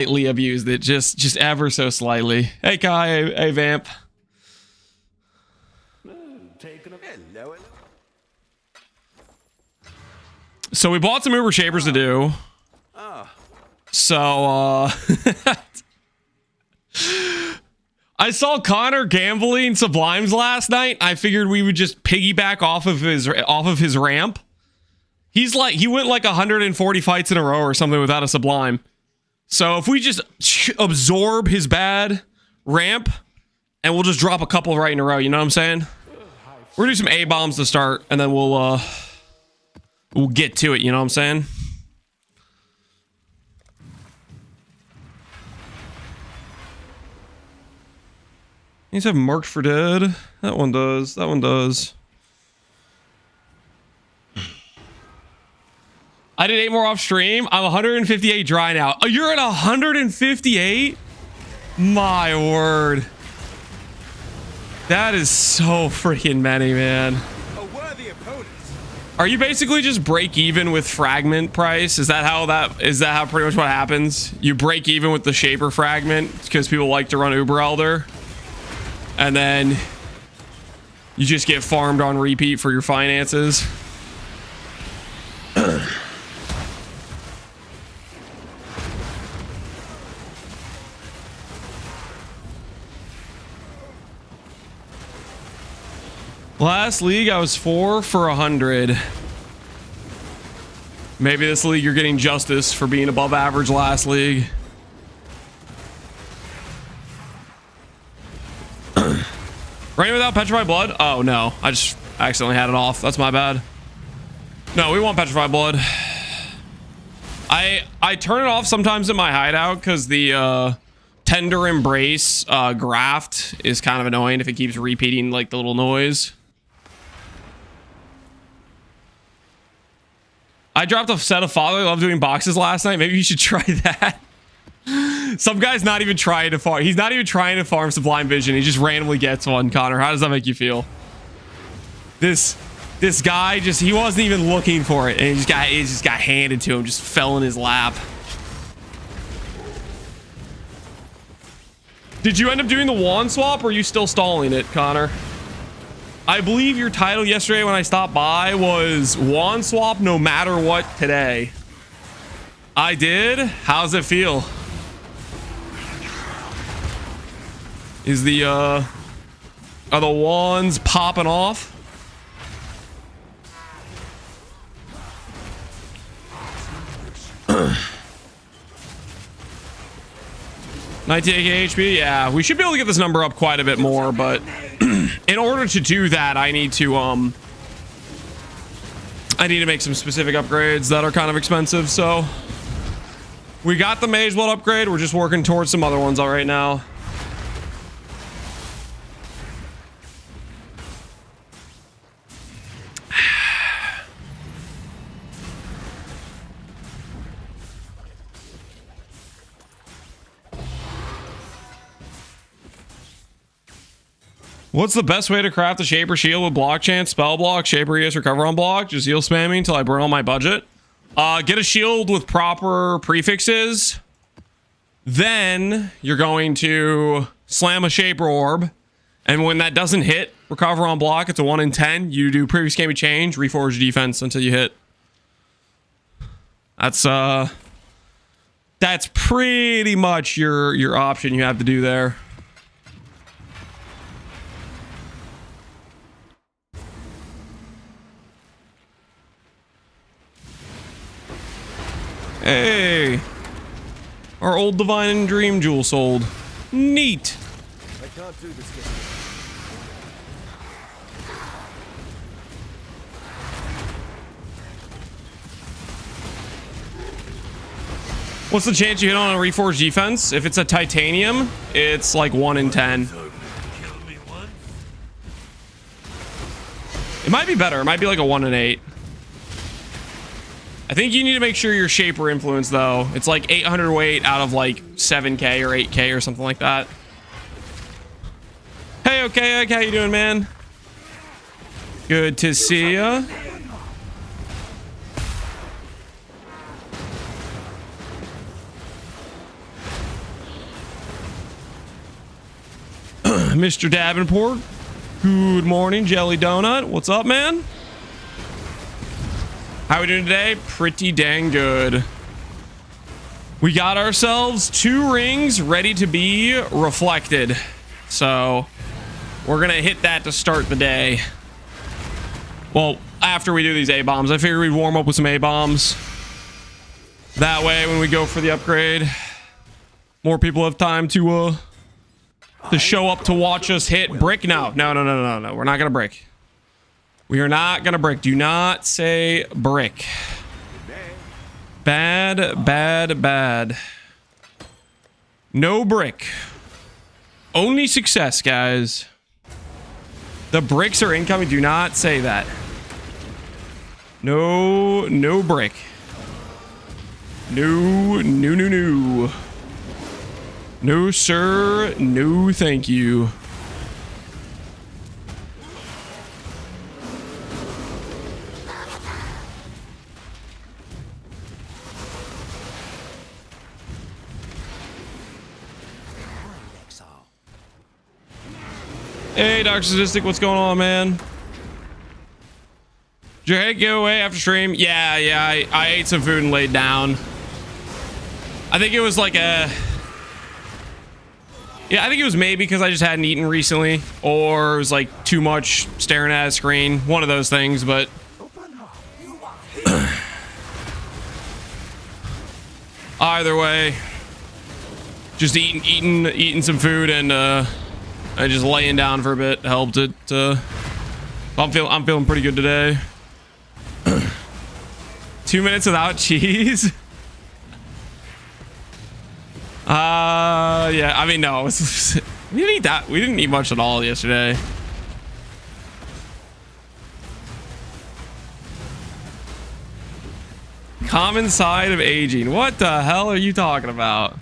Slightly abused it, just ever so slightly. Hey Kai, hey Vamp. So we bought some Uber Shapers to do. So I saw Connor gambling Sublimes last night. I figured we would just piggyback off of his ramp. He went like 140 fights in a row or something without a Sublime. So if we just absorb his bad ramp and we'll just drop a couple right in a row, you know what I'm saying? We're gonna do some A bombs to start and then we'll get to it, you know what I'm saying? These have marked for dead. That one does. That one does. I did 8 more off stream. I'm 158 dry now. Oh, you're at 158? My word. That is so freaking many, man. A worthy opponent. Are you basically just break even with fragment price? Is that how pretty much what happens? You break even with the Shaper fragment because people like to run Uber Elder. And then you just get farmed on repeat for your finances. Last league, I was 4 for 100. Maybe this league you're getting justice for being above average last league. Running without Petrified Blood? Oh, no. I just accidentally had it off. That's my bad. No, we want Petrified Blood. I turn it off sometimes in my hideout because the Tender Embrace graft is kind of annoying if it keeps repeating like the little noise. I dropped a set of Father. I love doing boxes last night. Maybe you should try that. Some guy's not even trying to farm. He's not even trying to farm Sublime Vision. He just randomly gets one. Connor, how does that make you feel? This guy he wasn't even looking for it, and it just got handed to him. Just fell in his lap. Did you end up doing the wand swap, or are you still stalling it, Connor? I believe your title yesterday when I stopped by was wand swap no matter what today. I did. How's it feel? Is the are the wands popping off? $19 HP. Yeah, we should be able to get this number up quite a bit more, but in order to do that, I need to make some specific upgrades that are kind of expensive. So we got the Mage Blood upgrade. We're just working towards some other ones all right now. What's the best way to craft a Shaper Shield with block chance, spell block, Shaper ES, recover on block? Just heal spamming until I burn all my budget. Get a shield with proper prefixes. Then you're going to slam a Shaper Orb. And when that doesn't hit, recover on block. It's a 1 in 10. You do previous game change, reforge defense until you hit. That's pretty much your option you have to do there. Hey, our old Divine and Dream Jewel sold. Neat. I can't do this game. What's the chance you hit on a reforged defense? If it's a titanium, it's like 1 in 10. It might be better. It might be like a 1 in 8. I think you need to make sure your Shaper influence, though. It's like 800 weight out of like 7k or 8k or something like that. Hey, okay, how you doing, man? Good to see ya. Mr. Davenport. Good morning, Jelly Donut. What's up, man? How we doing today? Pretty dang good. We got ourselves 2 rings ready to be reflected. So we're gonna hit that to start the day. Well, after we do these A-bombs. I figured we'd warm up with some A-bombs. That way, when we go for the upgrade, more people have time to show up to watch us hit brick. No. We're not gonna brick. We are not gonna brick. Do not say brick. Bad, bad, bad. No brick. Only success, guys. The bricks are incoming. Do not say that. No brick. No. No, sir. No, thank you. Hey, Dr. Sadistic, what's going on, man? Did your head go away after stream? Yeah, I ate some food and laid down. I think it was like a... Yeah, I think it was maybe because I just hadn't eaten recently, or it was like too much staring at a screen. One of those things, but... Either way, just eating some food and just laying down for a bit helped it. I'm feeling pretty good today. 2 minutes without cheese. Yeah, I mean, no, we didn't eat that. We didn't eat much at all yesterday. Common side of aging. What the hell are you talking about?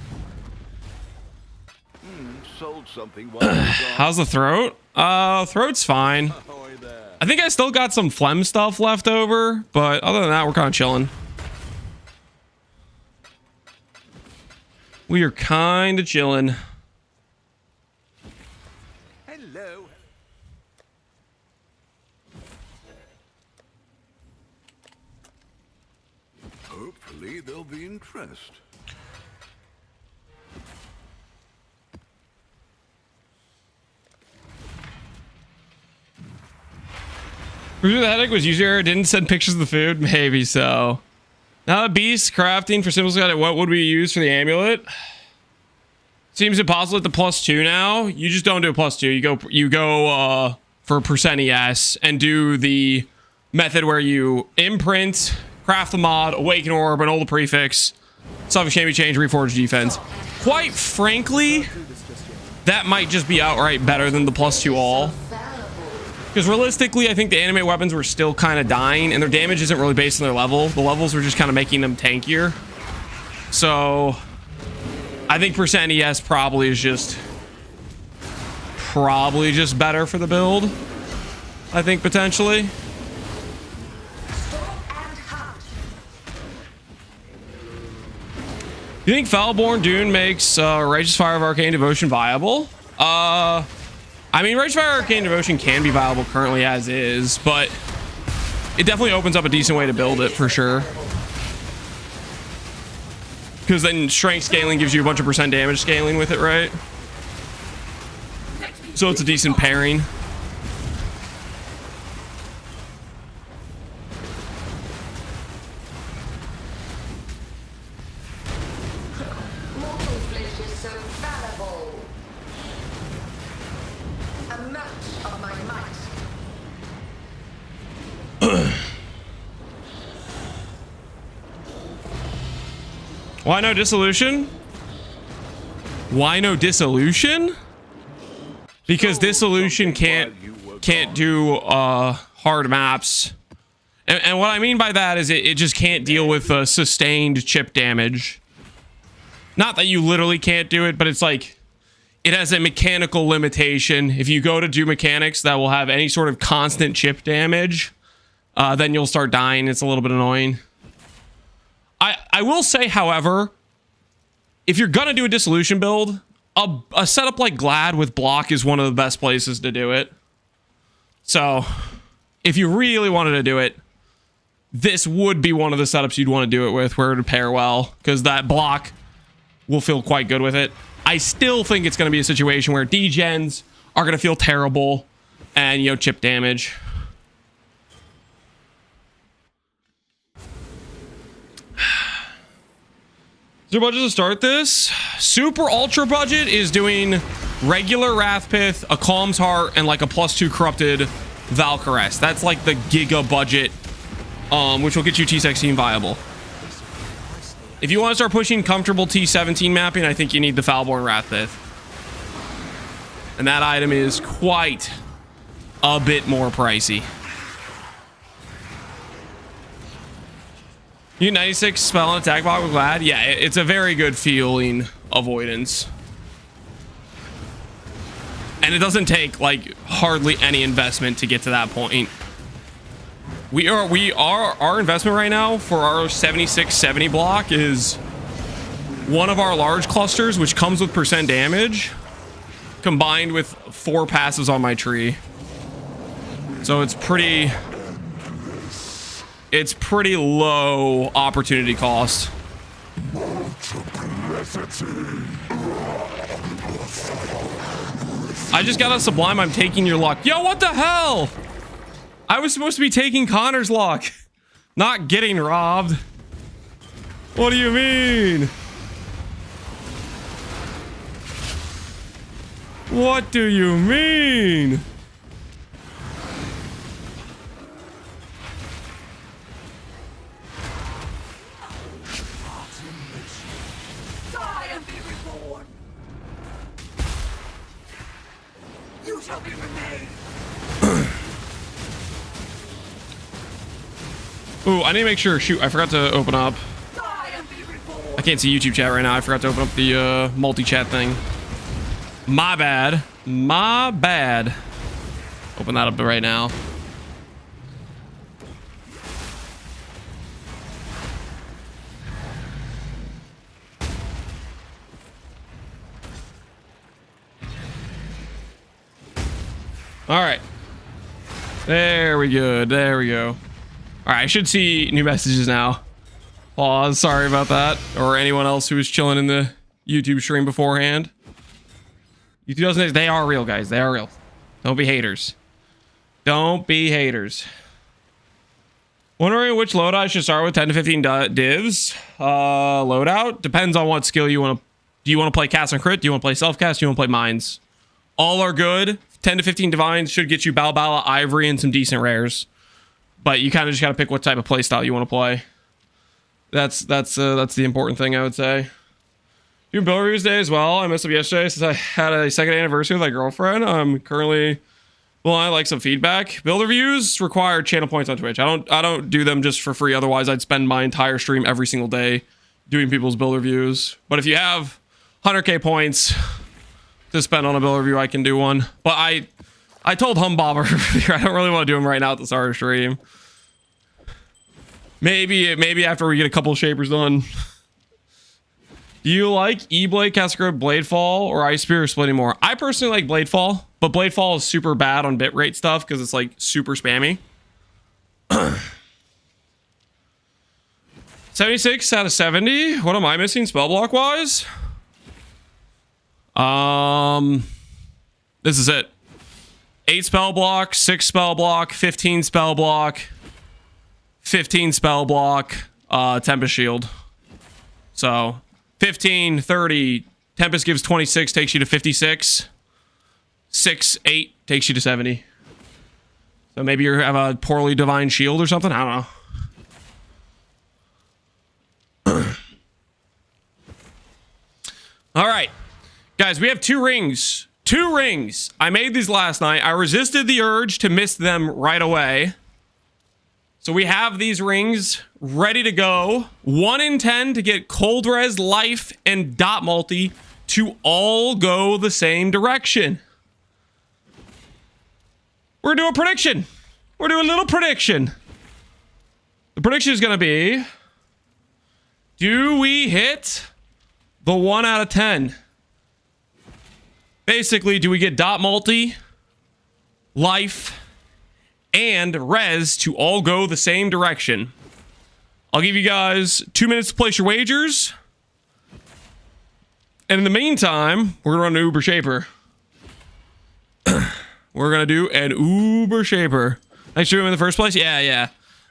Sold something while you were gone. How's the throat? Throat's fine. I think I still got some phlegm stuff left over, but other than that, we're kind of chilling. We are kind of chilling. Hello. Hopefully there'll be interest. The headache was user didn't send pictures of the food. Maybe so. Now the beast crafting for simple Scott. What would we use for the amulet? Seems impossible at the +2 now. You just don't do a +2. You go for percent ES and do the method where you imprint, craft the mod, awaken orb, and all the prefix. Stuff can be changed, reforge defense. Quite frankly, that might just be outright better than the +2 all. Because realistically, I think the animate weapons were still kind of dying, and their damage isn't really based on their level. The levels were just kind of making them tankier. So, I think percent ES probably is just better for the build. I think potentially. You think Foulborn Dune makes Righteous Fire of Arcane Devotion viable? I mean, Righteous Fire Arcane Devotion can be viable currently as is, but it definitely opens up a decent way to build it for sure. Because then strength scaling gives you a bunch of percent damage scaling with it, right? So it's a decent pairing. Why no dissolution? Why no dissolution? Because dissolution can't do hard maps. And what I mean by that is it just can't deal with sustained chip damage. Not that you literally can't do it, but it's like it has a mechanical limitation. If you go to do mechanics that will have any sort of constant chip damage, then you'll start dying. It's a little bit annoying. I will say, however, if you're gonna do a dissolution build, a setup like Glad with block is one of the best places to do it. So if you really wanted to do it, this would be one of the setups you'd want to do it with, where it would pair well, because that block will feel quite good with it. I still think it's going to be a situation where degens are going to feel terrible and, you know, chip damage. Is there budget to start this? Super ultra budget is doing regular Wrathpith, a Calm's Heart, and like a +2 corrupted Valkyrest. That's like the giga budget, which will get you T16 viable. If you want to start pushing comfortable T17 mapping, I think you need the Foulborn Wrathpith. And that item is quite a bit more pricey. You 96 spell and attack block with Glad? Yeah, it's a very good feeling avoidance. And it doesn't take like hardly any investment to get to that point. Our investment right now for our 76-70 block is one of our large clusters, which comes with % damage, combined with 4 passes on my tree. So it's pretty low opportunity cost. I just got a Sublime. I'm taking your luck. Yo, what the hell? I was supposed to be taking Connor's luck, not getting robbed. What do you mean? What do you mean? Die and be reborn. You shall be remade. Ooh, I need to make sure. Shoot, I forgot to open up. Die and be reborn. I can't see YouTube chat right now. I forgot to open up the multi-chat thing. My bad. My bad. Open that up right now. All right. There we go. There we go. All right, I should see new messages now. Pause. Sorry about that. Or anyone else who was chilling in the YouTube stream beforehand. YouTube doesn't. They are real, guys. They are real. Don't be haters. Don't be haters. Wondering which loadout I should start with. 10 to 15 divs. Loadout depends on what skill you want to. Do you want to play cast and crit? Do you want to play self cast? Do you want to play mines? All are good. 10 to 15 divines should get you Balbala, Ivory, and some decent rares. But you kind of just got to pick what type of playstyle you want to play. That's the important thing, I would say. Doing build reviews today as well. I messed up yesterday since I had a second anniversary with my girlfriend. I'm currently, well, I like some feedback. Build reviews require channel points on Twitch. I don't do them just for free. Otherwise, I'd spend my entire stream every single day doing people's build reviews. But if you have 100k points to spend on a build review, I can do one. But I told Humbobber I don't really want to do them right now at the start of stream. Maybe after we get a couple of shapers done. Do you like E-Blade, Cascade, Bladefall, or Ice Spear, or splitting more? I personally like Bladefall, but Bladefall is super bad on bitrate stuff because it's like super spammy. 76 out of 70. What am I missing spell block wise? This is it. 8 spell block, 6 spell block, 15 spell block, 15 spell block, Tempest Shield. So 15, 30, Tempest gives 26, takes you to 56. 6, 8 takes you to 70. So maybe you have a poorly divine shield or something. I don't know. All right, guys, we have 2 rings. 2 rings. I made these last night. I resisted the urge to miss them right away. So we have these rings ready to go. 1 in 10 to get Cold Res, Life, and Dot Multi to all go the same direction. We're doing a prediction. We're doing a little prediction. The prediction is going to be, do we hit the 1 out of 10? Basically, do we get dot multi, life, and res to all go the same direction? I'll give you guys 2 minutes to place your wagers. And in the meantime, we're gonna run an Uber Shaper. We're gonna do an Uber Shaper. Thanks for doing it in the first place. Yeah.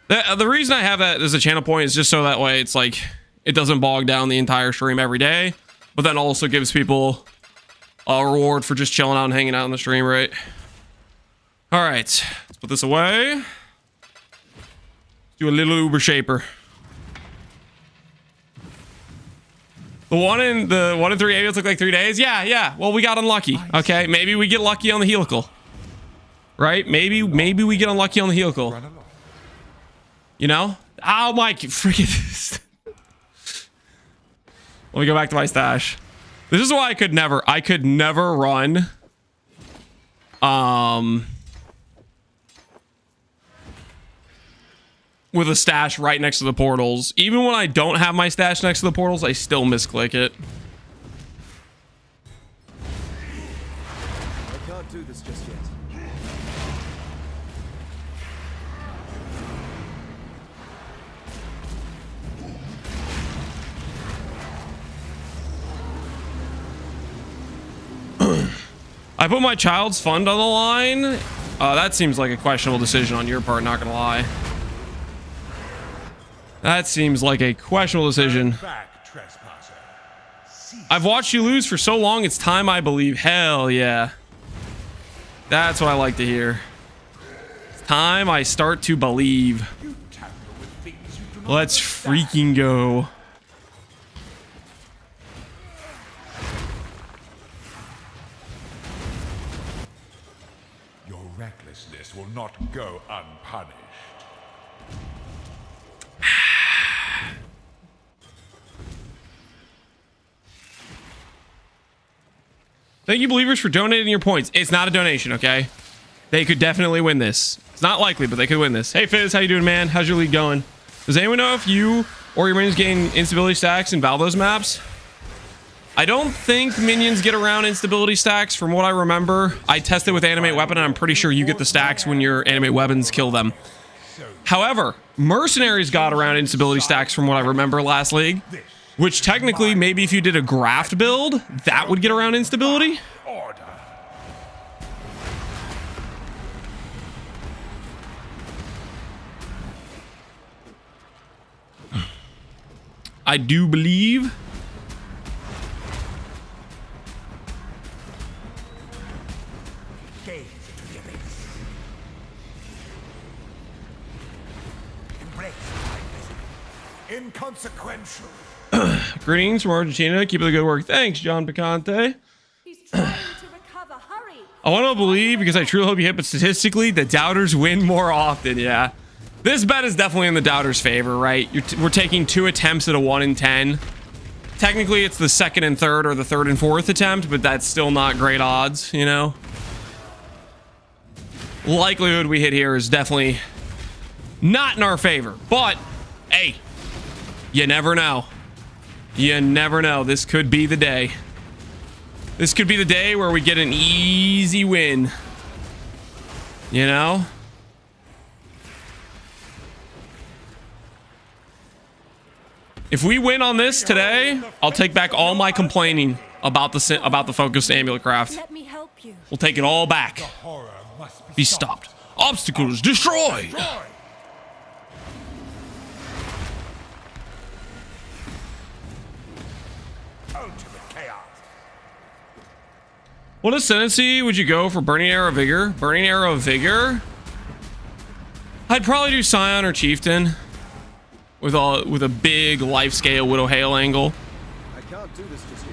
The reason I have that as a channel point is just so that way it's like it doesn't bog down the entire stream every day, but then also gives people a reward for just chilling out and hanging out on the stream, right? All right, let's put this away. Let's do a little Uber Shaper. The one in 3 avials took like 3 days. Yeah. Well, we got unlucky. Okay, maybe we get lucky on the helical. Right? Maybe we get unlucky on the helical. You know? Oh my freaking. Let me go back to my stash. This is why I could never run with a stash right next to the portals. Even when I don't have my stash next to the portals, I still misclick it. I can't do this just yet. I put my child's fund on the line. That seems like a questionable decision on your part, not gonna lie. That seems like a questionable decision. I've watched you lose for so long, it's time I believe. Hell yeah. That's what I like to hear. It's time I start to believe. Let's freaking go. Your recklessness will not go unpunished. Thank you, believers, for donating your points. It's not a donation, okay? They could definitely win this. It's not likely, but they could win this. Hey, Fizz, how you doing, man? How's your league going? Does anyone know if you or your minions gain instability stacks in Valdo's maps? I don't think minions get around instability stacks from what I remember. I tested with animate weapon, and I'm pretty sure you get the stacks when your animate weapons kill them. However, mercenaries got around instability stacks from what I remember last league. Which technically, maybe if you did a graft build, that would get around instability. Order. I do believe. Gaze into the abyss. Embrace my vision. Inconsequential. Greetings from Argentina. Keep up the good work. Thanks, John Picante. He's trying to recover. Hurry. I want to believe because I truly hope you hit, but statistically, the doubters win more often. Yeah. This bet is definitely in the doubters' favor, right? We're taking 2 attempts at a 1 in 10. Technically, it's the second and third or the third and fourth attempt, but that's still not great odds, you know? Likelihood we hit here is definitely not in our favor, but hey, you never know. You never know. This could be the day. This could be the day where we get an easy win. You know? If we win on this today, I'll take back all my complaining about the focused amulet craft. Let me help you. We'll take it all back. Horror must Be stopped. Obstacles destroyed. Ultimate chaos. What ascendancy would you go for Burning Arrow of Vigor? Burning Arrow of Vigor? I'd probably do Scion or Chieftain with a big life scale Widow Hail angle. I can't do this just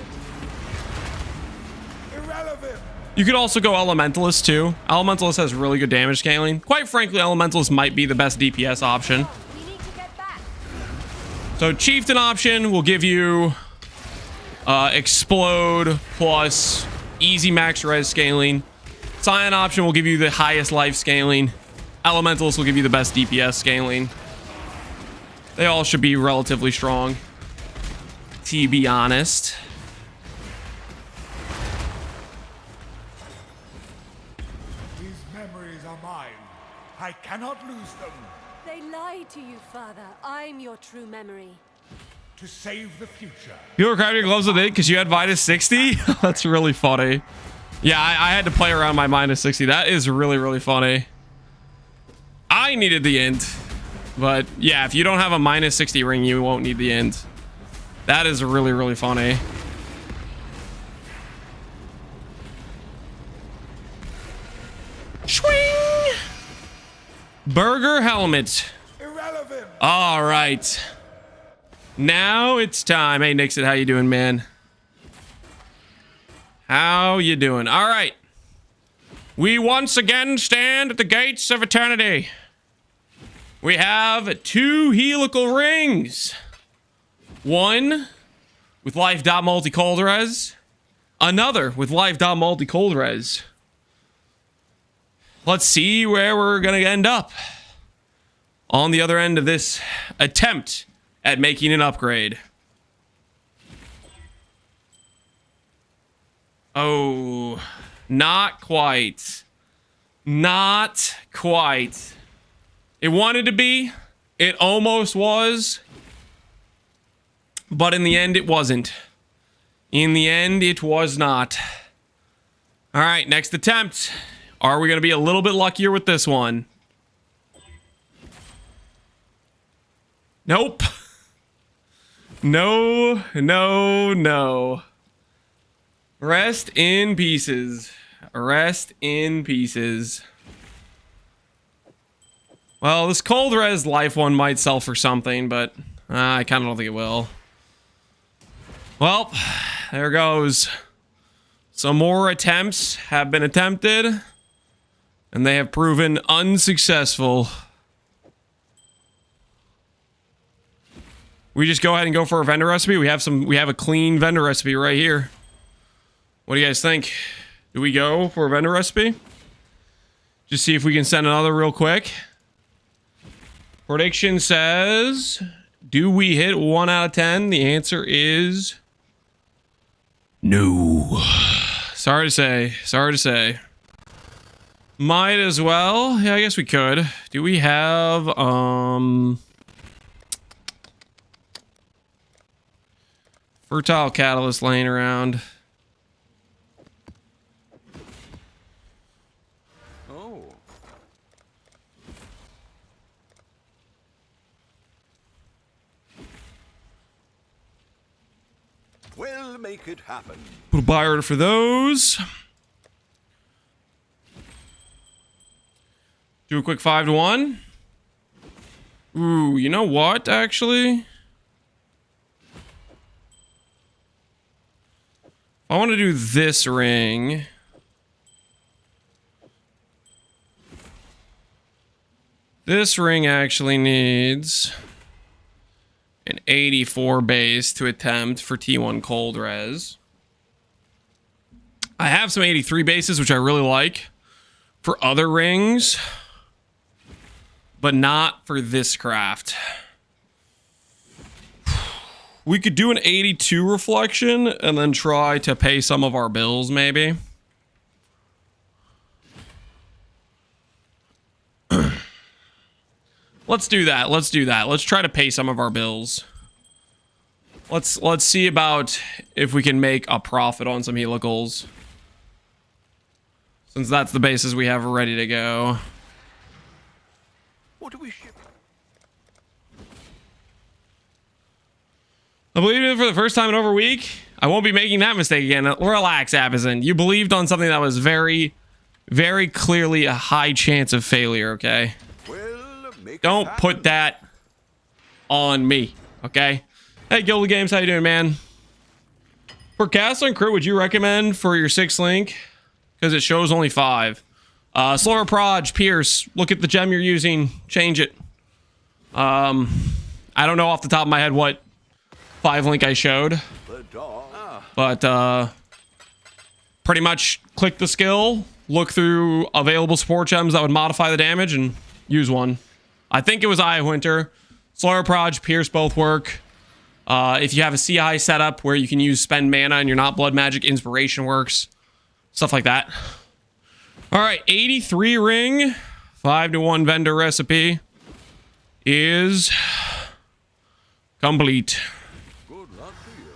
yet. Irrelevant. You could also go Elementalist too. Elementalist has really good damage scaling. Quite frankly, Elementalist might be the best DPS option. We need to get back. So Chieftain option will give you Explode plus easy max res scaling. Scion option will give you the highest life scaling. Elementalist will give you the best DPS scaling. They all should be relatively strong, to be honest. memories are mine. I cannot lose them. They lied to you, Father. I'm your true memory. To save the future. You were grabbing your gloves with it because you had minus 60? That's really funny. Yeah, I had to play around my minus 60. That is really, really funny. I needed the int. But yeah, if you don't have a minus 60 ring, you won't need the int. That is really, really funny. Swing! Burger helmet. Irrelevant. All right. Now it's time. Hey, Nixon, how you doing, man? How you doing? All right. We once again stand at the gates of eternity. We have 2 helical rings. One with life.multi-cold res. Another with life.multi-cold res. Let's see where we're going to end up on the other end of this attempt at making an upgrade. Oh, not quite. Not quite. It wanted to be. It almost was. But in the end, it wasn't. In the end, it was not. All right, next attempt. Are we going to be a little bit luckier with this one? Nope. No, no, no. Rest in pieces. Rest in pieces. Well, this cold res life one might sell for something, but I kind of don't think it will. Well, there goes. Some more attempts have been attempted, and they have proven unsuccessful. We just go ahead and go for a vendor recipe. We have a clean vendor recipe right here. What do you guys think? Do we go for a vendor recipe? Just see if we can send another real quick. Prediction says, do we hit 1 out of 10? The answer is no. Sorry to say. Sorry to say. Might as well. Yeah, I guess we could. Do we have fertile catalyst laying around? Oh. We'll make it happen. Put a buy order for those. Do a quick 5 to 1. Ooh, you know what, actually? I want to do this ring. This ring actually needs an 84 base to attempt for T1 cold res. I have some 83 bases, which I really like for other rings, but not for this craft. We could do an 82 reflection and then try to pay some of our bills, maybe. Let's do that. Let's do that. Let's try to pay some of our bills. Let's see about if we can make a profit on some helicals, since that's the bases we have ready to go. What do we ship? I believe it for the first time in over a week. I won't be making that mistake again. Relax, Abizan. You believed on something that was very, very clearly a high chance of failure, okay? Well, make Don't it put happen. that on me, okay? Hey, Gildy Games, how you doing, man? For Castle and Crit, would you recommend for your 6th link? Because it shows only 5. Slower Proj, Pierce, look at the gem you're using. Change it. I don't know off the top of my head what 5 link I showed. The dog. But pretty much click the skill, look through available support gems that would modify the damage, and use one. I think it was Eye of Winter. Slower Proj, Pierce both work. If you have a CI setup where you can use spend mana and you're not blood magic, Inspiration works. Stuff like that. All right, 83 ring, 5-to-1 vendor recipe is complete. Good luck to you.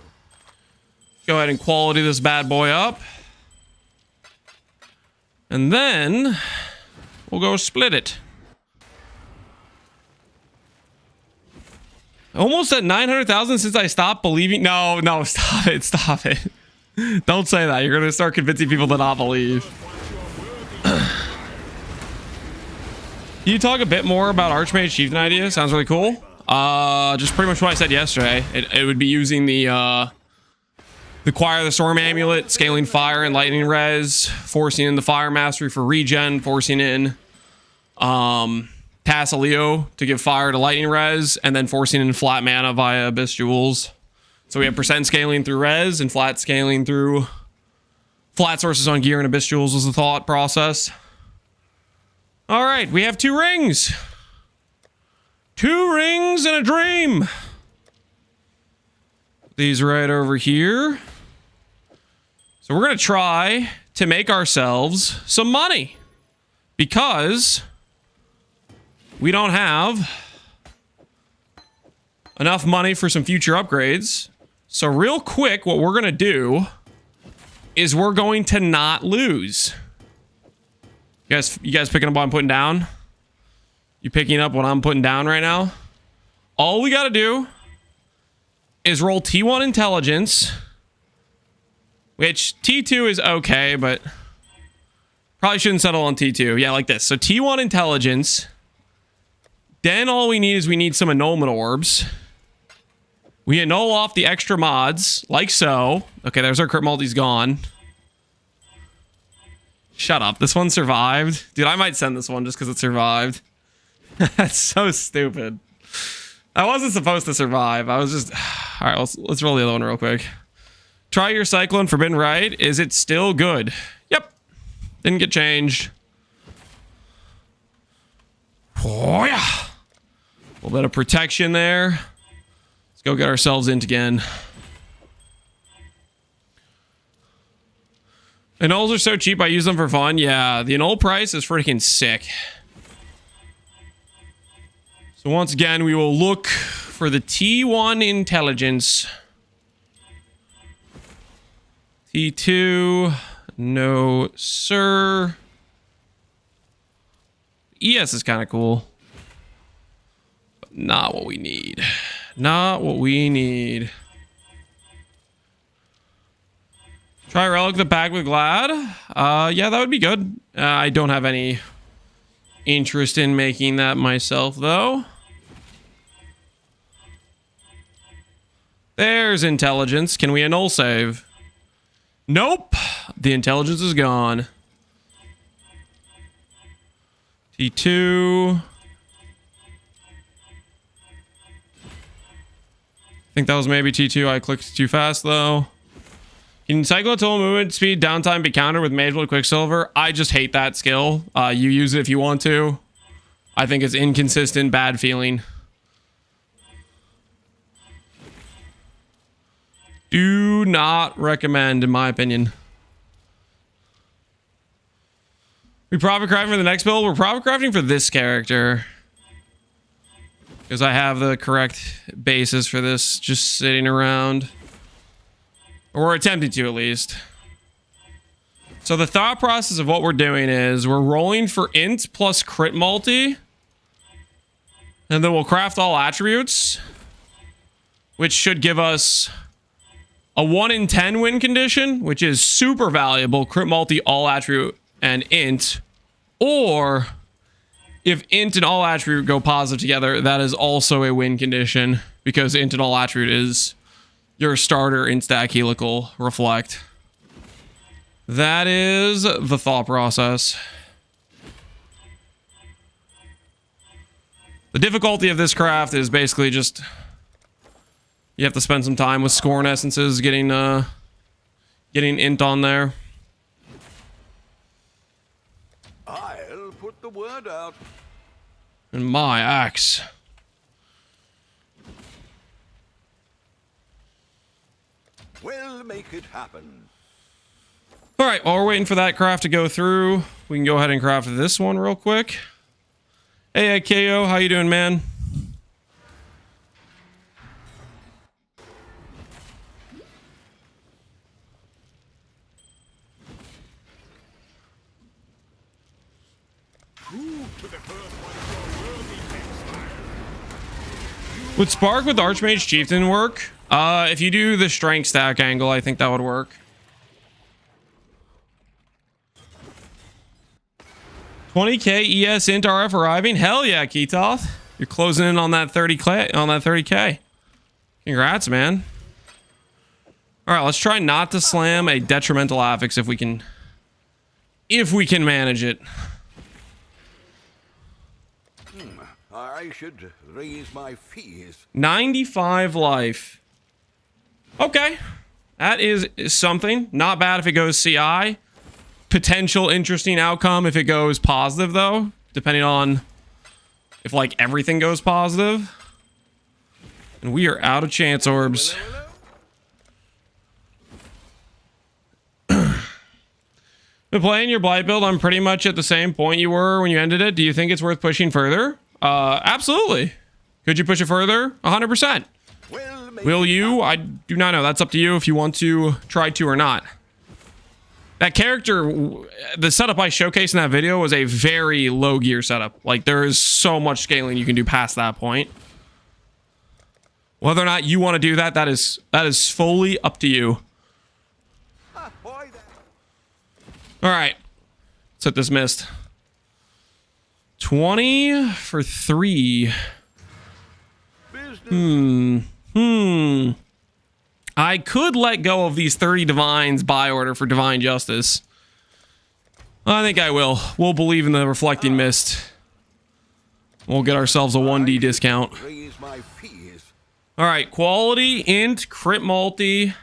Go ahead and quality this bad boy up. And then we'll go split it. Almost at 900,000 since I stopped believing. No, stop it. Stop it. Don't say that. You're going to start convincing people to not believe. Can you talk a bit more about Archmage Chieftain idea? Sounds really cool. Just pretty much what I said yesterday. It would be using the Choir of the Storm Amulet, scaling fire and lightning res, forcing in the Fire Mastery for regen, forcing in Tassilio to give fire to lightning res, and then forcing in flat mana via Abyss Jewels. So we have percent scaling through res and flat scaling through flat sources on gear and Abyss Jewels was the thought process. All right, we have 2 rings. 2 rings and a dream. These right over here. So we're going to try to make ourselves some money because we don't have enough money for some future upgrades. So real quick, what we're going to do is we're going to not lose. You guys picking up what I'm putting down? You picking up what I'm putting down right now? All we got to do is roll T1 intelligence, which T2 is okay, but probably shouldn't settle on T2. Yeah, like this. So T1 intelligence. Then all we need is we need some annulment orbs. We annul off the extra mods, like so. Okay, there's our crit multi's gone. Shut up. This one survived. Dude, I might send this one just because it survived. That's so stupid. I wasn't supposed to survive. I was just... All right, let's roll the other one real quick. Try your Cyclone Forbidden Rite. Is it still good? Yep. Didn't get changed. Oh, yeah. A little bit of protection there. Let's go get ourselves int again. Annuls are so cheap, I use them for fun. Yeah, the annul price is freaking sick. So once again, we will look for the T1 intelligence. T2, no sir. ES is kind of cool. But not what we need. Not what we need. Try Relic the pack with Glad. Yeah, that would be good. I don't have any interest in making that myself, though. There's intelligence. Can we annul save? Nope. The intelligence is gone. T2. I think that was maybe T2. I clicked too fast, though. Can cycle total movement speed downtime be countered with Mage Blade Quicksilver? I just hate that skill. You use it if you want to. I think it's inconsistent, bad feeling. Do not recommend, in my opinion. We profit crafting for the next build? We're profit crafting for this character. Because I have the correct basis for this just sitting around. Or we're attempting to, at least. So the thought process of what we're doing is we're rolling for int plus crit multi. And then we'll craft all attributes. Which should give us a 1 in 10 win condition, which is super valuable. Crit multi, all attribute, and int. Or if int and all attribute go positive together, that is also a win condition. Because int and all attribute is your starter instack helical reflect. That is the thought process. The difficulty of this craft is basically just you have to spend some time with Scorn essences getting int on there. I'll put the word out. And my axe. We'll make it happen. All right, while we're waiting for that craft to go through, we can go ahead and craft this one real quick. Hey, KO, how you doing, man? Would Spark with Archmage Chieftain work? If you do the strength stack angle, I think that would work. 20k ES int RF arriving. Hell yeah, Ketoth. You're closing in on that 30k. Congrats, man. All right, let's try not to slam a detrimental affix if we can manage it. I should raise my fees. 95 life. Okay. That is something. Not bad if it goes CI. Potential interesting outcome if it goes positive, though. Depending on if, like, everything goes positive. And we are out of chance orbs. Been playing your Blight build. I'm pretty much at the same point you were when you ended it. Do you think it's worth pushing further? Absolutely. Could you push it further? 100%. Will you? I do not know. That's up to you if you want to try to or not. That character, the setup I showcased in that video was a very low gear setup. Like, there is so much scaling you can do past that point. Whether or not you want to do that, that is fully up to you. All right. Let's hit this mist. 20 for 3. I could let go of these 30 divines by order for divine justice. I think I will. We'll believe in the reflecting mist. We'll get ourselves a 1D discount. All right, quality, int, crit multi,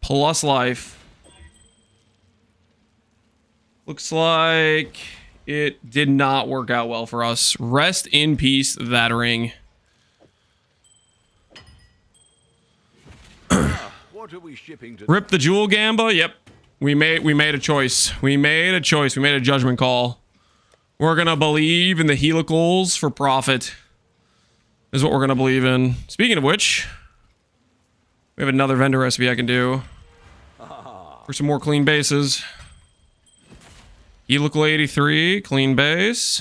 plus life. Looks like it did not work out well for us. Rest in peace, that ring. What are we shipping to? Rip the Jewel Gamba. Yep. We made a choice. We made a choice. We made a judgment call. We're gonna believe in the helicals for profit. Is what we're gonna believe in. Speaking of which, we have another vendor recipe I can do for some more clean bases. Helical 83, clean base.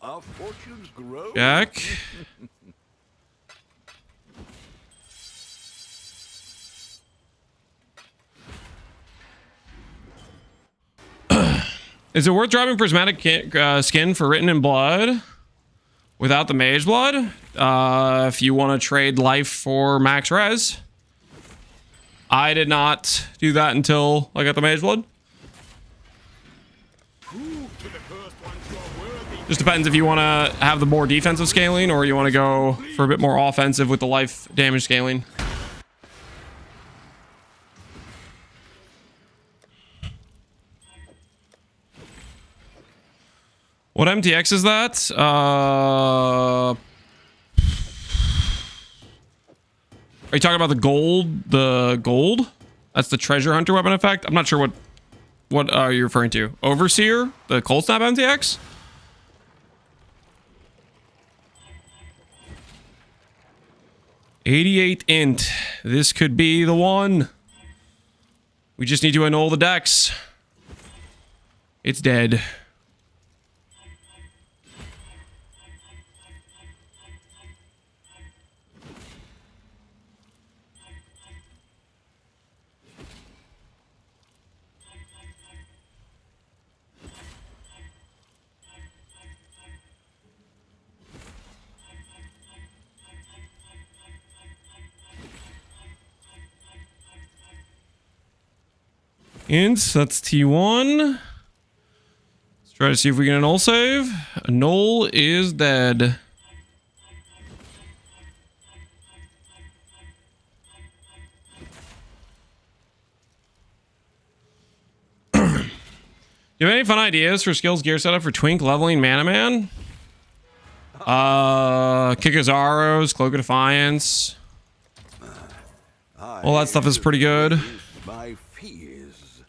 Our fortunes grow. Jack. Is it worth dropping prismatic skin for written in blood without the mage blood? If you want to trade life for max res. I did not do that until I got the mage blood. Just depends if you want to have the more defensive scaling or you want to go for a bit more offensive with the life damage scaling. What MTX is that? Are you talking about the gold? The gold? That's the treasure hunter weapon effect? I'm not sure what are you referring to? Overseer? The cold snap MTX? '88 int. This could be the one. We just need to annul the decks. It's dead. Ints, that's T1. Let's try to see if we can annul save. Annul is dead. Do you have any fun ideas for skills gear setup for Twink leveling Mana Man? Kikazaros, Cloak of Defiance. All that stuff is pretty good. My fears.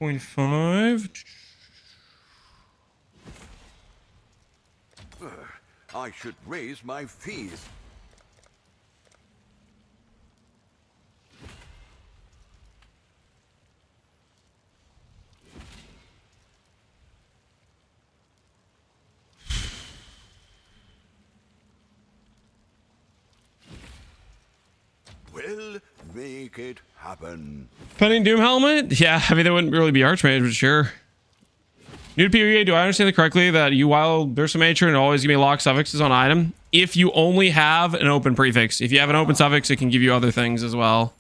0.5. I should raise my fees. We'll make it happen. Pending Doom helmet? Yeah, I mean, that wouldn't really be Archmage, but sure. New to PvE, do I understand it correctly that you, while there's a matron, always give me lock suffixes on item if you only have an open prefix. If you have an open suffix, it can give you other things as well.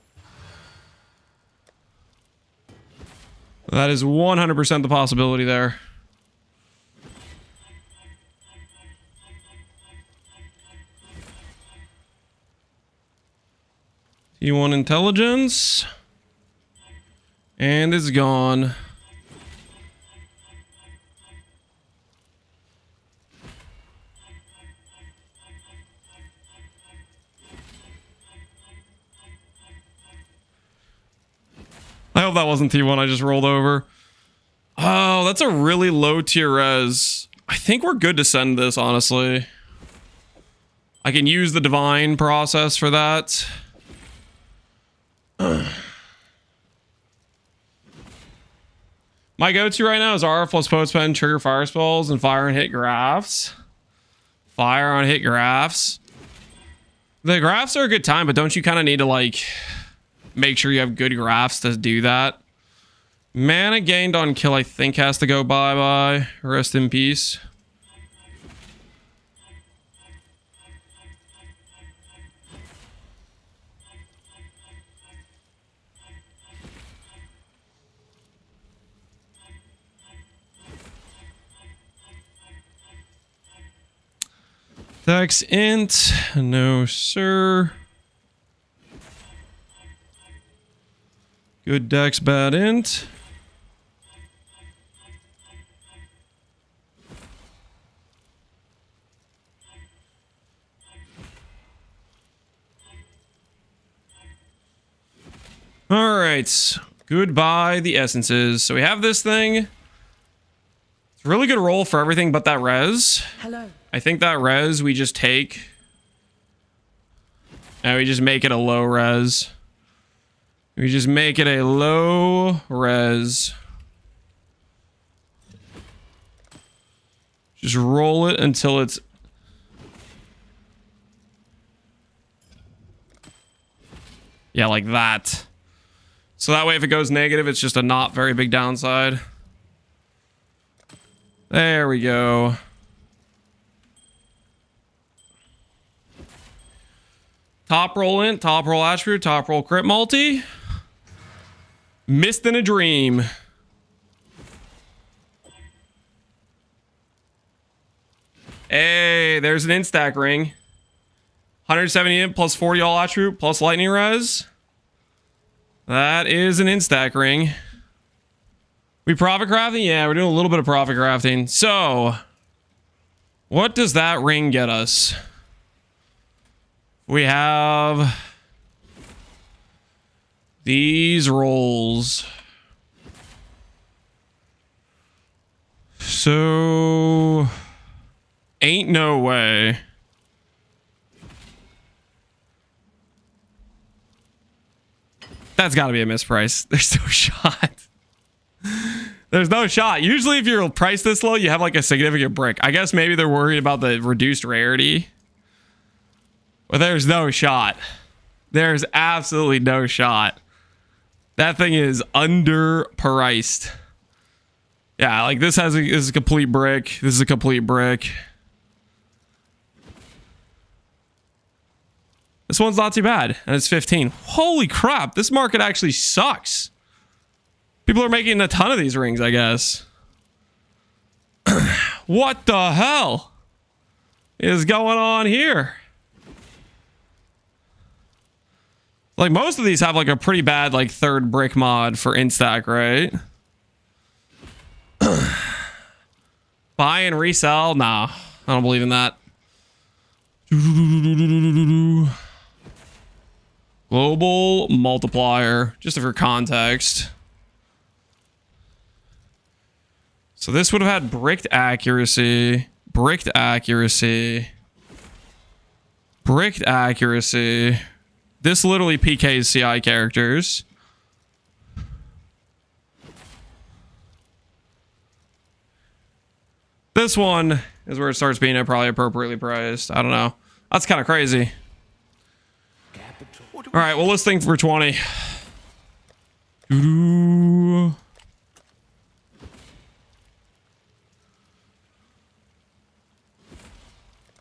That is 100% the possibility there. T1 intelligence. And it's gone. I hope that wasn't T1 I just rolled over. Oh, that's a really low tier res. I think we're good to send this, honestly. I can use the divine process for that. My go-to right now is RF plus postpen, trigger fire spells, and fire and hit graphs. Fire on hit graphs. The graphs are a good time, but don't you kind of need to like make sure you have good graphs to do that? Mana gained on kill, I think, has to go bye-bye. Rest in peace. Dex int, no sir. Good dex, bad int. All right, goodbye the essences. So we have this thing. It's a really good roll for everything but that res. Hello. I think that res we just take. And we just make it a low res. We just make it a low res. Just roll it until it's... Yeah, like that. So that way if it goes negative, it's just a not very big downside. There we go. Top roll int, top roll attribute, top roll crit multi. Missed in a dream. Hey, there's an instack ring. 170 int plus 40 all attribute plus lightning res. That is an instack ring. We profit crafting? Yeah, we're doing a little bit of profit crafting. So, what does that ring get us? We have these rolls. So, ain't no way. That's got to be a misprice. There's no shot. There's no shot. Usually if you're priced this low, you have like a significant brick. I guess maybe they're worried about the reduced rarity. But there's no shot. There's absolutely no shot. That thing is underpriced. Yeah, like this has this is a complete brick. This is a complete brick. This one's not too bad, and it's 15. Holy crap, this market actually sucks. People are making a ton of these rings, I guess. What the hell is going on here? Like, most of these have, like, a pretty bad, like, third brick mod for instack, right? Buy and resell? Nah, I don't believe in that. Global multiplier, just for context. So this would have had bricked accuracy, bricked accuracy, bricked accuracy. This literally PKs CI characters. This one is where it starts being probably appropriately priced. I don't know. That's kind of crazy. All right, well, let's think for 20. Ooh.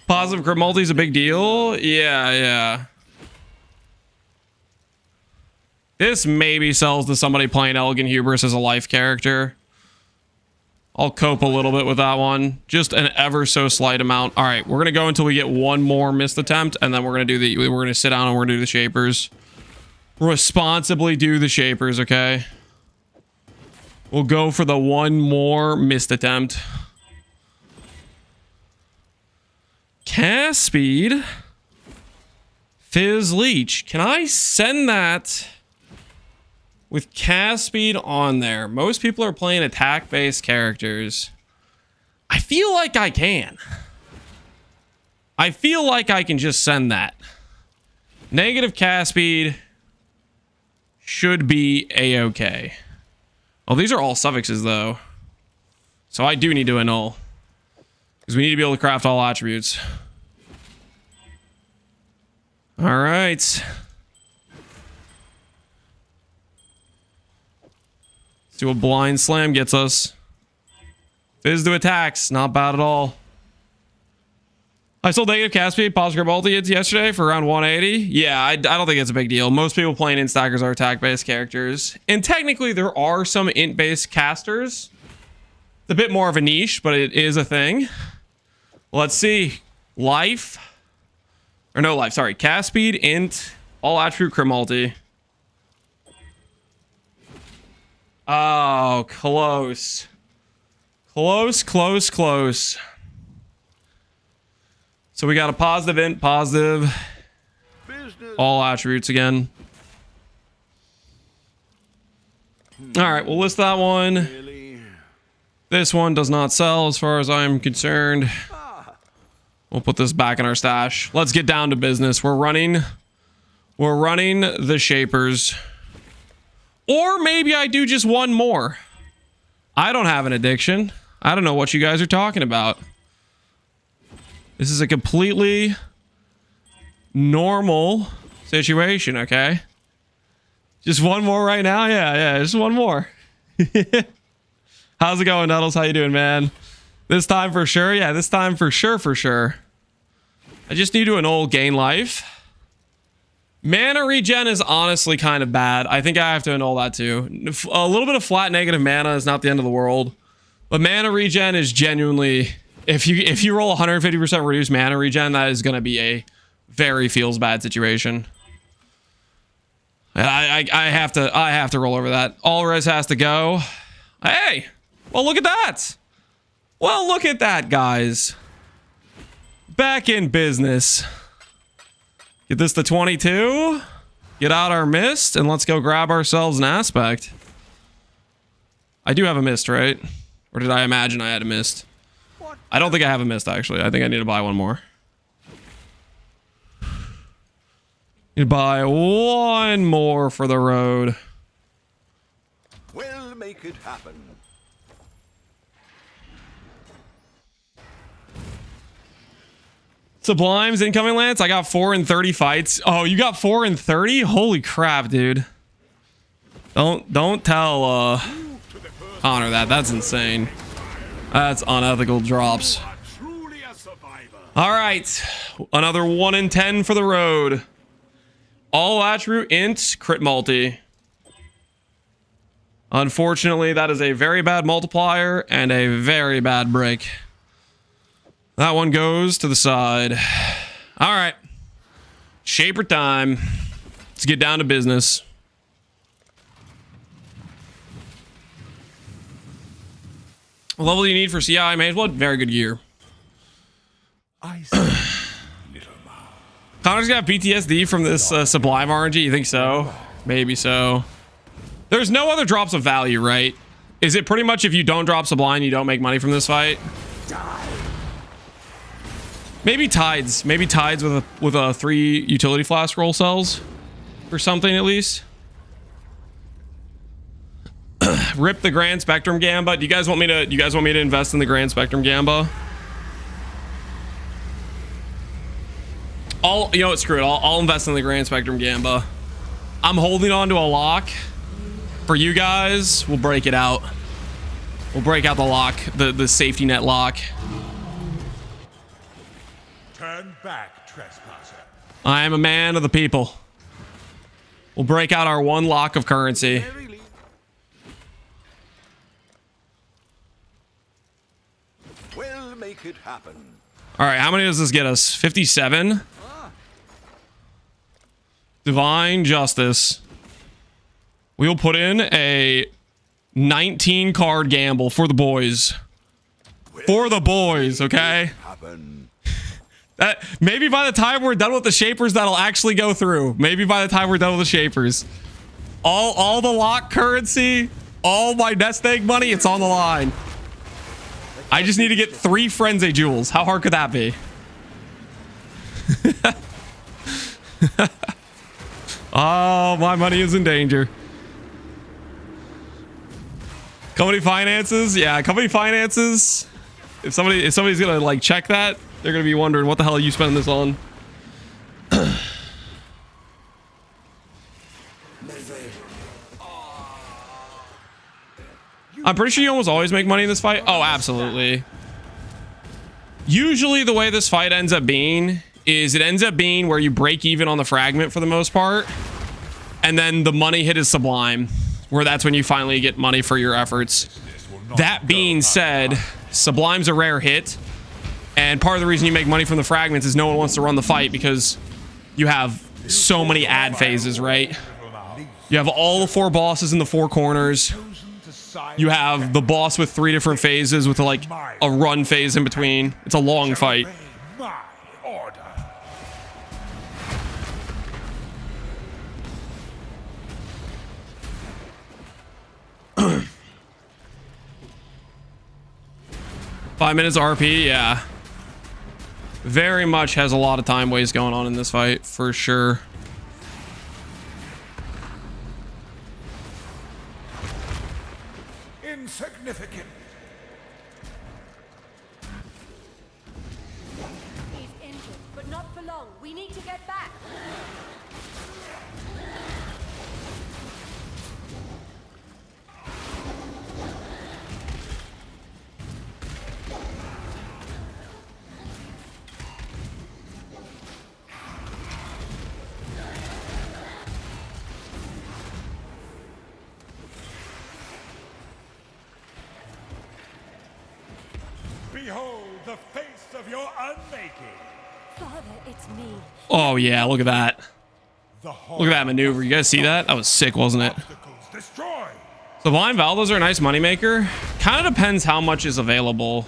Positive crit multi is a big deal. Yeah. This maybe sells to somebody playing Elegant Hubris as a life character. I'll cope a little bit with that one. Just an ever so slight amount. All right, we're gonna go until we get one more missed attempt, and then we're gonna sit down and we're gonna do the shapers. Responsibly do the shapers, okay? We'll go for the one more missed attempt. Cast speed. Fizz Leech. Can I send that with cast speed on there? Most people are playing attack-based characters. I feel like I can. I feel like I can just send that. Negative cast speed should be a-okay. Oh, these are all suffixes, though. So I do need to annul. Because we need to be able to craft all attributes. All right. Let's see what Blind Slam gets us. Fizz to attacks. Not bad at all. I sold negative cast speed, positive multi yesterday for around 180. Yeah, I don't think it's a big deal. Most people playing int stackers are attack-based characters. And technically, there are some int-based casters. It's a bit more of a niche, but it is a thing. Let's see. Life. Or no life, sorry. Cast speed, int, all attribute crit multi. Oh, close. Close. So we got a positive int, positive. Business. All attributes again. All right, we'll list that one. Really? This one does not sell as far as I'm concerned. We'll put this back in our stash. Let's get down to business. We're running the shapers. Or maybe I do just one more. I don't have an addiction. I don't know what you guys are talking about. This is a completely normal situation, okay? Just one more right now? Yeah, just one more. How's it going, Nuddles? How you doing, man? This time for sure? Yeah, this time for sure. I just need to annul gain life. Mana regen is honestly kind of bad. I think I have to annul that too. A little bit of flat negative mana is not the end of the world. But mana regen is genuinely... If you roll 150% reduced mana regen, that is going to be a very feels bad situation. I have to roll over that. All res has to go. Hey! Well, look at that! Well, look at that, guys. Back in business. Get this to 22. Get out our mist, and let's go grab ourselves an aspect. I do have a mist, right? Or did I imagine I had a mist? I don't think I have a mist, actually. I think I need to buy one more. Need to buy one more for the road. We'll make it happen. Sublime's incoming, Lance. I got 4 in 30 fights. Oh, you got 4 in 30? Holy crap, dude. Don't tell Connor that. That's insane. That's unethical drops. All right. Another 1 in 10 for the road. All attribute int crit multi. Unfortunately, that is a very bad multiplier and a very bad break. That one goes to the side. All right. Shaper time. Let's get down to business. What level do you need for CI Mageblood? Very good gear. Connor's got PTSD from this Sublime RNG. You think so? Maybe so. There's no other drops of value, right? Is it pretty much if you don't drop Sublime, you don't make money from this fight? Maybe Tides. Maybe Tides with a 3 utility flask roll cells or something at least. Rip the Grand Spectrum Gamba. Do you guys want me to invest in the Grand Spectrum Gamba? You know what, screw it. I'll invest in the Grand Spectrum Gamba. I'm holding on to a lock. For you guys, we'll break it out. We'll break out the lock, the safety net lock. Turn back, trespasser. I am a man of the people. We'll break out our 1 lock of currency. We'll make it happen. All right, how many does this get us? 57. Divine Justice. We'll put in a 19 card gamble for the boys. For the boys, okay? Happen. Maybe by the time we're done with the Shapers, that'll actually go through. Maybe by the time we're done with the Shapers. All the lock currency, all my nest egg money, it's on the line. I just need to get 3 Frenzy Jewels. How hard could that be? Oh, my money is in danger. Company finances, yeah, company finances. If somebody's gonna like check that, they're gonna be wondering what the hell are you spending this on. I'm pretty sure you almost always make money in this fight. Oh, absolutely. Usually the way this fight ends up being is it ends up being where you break even on the fragment for the most part, and then the money hit is Sublime, where that's when you finally get money for your efforts. That being said, Sublime's a rare hit, and part of the reason you make money from the fragments is no one wants to run the fight because you have so many ad phases, right? You have all the 4 bosses in the 4 corners. You have the boss with 3 different phases with like a run phase in between. It's a long fight. My order. 5 minutes RP, yeah. Very much has a lot of time waste going on in this fight, for sure. Insignificant. He's injured, but not for long. We need to get back. 'Behold the face of your unmaking. Father, it's me. Oh yeah, look at that. The Look at that maneuver. You guys see that? That was sick, wasn't it? obstacles destroyed. Sublime Valdos are a nice moneymaker. Kind of depends how much is available.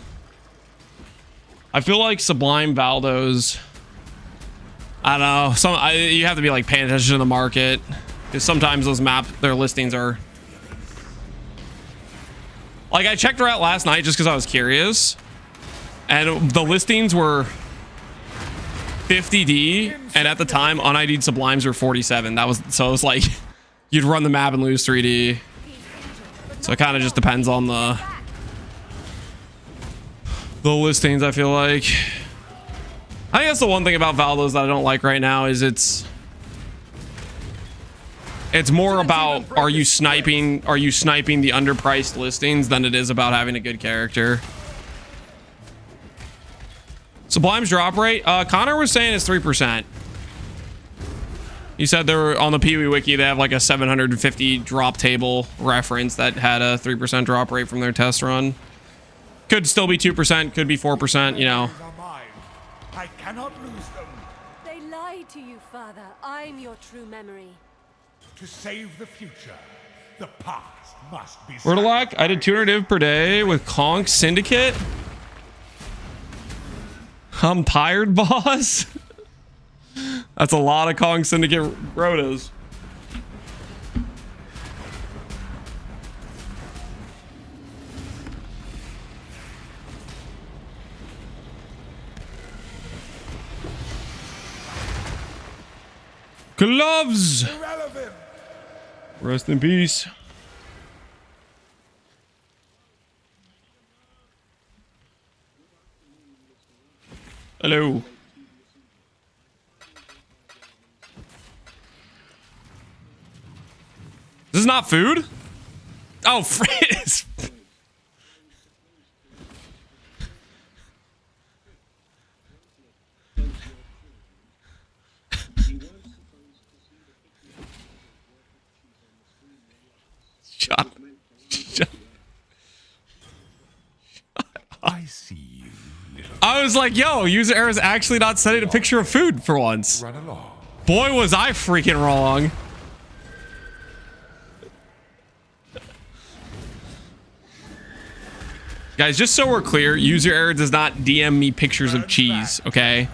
I feel like Sublime Valdos, I don't know. You have to be like paying attention to the market because sometimes those their listings are. Like I checked her out last night just because I was curious, and the listings were 50D, and at the time un-ID'd Sublimes were 47. That was so it's like you'd run the map and lose 3D. So it kind of just depends on the listings, I feel like. I think that's the one thing about Valdos that I don't like right now is it's more about are you sniping the underpriced listings than it is about having a good character. Sublime's drop rate, Connor was saying it's 3%. He said they were on the Pee-wee wiki, they have like a 750 drop table reference that had a 3% drop rate from their test run. Could still be 2%, could be 4%, you know. These are mine. I cannot lose them. They lied to you, Father. I'm your true memory. To save the future, the past must be Wordalak, I did 200 div per day with Conk Syndicate. I'm tired, boss. That's a lot of Kong Syndicate rotos. Gloves. Irrelevant. Rest in peace. Hello. This is not food? Oh, frizz. Shut. I see you, little. I was like, yo, user error is actually not sending a picture of food for once. Run along. Boy, was I freaking wrong. Guys, just so we're clear, user error does not DM me pictures of cheese, okay?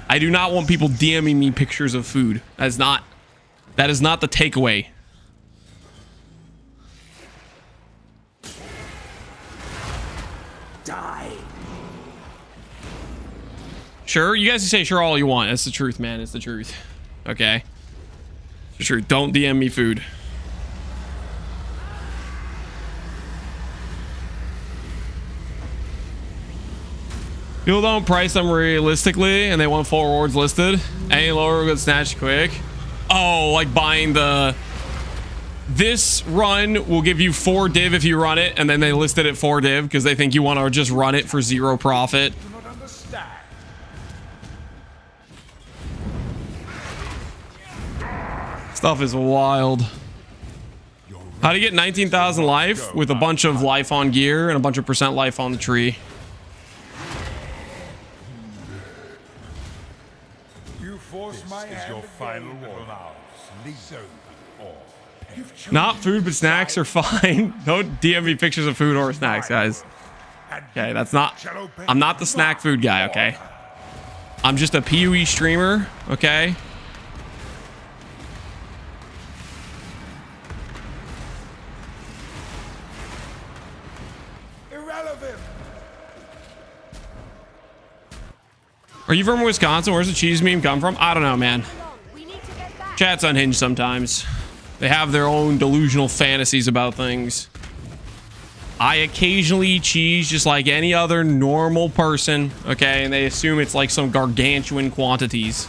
I do not want people DMing me pictures of food. That is not the takeaway. Die. Sure, you guys can say sure all you want. That's the truth, man. It's the truth. Okay? It's the truth. Don't DM me food. People don't price them realistically and they want full rewards listed. Any lower will get snatched quick. Oh, like buying the... This run will give you 4 div if you run it, and then they list it at 4 div because they think you want to just run it for 0 profit. Do not understand. Stuff is wild. How do you get 19,000 life with a bunch of life on gear and a bunch of % life on the tree? You force my This is hand your again, final little warning. mouse. So or Not food, but snacks are fine. Don't DM me pictures of food or snacks, guys. Okay, that's not... I'm not the snack food guy, okay? I'm just a PoE streamer, okay? Irrelevant. Are you from Wisconsin? Where's the cheese meme come from? I don't know, man. We need to get back. Chat's unhinged sometimes. They have their own delusional fantasies about things. I occasionally eat cheese just like any other normal person, okay? And they assume it's like some gargantuan quantities.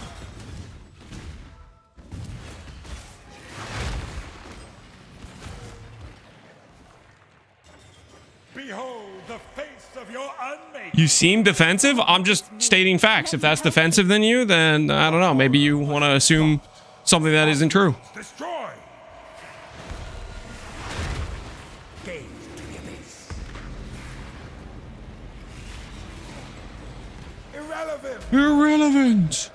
behold the face of your unmaker. You seem defensive. I'm just stating facts. If that's defensive than you, then I don't know. Maybe you want to assume something that isn't true. Destroy. Gaze to the abyss. Irrelevant. Irrelevant.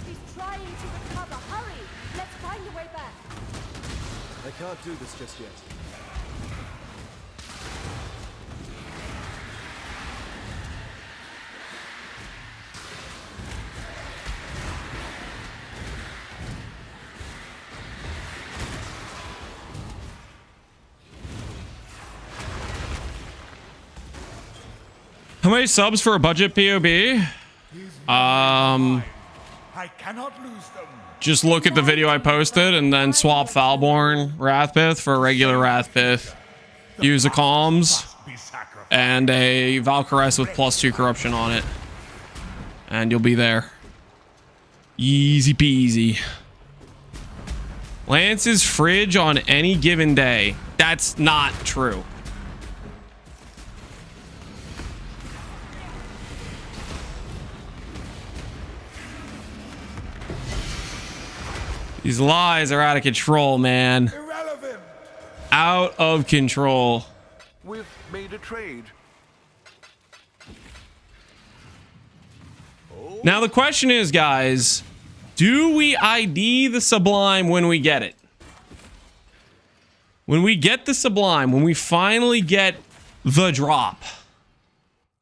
He's trying to recover. Hurry! Let's find a way back. I can't do this just yet. How many subs for a budget POB? I cannot lose them. Just look at the video I posted and then swap Falborn Wrathpith for a regular Wrathpith. Use a comms Must be sacrificed. and a Valkyries with +2 corruption on it. And you'll be there. Easy peasy. Lance's fridge on any given day. That's not true. These lies are out of control, man. Irrelevant. Out of control. We've made a trade. Now the question is, guys, do we ID the Sublime when we get it? When we get the Sublime, when we finally get the drop,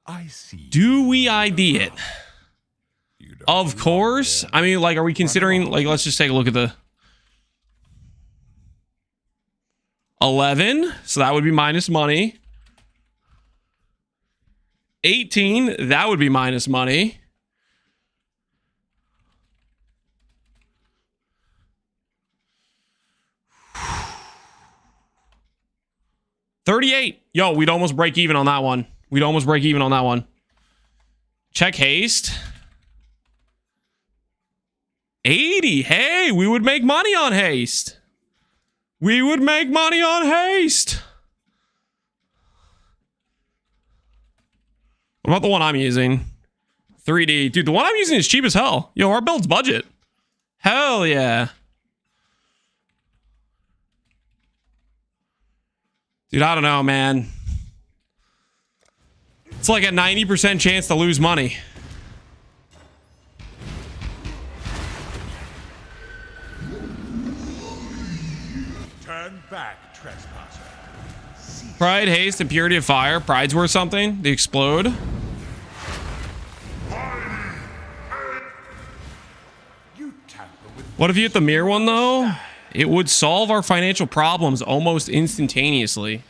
I see. do we ID it? You don't Of course. I mean, like, are we considering, like, let's just take a look at the 11. So that would be minus money. 18. That would be minus money. 38. Yo, we'd almost break even on that one. We'd almost break even on that one. Check haste. 80. Hey, we would make money on haste. We would make money on haste. What about the one I'm using? 3D. Dude, the one I'm using is cheap as hell. Yo, our build's budget. Hell yeah. Dude, I don't know, man. It's like a 90% chance to lose money. Turn back, trespasser. Pride, haste, and purity of fire. Pride's worth something. They explode. You tamper with What if you hit the mirror one, though? It would solve our financial problems almost instantaneously.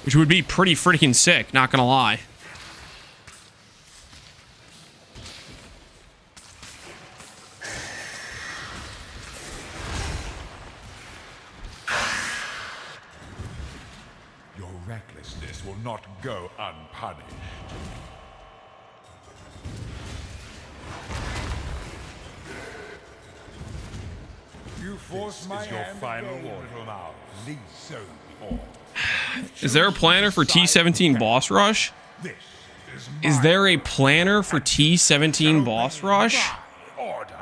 Which would be pretty freaking sick, not gonna lie. your recklessness will not go unpunished. You force my is your hand final again, warning. little mouse. Leave so be all. Is there a planner for T17 boss rush? This Is there a planner for T17 boss rush? order.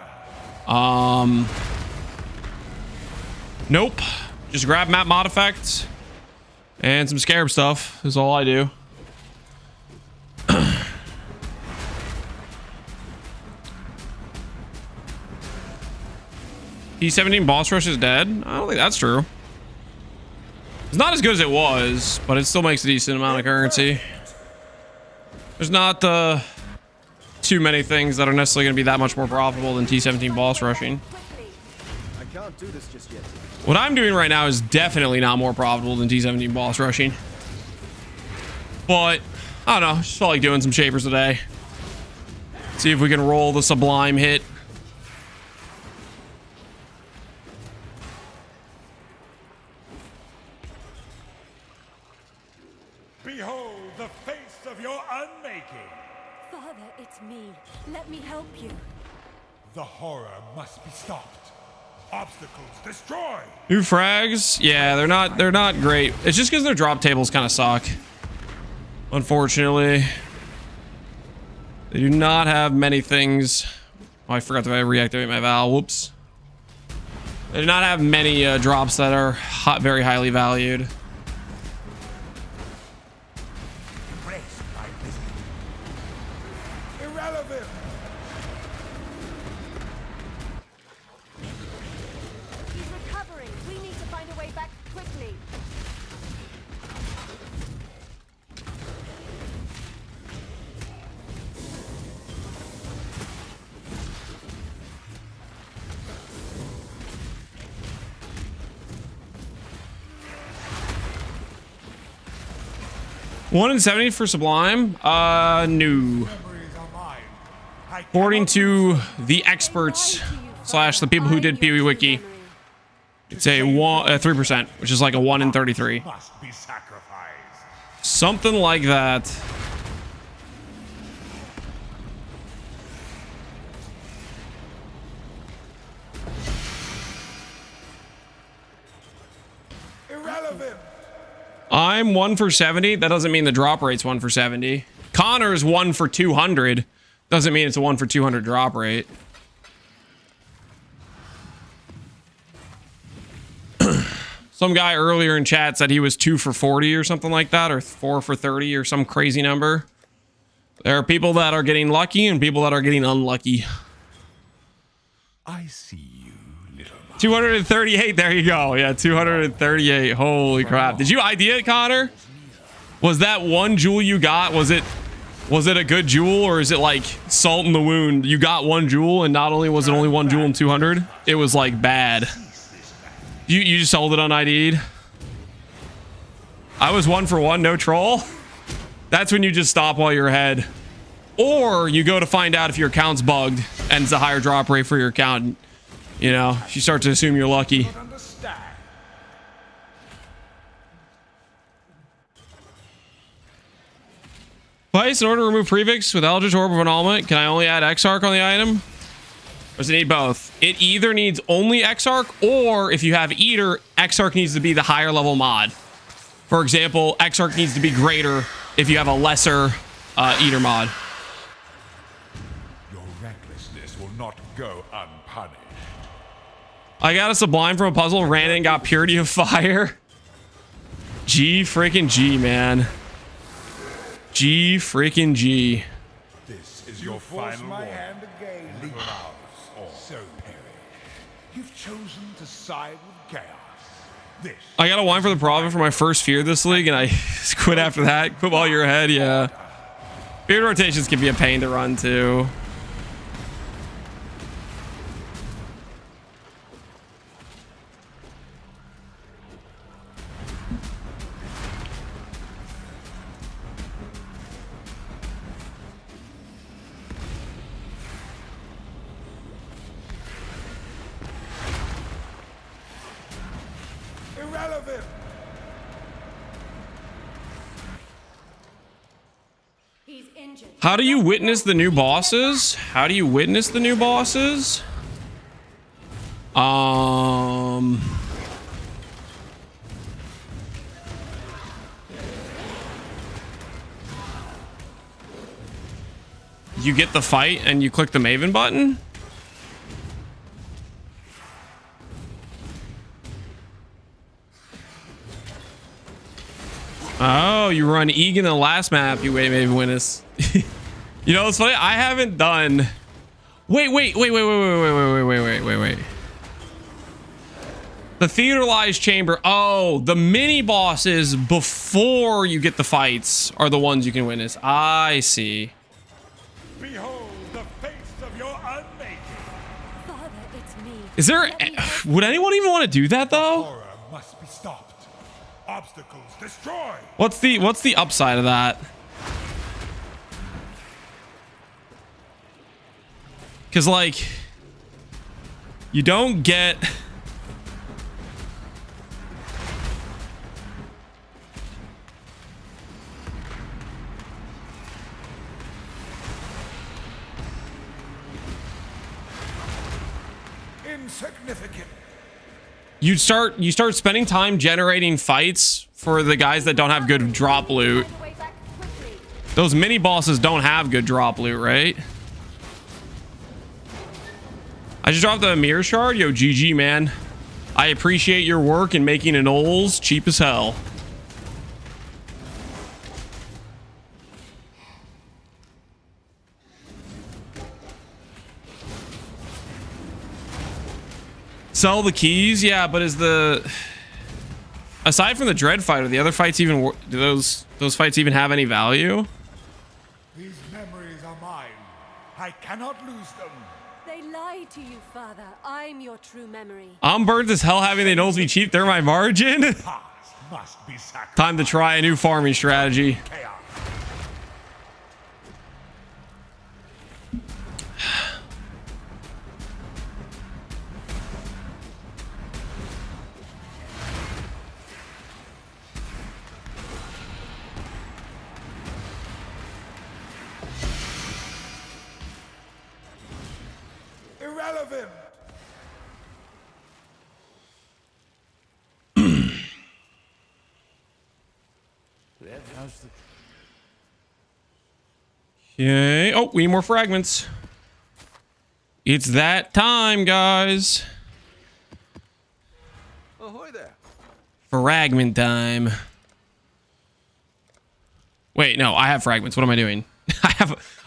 Nope. Just grab map mod effects and some scarab stuff is all I do. T17 boss rush is dead? I don't think that's true. It's not as good as it was, but it still makes a decent amount of currency. There's not too many things that are necessarily going to be that much more profitable than T17 boss rushing. Quickly. I can't do this just yet. What I'm doing right now is definitely not more profitable than T17 boss rushing. But, I don't know, just felt like doing some shapers today. See if we can roll the sublime hit. Behold the face of your unmaking. Father, it's me. Let me help you. The horror must be stopped. Obstacles destroyed. New frags? Yeah, they're not great. It's just because their drop tables kind of suck. Unfortunately. They do not have many things. Oh, I forgot to reactivate my Val. Whoops. They do not have many drops that are very highly valued. Irrelevant! He's recovering. We need to find a way back quickly. One in 70 for Sublime? No. Memories are mine. I According cannot to the experts slash the people who did Pee Wee Wiki, it's a 3%, which is like a 1 in 33. must be sacrificed. Something like that. Irrelevant! I'm 1 for 70. That doesn't mean the drop rate's 1 for 70. Connor's 1 for 200. Doesn't mean it's a 1 for 200 drop rate. Some guy earlier in chat said he was 2 for 40 or something like that, or 4 for 30 or some crazy number. There are people that are getting lucky and people that are getting unlucky. I see you, little mouse. 238. There you go. Yeah, 238. Holy crap. Did you ID it, Connor? Was that one jewel you got? Was it a good jewel, or is it like salt in the wound? You got one jewel, and not only was it only one jewel in 200, it was like bad. You just sold it unID'd? I was 1 for 1, no troll. That's when you just stop while you're ahead. Or you go to find out if your account's bugged and it's a higher drop rate for your account. You know, you start to assume you're lucky. Not understand. Twice in order to remove prefix with Eldritch Orb of Annulment, can I only add Exarch on the item? Or does it need both? It either needs only Exarch, or if you have Eater, Exarch needs to be the higher level mod. For example, Exarch needs to be greater if you have a lesser Eater mod. Your recklessness will not go unpunished. I got a Sublime from a puzzle, ran in, got Purity of Fire. G freaking G, man. G freaking G. This is your Force final my warning. hand again. Leave ours or so perish. You've chosen to side with chaos. This I got a wine for the problem for my first fear this league, and I quit after that. Quit while you're ahead, yeah. Beard rotations can be a pain to run too. Irrelevant. He's injured. How do you witness the new bosses? How do you witness the new bosses? You get the fight and you click the Maven button? Oh, you run Egan the last map. You wait, maybe win us. You know, it's funny. I haven't done. Wait. The Theatralized Chamber. Oh, the mini bosses before you get the fights are the ones you can witness. I see. behold the face of your unmaking. Father, it's me. Is there? Would anyone even want to do that though? Horror must be stopped. Obstacles destroyed. What's the upside of that? Because like, you don't get. Insignificant. You start spending time generating fights for the guys that don't have good drop loot. Find a way back quickly. Those mini bosses don't have good drop loot, right? I just dropped the mirror shard. Yo, GG, man. I appreciate your work in making an Ols cheap as hell. Sell the keys, yeah, but is the aside from the dread fight, are the other fights even do those fights even have any value? These memories are mine. I cannot lose them. They lied to you, Father. I'm your true memory. I'm burnt as hell having the Knolls be cheap. They're my margin. Past must be sacrificed. Time to try a new farming strategy. Chaos. Irrelevant. Okay. Oh, we need more fragments. It's that time, guys. Ahoy there. Fragment time. Wait, no, I have fragments. What am I doing? I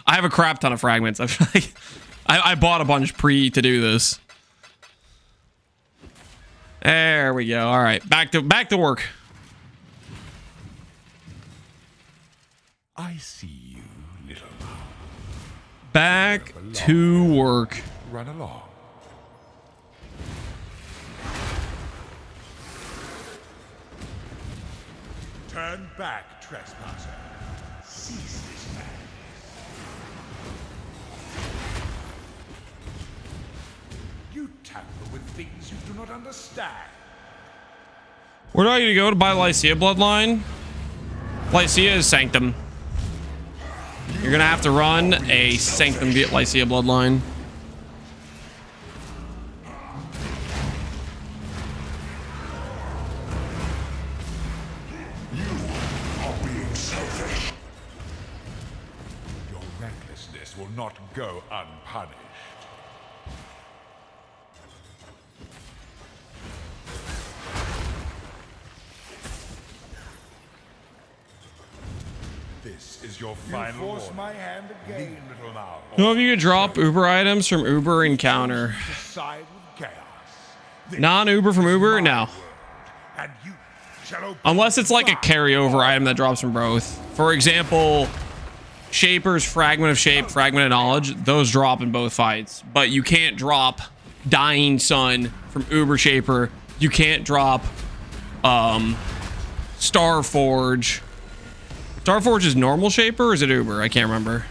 have a crap ton of fragments. I bought a bunch pre to do this. There we go. All right, back to work. I see you, little mouse. Back to work. Run along. Turn back, trespasser. Cease this madness. You tap the with things you do not understand. Where do I need to go to buy Lycia bloodline? Lycia is Sanctum. You're gonna have to run a Sanctum Lycia bloodline. Your recklessness will not go unpunished. This is your final Force warning. my hand again. Lean, little mouse. Know if you could drop Uber items from Uber Encounter. To side with chaos. This Non-Uber from Uber? is my No. world, and you shall obey Unless it's like a mine. carryover item that drops from both. For example, Shaper's Fragment of Shape, Fragment of Knowledge, those drop in both fights. But you can't drop Dying Sun from Uber Shaper. You can't drop Starforge. Starforge is normal Shaper or is it Uber? I can't remember.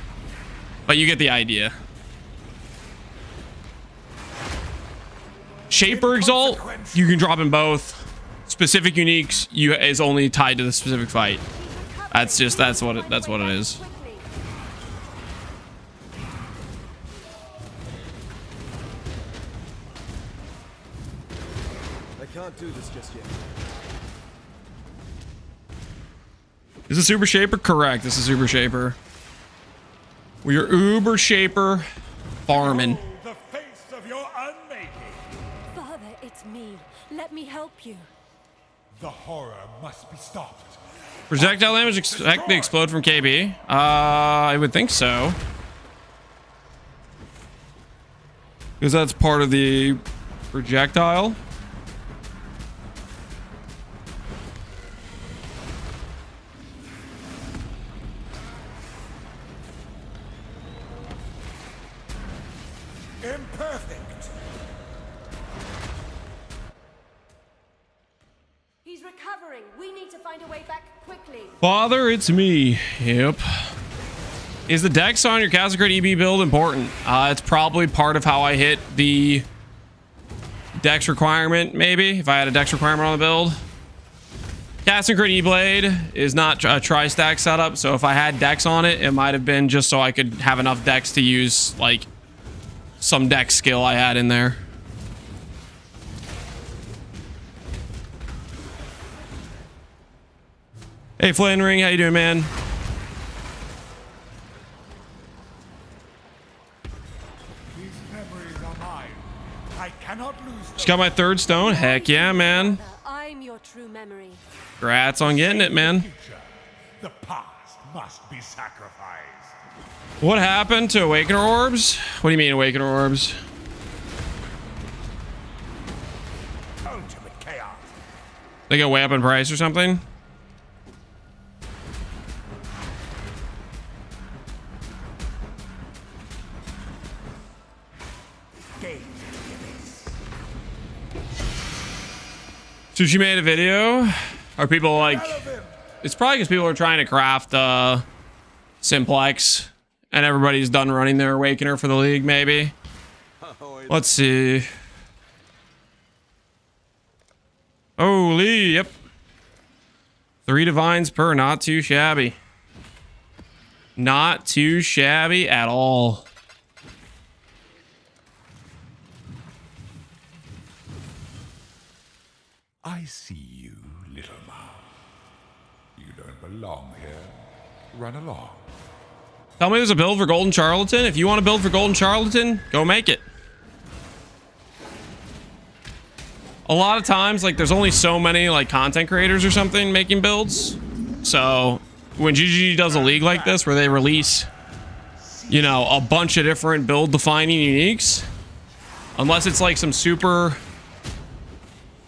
But you get the idea. Shaper Exalt, you can drop in both. Specific uniques is only tied to the specific fight. That's what it is. Quickly. I can't do this just yet. Is this Uber Shaper? Correct. This is Uber Shaper. We are Uber Shaper farming. The face of your unmaking. Father, it's me. Let me help you. The horror must be stopped. Projectile damage expect to explode from KB. I would think so. Because that's part of the projectile. Imperfect. He's recovering. We need to find a way back quickly. Father, it's me. Yep. Is the dex on your Castle Crit EB build important? It's probably part of how I hit the dex requirement, maybe, if I had a dex requirement on the build. Castle Crit E-Blade is not a tri-stack setup, so if I had dex on it, it might have been just so I could have enough dex to use, like, some dex skill I had in there. Hey, Flynn Ring, how you doing, man? These memories are mine. I cannot lose them. Just got my third stone. Heck yeah, man. Father, I'm your true memory. Congrats on getting it, man. Future. The past must be sacrificed. What happened to Awakener Orbs? What do you mean, Awakener Orbs? Ultimate chaos. They go way up in price or something? Game. Sushi made a video. Are people like... It's probably because people are trying to craft Simplex. And everybody's done running their Awakener for the league, maybe. Let's see. Holy, yep. 3 divines per, not too shabby. Not too shabby at all. I see you, little mouse. You don't belong here. Run along. Tell me there's a build for Golden Charlatan. If you want to build for Golden Charlatan, go make it. A lot of times, like, there's only so many, like, content creators or something making builds. So, when GGG does a league like this, where they release, you know, a bunch of different build-defining uniques, unless it's, like, some super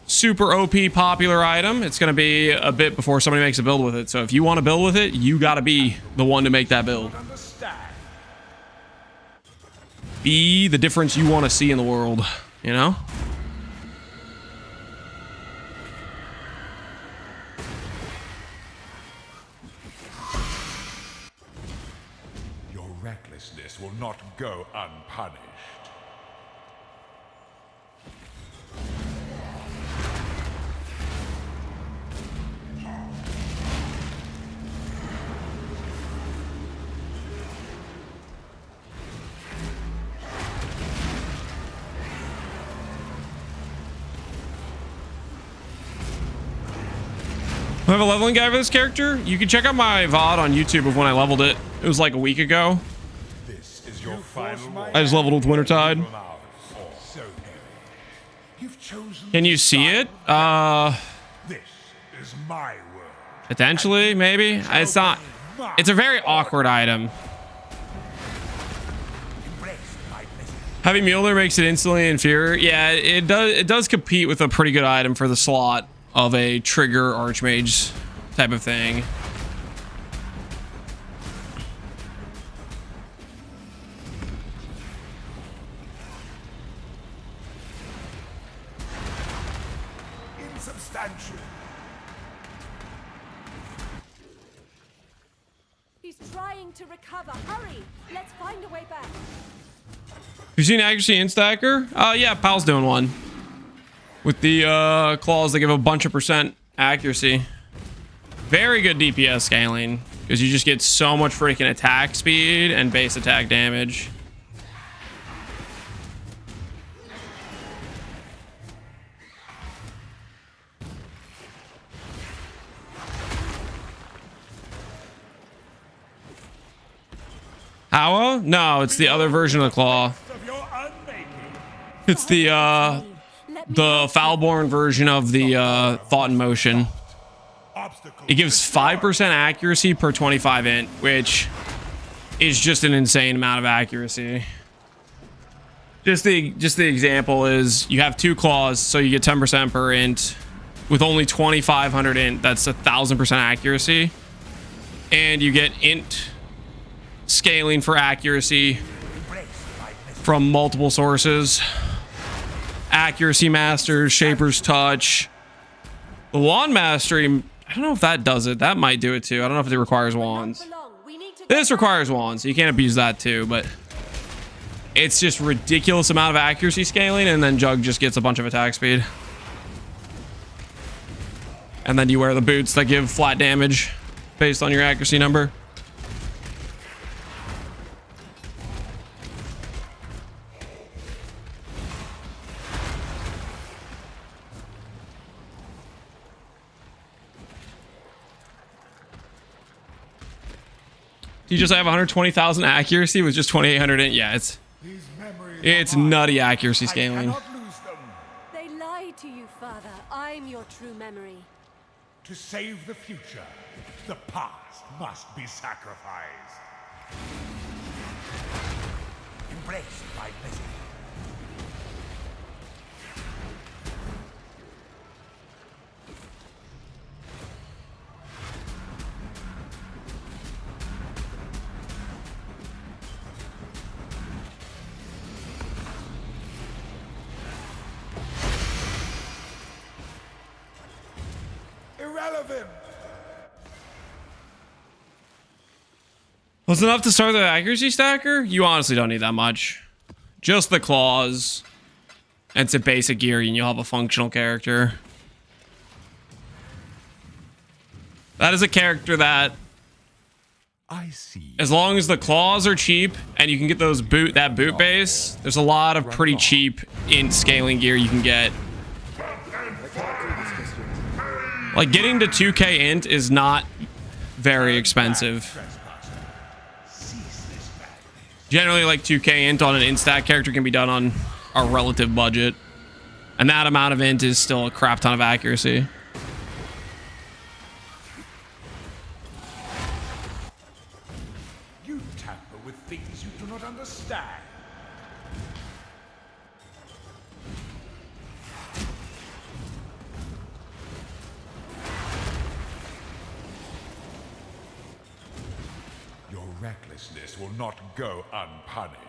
OP popular item, it's going to be a bit before somebody makes a build with it. So, if you want to build with it, you got to be the one to make that build. Be the difference you want to see in the world, you know? Your recklessness will not go unpunished. I have a leveling guide for this character. You can check out my VOD on YouTube of when I leveled it. It was like a week ago. This is your final I just leveled with Wintertide. Can you see it? This is my world. Potentially, maybe. It's not. It's a very awkward item. Heavy Mjolnir makes it instantly inferior. Yeah, it does. It does compete with a pretty good item for the slot of a trigger archmage type of thing. Insubstantial. He's trying to recover. Hurry! Let's find a way back. You seen accuracy in stacker? Yeah, Pal's doing one. With the claws that give a bunch of percent accuracy. Very good DPS scaling. Because you just get so much freaking attack speed and base attack damage. Howa? No, it's the other version of the claw. It's the Foulborn version of the Thought in Motion. It gives 5% accuracy per 25 int, which is just an insane amount of accuracy. Just the example is you have 2 claws, so you get 10% per int. With only 2,500 int, that's 1,000% accuracy. And you get int scaling for accuracy from multiple sources. Accuracy Masters, Shaper's Touch. The Wand Mastery, I don't know if that does it. That might do it too. I don't know if it requires wands. This requires wands, so you can't abuse that too, but it's just ridiculous amount of accuracy scaling, and then Jug just gets a bunch of attack speed. And then you wear the boots that give flat damage based on your accuracy number. You just have 120,000 accuracy with just 2,800 int. Yeah, it's nutty accuracy scaling. They lied to you, Father. I'm your true memory. To save the future, the past must be sacrificed. Embraced by misery. Irrelevant. Was it enough to start the accuracy stacker? You honestly don't need that much. Just the claws and some basic gear, and you'll have a functional character. That is a character that, I see. as long as the claws are cheap and you can get those boot base, there's a lot of pretty cheap int scaling gear you can get. Like, getting to 2k int is not very expensive. Generally, like, 2k int on an int stack character can be done on a relative budget. And that amount of int is still a crap ton of accuracy. You tamper with things you do not understand. Your recklessness will not go unpunished.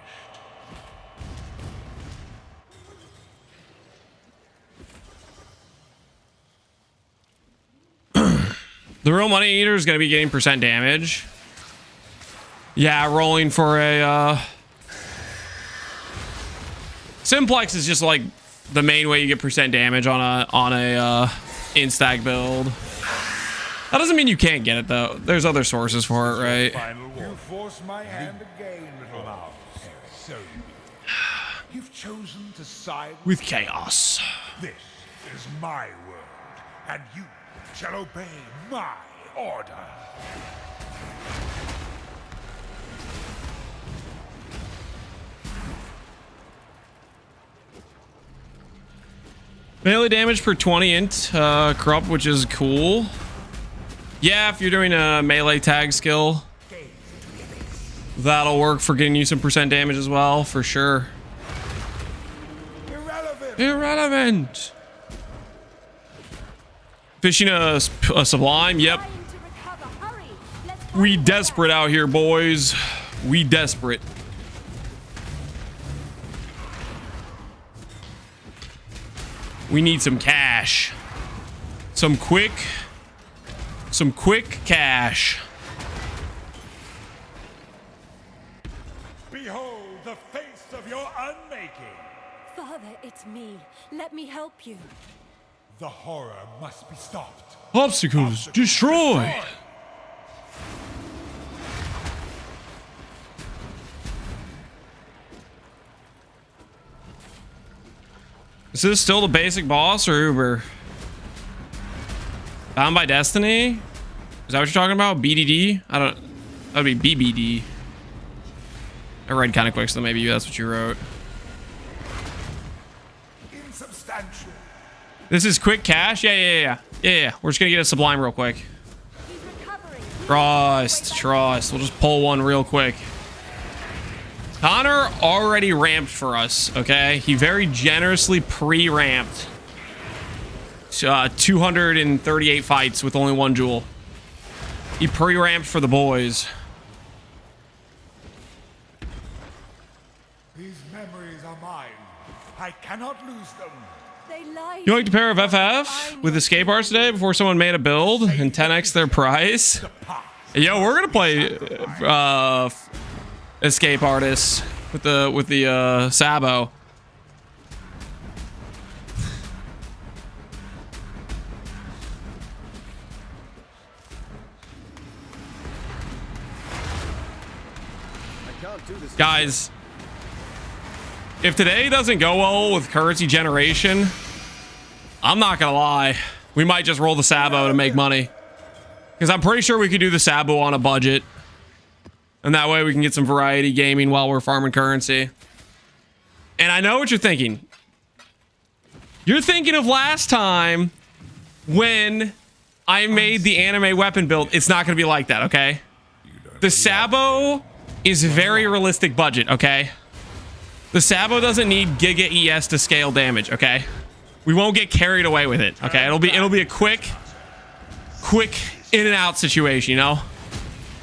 The real money eater is going to be getting percent damage. Yeah, rolling for a Simplex is just like the main way you get percent damage on a instack build. That doesn't mean you can't get it though. There's other sources for it, right? You force my hand again, little mouse. So you've chosen to side With chaos. This is my world, and you shall obey my order. Melee damage per 20 int corrupt, which is cool. Yeah, if you're doing a melee tag skill, that'll work for getting you some percent damage as well, for sure. Irrelevant. Fishing a sublime. Yep. Trying to recover. Hurry. Let's find We a way desperate back. out here, boys. We desperate. We need some cash. Some quick cash. Behold the face of your unmaking. Father, it's me. Let me help you. The horror must be stopped. Obstacles destroyed. Is this still the basic boss or Uber? Bound by Destiny? Is that what you're talking about? BDD? I don't... That would be BBD. I read kind of quick, so maybe that's what you wrote. Insubstantial. This is quick cash? Yeah. We're just gonna get a sublime real quick. He's recovering. Trust. We'll just pull one real quick. Connor already ramped for us, okay? He very generously pre-ramped 238 fights with only one jewel. He pre-ramped for the boys. These memories are mine. I cannot lose them. They lied. You liked a pair of FF with escape arts today before someone made a build and 10x their price? Yo, we're gonna play escape artists with the Sabo. Guys, if today doesn't go well with currency generation, I'm not gonna lie, we might just roll the Sabo to make money, because I'm pretty sure we could do the Sabo on a budget. And that way we can get some variety gaming while we're farming currency. And I know what you're thinking. You're thinking of last time when I made the anime weapon build. It's not going to be like that, okay? The Sabo is very realistic budget, okay? The Sabo doesn't need Giga ES to scale damage, okay? We won't get carried away with it, okay? It'll be a quick in and out situation, you know?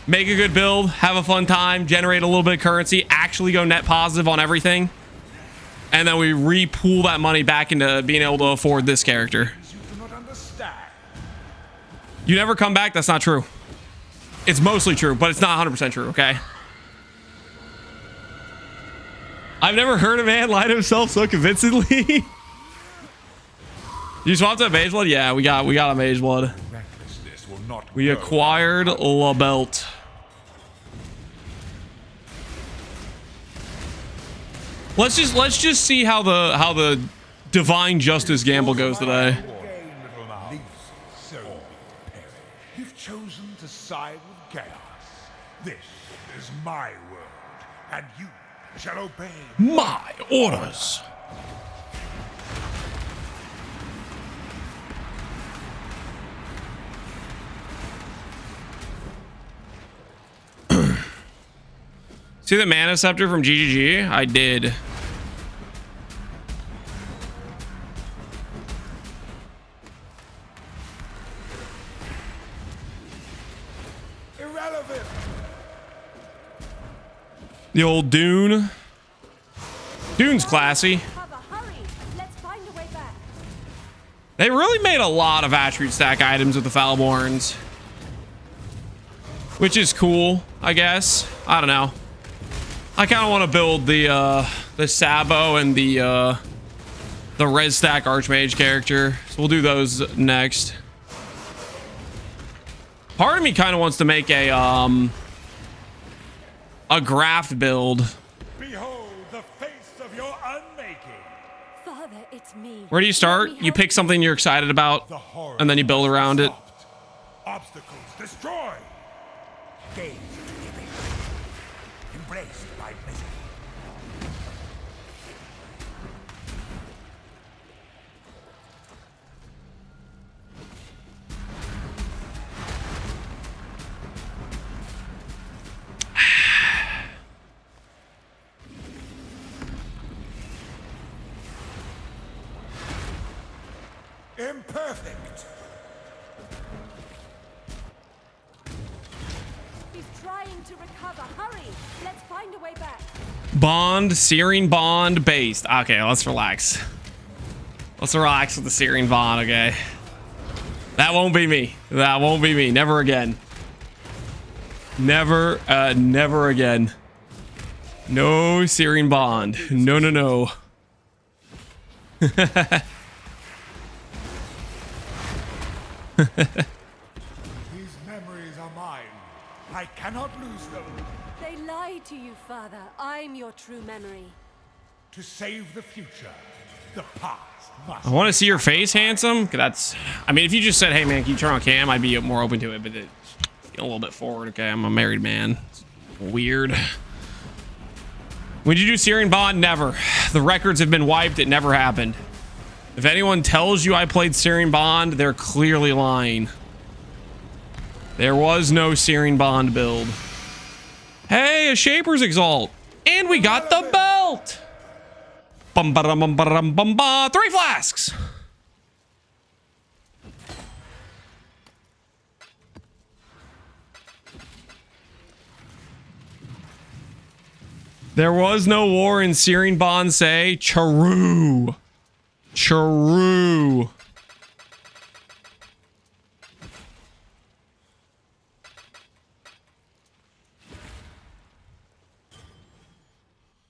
Make a good build, have a fun time, generate a little bit of currency, actually go net positive on everything, and then we re-pool that money back into being able to afford this character. You do not understand. You never come back? That's not true. It's mostly true, but it's not 100% true, okay? I've never heard a man lie to himself so convincingly. You swapped a mage blood? Yeah, we got a mage blood. Recklessness will not We grow. acquired La Belt. Let's just see how the divine justice gamble goes today. Little mouse. So perish. You've chosen to side with chaos. This is my world, and you shall obey. My orders. See the mana scepter from GGG? I did. Irrelevant. The old Dune. Dune's classy. Cover. Hurry. Let's find a way back. They really made a lot of attribute stack items with the Foulborns, which is cool, I guess. I don't know. I kind of want to build the Sabo and the res stack Archmage character. So we'll do those next. Part of me kind of wants to make a graft build. Behold the face of your unmaking. Father, Father, it's me. Where do you start? You pick something you're excited about, The horror and then you build around it. stopped. Obstacles destroyed. Gaze into the abyss. Embraced by misery. Imperfect. He's trying to recover. Hurry! Let's find a way back. Bond, Searing Bond based. Okay, let's relax. Let's relax with the Searing Bond, okay? That won't be me. That won't be me. Never again. Never, never again. No Searing Bond. No, no, no. These memories are mine. I cannot lose them. They lied to you, Father. I'm your true memory. To save the future, the past must. I want to see your face, handsome. 'Cause that's, I mean, if you just said, hey man, can you turn on cam, I'd be more open to it, but a little bit forward. Okay, I'm a married man. It's weird. When did you do Searing Bond? Never. The records have been wiped. It never happened. If anyone tells you I played Searing Bond, they're clearly lying. There was no Searing Bond build. Hey, a Shaper's Exalt. And we got the belt. Bum ba dum bum ba dum bum ba. 3 flasks. There was no war in Searing Bond, say. True. True.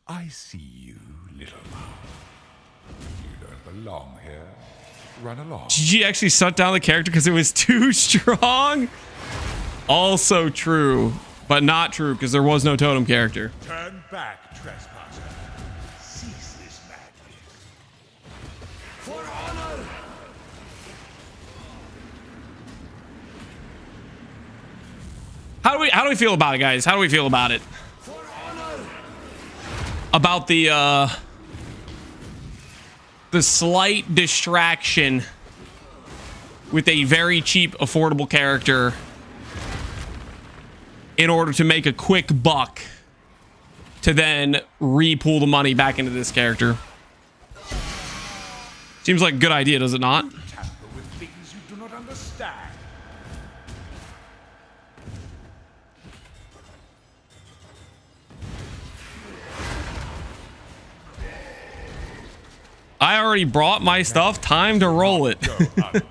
I see you, little mouse. You don't belong here. Run along. Did you actually shut down the character because it was too strong? Also true, but not true because there was no totem character. Turn back, trespasser. Cease this madness. For honor! How do we feel about it, guys? How do we feel about it? For honor! About the slight distraction with a very cheap, affordable character in order to make a quick buck to then re-pool the money back into this character. Seems like a good idea, does it not? Tamper with things you do not understand. I already brought my stuff. Time to roll it. Go unpunished.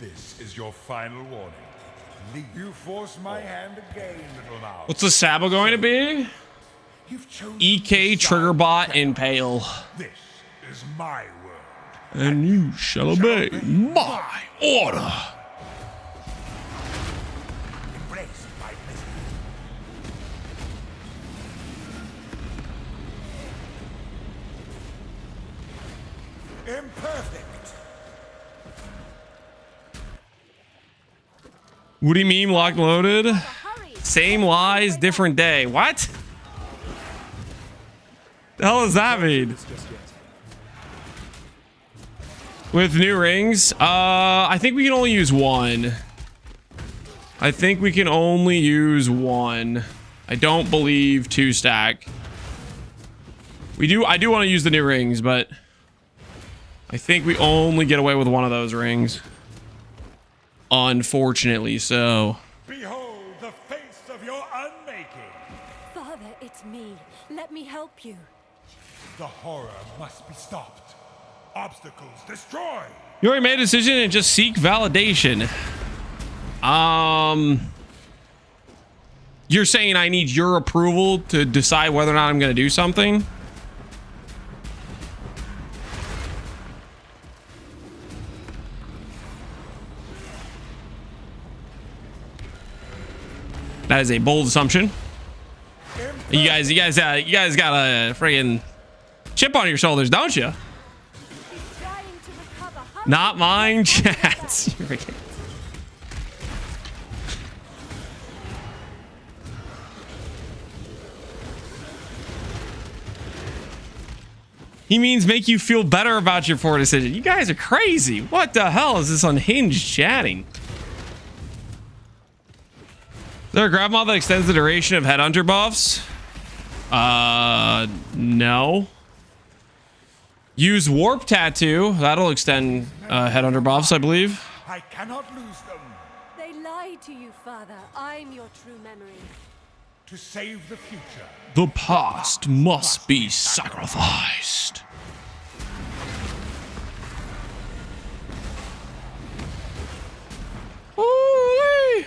This is your final warning. You force my hand again, little mouse. What's the Sabo going to be? You've chosen EK to side Triggerbot with Impale. This is my world. And you shall obey my order. Embraced by misery. Imperfect. Woody meme locked loaded. Hurry! Same lies, different day. What? The hell does that mean? With new rings, I think we can only use one. I think we can only use one. I don't believe 2 stack. I do want to use the new rings, but I think we only get away with one of those rings. Unfortunately so. Behold the face of your unmaking. Father, it's me. Let me help you. The horror must be stopped. Obstacles destroyed. You already made a decision and just seek validation. You're saying I need your approval to decide whether or not I'm going to do something? That is a bold assumption. You guys got a friggin' chip on your shoulders, don't you? He's trying to recover. Hurry. Not mine, chats. He means make you feel better about your poor decision. You guys are crazy. What the hell is this unhinged chatting? Is there a grab mod that extends the duration of headhunter buffs? No. Use warp tattoo. That'll extend headhunter buffs, I believe. I cannot lose them. They lied to you, Father. I'm your true memory. To save the future. The past must be sacrificed. Ooh-wee.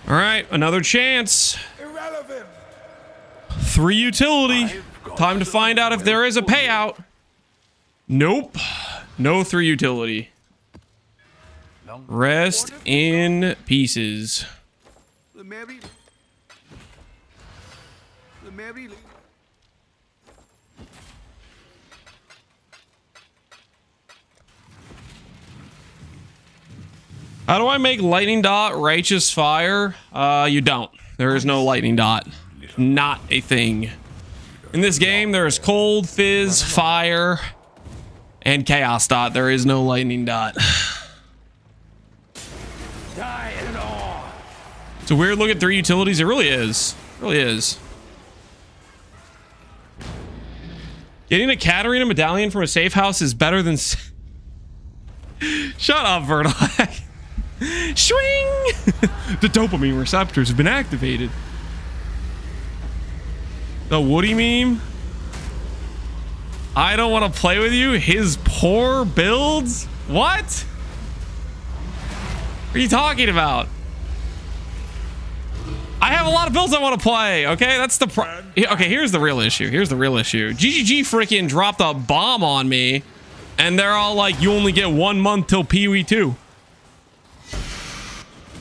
All right, another chance. Irrelevant. 3 utility. Time to find out if there is a payout. Nope. No 3 utility. Rest in pieces. The Mary. How do I make lightning dot righteous fire? You don't. There is no lightning dot. Not a thing. In this game, there is cold, fizz, fire, and chaos dot. There is no lightning dot. It's a weird look at 3 utilities. It really is. It really is. Getting a Katarina medallion from a safe house is better than... Shut up, Vertilac. Swing! The dopamine receptors have been activated. The Woody meme? I don't want to play with you. His poor builds? What? What are you talking about? I have a lot of builds I want to play. Okay, that's the okay, here's the real issue. Here's the real issue. GGG freaking dropped a bomb on me, and they're all like, you only get 1 month till PoE 2.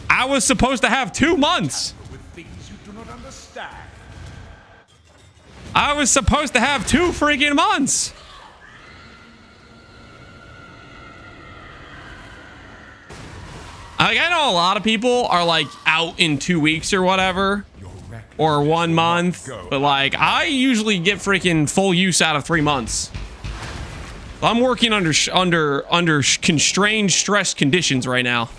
I was supposed to have 2 months. With things you do not understand. I was supposed to have 2 freaking months. Like, I know a lot of people are like out in 2 weeks or whatever, or 1 month, but like I usually get freaking full use out of 3 months. I'm working under constrained stress conditions right now.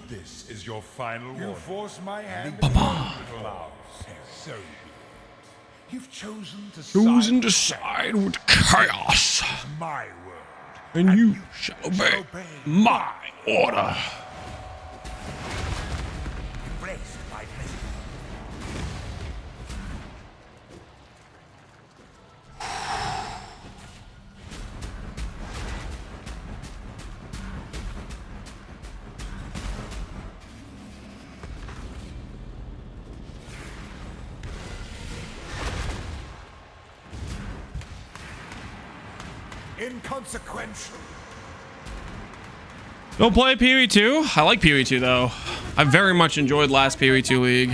This is your final warning. You force my hand. So you've chosen to side with chaos, my word. and you shall obey my order. Embraced by blessing. Inconsequential. Don't play PoE 2. I like PoE 2 though. I very much enjoyed last PoE 2 league.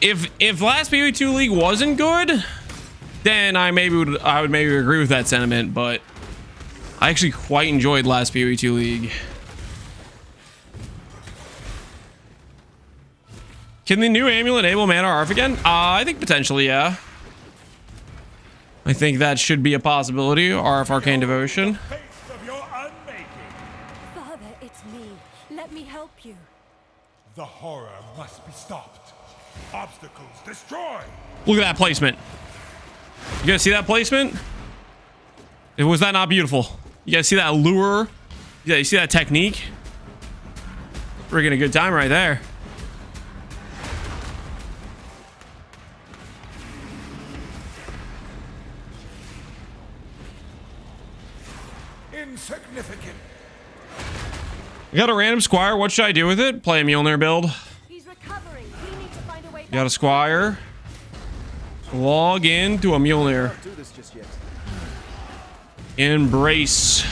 If last PoE 2 league wasn't good, then I would maybe agree with that sentiment, but I actually quite enjoyed last PoE 2 league. Can the new amulet enable mana ARF again? I think potentially, yeah. I think that should be a possibility. RF Arcane Devotion. Face of your unmaking. Father, it's me. Let me help you. The horror must be stopped. Obstacles destroyed. Look at that placement. You guys see that placement? Was that not beautiful? You guys see that lure? Yeah, you see that technique? Freaking a good time right there. insignificant. I got a random squire. What should I do with it? Play a Mjolnir build. He's recovering. We need to find a way Got a back. squire. Log in to a Mjolnir. Can't do this just yet. Embrace.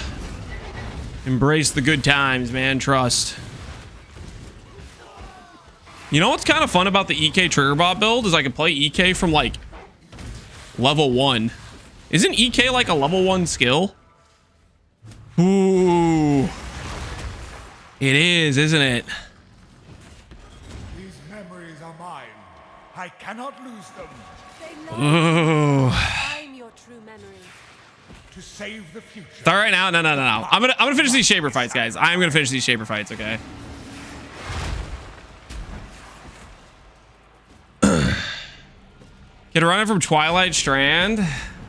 Embrace the good times, man. Trust. You know what's kind of fun about the EK trigger bot build is I can play EK from like level 1. Isn't EK like a level 1 skill? Ooh. It is, isn't it? These memories are mine. I cannot lose them. They know I'm your true memory. To save the future. All right, now, no. I'm gonna finish these Shaper fights, guys. I'm gonna finish these Shaper fights, okay? Can I run it from Twilight Strand?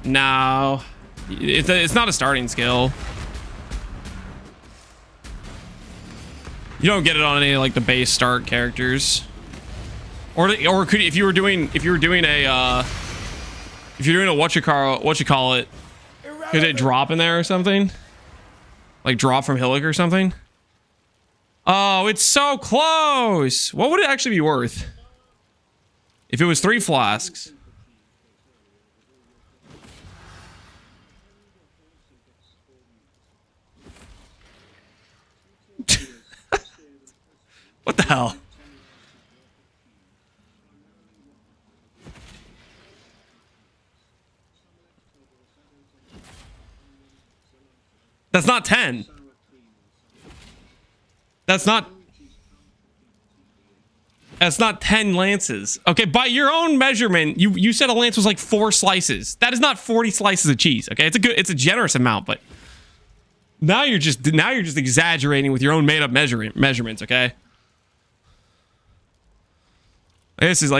No. It's not a starting skill. You don't get it on any like the base start characters. Or could if you were doing a what you call it? Could it drop in there or something? Like drop from Hillock or something? Oh, it's so close. What would it actually be worth? If it was 3 flasks. What the hell? That's not 10. That's not 10 lances. Okay, by your own measurement, you said a lance was like 4 slices. That is not 40 slices of cheese. Okay, it's a generous amount, but now you're just exaggerating with your own made up measurements. Okay, this is a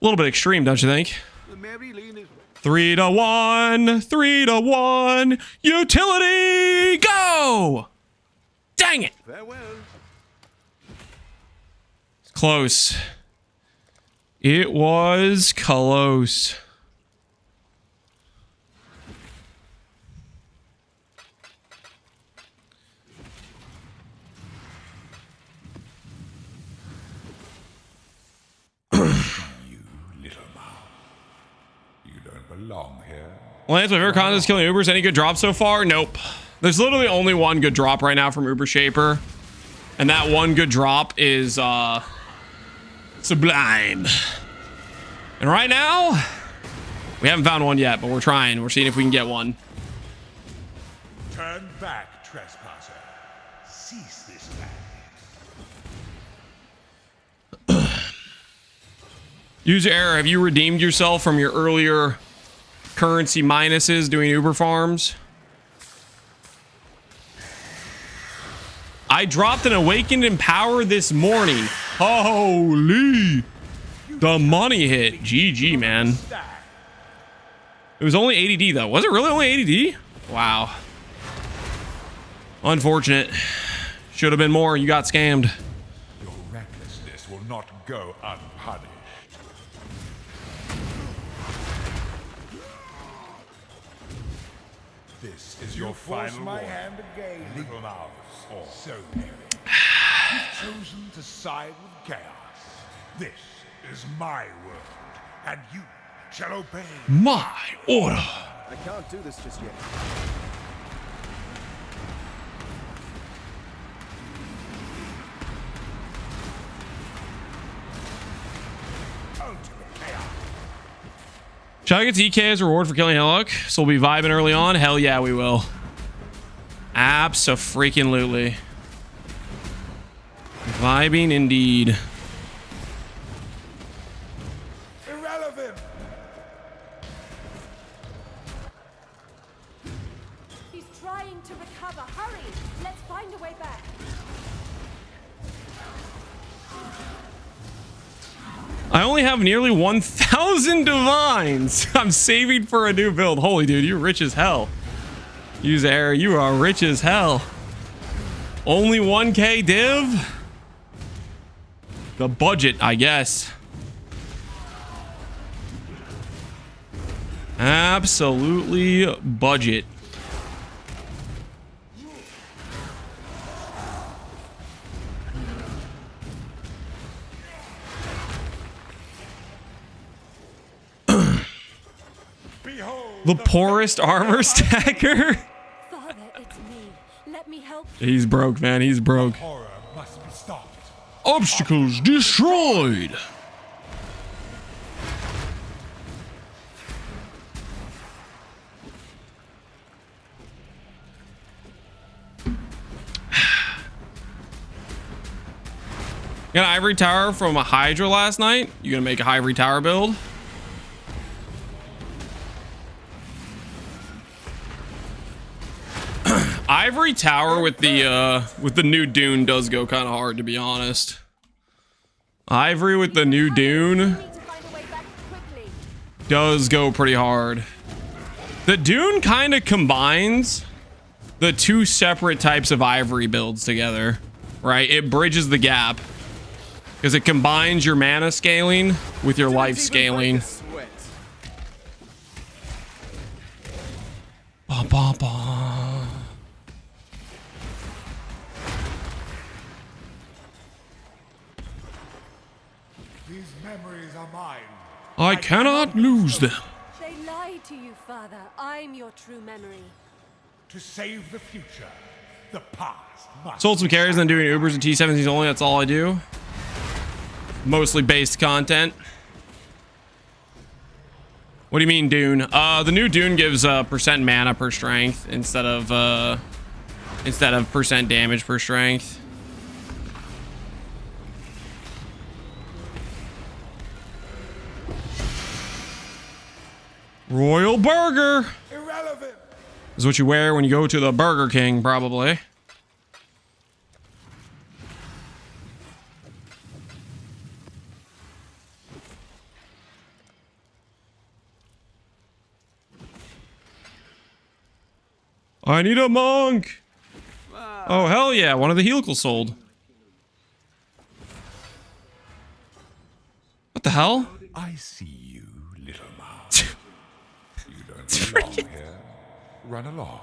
little bit extreme, don't you think? The Mary Lane is 3 to 1, 3 to 1, utility, go! Dang it! farewell. Close. It was close. You little mouse. You don't belong here. Lance, my favorite content is killing Ubers. Any good drops so far? Nope. There's literally only one good drop right now from Uber Shaper. And that one good drop is Sublime. And right now, we haven't found one yet, but we're trying. We're seeing if we can get one. Turn back, trespasser. Cease this madness. User error. Have you redeemed yourself from your earlier currency minuses doing Uber farms? I dropped an Awakened in Power this morning. Holy. The money hit. GG, man. It was only ADD, though. Was it really only ADD? Wow. Unfortunate. Should have been more. You got scammed. Your recklessness will not go unpunished. This is your Force final my warning. hand again, Little mouse. Or so merry. You've chosen to side with chaos. This is my world, and you shall obey. My order. I can't do this just yet. Ultimate chaos. Shall I get TK as a reward for killing Hillock? So we'll be vibing early on? Hell yeah, we will. Abso-freaking-lutely. Vibing indeed. Irrelevant. He's trying to recover. Hurry! Let's find a way back. I only have nearly 1,000 divines. I'm saving for a new build. Holy dude, you're rich as hell. Use air, you are rich as hell. Only 1K div? The budget, I guess. Absolutely budget. Behold The poorest armor stacker. Father, it's me. Let me help. He's broke, man. He's broke. horror must be stopped. Obstacles destroyed. Got an ivory tower from a Hydra last night. You gonna make a ivory tower build? Ivory tower with the new Dune does go kind of hard, to be honest. Ivory with the new Dune We need to find a way back quickly. does go pretty hard. The Dune kind of combines the two separate types of ivory builds together, right? It bridges the gap because it combines your mana scaling with your life scaling. Sweat. Ba, ba, ba. These memories are mine. I cannot lose them. They lied to you, Father. I'm your true memory. To save the future, the past must. Sold some carries and then doing Ubers and T17s only. That's all I do. Mostly based content. What do you mean, Dune? The new Dune gives percent mana per strength instead of percent damage per strength. Royal Burger Irrelevant. is what you wear when you go to the Burger King, probably. I need a monk. Oh, hell yeah. One of the helicals sold. What the hell? I see you, little mouse. You don't belong here. Run along.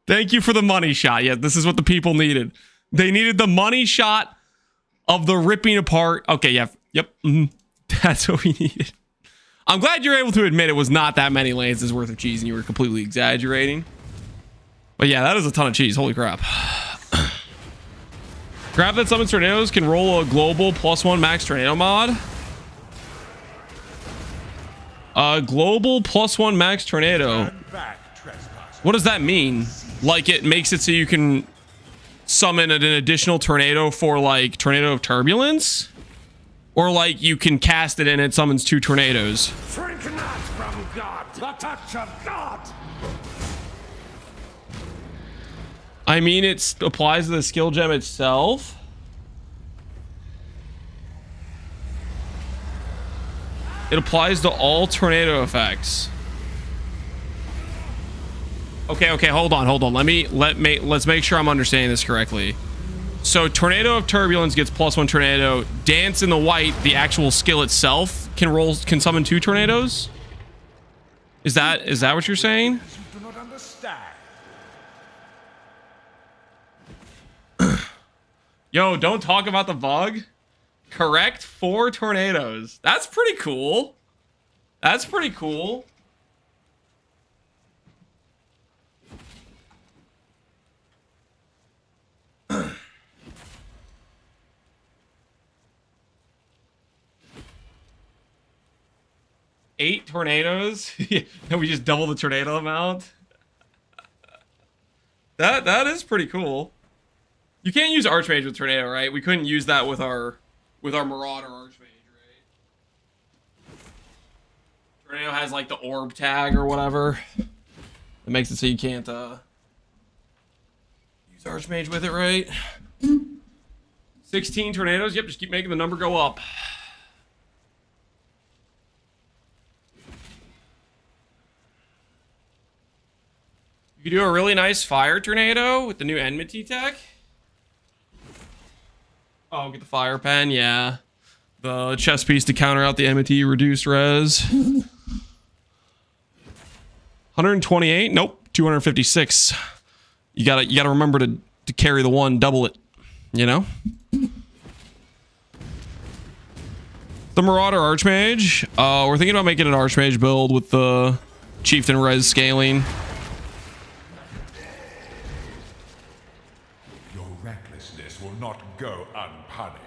Thank you for the money shot. Yeah, this is what the people needed. They needed the money shot of the ripping apart. Okay, yeah. Yep. That's what we needed. I'm glad you're able to admit it was not that many lances worth of cheese and you were completely exaggerating. But yeah, that is a ton of cheese. Holy crap. Grab that summons tornadoes can roll a global +1 max tornado mod. Global +1 max tornado. Turn back, trespasser. What does that mean? Like it makes it so you can summon an additional tornado for like Tornado of Turbulence? Or like you can cast it and it summons 2 tornadoes? Shrink not from God, the touch of God. I mean, it applies to the skill gem itself. It applies to all tornado effects. Okay, hold on. Let's make sure I'm understanding this correctly. So Tornado of Turbulence gets +1 tornado. Dance in the White, the actual skill itself, can summon 2 tornadoes? Is that what you're saying? You do not understand. Yo, don't talk about the bug. Correct 4 tornadoes. That's pretty cool. That's pretty cool. Eight tornadoes. And we just double the tornado amount. That is pretty cool. You can't use Archmage with tornado, right? We couldn't use that with our Marauder Archmage, right? Tornado has like the orb tag or whatever. It makes it so you can't use Archmage with it, right? 16 tornadoes. Yep, just keep making the number go up. You could do a really nice fire tornado with the new enmity tech. Oh, get the fire pen, yeah. The chest piece to counter out the enmity reduced res. 128, nope. 256. You gotta remember to carry the one, double it. You know. The Marauder Archmage. We're thinking about making an Archmage build with the Chieftain res scaling. Your recklessness will not go unpunished.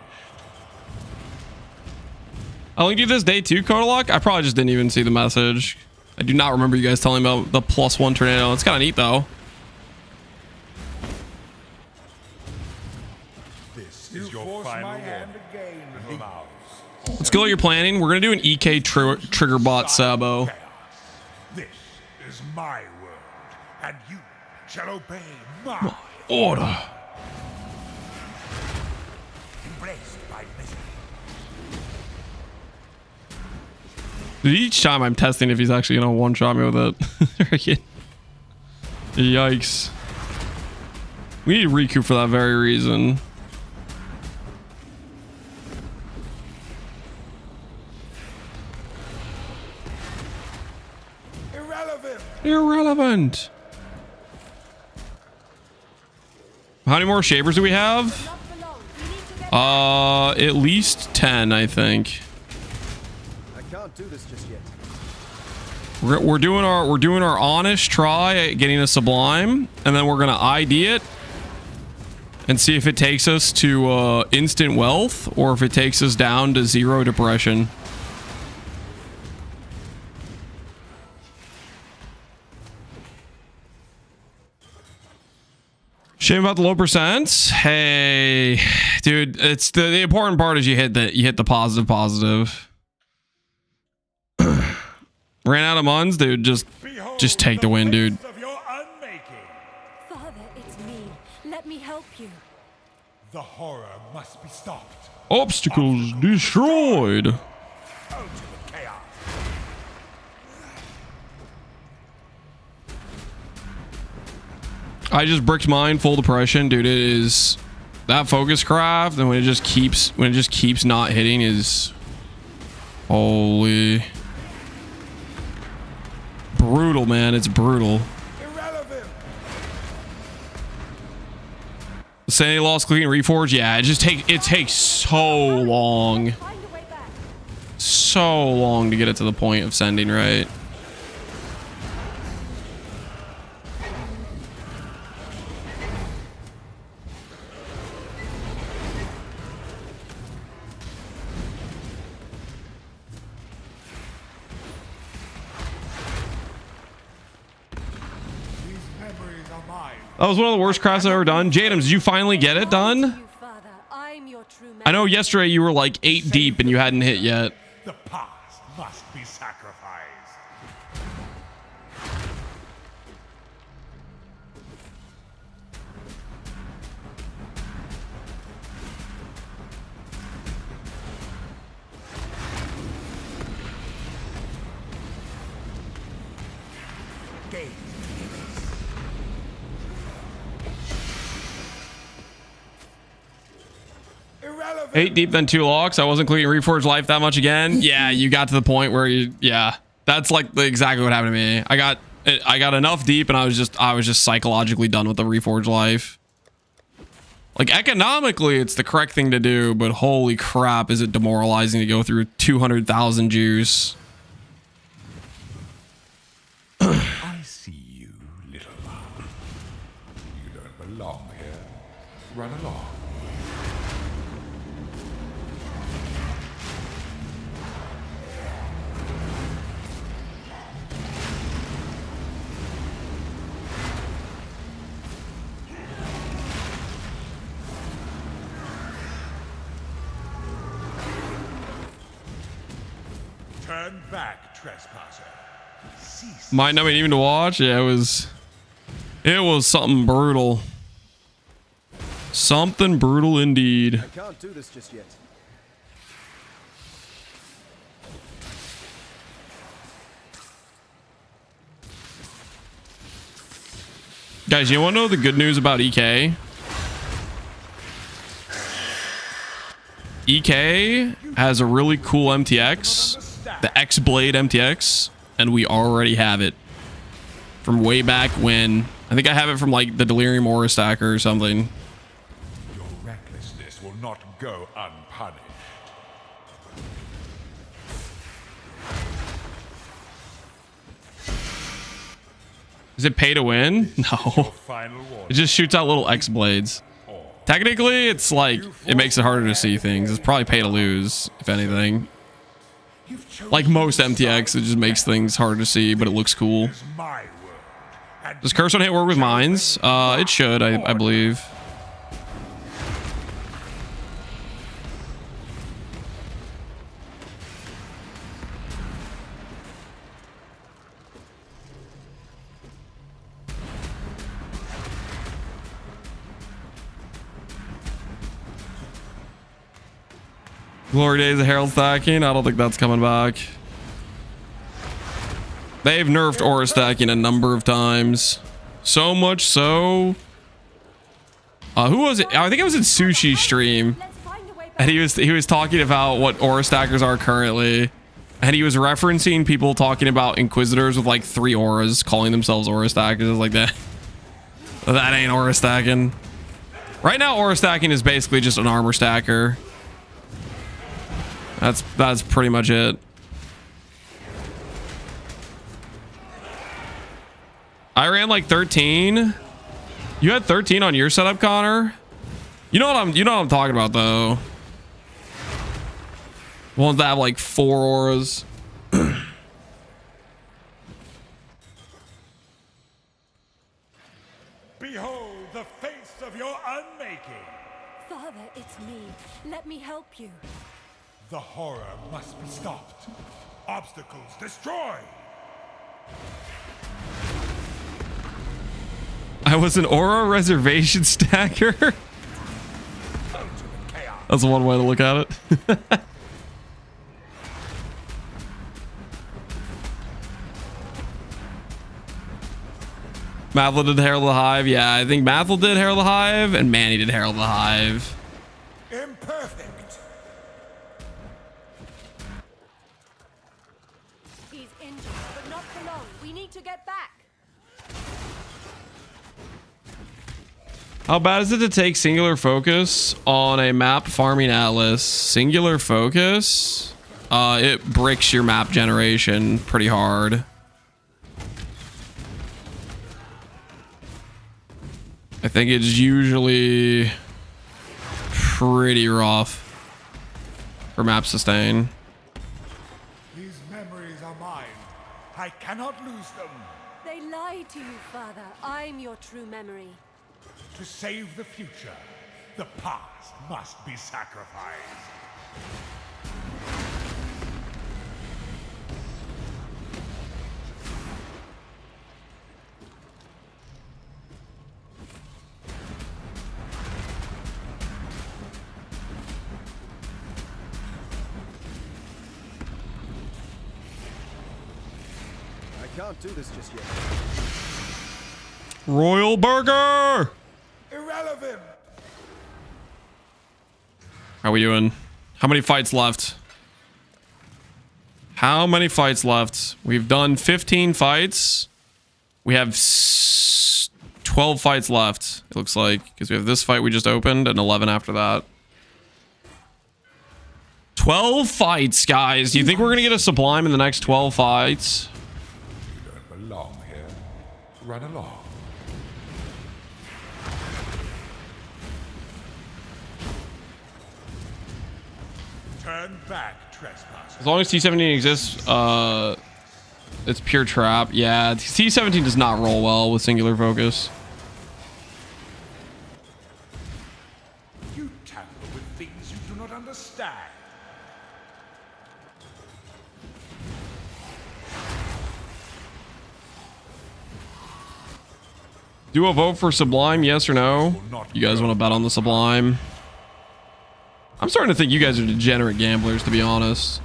I only do this day 2, Kodalok. I probably just didn't even see the message. I do not remember you guys telling me about the +1 tornado. It's kind of neat though. This is your final hand again, little mouse. Let's go. You're planning. We're gonna do an EK trigger bot Sabo. This is my word, and you shall obey my Order. embraced by misery. Dude, each time I'm testing if he's actually gonna one-shot me with it. Yikes. We need Riku for that very reason. Irrelevant. How many more shapers do we have? At least 10, I think. I can't do this just yet. We're doing our honest try at getting a sublime, and then we're gonna ID it and see if it takes us to instant wealth or if it takes us down to 0 depression. Shame about the low percents. Hey, dude, it's the important part is you hit the positive. Ran out of muns, dude. Just take the win, dude. Of your unmaking. Father, it's me. Let me help you. The horror must be stopped. Obstacles destroyed. Out to the chaos. I just bricked mine full depression, dude. It is that focus craft, and when it just keeps not hitting is holy brutal, man. It's brutal. Irrelevant. Sanity loss, clean reforge. Yeah, it takes so long, Find a way back. so long to get it to the point of sending right. These memories are mine. That was one of the worst crafts I've ever done. Jadams, did you finally get it done? You, Father. I'm your true man. I know yesterday you were like 8 deep and you hadn't hit yet. The past must be sacrificed. 8 deep, then 2 locks. I wasn't cleaning Reforged life that much again. Yeah, you got to the point where yeah, that's like exactly what happened to me. I got enough deep, and I was just psychologically done with the Reforged life. Like economically, it's the correct thing to do, but holy crap, is it demoralizing to go through 200,000 juice. I see you, little one. You don't belong here. Run along. Turn back, trespasser. Cease. Might not be even to watch. Yeah, it was something brutal. Something brutal indeed. I can't do this just yet. Guys, you want to know the good news about EK? EK has a really cool MTX, the X-Blade MTX, and we already have it. from way back when. I think I have it from like the Delirium Aura Stacker or something. Your recklessness will not go unpunished. Is it pay to win? No. It just shoots out little X blades. Technically, it's like, it makes it harder to see things. It's probably pay to lose, if anything. Like most MTX, it just makes things harder to see, but it looks cool. Does Curse on Hit work with mines? It should, I believe. Glory Days of Herald stacking. I don't think that's coming back. They've nerfed aura stacking a number of times. So much so. Who was it? I think it was in Sushi stream. And he was talking about what aura stackers are currently. And he was referencing people talking about Inquisitors with like 3 auras, calling themselves aura stackers. I was like, that ain't aura stacking. Right now, aura stacking is basically just an armor stacker. That's pretty much it. I ran like 13. You had 13 on your setup, Connor? You know what I'm talking about though. Ones that have like 4 auras. Behold the face of your unmaking. Father, it's me. Let me help you. The horror must be stopped. Obstacles destroyed. I was an aura reservation stacker. That's one way to look at it. Mathel did Herald of the Hive. Yeah, I think Mathel did Herald of the Hive and Manny did Herald of the Hive. Imperfect. He's injured, but not for long. We need to get back. How bad is it to take singular focus on a map farming atlas? Singular focus? It bricks your map generation pretty hard. I think it's usually pretty rough for map sustain. These memories are mine. I cannot lose them. They lied to you, Father. I'm your true memory. To save the future, the past must be sacrificed. I can't do this just yet. Royal Burger! Irrelevant. How we doing? How many fights left? How many fights left? We've done 15 fights. We have 12 fights left, it looks like. Because we have this fight we just opened and 11 after that. 12 fights, guys. Do you think we're going to get a Sublime in the next 12 fights? You don't belong here. Run along. Turn back, trespassers. As long as T17 exists, it's pure trap. Yeah, T17 does not roll well with singular focus. You tamper with things you do not understand. Do a vote for Sublime, yes or no? You guys want to bet on the Sublime? I'm starting to think you guys are degenerate gamblers, to be honest.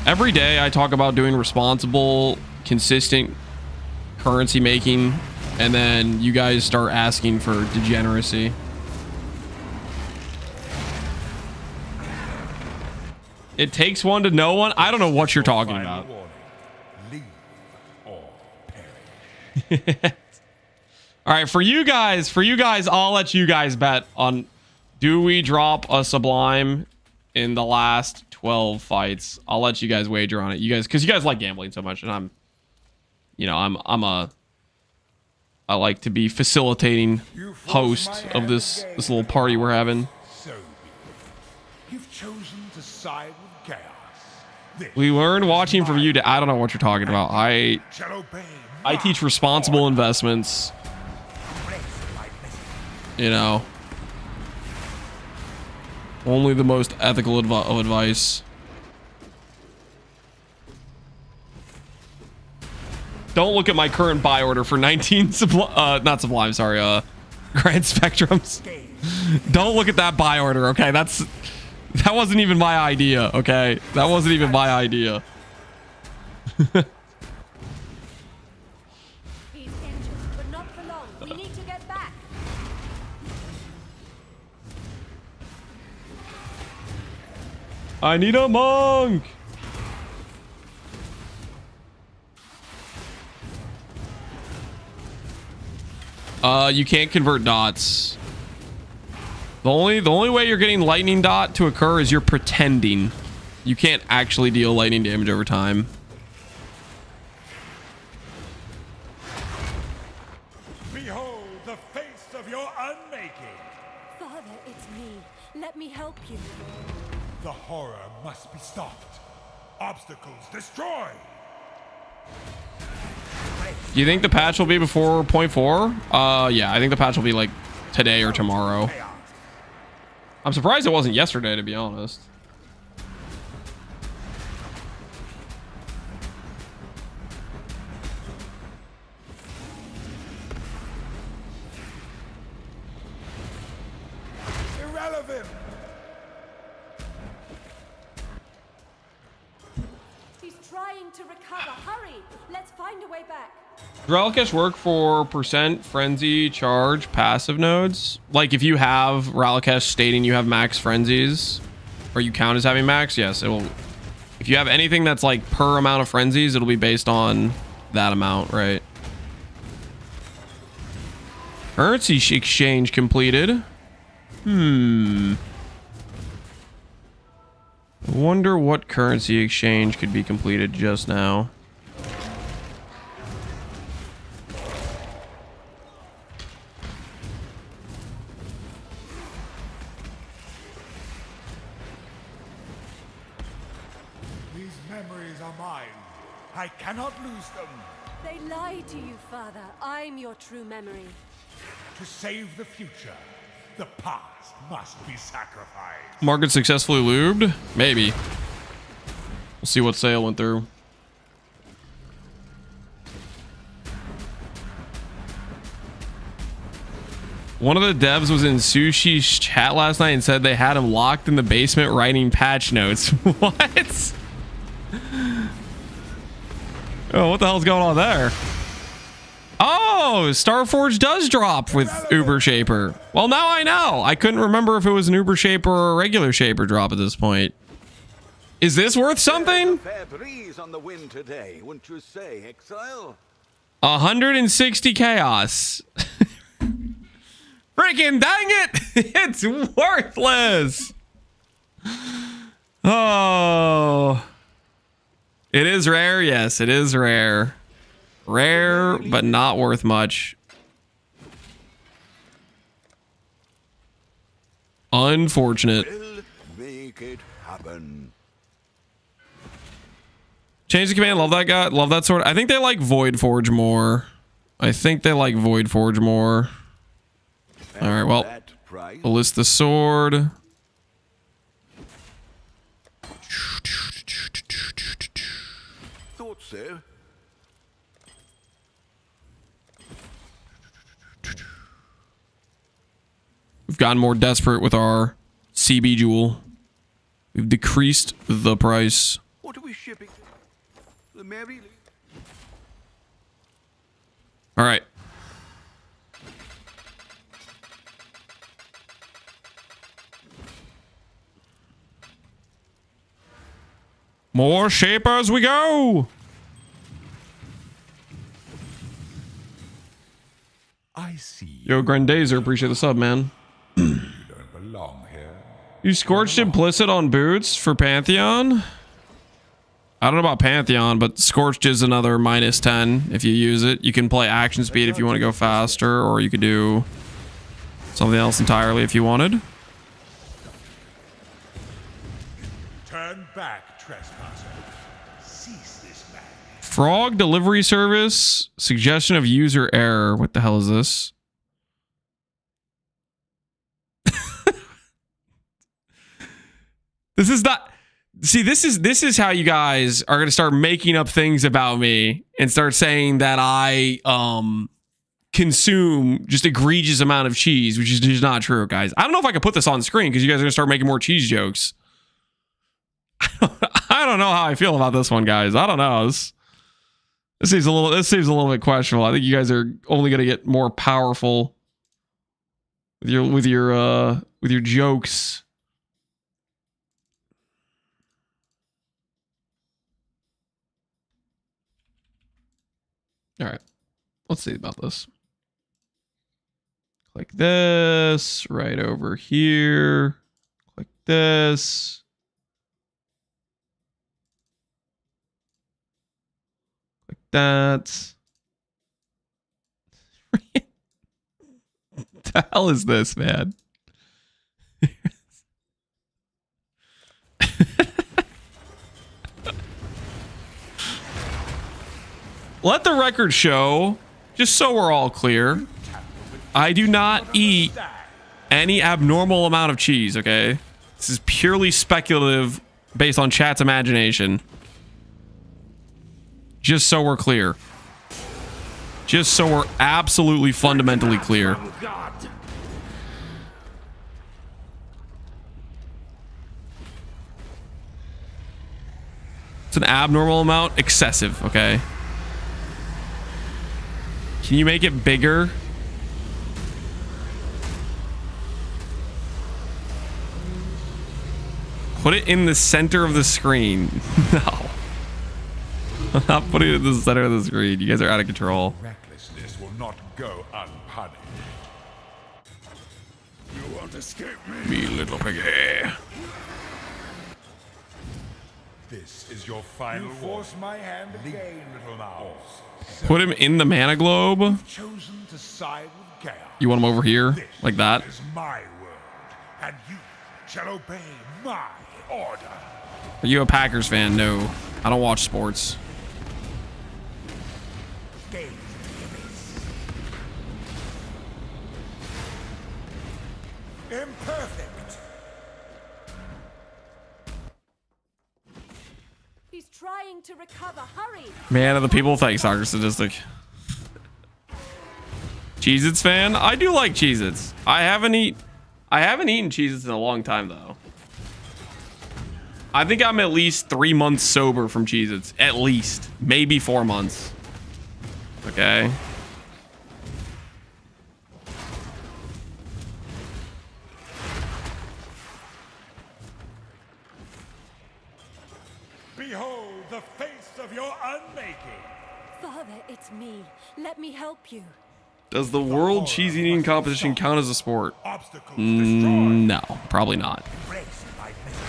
Every day I talk about doing responsible, consistent currency making, and then you guys start asking for degeneracy. It takes one to know one? I don't know what you're talking about. Leave or perish. All right, for you guys, I'll let you guys bet on, do we drop a Sublime in the last 12 fights? I'll let you guys wager on it. You guys, because you guys like gambling so much, and I'm, you know, I like to be facilitating host of this little party we're having. So be it. You've chosen to side with chaos. This We learned watching from you to, I don't know what you're talking about. I shall obey teach responsible investments. You know, only the most ethical of advice. Don't look at my current buy order for 19 not Sublime, sorry, Grand Spectrums. Don't look at that buy order, okay? That wasn't even my idea, okay? That wasn't even my idea. He's injured, but not for long. We need to get back. I need a monk. You can't convert dots. The only way you're getting lightning dot to occur is you're pretending. You can't actually deal lightning damage over time. Behold the face of your unmaking. Father, it's me. Let me help you. The horror must be stopped. Obstacles destroyed. Do you think the patch will be before 0.4? Yeah, I think the patch will be like today or tomorrow. I'm surprised it wasn't yesterday, to be honest. Irrelevant. He's trying to recover. Hurry! Let's find a way back. Does Ralkesh work for percent frenzy charge passive nodes? Like if you have Ralkesh stating you have max frenzies, or you count as having max, yes, it will. If you have anything that's like per amount of frenzies, it'll be based on that amount, right? Currency exchange completed. I wonder what currency exchange could be completed just now. These memories are mine. I cannot lose them. They lied to you, Father. I'm your true memory. To save the future, the past must be sacrificed. Market successfully lubed? Maybe. We'll see what sale went through. One of the devs was in Sushi's chat last night and said they had him locked in the basement writing patch notes. What? Oh, what the hell's going on there? Oh, Starforge does drop with Uber Shaper. Well, now I know. I couldn't remember if it was an Uber Shaper or a regular Shaper drop at this point. Is this worth something? Fair breeze on the wind today, wouldn't you say, Exile? 160 chaos. Freaking dang it! It's worthless. Oh. It is rare, yes, it is rare. Rare, but not worth much. Unfortunate. We'll make it happen. Change the command, love that guy, love that sword. I think they like Void Forge more. All right, well, we'll list the sword. Thought so. We've gotten more desperate with our CB jewel. We've decreased the price. What are we shipping? The Mary. All right. More Shapers we go. I see Yo, Grendazer, appreciate the sub, man. you don't belong here. You scorched implicit on boots for Pantheon? I don't know about Pantheon, but Scorched is another -10 if you use it. You can play action speed if you want to go faster, or you could do something else entirely if you wanted. Turn back, trespasser. Cease this man. Frog delivery service. Suggestion of user error. What the hell is this? This is not... See, this is how you guys are going to start making up things about me and start saying that I consume just egregious amount of cheese, which is just not true, guys. I don't know if I can put this on screen because you guys are going to start making more cheese jokes. I don't know how I feel about this one, guys. I don't know. This seems a little bit questionable. I think you guys are only going to get more powerful with your jokes. All right, let's see about this. Click this right over here. Click this. Click that. What the hell is this, man? Let the record show, just so we're all clear, I do not eat any abnormal amount of cheese, okay? This is purely speculative based on chat's imagination. Just so we're clear. Just so we're absolutely fundamentally clear. It's an abnormal amount, excessive, okay? Can you make it bigger? Put it in the center of the screen. No. I'm not putting it in the center of the screen. You guys are out of control. Recklessness will not go unpunished. You won't escape me. Me little piggy. This is your final force my hand again, little mouse. Put him in the mana globe. Chosen to side with chaos. You want him over here? Like that? This is my world, and you shall obey my order. Are you a Packers fan? No. I don't watch sports. Gaze into the abyss. Imperfect. He's trying to recover. Hurry! Man of the people, thanks, Soccer Statistic. Cheez-Its fan? I do like Cheez-Its. I haven't eaten Cheez-Its in a long time, though. I think I'm at least 3 months sober from Cheez-Its. At least. Maybe 4 months. Okay. Behold the face of your unmaking. Father, it's me. Let me help you. Does the world cheese eating competition count as a sport? Obstacles destroyed. No, probably not. Embrace my mission.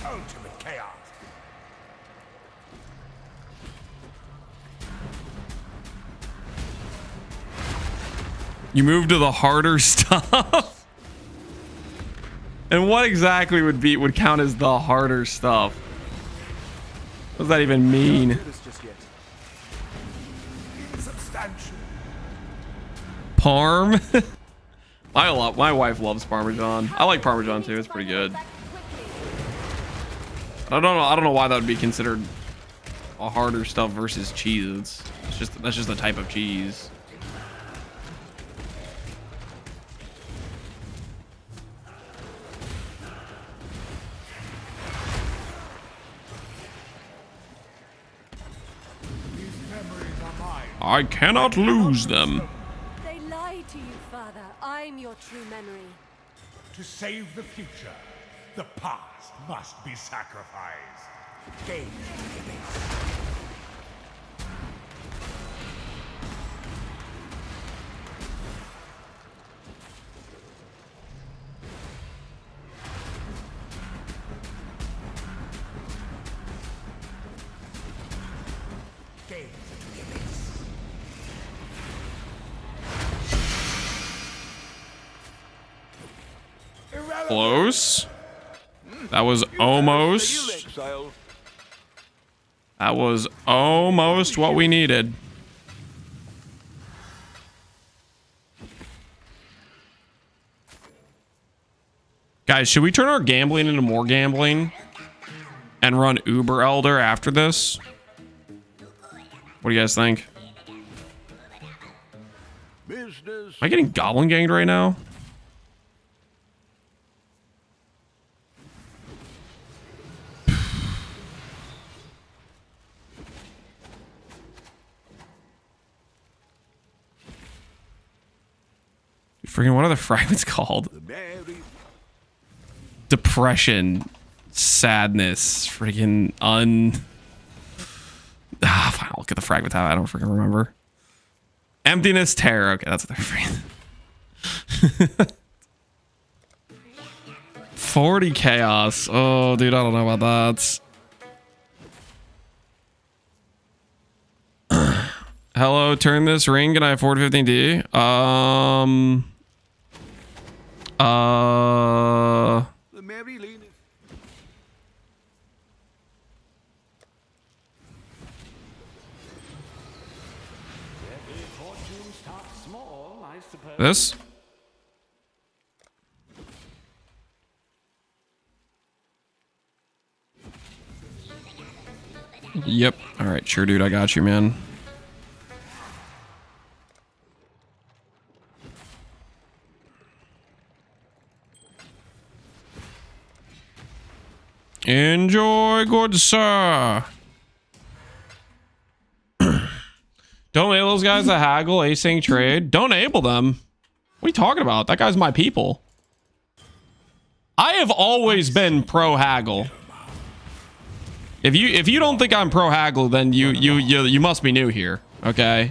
Ultimate chaos. You move to the harder stuff? And what exactly would count as the harder stuff? What does that even mean? Substantial. Parm? My wife loves Parmesan. I like Parmesan too. It's pretty good. I don't know why that would be considered a harder stuff versus cheese. That's just a type of cheese. I cannot lose them. They lied to you, Father. I'm your true memory. To save the future, the past must be sacrificed. Gaze into the abyss. Close. That was almost. Exile. That was almost what we needed. Guys, should we turn our gambling into more gambling and run Uber Elder after this? What do you guys think? Business. Am I getting goblin ganged right now? Freaking, what are the fragments called? The merry Depression, sadness, freaking fine, I'll look at the fragment tab. I don't freaking remember. Emptiness, terror. Okay, that's what they're freaking. 40 chaos. Oh, dude, I don't know about that. Hello, turn this ring. Can I afford 15D? The merry leaneth. This? Yep. All right, sure, dude. I got you, man. Enjoy, good sir. Don't enable those guys that haggle, async trade. Don't enable them. What are you talking about? That guy's my people. I have always been pro haggle. If you don't think I'm pro haggle, then you must be new here. Okay.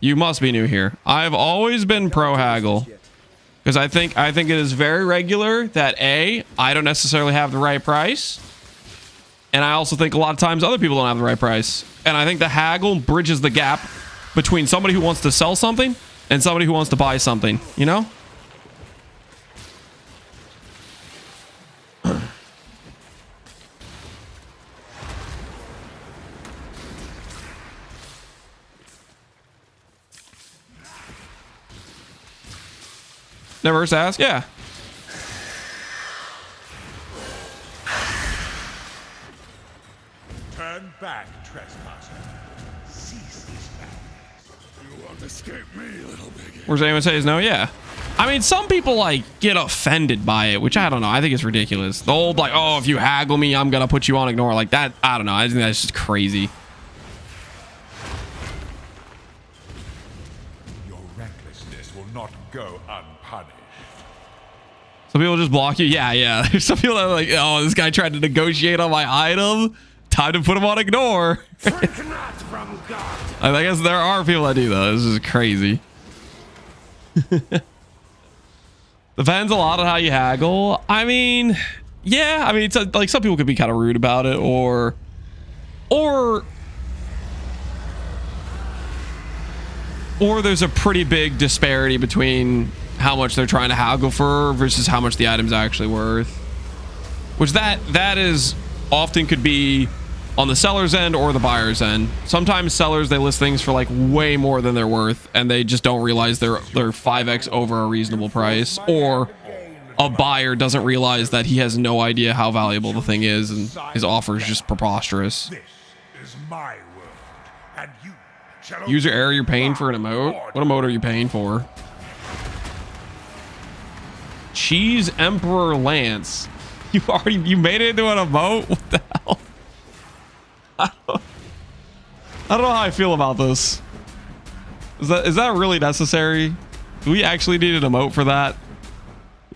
You must be new here. I've always been pro haggle. Because I think it is very regular that A, I don't necessarily have the right price. And I also think a lot of times other people don't have the right price. And I think the haggle bridges the gap between somebody who wants to sell something and somebody who wants to buy something, you know? Never first ask? Yeah. Turn back, trespasser. Cease this madness. You won't escape me, little piggy. Where's anyone says no? Yeah. I mean, some people like get offended by it, which I don't know. I think it's ridiculous. The old like, oh, if you haggle me, I'm gonna put you on ignore. Like that. I don't know. I think that's just crazy. Your recklessness will not go unpunished. Some people just block you. Yeah, yeah. There's some people that are like, oh, this guy tried to negotiate on my item. Time to put him on ignore. I guess there are people that do though. This is crazy. Depends a lot on how you haggle. I mean, yeah. I mean, it's like some people could be kind of rude about it, or there's a pretty big disparity between how much they're trying to haggle for versus how much the item's actually worth. Which that is often could be on the seller's end or the buyer's end. Sometimes sellers, they list things for like way more than they're worth and they just don't realize they're 5x over a reasonable price, or a buyer doesn't realize that he has no idea how valuable the thing is and his offer is just preposterous. This is my world, and you shall User error, you're paying for an emote? What emote are you paying for? Cheese Emperor Lance. You made it into an emote? What the hell? I don't know how I feel about this. Is that really necessary? Do we actually need an emote for that?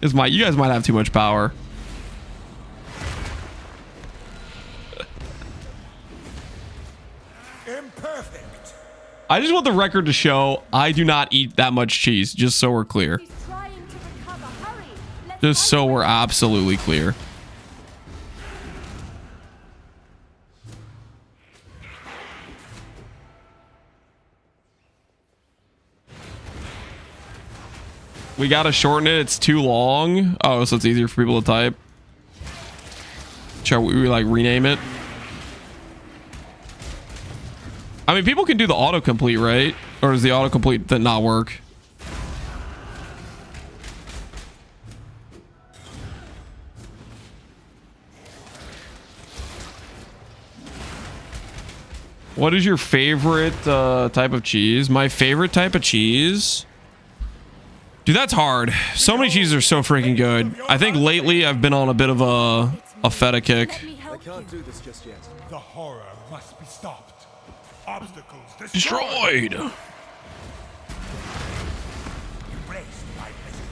You guys might have too much power. imperfect. I just want the record to show I do not eat that much cheese, just so we're clear. He's trying to recover. Hurry. Let's Just so onward. we're absolutely clear. We gotta shorten it. It's too long. Oh, so it's easier for people to type. Shall we like rename it? I mean, people can do the autocomplete, right? Or does the autocomplete that not work? What is your favorite type of cheese? My favorite type of cheese? Dude, that's hard. So many cheeses are so freaking good. I think lately I've been on a bit of a feta kick. Let me help you. do this just yet. The horror must be stopped. Obstacles Destroyed. Embraced by misery.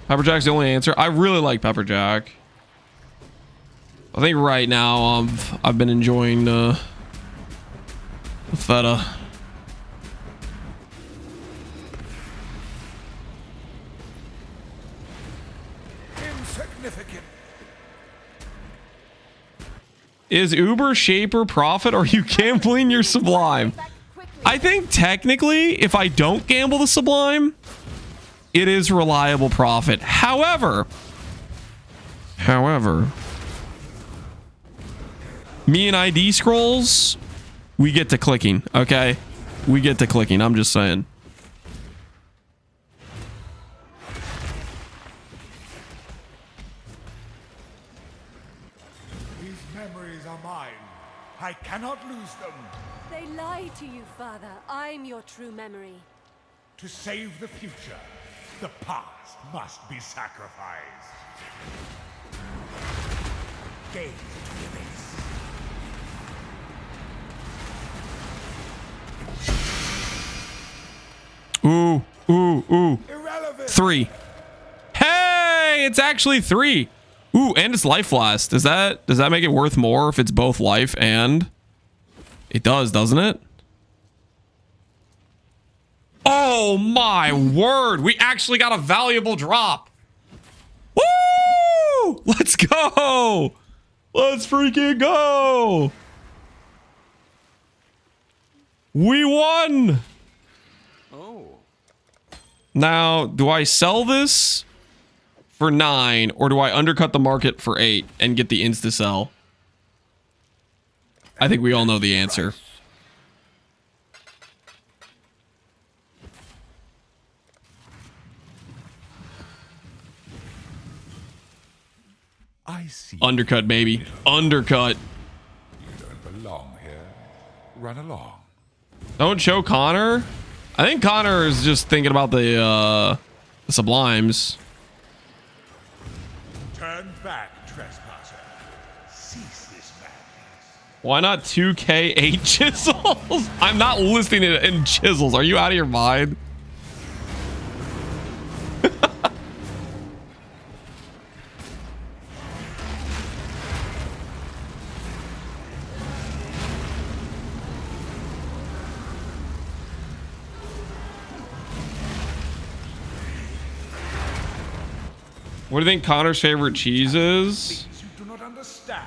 Pepper Jack's the only answer. I really like Pepper Jack. I think right now I've been enjoying the feta. Insignificant. Is Uber Shaper profit or are you gambling your Sublime? Back quickly. I think technically if I don't gamble the Sublime, it is reliable profit. However, me and ID scrolls, we get to clicking, okay? We get to clicking, I'm just saying. These memories are mine. I cannot lose them. They lie to you, Father. I'm your true memory. To save the future, the past must be sacrificed. Gaze into the abyss. Ooh. Irrelevant. 3. Hey, it's actually 3. Ooh, and it's life last. Does that make it worth more if it's both life and it does, doesn't it? Oh my word. We actually got a valuable drop. Woo! Let's go. Let's freaking go. We won. Now, do I sell this for 9 or do I undercut the market for 8 and get the insta sell? I think we all know the answer. I see. Undercut, baby. Undercut. You don't belong here. Run along. Don't show Connor. I think Connor is just thinking about the Sublimes. Turn back, trespasser. Cease this madness. Why not 2K 8 chisels? I'm not listing it in chisels. Are you out of your mind? What do you think Connor's favorite cheese is? Things you do not understand.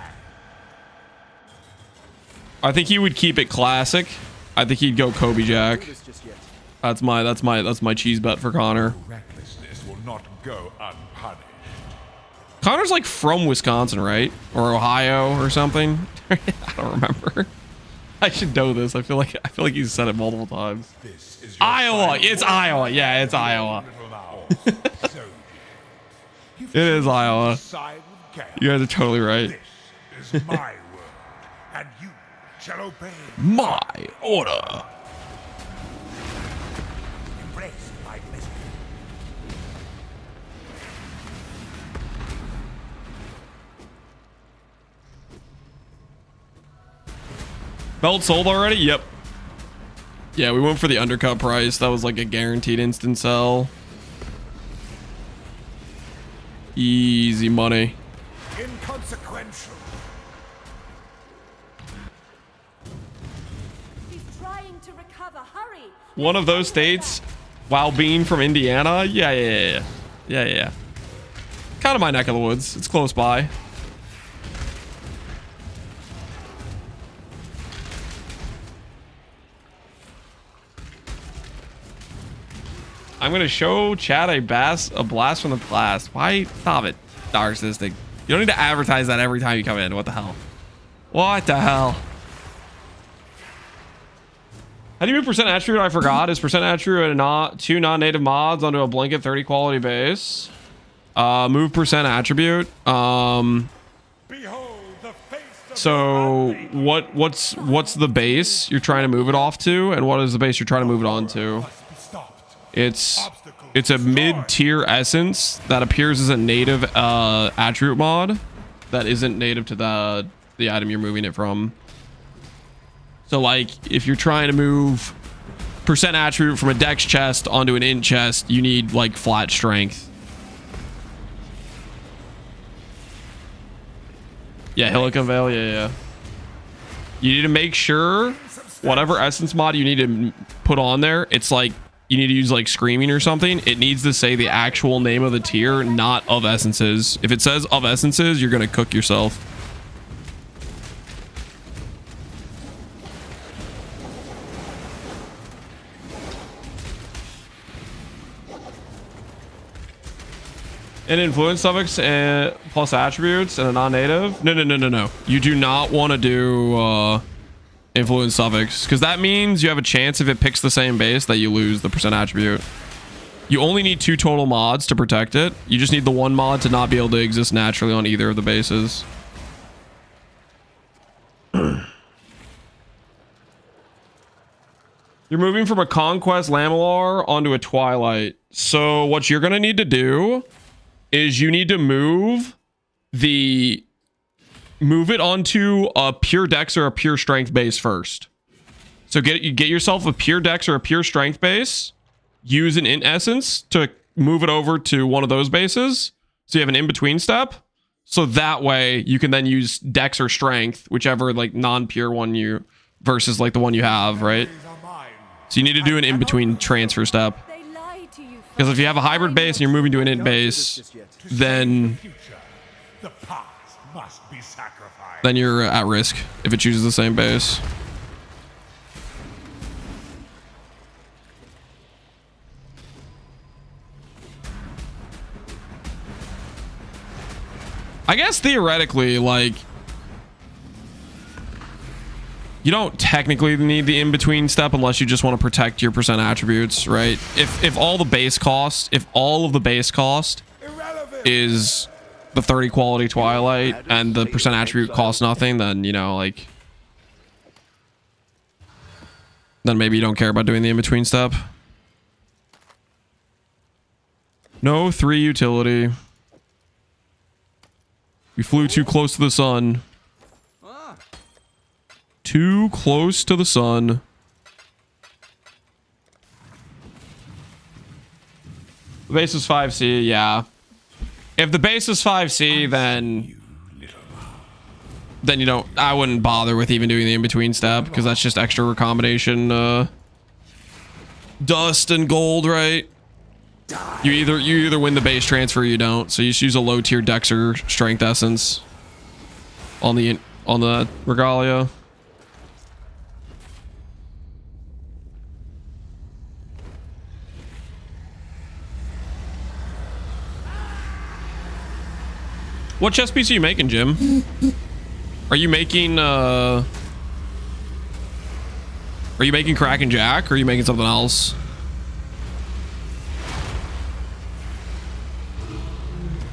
I think he would keep it classic. I think he'd go Kobe Jack. Do this just yet. That's my cheese bet for Connor. Recklessness will not go unpunished. Connor's like from Wisconsin, right? Or Ohio or something. I don't remember. I should know this. I feel like he's said it multiple times. This is your Iowa. final It's Iowa. Yeah, it's Iowa. little mouse. So It is Iowa. Side with chaos. You guys are totally right. This is my word, and you shall obey. My order. Embraced by misery. Belt sold already? Yep. Yeah, we went for the undercut price. That was like a guaranteed instant sell. Easy money. Inconsequential. He's trying to recover. Hurry. One of those states, while being from Indiana. Yeah. Kind of my neck of the woods. It's close by. I'm gonna show Chad a blast from the past. Why? Stop it, Narcissistic. You don't need to advertise that every time you come in. What the hell? What the hell? How do you move percent attribute? I forgot. Is percent attribute two non-native mods onto a blanket 30 quality base? Move percent attribute. So what's the base you're trying to move it off to, and what is the base you're trying to move it onto? It's a mid-tier essence that appears as a native attribute mod that isn't native to the item you're moving it from. So like if you're trying to move percent attribute from a dex chest onto an int chest, you need like flat strength. Yeah, Helicon Veil, yeah. You need to make sure whatever essence mod you need to put on there, it's like you need to use like screaming or something. It needs to say the actual name of the tier, not of essences. If it says of essences, you're gonna cook yourself. An influence suffix plus attributes and a non-native. No. You do not want to do influence suffix, because that means you have a chance if it picks the same base that you lose the percent attribute. You only need 2 total mods to protect it. You just need the 1 mod to not be able to exist naturally on either of the bases. You're moving from a Conquest Lamellar onto a Twilight. So what you're going to need to do is you need to move it onto a pure dex or a pure strength base first. So get yourself a pure dex or a pure strength base. Use an int essence to move it over to one of those bases. So you have an in-between step. So that way you can then use dex or strength, whichever like non-pure one you versus like the one you have, right? So you need to do an in-between transfer step. Because if you have a hybrid base and you're moving to an int base, then you're at risk if it chooses the same base. I guess theoretically, like, you don't technically need the in-between step unless you just want to protect your percent attributes, right? If all of the base cost is the 30 quality Twilight and the percent attribute costs nothing, then, you know, like, then maybe you don't care about doing the in-between step. No 3 utility. We flew too close to the sun. Too close to the sun. The base is 5C, yeah. If the base is 5C, then you don't, I wouldn't bother with even doing the in-between step, because that's just extra recombination dust and gold, right? You either win the base transfer or you don't. So you just use a low tier dex or strength essence on the regalia. What chess piece are you making, Jim? Are you making Crack and Jack, or are you making something else?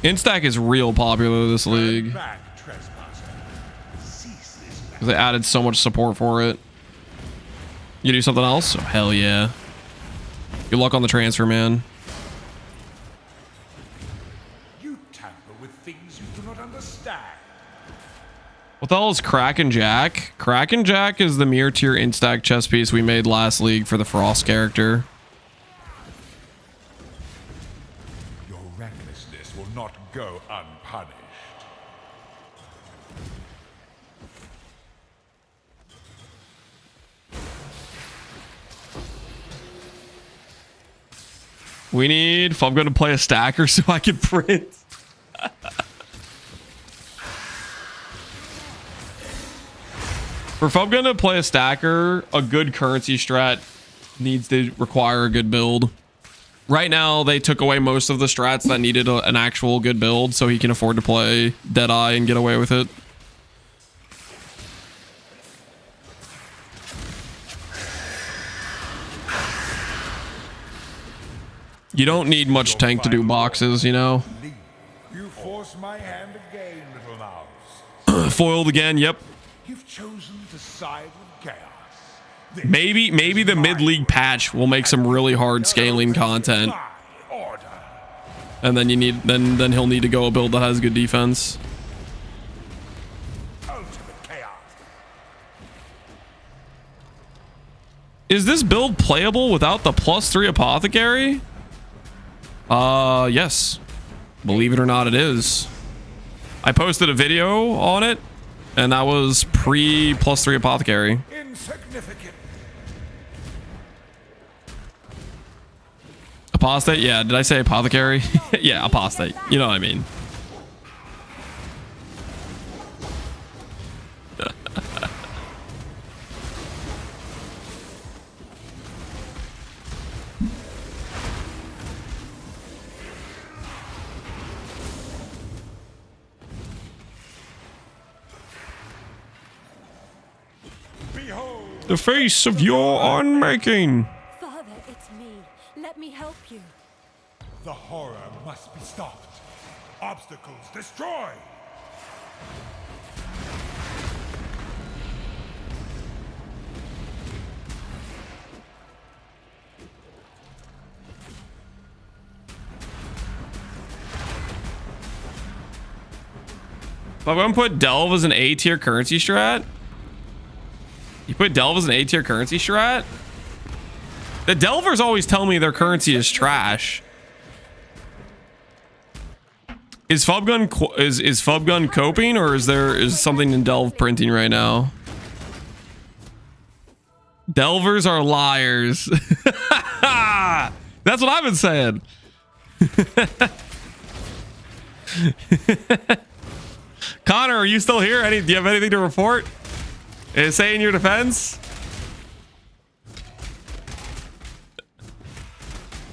Instack is real popular this league. They added so much support for it. You do something else? Oh, hell yeah. Good luck on the transfer, man. What the hell is Crack and Jack? Crack and Jack is the mirror tier instack chess piece we made last league for the Frost character. Your recklessness will not go unpunished. We need, if I'm going to play a stacker so I can print. If I'm going to play a stacker, a good currency strat needs to require a good build. Right now, they took away most of the strats that needed an actual good build, so he can afford to play Deadeye and get away with it. You don't need much tank to do boxes, you know? You force my hand again, little mouse. Foiled again, yep. You've chosen to side with chaos. Maybe the mid-league patch will make some really hard scaling content. Order. And then then he'll need to go a build that has good defense. Ultimate chaos. Is this build playable without the +3 apothecary? Yes. Believe it or not, it is. I posted a video on it, and that was pre +3 apothecary. Insignificant. Apostate? Yeah, did I say apothecary? Yeah, apostate. You know what I mean. Behold. The face of your unmaking. Father, it's me. Let me help you. The horror must be stopped. Obstacles destroyed. If I'm gonna put Delve as an A tier currency strat. You put Delve as an A tier currency strat? The Delvers always tell me their currency is trash. Is Fubgun is Fubgun coping, or is something in Delve printing right now? Delvers are liars. That's what I've been saying. Connor, are you still here? Do you have anything to report? Say in your defense.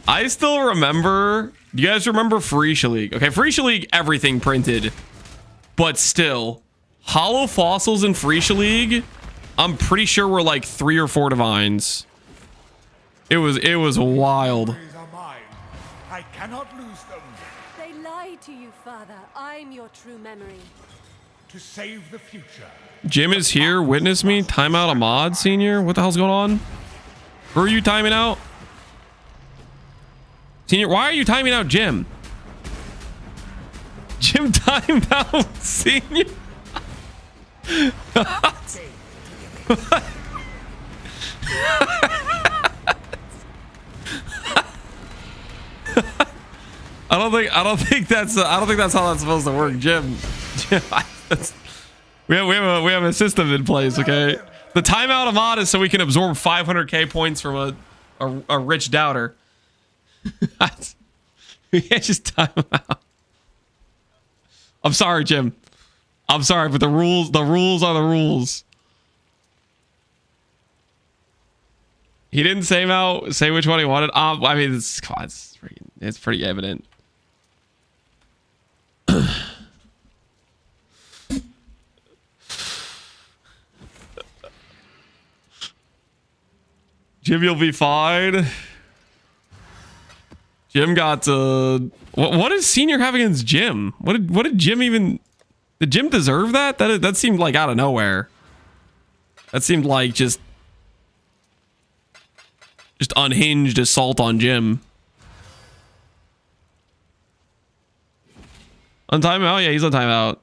I still remember. Do you guys remember Freesia League? Okay, Freesia League, everything printed, but still, hollow fossils in Freesia League, I'm pretty sure were like 3 or 4 divines. It was wild. Memories are mine. I cannot lose them. They lied to you, Father. I'm your true memory. To save the future. Jim is here. Witness me. Timeout a mod, senior. What the hell's going on? Who are you timing out? Senior, why are you timing out Jim? Jim timed out senior. I don't think that's how that's supposed to work, Jim. We have a system in place, okay? The timeout of mod is so we can absorb 500k points from a rich doubter. We can't just time him out. I'm sorry, Jim. I'm sorry, but the rules are the rules. He didn't say which one he wanted. I mean, it's pretty evident. Jim, you'll be fine. Jim got what does senior have against Jim? What did Jim even? Did Jim deserve that? That seemed like out of nowhere. That seemed like just unhinged assault on Jim. On timeout? Yeah, he's on timeout.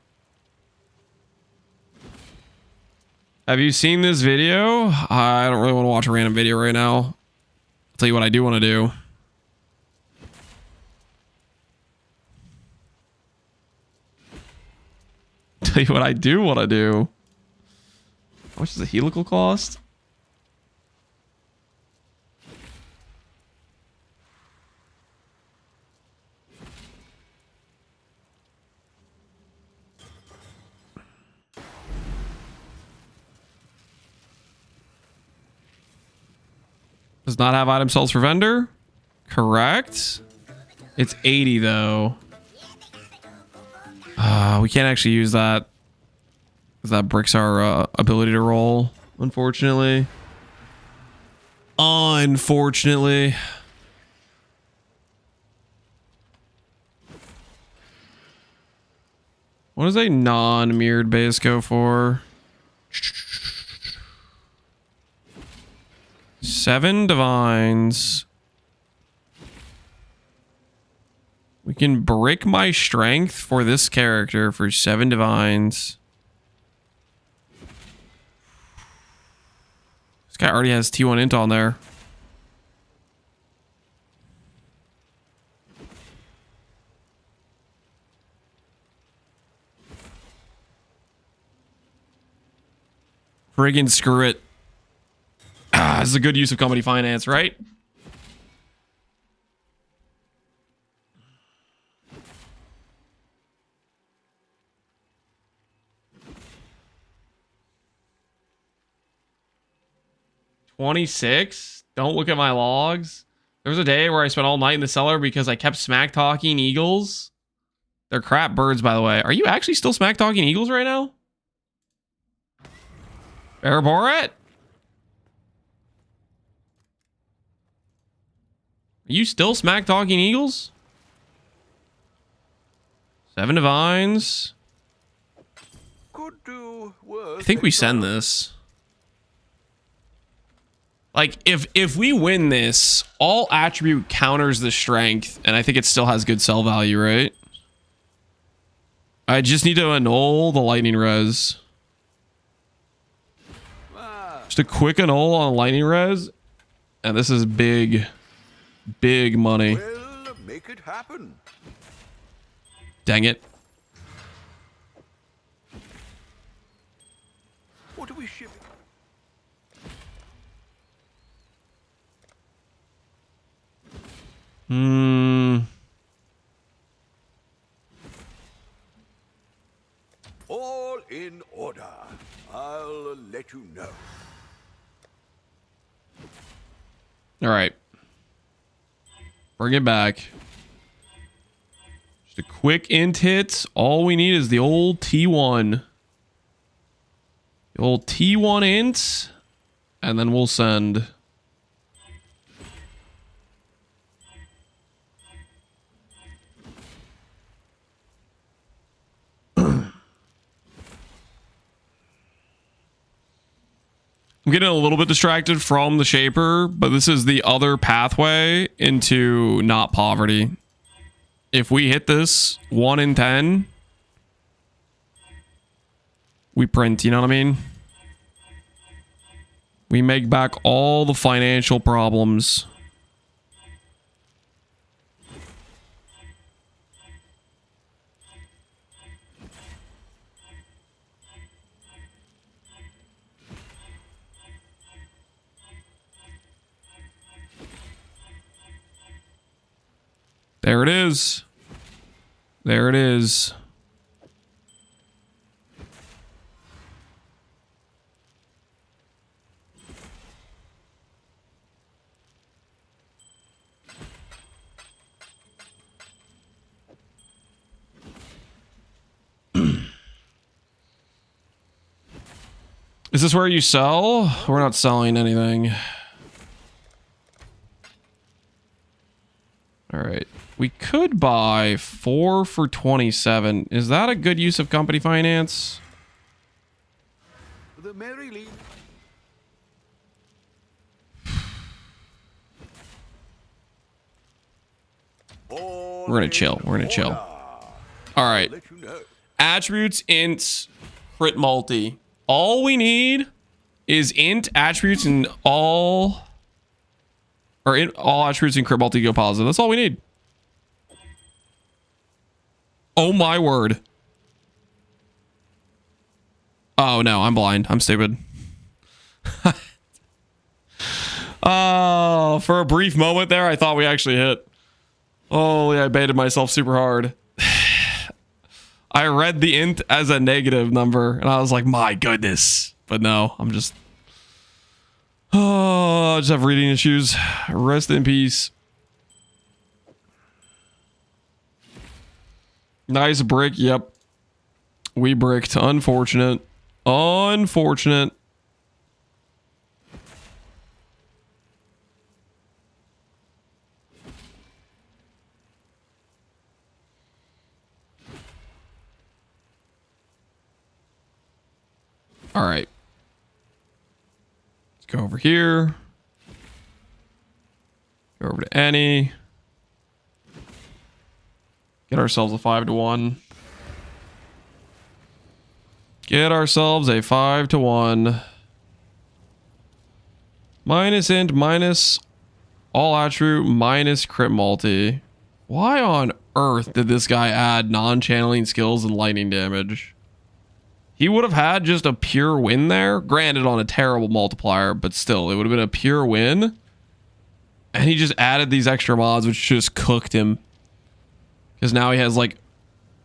Have you seen this video? I don't really want to watch a random video right now. I'll tell you what I do want to do. Tell you what I do want to do. How much does a helical cost? Does not have item cells for vendor. correct? It's 80 though. We can't actually use that because that bricks our ability to roll, unfortunately. Unfortunately. What does a non-mirrored base go for? 7 divines. We can brick my strength for this character for 7 divines. This guy already has T1 int on there. Friggin' screw it. This is a good use of company finance, right? $26? Don't look at my logs. There was a day where I spent all night in the cellar because I kept smack talking eagles. They're crap birds, by the way. Are you actually still smack talking eagles right now? Borat? Are you still smack talking eagles? 7 divines. Could do worse. I think we send this. Like, if we win this, all attribute counters the strength, and I think it still has good sell value, right? I just need to annul the lightning res. Just a quick annul on lightning res, and this is big, big money. Well, make it happen. Dang it. What are we shipping? All in order. I'll let you know. All right. Bring it back. Just a quick int hit. All we need is the old T1. The old T1 int. And then we'll send. I'm getting a little bit distracted from the Shaper, but this is the other pathway into not poverty. If we hit this 1 in 10, we print, you know what I mean? We make back all the financial problems. There it is. There it is. Is this where you sell? We're not selling anything. All right. We could buy 4 for 27. Is that a good use of company finance? The Mary Lee. We're gonna chill. We're gonna chill. All right. Let you know. Attributes, int, crit multi. All we need is int attributes and all, or int all attributes and crit multi go positive. That's all we need. Oh my word. Oh no, I'm blind. I'm stupid. Oh, for a brief moment there, I thought we actually hit. Holy, I baited myself super hard. I read the int as a negative number, and I was like, my goodness. But no, I'm just... Oh, I just have reading issues. Rest in peace. Nice brick. Yep. We bricked. Unfortunate. Unfortunate. All right. Let's go over here. Go over to NieNie. Get ourselves a 5-1. Get ourselves a 5-1. Minus int, minus all attribute, minus crit multi. Why on earth did this guy add non-channeling skills and lightning damage? He would have had just a pure win there. Granted on a terrible multiplier, but still, it would have been a pure win. And he just added these extra mods, which just cooked him. Because now he has, like,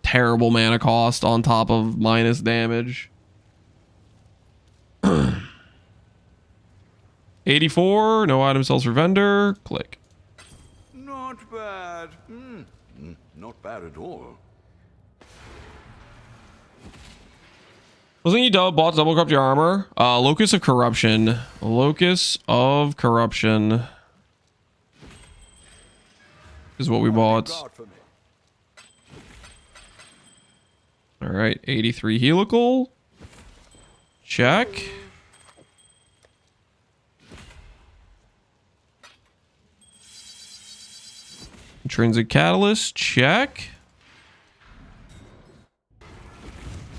terrible mana cost on top of minus damage. 84, no item sells for vendor. Click. Not bad. Not bad at all. Wasn't you bought double corrupt your armor? Locus of Corruption. Locus of Corruption is what we bought. All right, 83 helical. Check. Intrinsic catalyst. Check.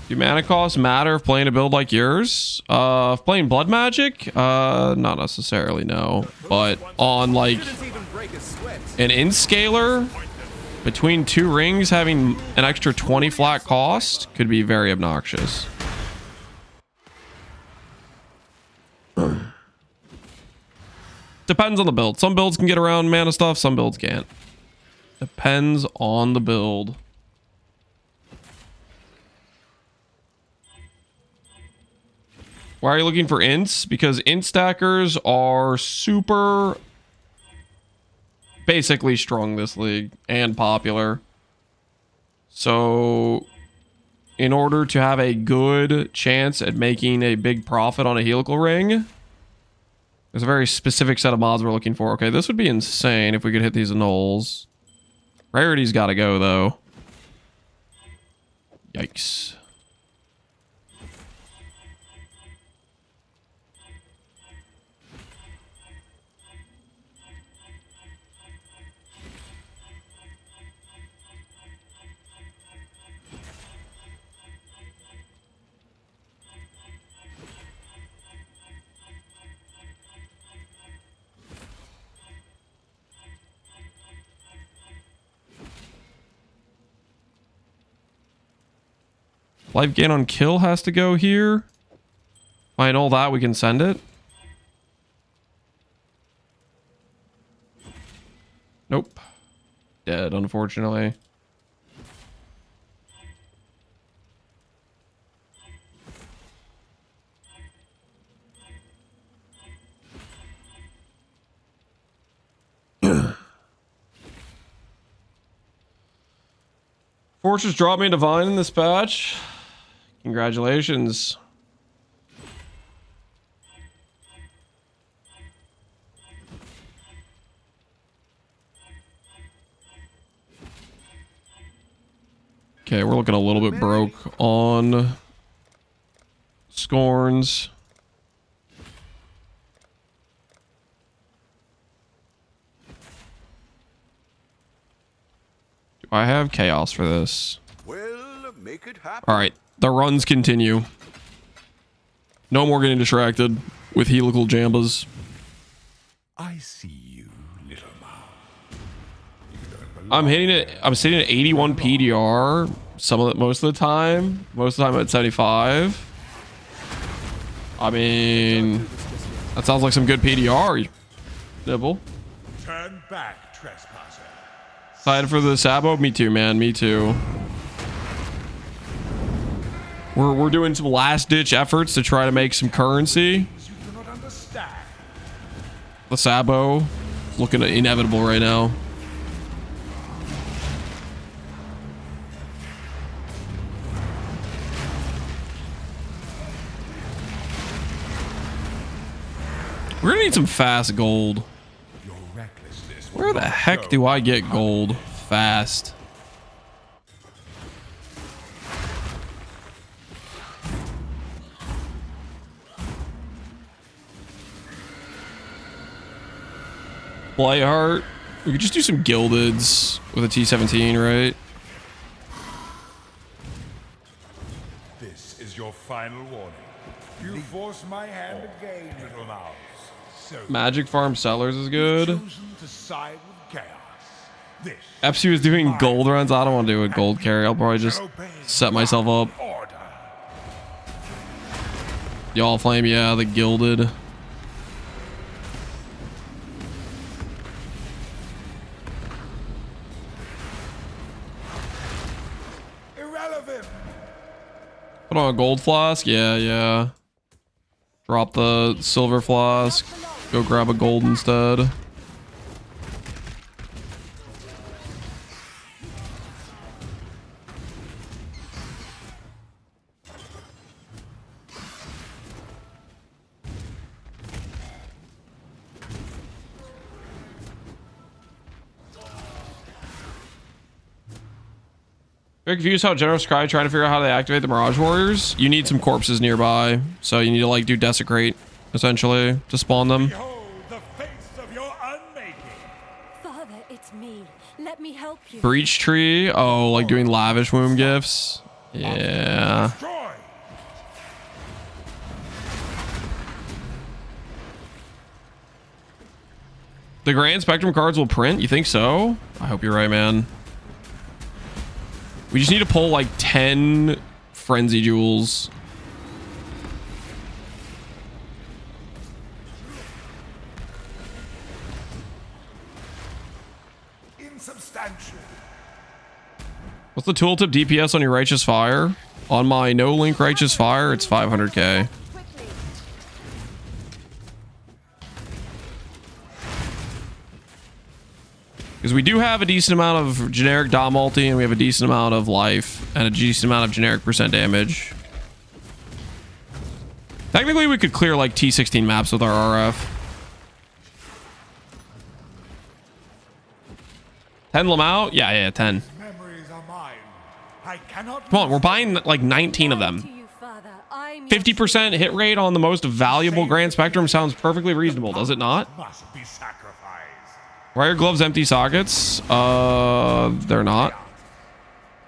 Do mana costs matter if playing a build like yours? If playing blood magic? Not necessarily, no. But on like an int scaler, between two rings having an extra 20 flat cost could be very obnoxious. Depends on the build. Some builds can get around mana stuff, some builds can't. Depends on the build. Why are you looking for ints? Because int stackers are super basically strong this league and popular. So in order to have a good chance at making a big profit on a helical ring, there's a very specific set of mods we're looking for. Okay, this would be insane if we could hit these nulls. Rarity's got to go though. Yikes. Life gain on kill has to go here. Find all that, we can send it. Nope. Dead, unfortunately. Fortress dropped me a divine in this patch. Congratulations. Okay, we're looking a little bit broke on Scorns. Do I have chaos for this? Well, make it happen. All right, the runs continue. No more getting distracted with helical jambas. I see you, little mouse. You don't belong I'm hitting it. I'm sitting at 81 PDR. Most of the time. Most of the time I'm at 75. I mean, that sounds like some good PDR. Nibble. Turn back, trespasser. Excited for the Sabo? Me too, man. Me too. We're doing some last ditch efforts to try to make some currency. You do not understand. The Sabo is looking inevitable right now. We're gonna need some fast gold. Your recklessness will Where the not heck go do I get gold fast? Playheart. We could just do some gildeds with a T17, right? This is your final warning. You force my hand again, little mouse. So Magic Farm Sellers is you've good. chosen to side with chaos. This Epsi was doing gold runs. I don't want to do a gold carry. I'll probably just set myself up. order. Y'all flame, yeah, the gilded. Irrelevant. Put on a gold flask. Yeah, yeah. Drop the silver flask. Go grab a gold instead. Very confused how General Scry trying to figure out how they activate the Mirage Warriors. You need some corpses nearby, so you need to like do Desecrate essentially to spawn them. Behold the face of your unmaking. Father, it's me. Let me help you. Breach Tree. Oh, like doing lavish womb gifts. Yeah. Destroy. The Grand Spectrum cards will print. You think so? I hope you're right, man. We just need to pull like 10 Frenzy Jewels. Insubstantial. What's the tooltip DPS on your Righteous Fire? On my no link Righteous Fire, it's 500k. Quickly. Because we do have a decent amount of generic dot multi, and we have a decent amount of life, and a decent amount of generic percent damage. Technically, we could clear like T16 maps with our RF. 10 them out? Yeah, 10. Memories are mine. I cannot. Come on, we're buying like 19 of To them. you, Father. I'm 50% hit rate on the most valuable Grand Spectrum sounds perfectly reasonable, does it not? Must be sacrificed. Why are gloves empty sockets? They're not.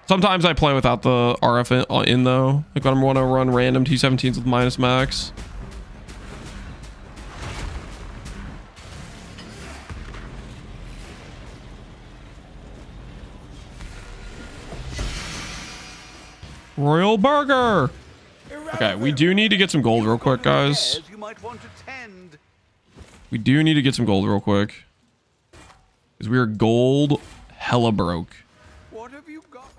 Sometimes I play without the RF in though. Like when I want to run random T17s with minus max. Royal Burger. Okay, we do need to get some gold real quick, guys. You might want to tend. We do need to get some gold real quick. Because we are gold hella broke. What have you got?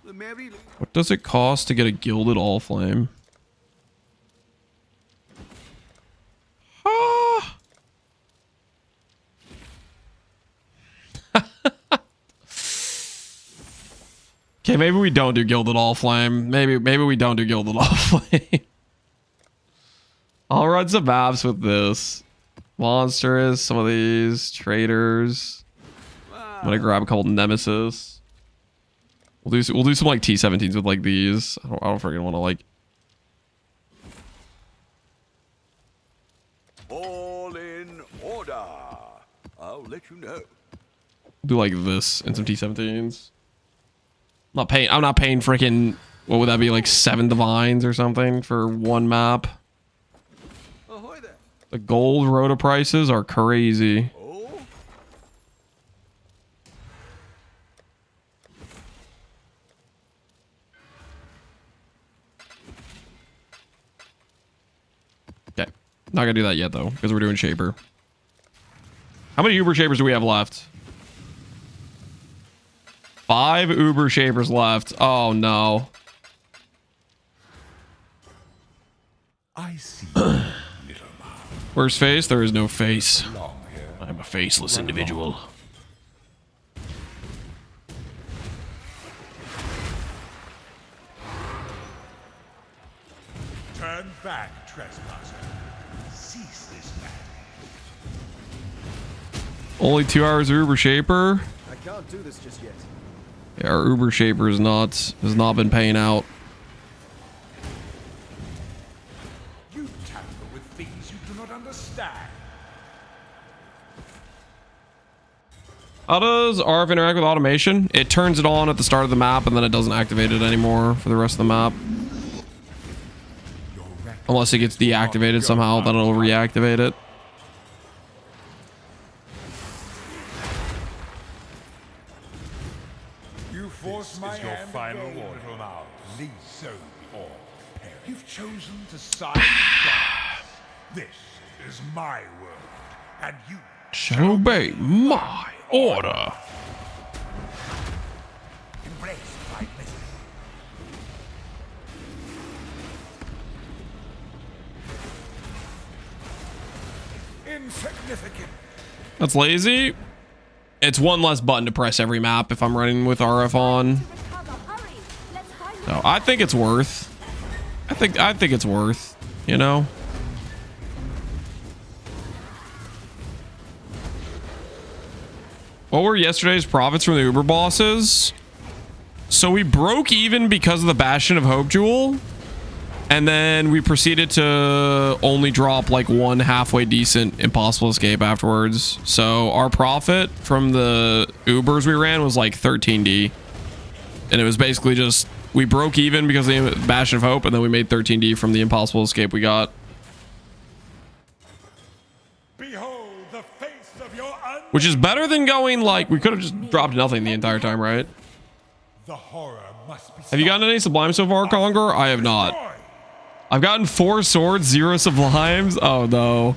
The merry What does it cost to get a gilded all flame? Ah. Okay, maybe we don't do gilded all flame. Maybe we don't do gilded all flame. I'll run some maps with this. Monstrous, some of these traders. I'm gonna grab a couple nemesis. We'll do some like T17s with like these. I don't freaking want to like. all in order. I'll let you know. Do like this and some T17s. I'm not paying freaking. What would that be, like 7 divines or something for one map? Ahoy there. The gold rota prices are crazy. Oh, Okay, not gonna do that yet though because we're doing Shaper. How many Uber Shapers do we have left? 5 Uber Shapers left. Oh no. I see you, little mouse. Where's face? There is no face. Long here. I'm a faceless individual. Turn back, trespasser. Cease this madness. Only 2 hours of Uber Shaper. I can't do this just yet. Yeah, our Uber Shaper has not been paying out. You tamper with things you do not understand. How does RF interact with automation? It turns it on at the start of the map and then it doesn't activate it anymore for the rest of the map. Unless it gets deactivated somehow, then it'll reactivate it. You force my your final word, little mouse. Leave so be or perish. You've chosen to side with gods. This is my world, and you Shall obey my order. embrace my misery. Insignificant. That's lazy. It's one less button to press every map if I'm running with RF on. Recover, hurry. Let's find a So I think it's worth. I think it's worth, you know. What were yesterday's profits from the Uber bosses? So we broke even because of the Bastion of Hope jewel. And then we proceeded to only drop like one halfway decent impossible escape afterwards. So our profit from the Ubers we ran was like 13D. And it was basically just, we broke even because of the Bastion of Hope, and then we made 13D from the impossible escape we got. Behold the face of your Which is better than going like, we could have just dropped nothing the entire time, right? The horror must be. Have you gotten any sublimes so far, Conger? I have not. I've gotten 4 swords, 0 sublimes. Oh no.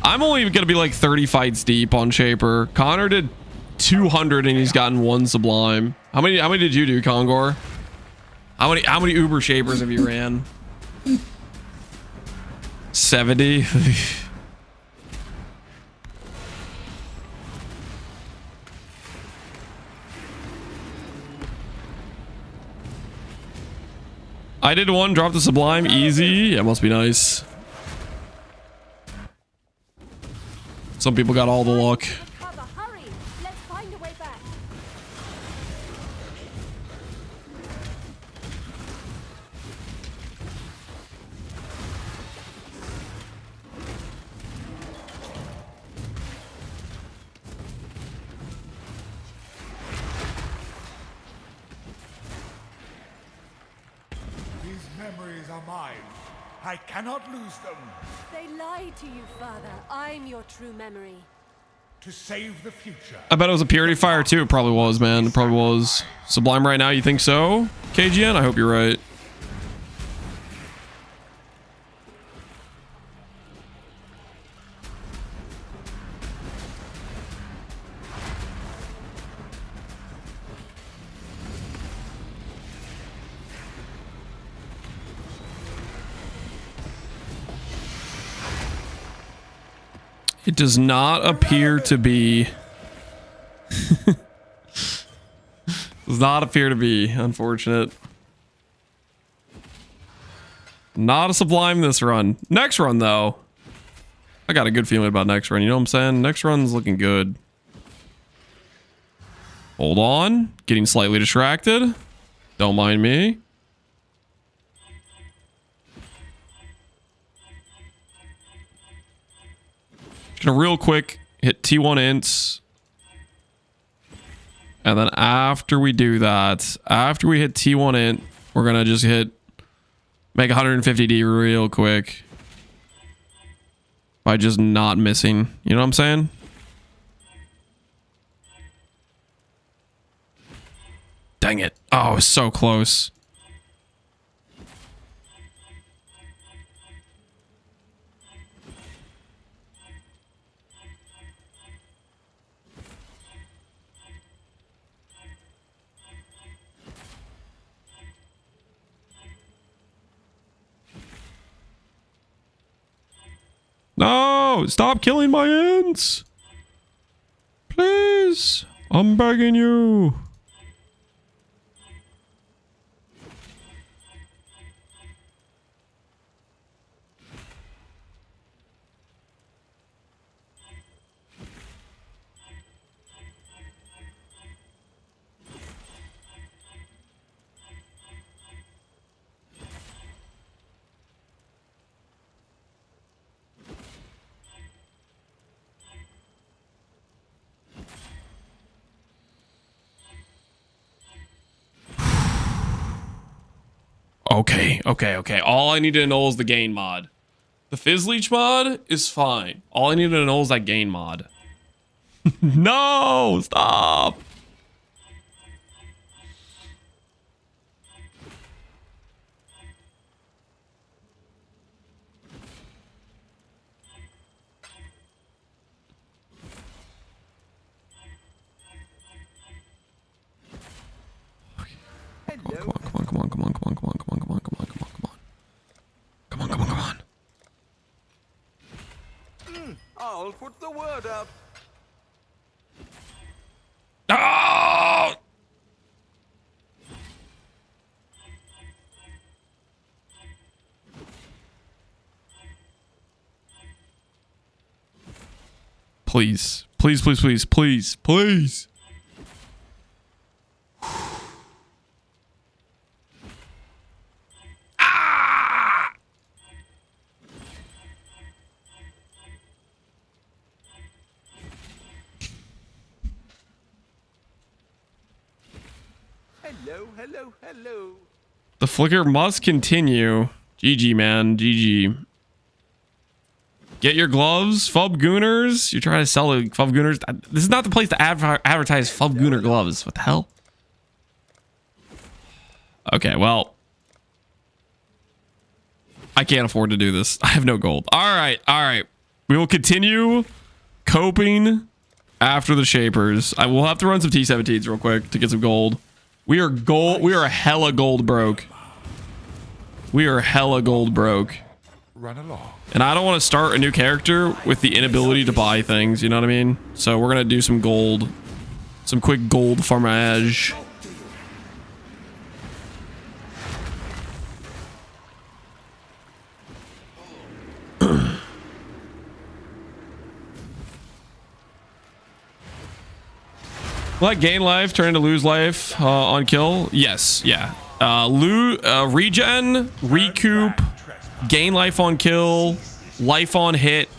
I'm only gonna be like 30 fights deep on Shaper. Connor did 200 and he's gotten 1 sublime. How many did you do, Conger? How many Uber Shapers have you ran? 70. I did 1, drop the sublime, easy. Yeah, must be nice. Some people got all the luck. recover, hurry. Let's find a way back. These memories are mine. I cannot lose them. They lied to you, Father. I'm your true memory. To save the future. I bet it was a purity fire too. It probably was, man. It probably was. Sublime right now, you think so? KGN? I hope you're right. It does not appear to be. Does not appear to be. Unfortunate. Not a sublime this run. Next run, though. I got a good feeling about next run. You know what I'm saying? Next run's looking good. Hold on. Getting slightly distracted. Don't mind me. Gonna real quick hit T1 ints. And then after we do that, after we hit T1 int, we're gonna just make 150D real quick. By just not missing. You know what I'm saying? Dang it. Oh, it was so close. No, stop killing my ants. Please, I'm begging you. Okay. All I need to know is the gain mod. The Fizz Leech mod is fine. All I need to know is that gain mod. No, stop. Come on. I'll put the word out. Oh! Please. Ah! Hello. The flicker must continue. GG, man. GG. Get your gloves, Fub Gooners. You're trying to sell the Fub Gooners. This is not the place to advertise Fub Gooner gloves. What the hell? Okay, well. I can't afford to do this. I have no gold. All right. We will continue coping after the Shapers. I will have to run some T17s real quick to get some gold. We are hella gold broke. Run along. And I don't want to start a new character with the inability to buy things, you know what I mean? So we're going to do some gold. Some quick gold farmage. Will I gain life, turn to lose life on kill? Yes, yeah. Regen, recoup, gain life on kill, life on hit.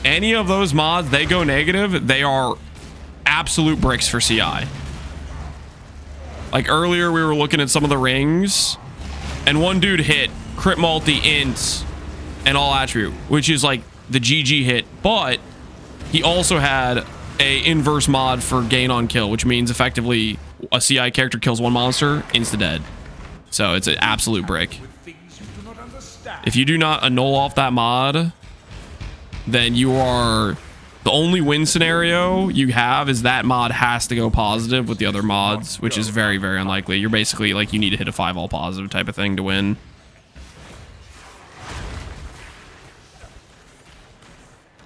Any of those mods, they go negative, they are absolute bricks for CI. Like earlier, we were looking at some of the rings, and one dude hit crit multi, int, and all attribute, which is like the GG hit, but he also had a inverse mod for gain on kill, which means effectively a CI character kills one monster, insta dead. So it's an absolute brick. If you do not annul off that mod, then you are the only win scenario you have is that mod has to go positive with the other mods, which is very, very unlikely. You're basically like you need to hit a 5 all positive type of thing to win.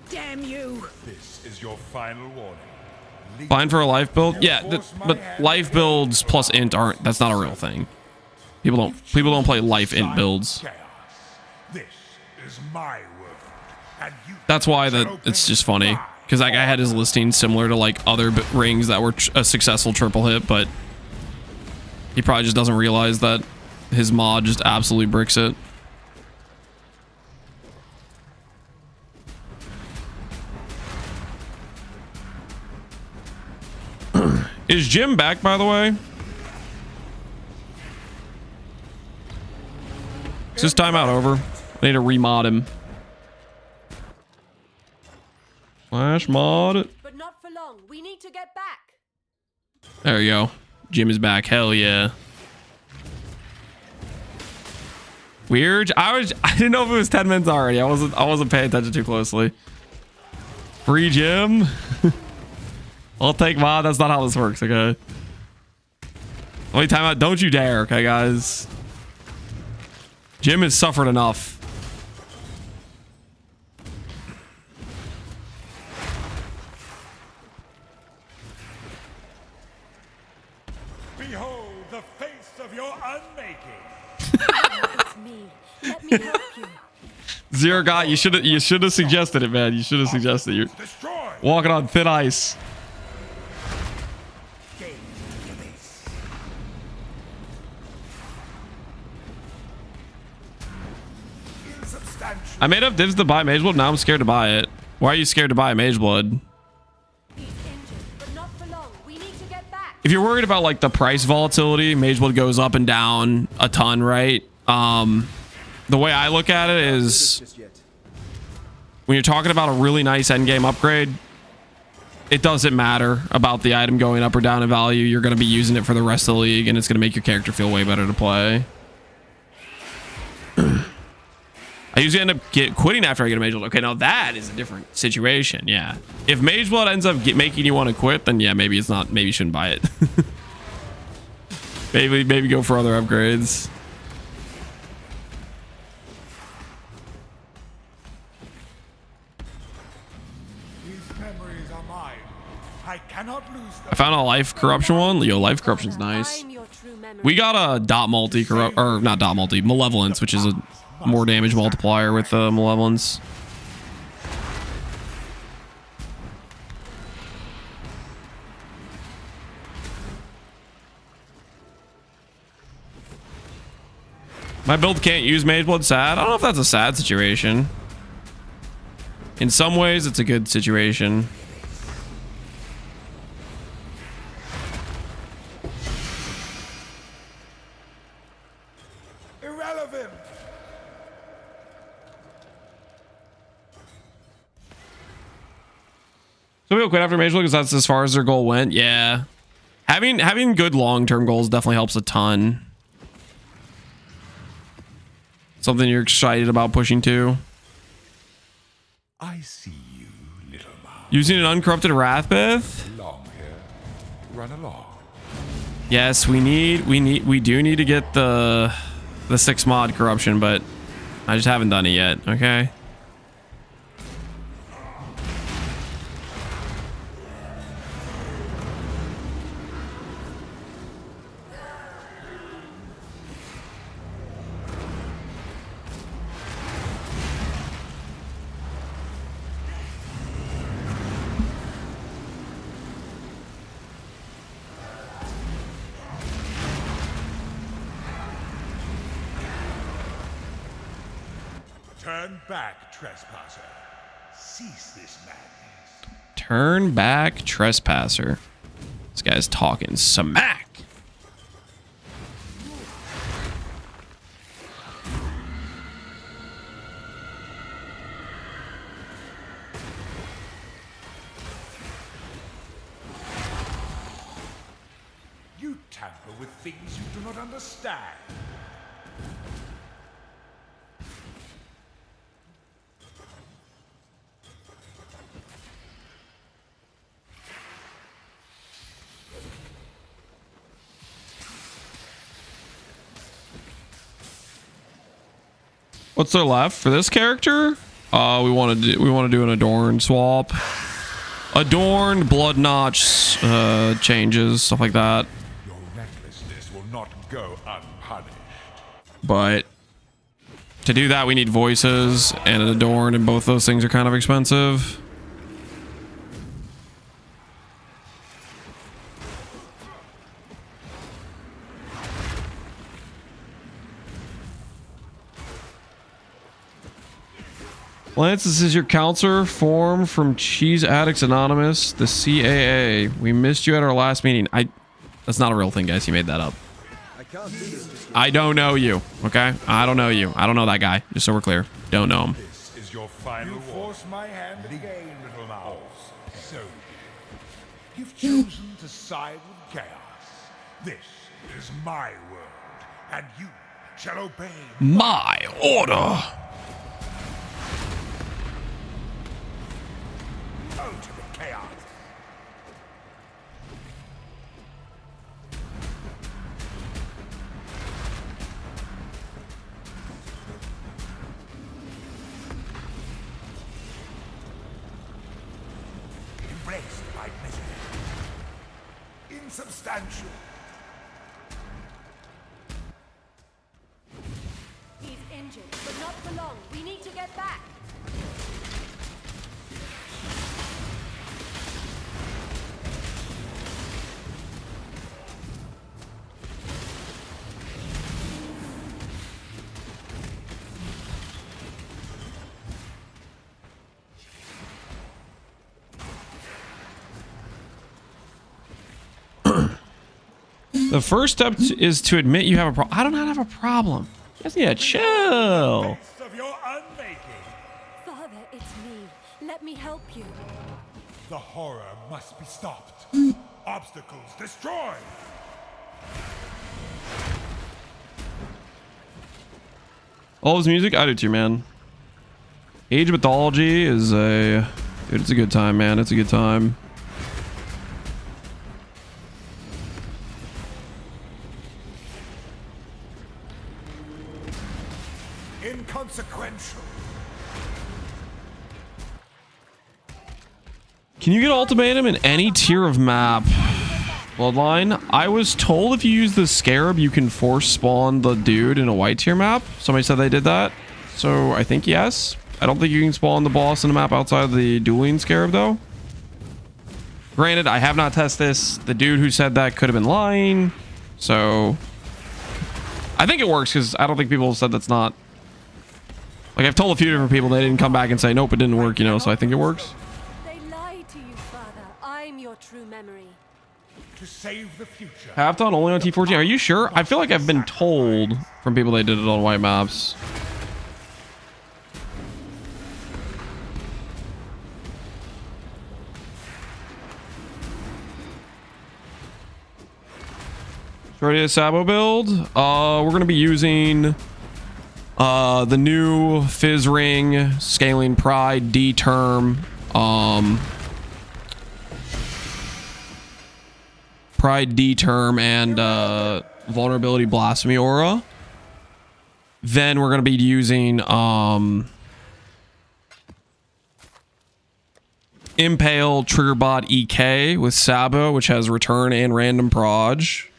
Damn you! This is your final warning. Fine for a life build? Yeah, but life builds plus int aren't, that's not a real thing. People don't play life int builds. This is my world, and you That's why it's just funny. Because that guy had his listing similar to like other rings that were a successful triple hit, but he probably just doesn't realize that his mod just absolutely bricks it. Is Jim back, by the way? Is his timeout over? I need to remod him. Flash mod. But not for long. We need to get back. There you go. Jim is back. Hell yeah. Weird. I didn't know if it was 10 minutes already. I wasn't paying attention too closely. Free Jim. I'll take mod. That's not how this works, okay? Only timeout. Don't you dare, okay, guys? Jim has suffered enough. behold the face of your unmaking. It's me. Let me help you. Zero guy, you should have suggested it, man. You should have suggested it. You're Destroy. walking on thin ice. I made up divs to buy Mage Blood. Now I'm scared to buy it. Why are you scared to buy Mage Blood? He's injured, but not for long. We need to get back. If you're worried about like the price volatility, Mage Blood goes up and down a ton, right? The way I look at it is when you're talking about a really nice endgame upgrade, it doesn't matter about the item going up or down in value. You're going to be using it for the rest of the league, and it's going to make your character feel way better to play. I usually end up quitting after I get a Mage Blood. Okay, now that is a different situation. Yeah. If Mage Blood ends up making you want to quit, then yeah, maybe it's not. Maybe you shouldn't buy it. maybe go for other upgrades. I cannot lose them. I found a life corruption one. Yo, life corruption's nice. Find your true memory. We got a dot multi corrupt, or not dot multi, malevolence, which is a more damage multiplier with malevolence. My build can't use Mage Blood. Sad. I don't know if that's a sad situation. In some ways, it's a good situation. Irrelevant. So we'll quit after Mage Blood because that's as far as their goal went. Yeah, having good long-term goals definitely helps a ton. Something you're excited about pushing to. I see you, little mouse. Using an uncorrupted Wrathbith. Along here. Run along. Yes, we do need to get the 6 mod corruption, but I just haven't done it yet. Okay. Turn back, trespasser. Cease this madness. Turn back, trespasser. This guy's talking smack. You tamper with things you do not understand. What's there left for this character? We want to do an Adorned swap. Adorned, blood notch changes, stuff like that. Your recklessness will not go unpunished. But to do that, we need voices and an Adorned, and both those things are kind of expensive. Lance, this is your counselor form from Cheese Addicts Anonymous, the CAA. We missed you at our last meeting. That's not a real thing, guys. You made that up. I don't know you, okay? I don't know you. I don't know that guy, just so we're clear. Don't know him. This is your final force my hand again, little mouse. So you've chosen to side with chaos. This is my world, and you shall obey My order. ultimate chaos. Embrace my misery. Insubstantial. He's injured, but not for long. We need to get back. The first step is to admit you have a problem. I do not have a problem. Just yeah, chill. Best of your unmaking. Father, it's me. Let me help you. The horror must be stopped. Obstacles destroyed. All his music, I do too, man. Age of Mythology is a... Dude, it's a good time, man. It's a good time. Inconsequential. Can you get ultimatum in any tier of map? Bloodline. I was told if you use the scarab, you can force spawn the dude in a white tier map. Somebody said they did that. So I think yes. I don't think you can spawn the boss in a map outside of the dueling scarab though. Granted, I have not tested this. The dude who said that could have been lying. So I think it works because I don't think people said that's not. Like I've told a few different people, they didn't come back and say, nope, it didn't work, you know, so I think it works. They lied to you, Father. I'm your true memory. To save the future. Halfton only on T14. Are you sure? I feel like I've been told from people they did it on white maps. Ready to Sabo build? We're gonna be using the new Fizz Ring, Scaling Pride, D term, Pride D term, and Vulnerability Blasphemy Aura. Then we're gonna be using Impale Triggerbot EK with Sabo, which has return and random proj.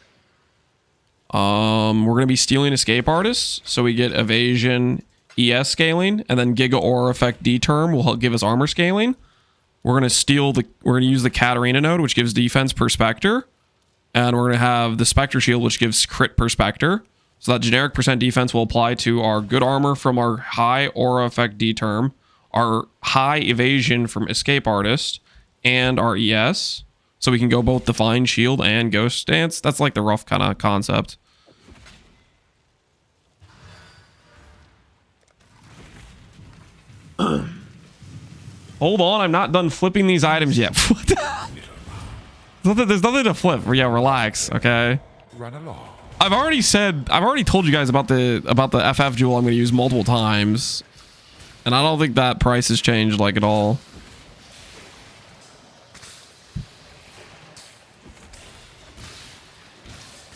We're going to be stealing Escape Artists, so we get Evasion ES scaling, and then Giga Aura Effect D term will give us armor scaling. We're going to use the Katarina node, which gives defense per Spectre, and we're going to have the Spectre Shield, which gives crit per Spectre. So that generic percent defense will apply to our good armor from our high Aura Effect D term, our high evasion from Escape Artist, and our ES. So we can go both Divine Shield and Ghost Stance. That's like the rough kind of concept. Hold on, I'm not done flipping these items yet. There's nothing to flip. Yeah, relax, okay? Run along. I've already told you guys about the FF jewel I'm going to use multiple times. And I don't think that price has changed like at all.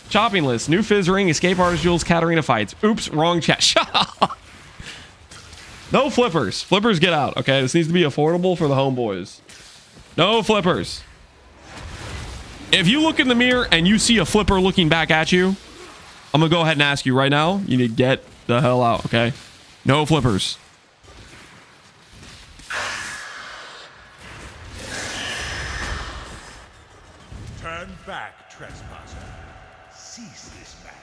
Shopping list. New Fizz Ring, Escape Artist Jewels, Katarina fights. Oops, wrong chat. Shut up. No flippers. Flippers get out, okay? This needs to be affordable for the homeboys. No flippers. If you look in the mirror and you see a flipper looking back at you, I'm going to go ahead and ask you right now. You need to get the hell out, okay? No flippers. Turn back, trespasser. Cease this madness.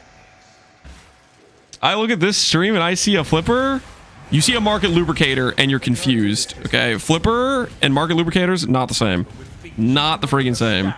I look at this stream and I see a flipper. You see a market lubricator and you're confused, okay? Flipper and market lubricators, not the same. Not the freaking same.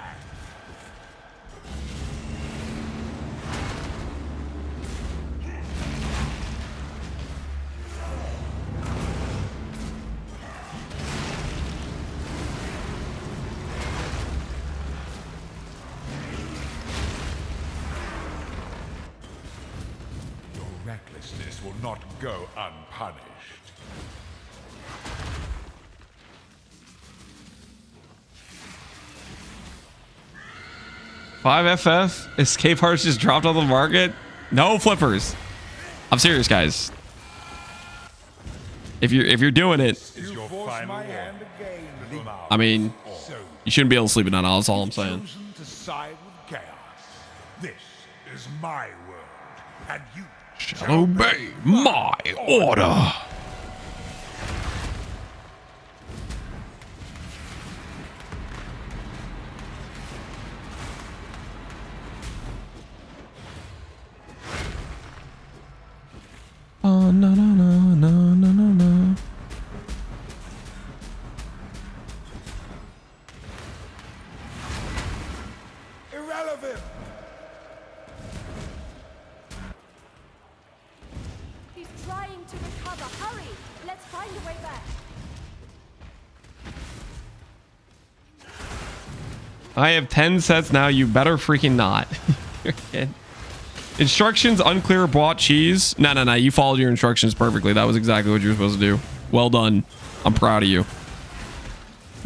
Your recklessness will not go unpunished. Five FF Escape Artist just dropped on the market. No flippers. I'm serious, guys. If you're doing it, Is your final hand again, little mouse? I mean, you shouldn't be able to sleep at night. That's all I'm saying. Chosen to side with chaos. This is my world, and you Shall obey my order. Oh, no, no, no, no, no, no, no. irrelevant. I have 10 sets now. You better freaking not. Instructions unclear. Bought cheese. No. You followed your instructions perfectly. That was exactly what you were supposed to do. Well done. I'm proud of you.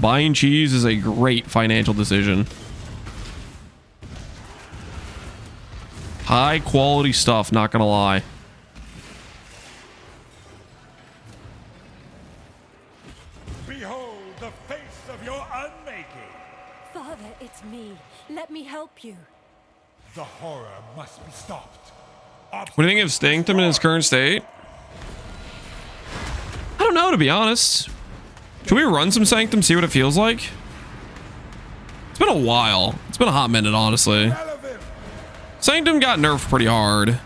Buying cheese is a great financial decision. High quality stuff, not gonna lie. Behold the face of your unmaking. Father, it's me. Let me help you. The horror must be stopped. What do you think of Sanctum in his current state? I don't know, to be honest. Should we run some Sanctum, see what it feels like? It's been a while. It's been a hot minute, honestly. Sanctum got nerfed pretty hard.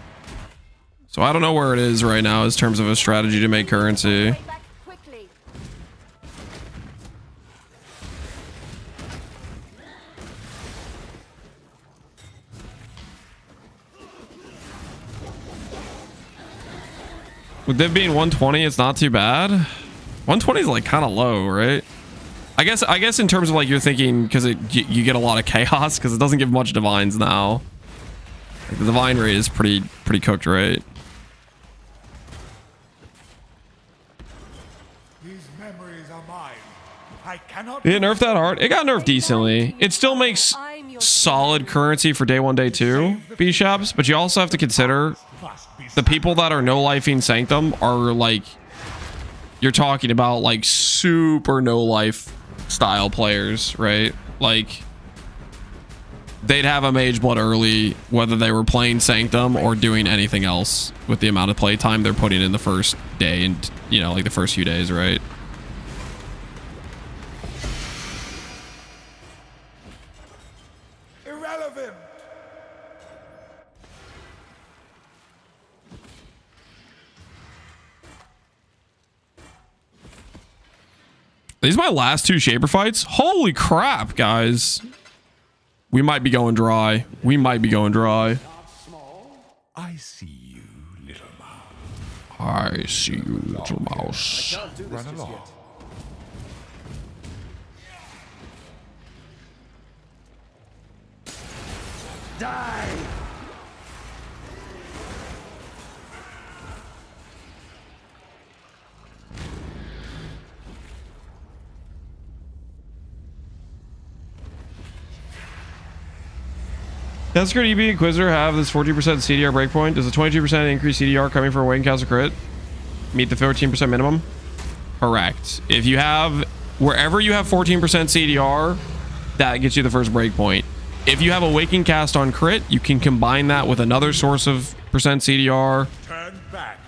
So I don't know where it is right now in terms of a strategy to make currency. Right back quickly. With Div being 120, it's not too bad. 120 is like kind of low, right? I guess in terms of like you're thinking because you get a lot of chaos because it doesn't give much divines now. Like the divine rate is pretty cooked, right? These memories are mine. I cannot. Did it nerf that hard? It got nerfed decently. It still makes solid currency for day 1, day 2 B-shops, but you also have to consider the people that are no-lifing Sanctum are like, you're talking about like super no-life style players, right? Like they'd have a Mage Blood early whether they were playing Sanctum or doing anything else with the amount of play time they're putting in the first day and, you know, like the first few days, right? Irrelevant. These are my last 2 Shaper fights. Holy crap, guys. We might be going dry. We might be going dry. I see you, little mouse. I see you, little mouse. Run along. Die! Does Crit EB Inquisitor have this 14% CDR breakpoint? Does a 22% increase CDR coming from Awaken Castle Crit meet the 14% minimum? Correct. If you have, wherever you have 14% CDR, that gets you the first breakpoint. If you have Awaken Cast on Crit, you can combine that with another source of percent CDR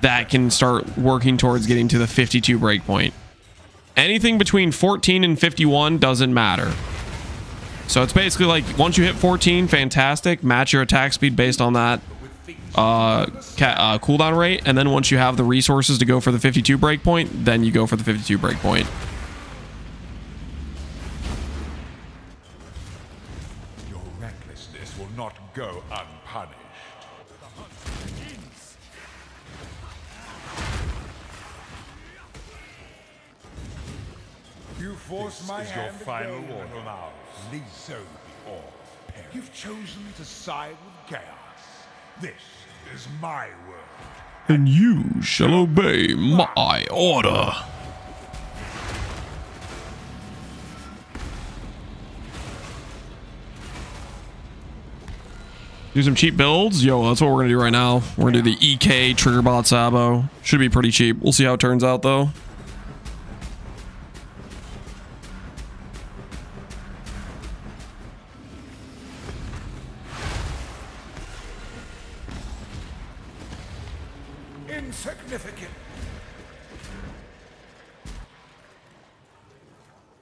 that can start working towards getting to the 52 breakpoint. Anything between 14 and 51 doesn't matter. So it's basically like once you hit 14, fantastic. Match your attack speed based on that cooldown rate. And then once you have the resources to go for the 52 breakpoint, then you go for the 52 breakpoint. Your recklessness will not go unpunished. You force my This is your hand final again, warning. little mouse. So be all perish. You've chosen to side with chaos. This is my world. And you shall obey my order. Do some cheap builds? Yo, that's what we're gonna do right now. We're gonna do the EK Triggerbot Sabo. Should be pretty cheap. We'll see how it turns out though. Insignificant.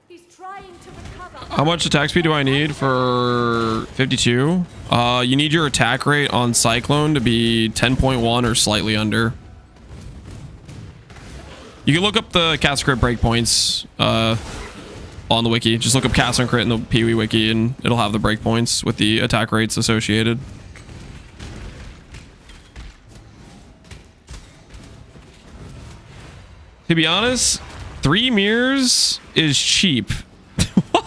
He's trying to recover. How much attack speed do I need for 52? You need your attack rate on Cyclone to be 10.1 or slightly under. You can look up the cast crit breakpoints on the wiki. Just look up cast and crit in the Pee-wee wiki and it'll have the breakpoints with the attack rates associated. To be honest, 3 mirrors is cheap. What?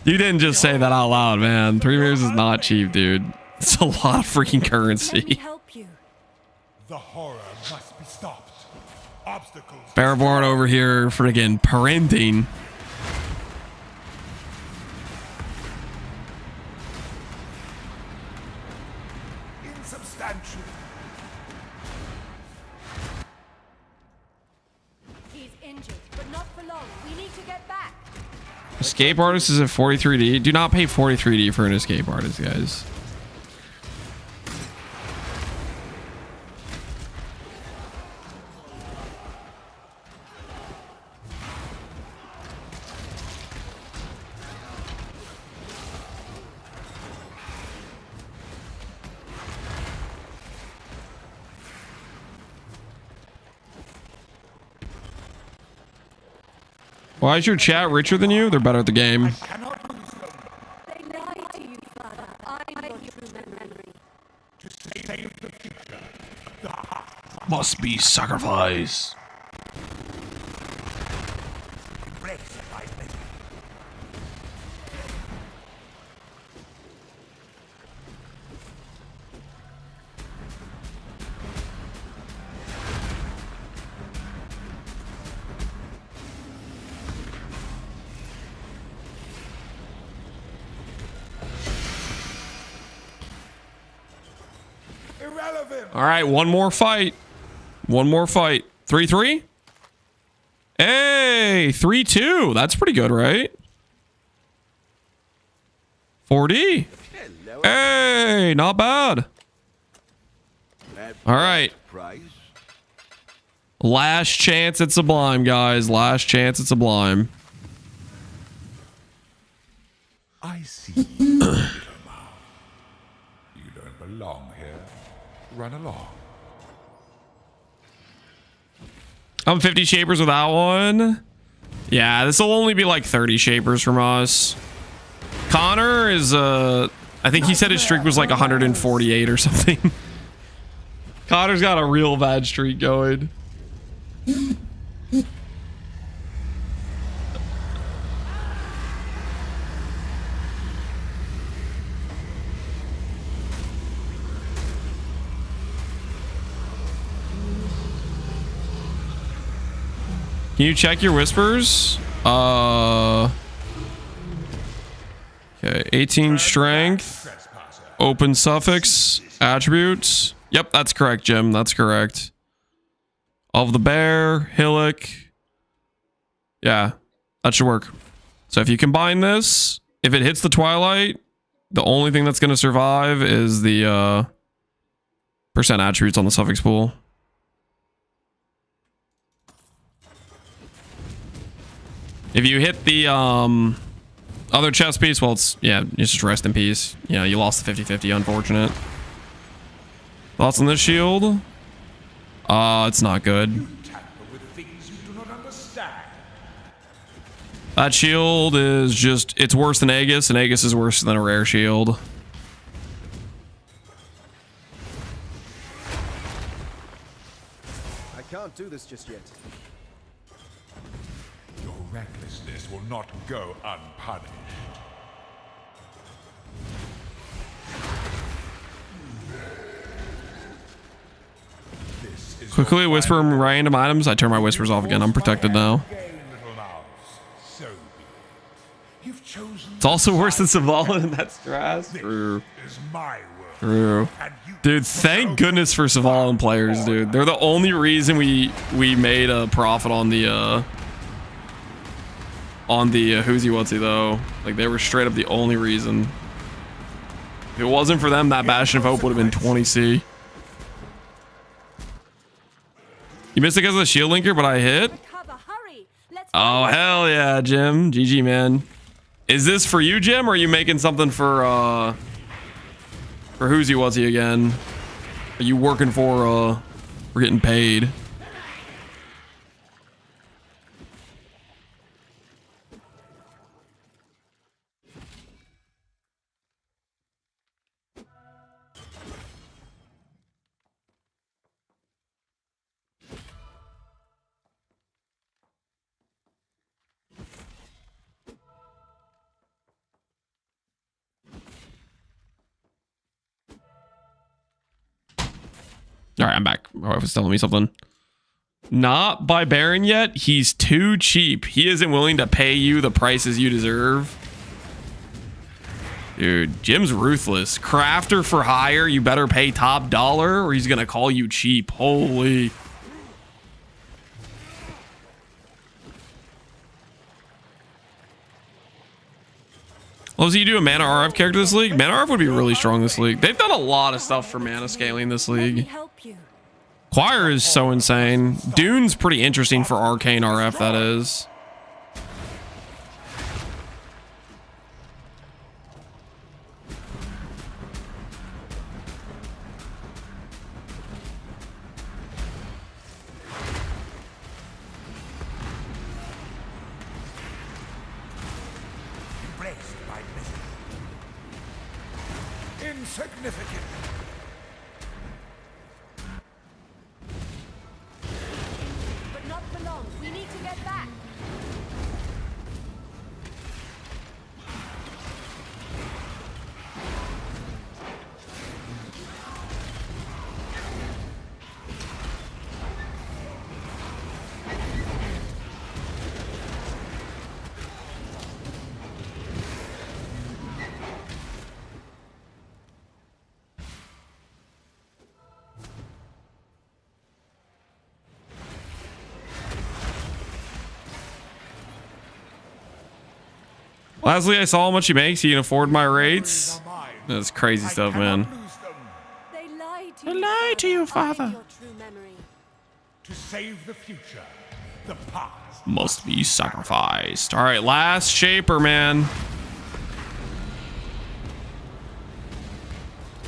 You didn't just say that out loud, man. 3 mirrors is not cheap, dude. It's a lot of freaking Let me currency. help you. The horror must be stopped. Obstacles. Barborn over here friggin' parenting. Insubstantial. He's injured, but not for long. We need to get back. Escape artist is at 43D. Do not pay 43D for an escape artist, guys. Why is your chat richer than you? They're better at the game. They lie to you, Father. I'm your true memory. Must be sacrifice. Irrelevant. All right, one more fight. One more fight. 3-3? Hey, 3-2. That's pretty good, right? 4D. Hello. Hey, not bad. All right. Price. Last chance at Sublime, guys. Last chance at Sublime. I see you, little mouse. You don't belong here. Run along. I'm 50 shapers with that one. Yeah, this will only be like 30 shapers from us. Connor is, I think he said his streak was like 148 or something. Connor's got a real bad streak going. Can you check your whispers? Okay, 18 strength, open suffix, attributes. Yep, that's correct, Jim. That's correct. Of the bear, hillock. Yeah, that should work. So if you combine this, if it hits the twilight, the only thing that's going to survive is the percent attributes on the suffix pool. If you hit the other chest piece, well, it's, yeah, you just rest in peace. You know, you lost the 50-50, unfortunate. Thoughts on this shield? It's not good. Tamper with things you do not understand. That shield is just, it's worse than Aegis, and Aegis is worse than a rare shield. I can't do this just yet. Your recklessness will not go unpunished. This is Quickly your whisper final random items. I turn my whispers off again. I'm protected now. Again, little mouse. So be it. You've chosen. It's also worse than Savala, and that's Stras. This True. is my world. True. And you Dude, thank goodness for Savalan players, dude. They're the only reason we made a profit on the who's he what's he though. Like, they were straight up the only reason. If it wasn't for them, that Bastion of Hope would have been 20C. You missed it because of the shield linker, but I hit. Recover, hurry. Let's Oh, hell yeah, Jim. GG, man. Is this for you, Jim, or are you making something for who's he what's he again? Are you working for getting paid? All right, I'm back. My wife was telling me something. Not by Baron yet. He's too cheap. He isn't willing to pay you the prices you deserve. Dude, Jim's ruthless. Crafter for hire. You better pay top dollar or he's going to call you cheap. Holy. Well, does he do a mana RF character this league? Mana RF would be really strong this league. They've done a lot of stuff for mana scaling this Let me league. help you. Choir is so insane. Dune's pretty interesting for arcane RF, that is. Embraced by misery. Insignificant. But not for long. We need to get back. Lastly, I saw how much he makes. He can afford my rates. Are mine. That's crazy I stuff, cannot man. lose them. They lied to They you. lied to you, Father. Hide your true memory. To save the future, the past. Must be sacrificed. All right, last shaper, man.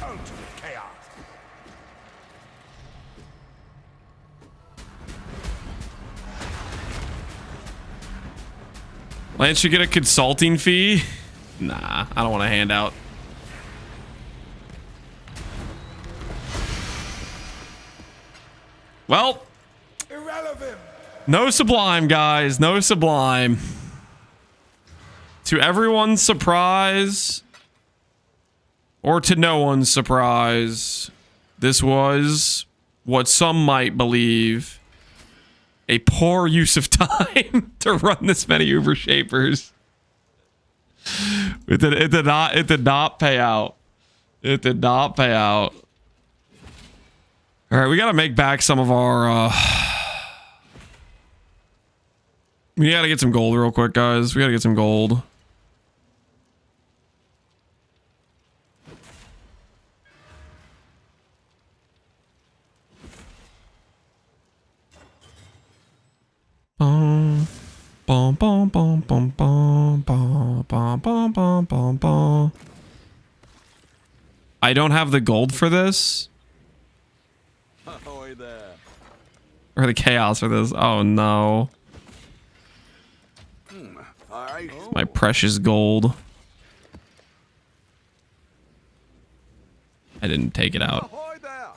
Ultimate chaos. Lance should get a consulting fee. Nah, I don't want a handout. Well, Irrelevant. no Sublime, guys. No Sublime. To everyone's surprise, or to no one's surprise, this was what some might believe a poor use of time to run this many Uber Shapers. It did not pay out. It did not pay out. All right, we got to make back some of our... we got to get some gold real quick, guys. We got to get some gold. Bum, bum, bum, bum, bum, bum, bum, bum, bum, bum, bum, bum. I don't have the gold for this. Ahoy there. Or the chaos for this. Oh no. I My precious gold. I didn't take it out. Ahoy there.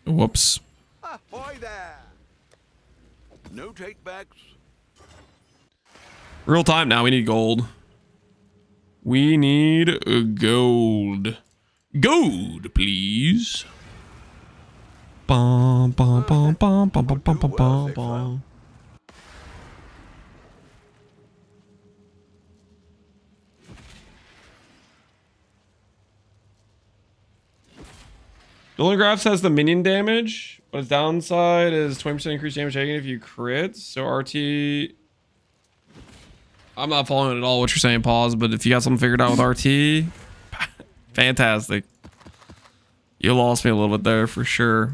Whoops. Ahoy there. No takebacks. Real time now. We need gold. We need gold. Gold, please. Bum, bum, bum, bum, bum, bum, bum, bum, bum, bum. Dueling Graphs has the minion damage, but its downside is 20% increased damage taken if you crit. So RT... I'm not following it at all what you're saying, Pause, but if you got something figured out with RT, fantastic. You lost me a little bit there for sure.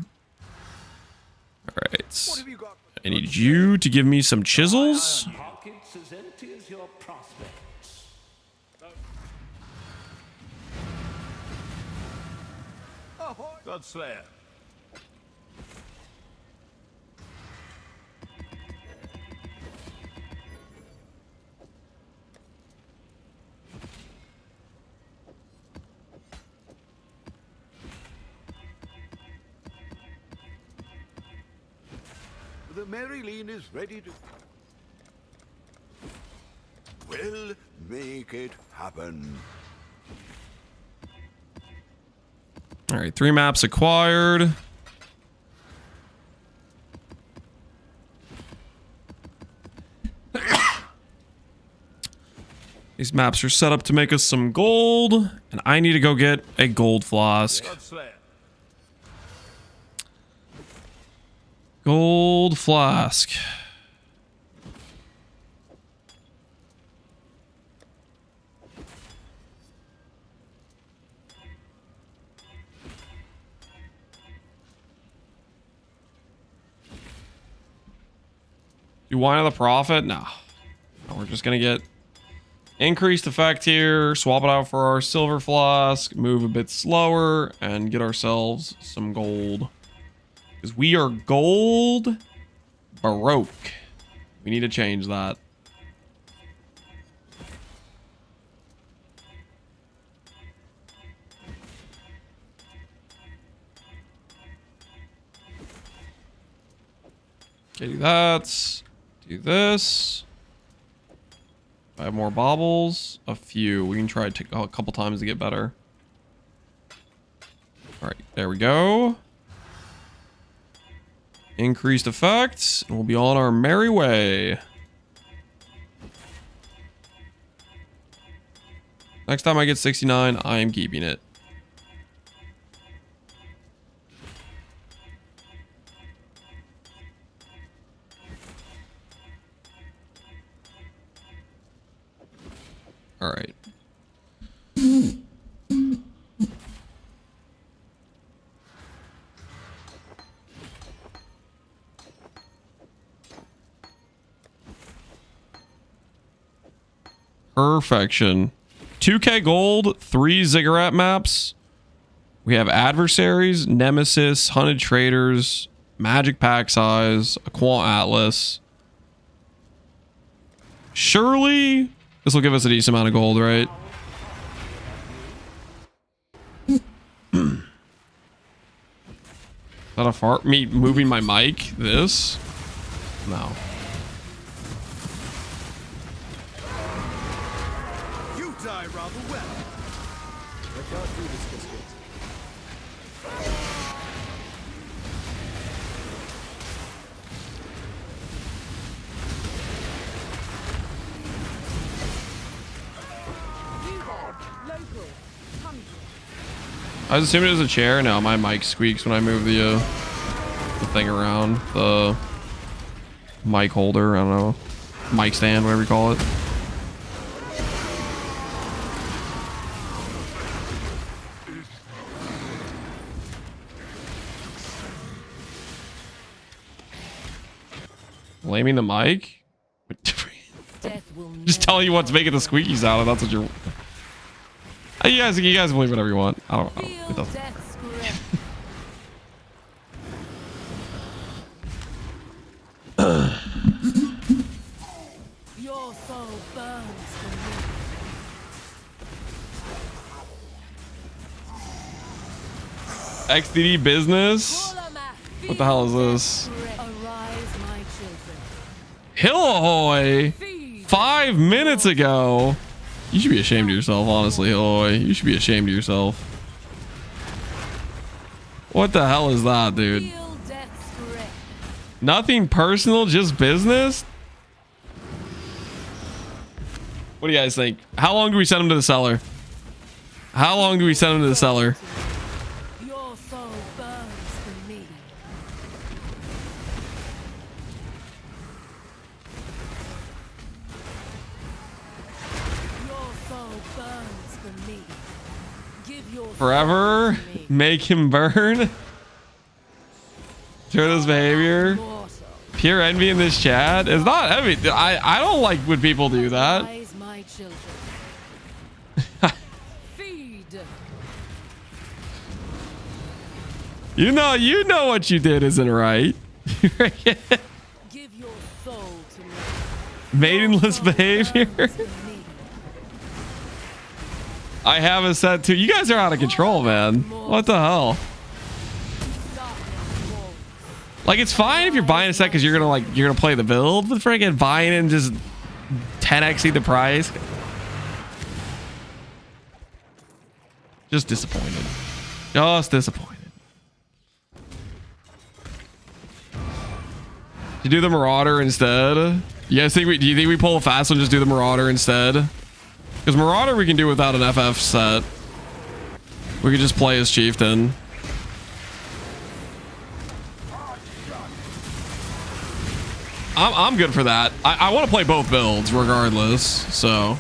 All What right. have you got? I need you to give me some chisels. Pockets as empty as your prospects. Ahoy. Godslayer. The Maryline is ready to... We'll make it happen. All right, 3 maps acquired. These maps are set up to make us some gold, and I need to go get a gold flask. Gold flask. Do Wine of the Prophet? No. No, we're just gonna get increased effect here, swap it out for our silver flask, move a bit slower, and get ourselves some gold. Because we are gold baroque. We need to change that. Okay, do that. Do this. I have more baubles. A few. We can try it a couple times to get better. All right, there we go. Increased effects, and we'll be on our merry way. Next time I get 69, I am keeping it. All right. Perfection. 2K gold, 3 ziggurat maps. We have adversaries, nemesis, hunted traders, magic pack size, a quant atlas. Surely this will give us a decent amount of gold, right? Is that a fart? Me moving my mic? This? No. You die rather well. I can't do this just yet. I was assuming it was a chair. No, my mic squeaks when I move the thing around. The mic holder. I don't know. Mic stand, whatever you call it. Blaming the mic? Just telling you what's making the squeaky sound. That's what you're... You guys believe whatever you want. I don't know. It doesn't. Your soul burns for me. XDD business? What the hell is this? Arise, my children. Hill ahoy! 5 minutes ago. You should be ashamed of yourself, honestly, Hill. You should be ashamed of yourself. What the hell is that, dude? Nothing personal, just business? What do you guys think? How long do we send him to the cellar? How long do we send him to the cellar? Your soul burns for me. Forever make him burn. Turtle's behavior. Pure envy in this chat. It's not envy. I don't like when people do that. You know what you did isn't right. Give your soul to me. Maidenless behavior. I have a set too. You guys are out of control, man. What the hell? Like, it's fine if you're buying a set because you're gonna play the build, but friggin' buying and just 10xing the price. Just disappointed. Just disappointed. You do the Marauder instead? You guys think do you think we pull a fast one, just do the Marauder instead? Because Marauder we can do without an FF set. We could just play as Chieftain. I'm good for that. I want to play both builds regardless, so.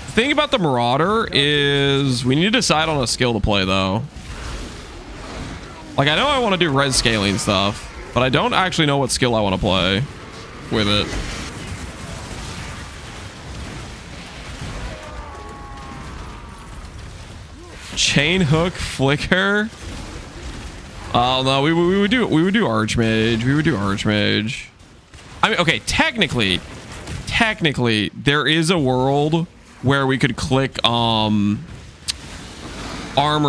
The thing about the Marauder is we need to decide on a skill to play though. Like I know I want to do res scaling stuff, but I don't actually know what skill I want to play with it. Chain hook flicker. Oh no, we would do Archmage. We would do Archmage. I mean, okay, technically there is a world where we could click armor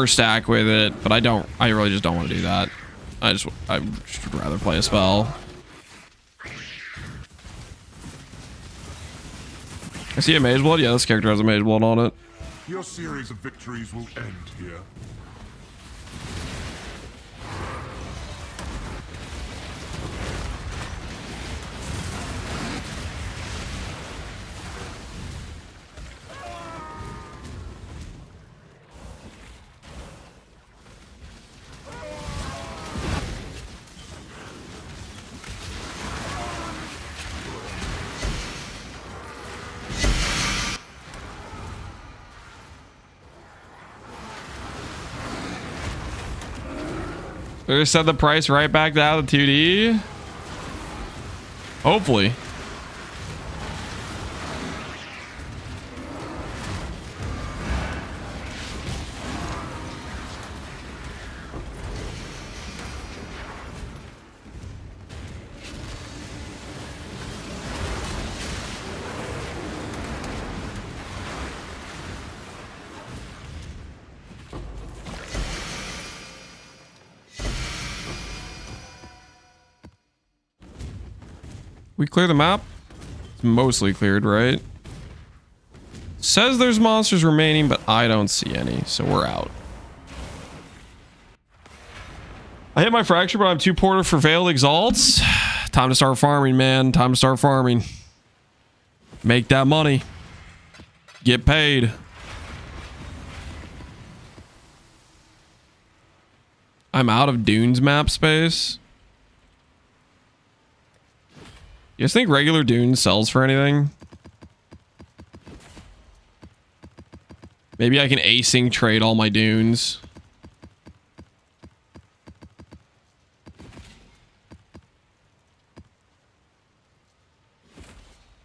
stack with it, but I really just don't want to do that. I just would rather play a spell. I see a Mage Blood. Yeah, this character has a Mage Blood on it. Your series of victories will end here. They just set the price right back down to 2D. Hopefully. We clear the map? It's mostly cleared, right? Says there's monsters remaining, but I don't see any, so we're out. I hit my fracture, but I'm too poor for Veiled Exalts. Time to start farming, man. Time to start farming. Make that money. Get paid. I'm out of Dunes map space. You guys think regular Dune sells for anything? Maybe I can async trade all my Dunes.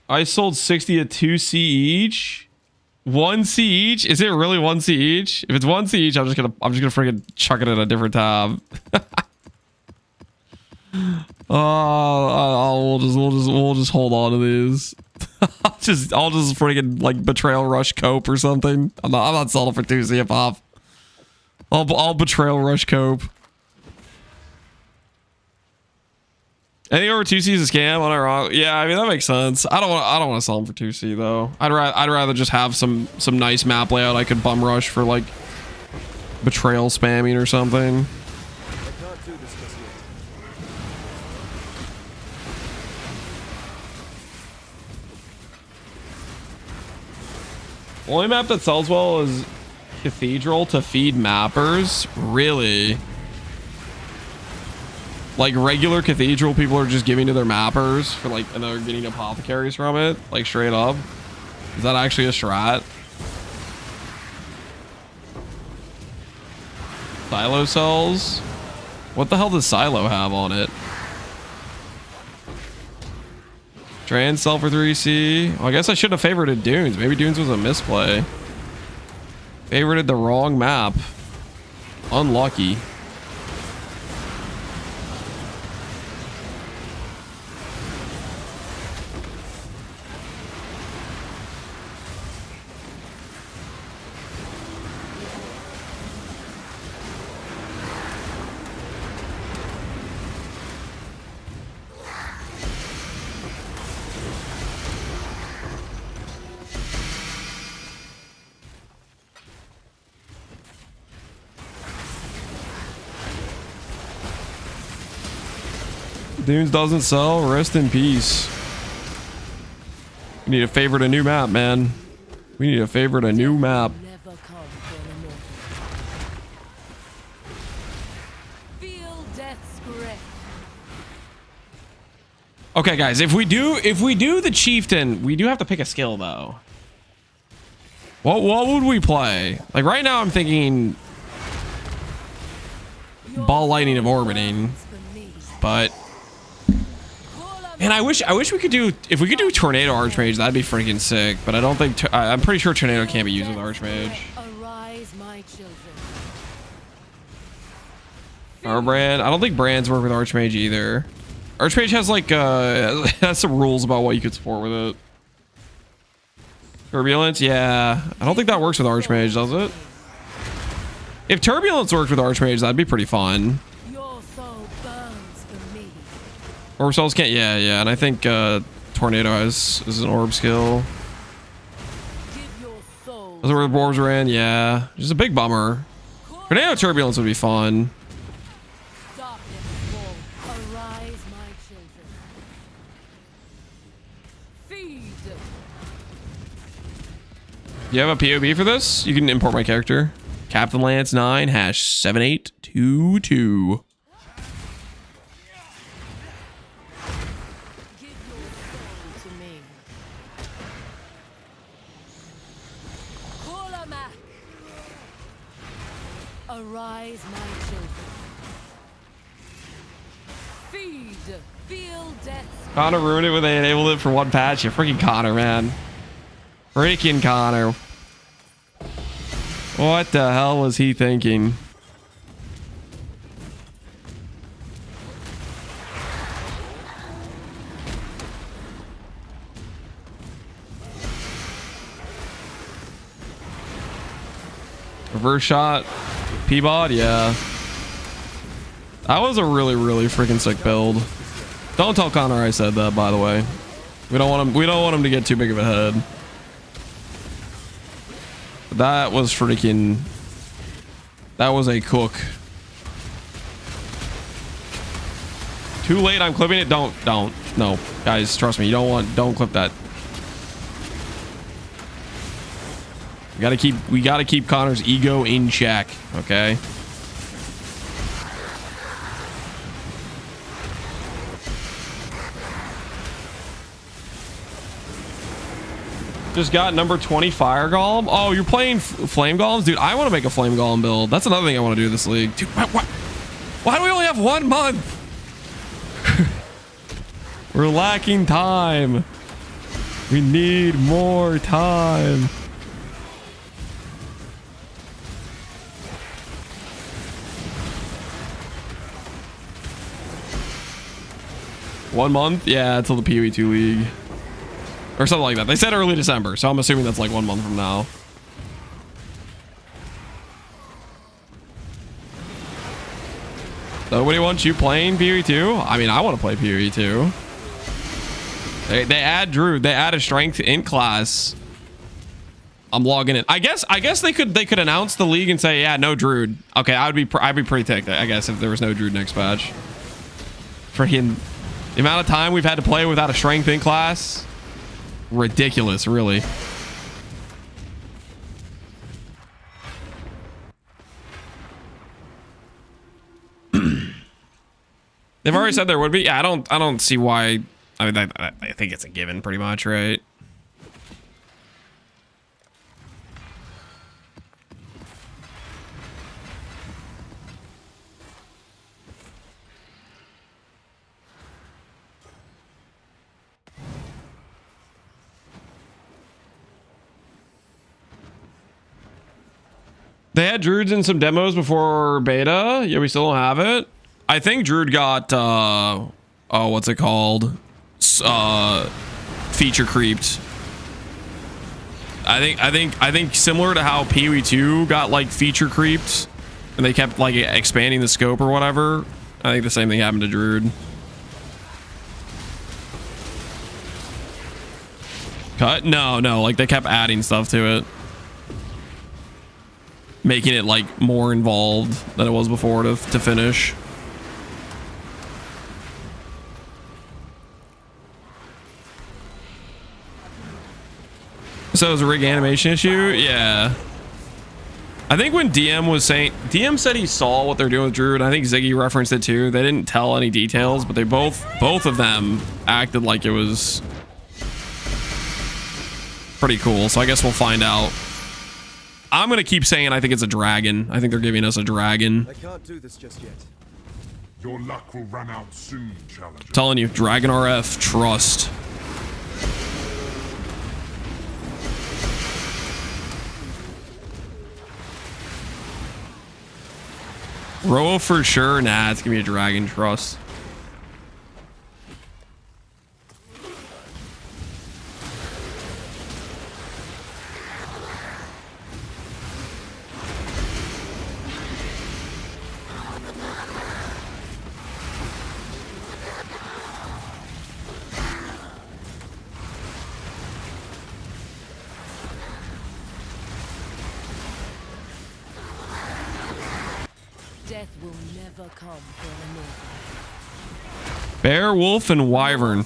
I sold 60 at 2C each. 1C each? Is it really 1C each? If it's 1C each, I'm just gonna freaking chuck it in a different tab. We'll just hold on to these. I'll just freaking like Betrayal Rush Cope or something. I'm not selling for 2C pop. I'll Betrayal Rush Cope. Anything over 2C is a scam. Am I wrong? Yeah, I mean that makes sense. I don't want to sell them for 2C though. I'd rather just have some nice map layout I could bum rush for like Betrayal spamming or something. Only map that sells well is Cathedral to feed mappers. Really? Like regular Cathedral people are just giving to their mappers for like, and they're getting apothecaries from it, like straight up. Is that actually a strat? Silo sells? What the hell does Silo have on it? Trans sell for 3C. Well, I guess I should have favorited Dunes. Maybe Dunes was a misplay. Favorited the wrong map. Unlucky. Dunes doesn't sell. Rest in peace. We need to favorite a new map, man. We need to favorite a new map. Never come for an immortal. Feel death's grip. Okay, guys, if we do the chieftain, we do have to pick a skill though. What would we play? Like right now I'm thinking ball lightning of orbiting, but man, I wish we could do, if we could do tornado archmage, that'd be freaking sick, but I don't think I'm pretty sure tornado can't be used with archmage. Arise, my children. Our brand, I don't think brands work with archmage either. Archmage has like has some rules about what you could support with it. Turbulence, yeah. I don't think that works with Archmage, does it? If Turbulence worked with Archmage, that'd be pretty fun. Your soul burns for me. Orb cells can't, yeah. And I think Tornado is an orb skill. Give your soul. Those are where the orbs ran, yeah. Just a big bummer. Tornado Turbulence would be fun. Darkness fall. Arise, my children. Feed. You have a POB for this? You can import my character. Captain Lance 9 #7822. Give your soul to me. Kolamak. Arise, my children. Feed. Feel death's Connor ruined it when they enabled it for one patch. You freaking Connor, man. Freaking Connor. What the hell was he thinking? Reverse shot. P-bod, yeah. That was a really freaking sick build. Don't tell Connor I said that, by the way. We don't want him to get too big of a head. That was freaking... That was a cook. Too late, I'm clipping it. Don't. No, guys, trust me. Don't clip that. We gotta keep Connor's ego in check, okay? Just got number 20 fire golem. Oh, you're playing flame golems, dude. I want to make a flame golem build. That's another thing I want to do this league, dude. Why do we only have 1 month? We're lacking time. We need more time. One month? Yeah, until the PoE2 league. Or something like that. They said early December, so I'm assuming that's like 1 month from now. Nobody wants you playing PoE2? I mean, I want to play PoE2. They add Druid. They add a strength in class. I'm logging in. I guess they could announce the league and say, yeah, no Druid. Okay, I'd be pretty ticked, I guess, if there was no Druid next patch. Freaking the amount of time we've had to play without a strength in class. Ridiculous, really. They've already said there would be. Yeah, I don't see why. I mean, I think it's a given, pretty much, right? They had Druids in some demos before beta. Yeah, we still don't have it. I think Druid got oh, what's it called? Feature creeped. I think similar to how PoE2 got like feature creeped and they kept like expanding the scope or whatever. I think the same thing happened to Druid. Cut? No, like they kept adding stuff to it. Making it like more involved than it was before to finish. So it was a rig animation issue? Yeah. I think when DM said he saw what they're doing with Druid, I think Ziggy referenced it too. They didn't tell any details, but they both of them acted like it was pretty cool. So I guess we'll find out. I'm gonna keep saying I think it's a dragon. I think they're giving us a dragon. I can't do this just yet. Your luck will run out soon, Challenger. I'm telling you, Dragon RF, trust. Roa for sure. Nah, it's gonna be a dragon, trust. Death will never come for an immortal. Bear, wolf, and wyvern.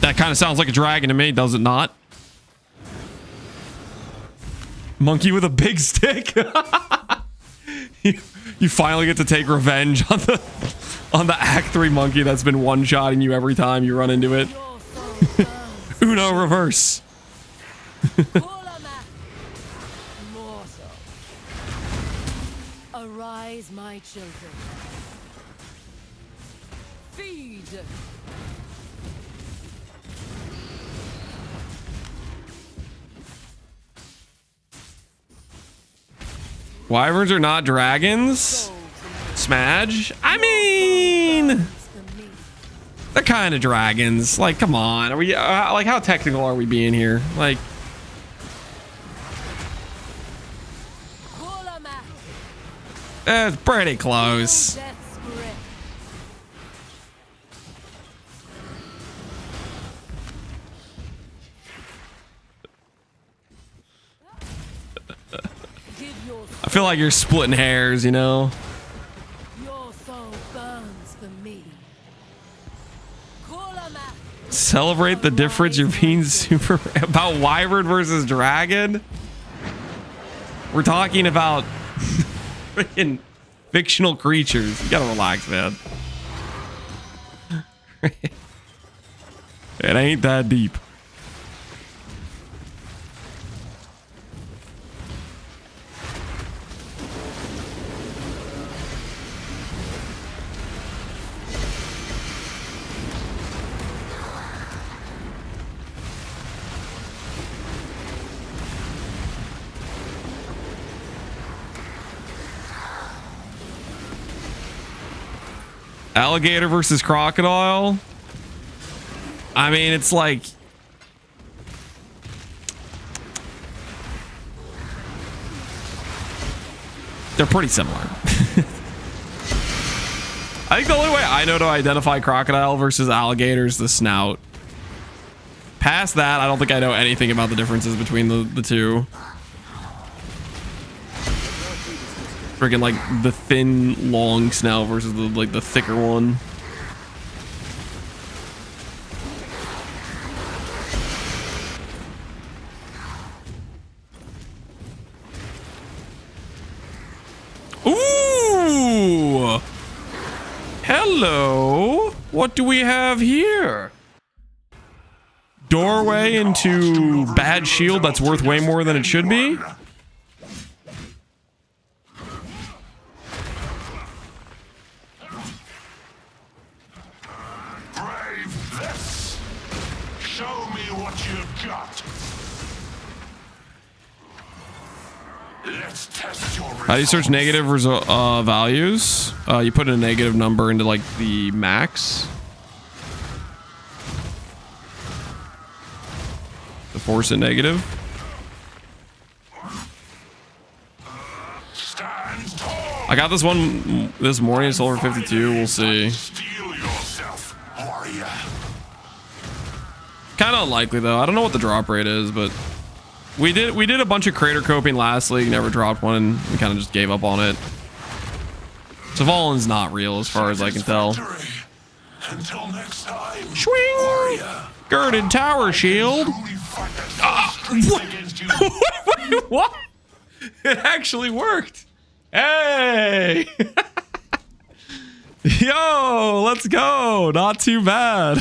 That kind of sounds like a dragon to me, does it not? Monkey with a big stick. you finally get to take revenge on the Act 3 monkey that's been one-shotting you every time you run into it. Uno reverse. Arise, my children. Feed. Wyverns are not dragons? Smadge? I mean, they're kind of dragons. Like, come on. Are we like, how technical are we being here? Like, it's pretty close. I feel like you're splitting hairs, you know? Your soul burns for me. Celebrate the difference you're being super about wyvern versus dragon. We're talking about freaking fictional creatures. You gotta relax, man. It ain't that deep. Alligator versus crocodile. I mean, it's like, they're pretty similar. I think the only way I know to identify crocodile versus alligator is the snout. Past that, I don't think I know anything about the differences between the two. Freaking like the thin, long snout versus the thicker one. Ooh! Hello! What do we have here? Doorway into bad shield that's worth way more than it should be? How do you search negative values? You put in a negative number into like the max. To force it negative. I got this one this morning. It's over 52. We'll see. Kind of unlikely though. I don't know what the drop rate is, but we did a bunch of crater coping last league, never dropped one, and we kind of just gave up on it. Savallen's not real as far as I can tell. Until next time. Swing! Girded tower shield. Wait, what? It actually worked. Hey. Yo, let's go. Not too bad.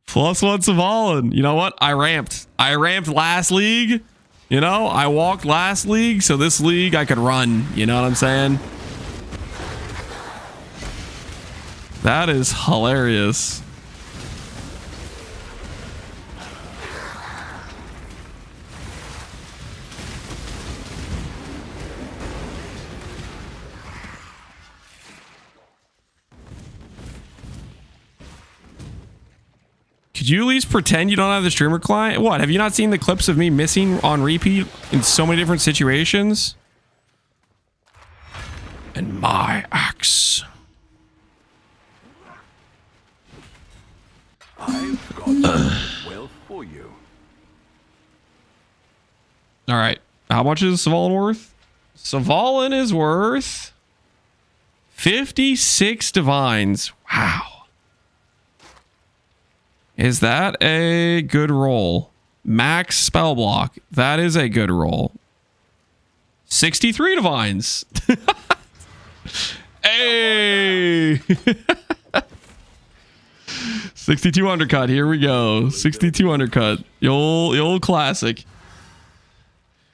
+1 Savalan. You know what? I ramped. I ramped last league. You know, I walked last league, so this league I could run. You know what I'm saying? That is hilarious. Could you at least pretend you don't have the streamer client? What? Have you not seen the clips of me missing on repeat in so many different situations? And my axe. I've got well for you. All right. How much is Savalan worth? Savalan is worth 56 divines. Wow. Is that a good roll? Max spell block. That is a good roll. 63 divines. Hey. 62 undercut. Here we go. 62 undercut. The old classic.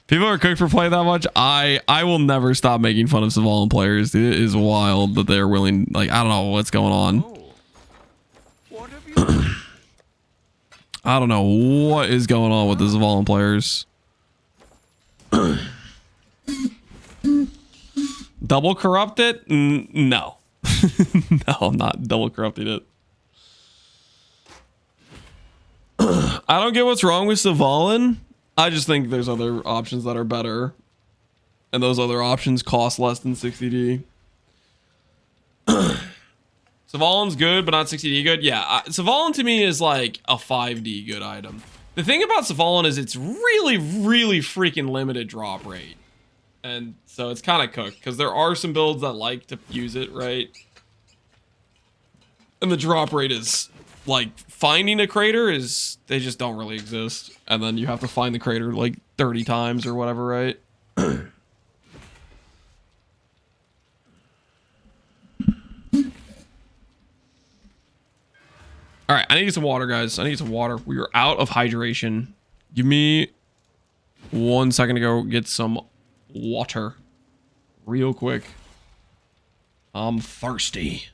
People are cooked for playing that much. I will never stop making fun of Savalan players. It is wild that they're willing. Like, I don't know what's going on. What have you done? I don't know what is going on with the Savalan players. Double corrupt it? No. No, I'm not double corrupting it. I don't get what's wrong with Savalan. I just think there's other options that are better. And those other options cost less than 60D. Savalan's good, but not 60D good. Yeah, Savalan to me is like a 5D good item. The thing about Savalan is it's really, really freaking limited drop rate. And so it's kind of cooked because there are some builds that like to use it, right? And the drop rate is like finding a crater is they just don't really exist. And then you have to find the crater like 30 times or whatever, right? All right, I need some water, guys. I need some water. We are out of hydration. Give me 1 second to go get some water real quick. I'm thirsty.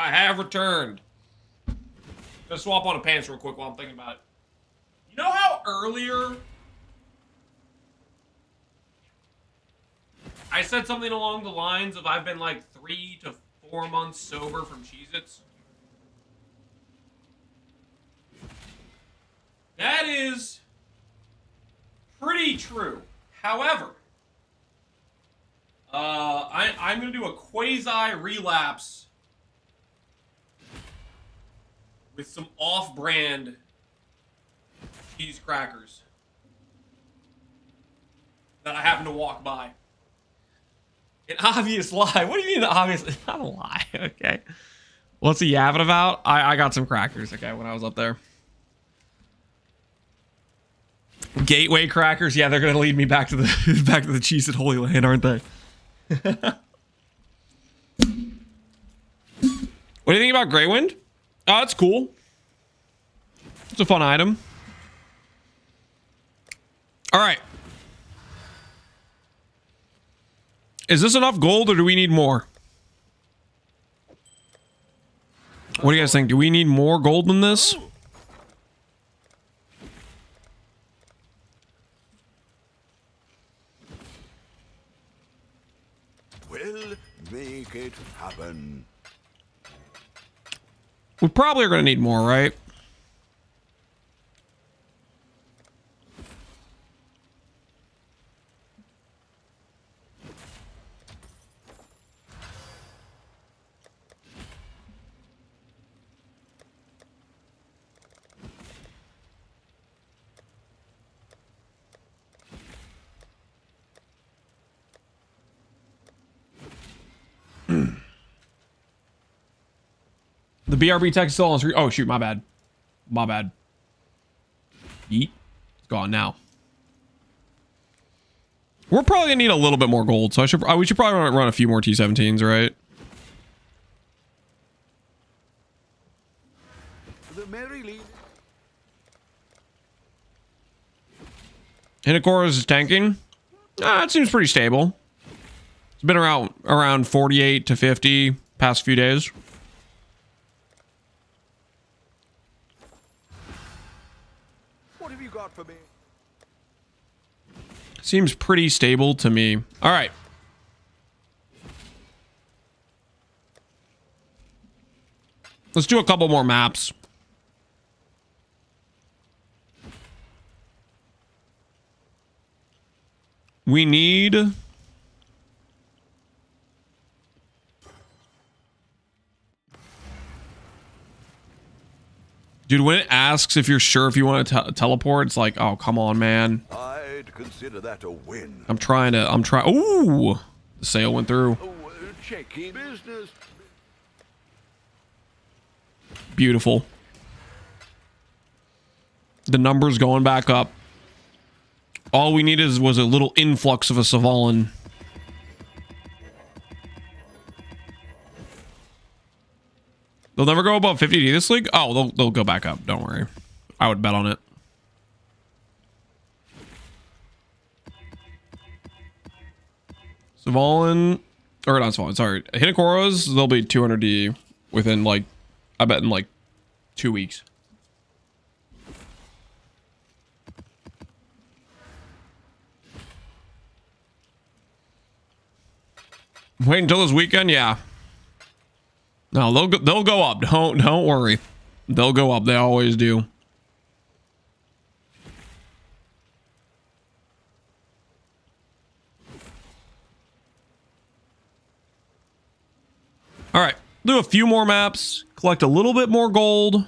I have returned. Gonna swap on a pants real quick while I'm thinking about it. You know how earlier I said something along the lines of I've been like 3 to 4 months sober from Cheez-Its? That is pretty true. However, I'm going to do a quasi-relapse with some off-brand cheese crackers that I happen to walk by. An obvious lie. What do you mean obvious? Not a lie, okay. What's he yapping about? I got some crackers, okay, when I was up there. Gateway crackers, yeah, they're gonna lead me back to the back to the Cheez-It Holy Land, aren't they? What do you think about Grey Wind? Oh, that's cool. It's a fun item. All right. Is this enough gold or do we need more? What do you guys think? Do we need more gold than this? We'll make it happen. We probably are going to need more, right? The BRB text is still on screen. Oh, shoot. My bad. My bad. Yeet. It's gone now. We're probably going to need a little bit more gold. So we should probably run a few more T17s, right? The Merry Lead. Hinakora's is tanking. It seems pretty stable. It's been around 48 to 50 past few days. What have you got for me? Seems pretty stable to me. All right. Let's do a couple more maps. We need... Dude, when it asks if you're sure if you want to teleport, it's like, oh, come on, man. I'd consider that a win. I'm trying. Ooh, the sale went through. Oh, cheeky business. Beautiful. The numbers going back up. All we needed was a little influx of a Savalan. They'll never go above 50D this league? Oh, they'll go back up. Don't worry. I would bet on it. Savalan, or not Savalan, sorry. Hinakora's, they'll be 200D within like, I bet in like 2 weeks. Wait until this weekend? Yeah. No, they'll go up. Don't worry. They'll go up. They always do. All right. Do a few more maps. Collect a little bit more gold.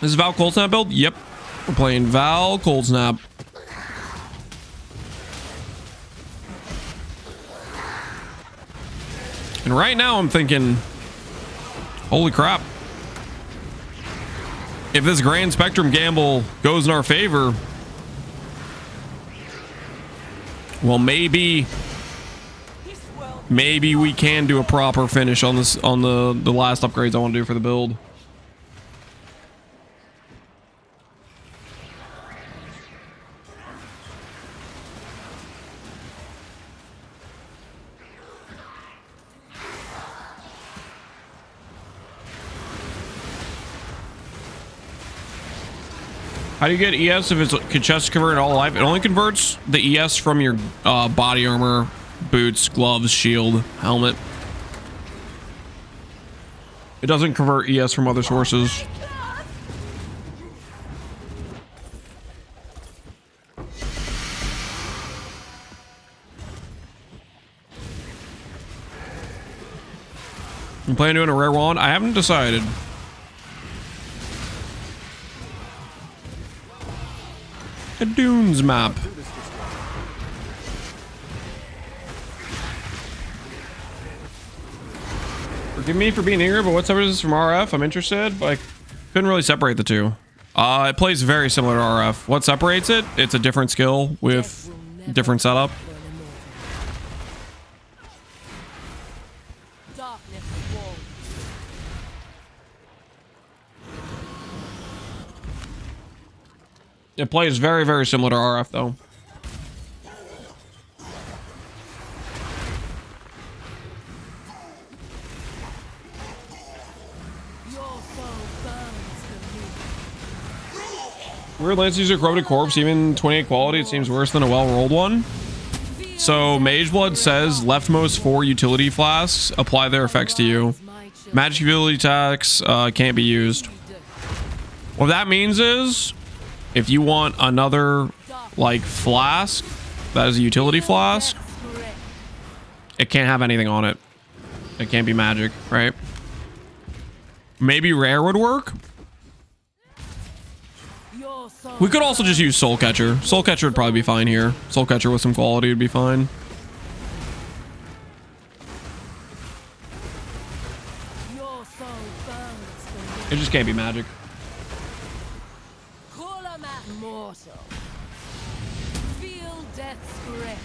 This is Val Cold Snap build? Yep. We're playing Val Cold Snap. And right now I'm thinking, holy crap. If this Grand Spectrum gamble goes in our favor, Well, maybe we can do a proper finish on this, on the last upgrades I want to do for the build. How do you get ES if it's chest converted all life? It only converts the ES from your body armor, boots, gloves, shield, helmet. It doesn't convert ES from other sources. I'm planning on doing a rare wand. I haven't decided. A Dunes map. Forgive me for being ignorant, but what separates this from RF? I'm interested, but I couldn't really separate the two. It plays very similar to RF. What separates it? It's a different skill with different setup. It plays very, very similar to RF, though. Weird Lance user corrupted corpse, even 28 quality. It seems worse than a well-rolled one. So Mage Blood says leftmost 4 utility flasks apply their effects to you. Magic ability attacks can't be used. What that means is, if you want another like flask that is a utility flask, it can't have anything on it. It can't be magic, right? Maybe rare would work. We could also just use Soul Catcher. Soul Catcher would probably be fine here. Soul Catcher with some quality would be fine. It just can't be magic. Feel death's grip.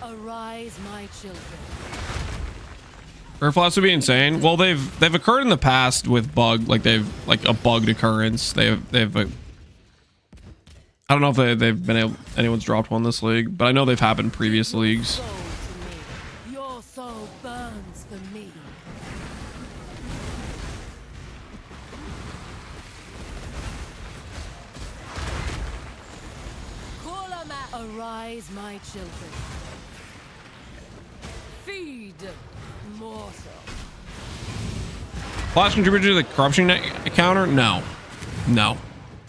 Arise, my children. Rare flasks would be insane. Well, they've occurred in the past with bug, like a bugged occurrence. They've I don't know if they've been able, anyone's dropped one this league, but I know they've happened in previous leagues. Your soul burns for me. Arise, my children. Feed, mortal. Flash contributed to the corruption counter? No. No.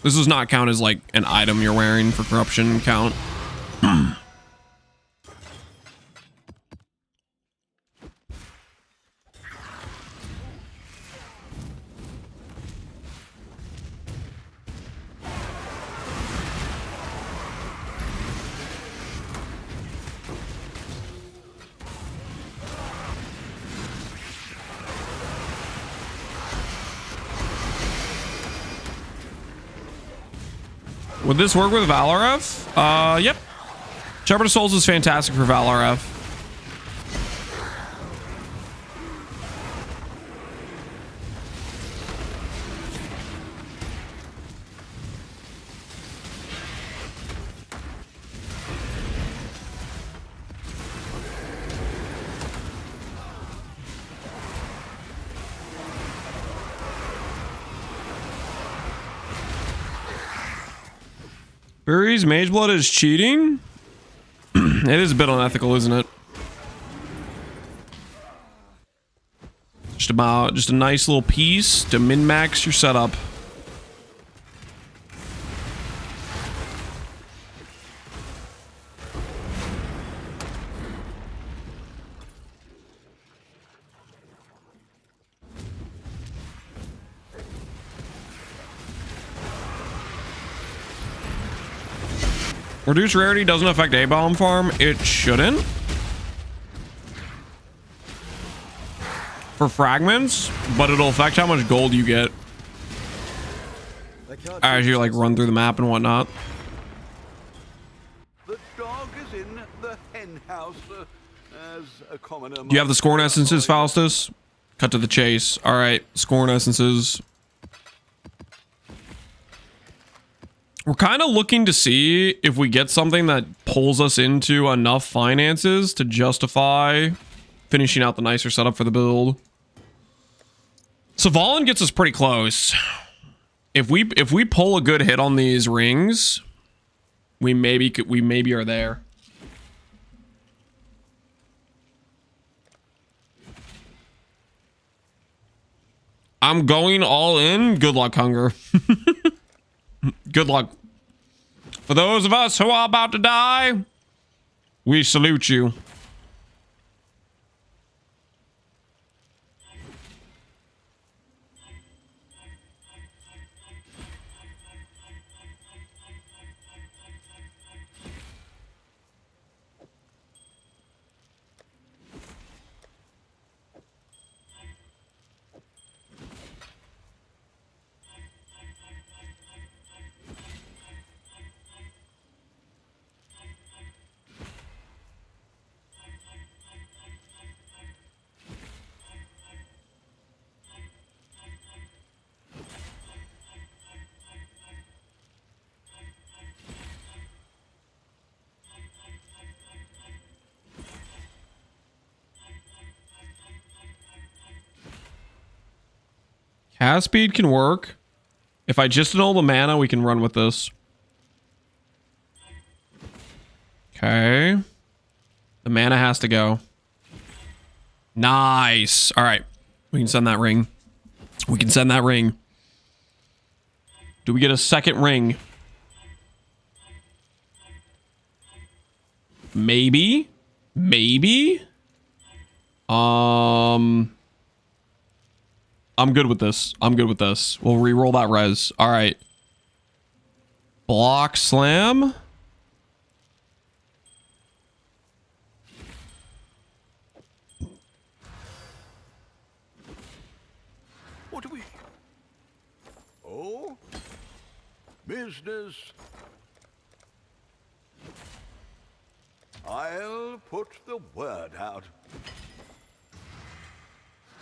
This does not count as like an item you're wearing for corruption count. Would this work with Valoref? Yep. Shepherd of Souls is fantastic for Valoref. Furi's Mage Blood is cheating? It is a bit unethical, isn't it? Just a nice little piece to min-max your setup. Reduced rarity doesn't affect A-bomb farm. It shouldn't. For fragments, but it'll affect how much gold you get as you like run through the map and whatnot. The dog is in the hen house as a commoner. Do you have the Scorn Essences, Faustus? Cut to the chase. All right, Scorn Essences. We're kind of looking to see if we get something that pulls us into enough finances to justify finishing out the nicer setup for the build. Svalin gets us pretty close. If we pull a good hit on these rings, we maybe are there. I'm going all in. Good luck, Hunger. Good luck. For those of us who are about to die, we salute you. Cast speed can work. If I just annul the mana, we can run with this. Okay. The mana has to go. Nice. All right. We can send that ring. We can send that ring. Do we get a second ring? Maybe. Maybe. I'm good with this. I'm good with this. We'll re-roll that res. All right. Block slam. What do we... Oh? Business. I'll put the word out.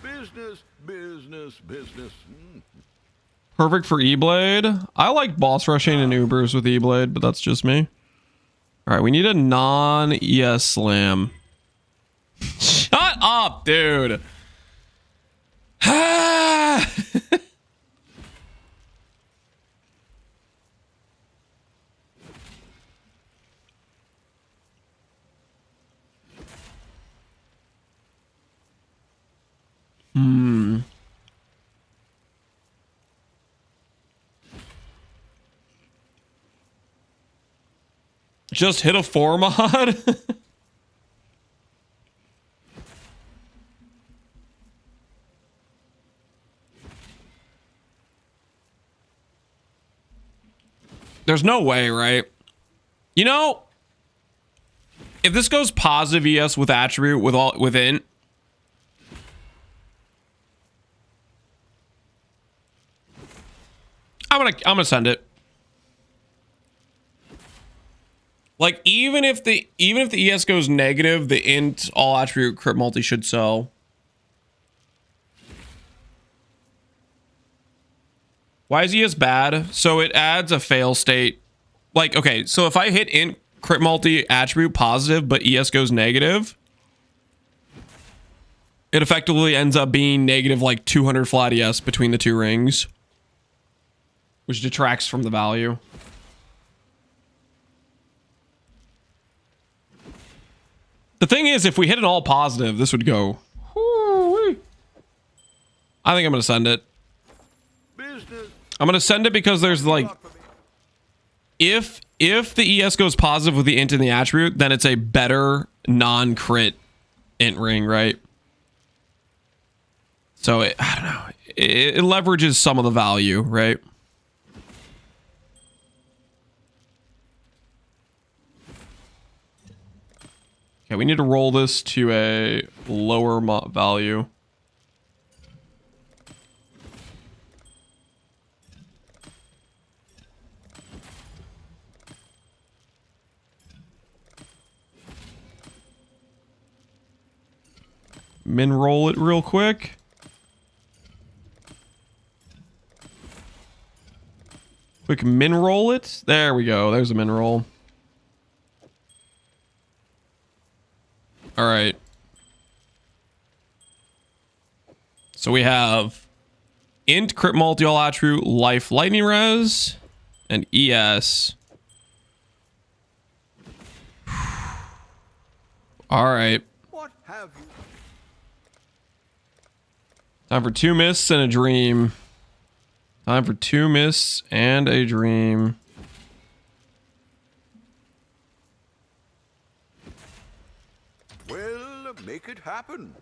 Business, business, business. Perfect for E-Blade. I like boss rushing and Ubers with E-Blade, but that's just me. All right, we need a non-ES slam. Shut up, dude. Just hit a 4 mod. There's no way, right? You know, if this goes positive ES with attribute with int, I'm gonna send it. Like even if the ES goes negative, the int all attribute crit multi should sell. Why is ES bad? So it adds a fail state. Like, okay, so if I hit int crit multi attribute positive, but ES goes negative, it effectively ends up being negative like 200 flat ES between the two rings, which detracts from the value. The thing is, if we hit an all positive, this would go. Whoo-wee. I think I'm going to send it. I'm going to send it because there's like, if the ES goes positive with the int and the attribute, then it's a better non-crit int ring, right? So I don't know. It leverages some of the value, right? Okay, we need to roll this to a lower value. min roll it real quick. Quick min roll it. There we go. There's a min roll. All right. So we have int, crit multi, all attribute, life, lightning res, and ES. All right. What have you? Time for 2 mists and a dream. Time for 2 mists and a dream. Well, make it happen.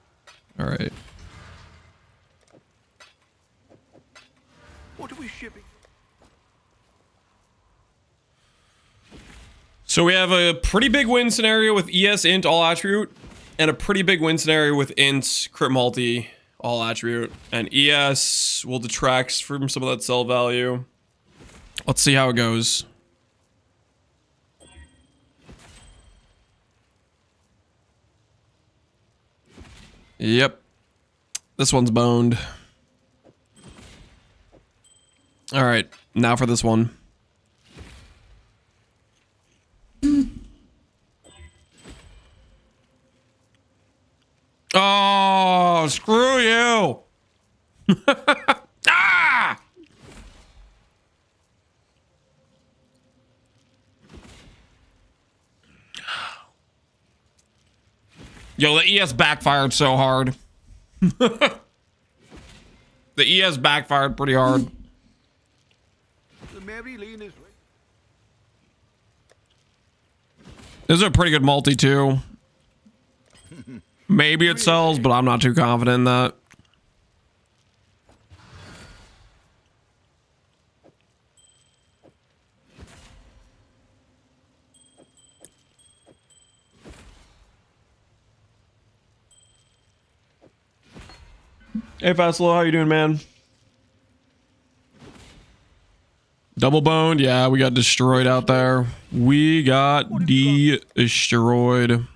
All right. What are we shipping? So we have a pretty big win scenario with ES int all attribute, and a pretty big win scenario with int crit multi all attribute, and ES will detract from some of that sell value. Let's see how it goes. Yep. This one's boned. All right, now for this one. Oh, screw you. Ah! Yo, the ES backfired so hard. The ES backfired pretty hard. The Mary Lean is right. This is a pretty good multi too. Maybe it sells, but I'm not too confident in that. Hey Fastlow, how you doing, man? Double boned, yeah, we got destroyed out there. We got destroyed. All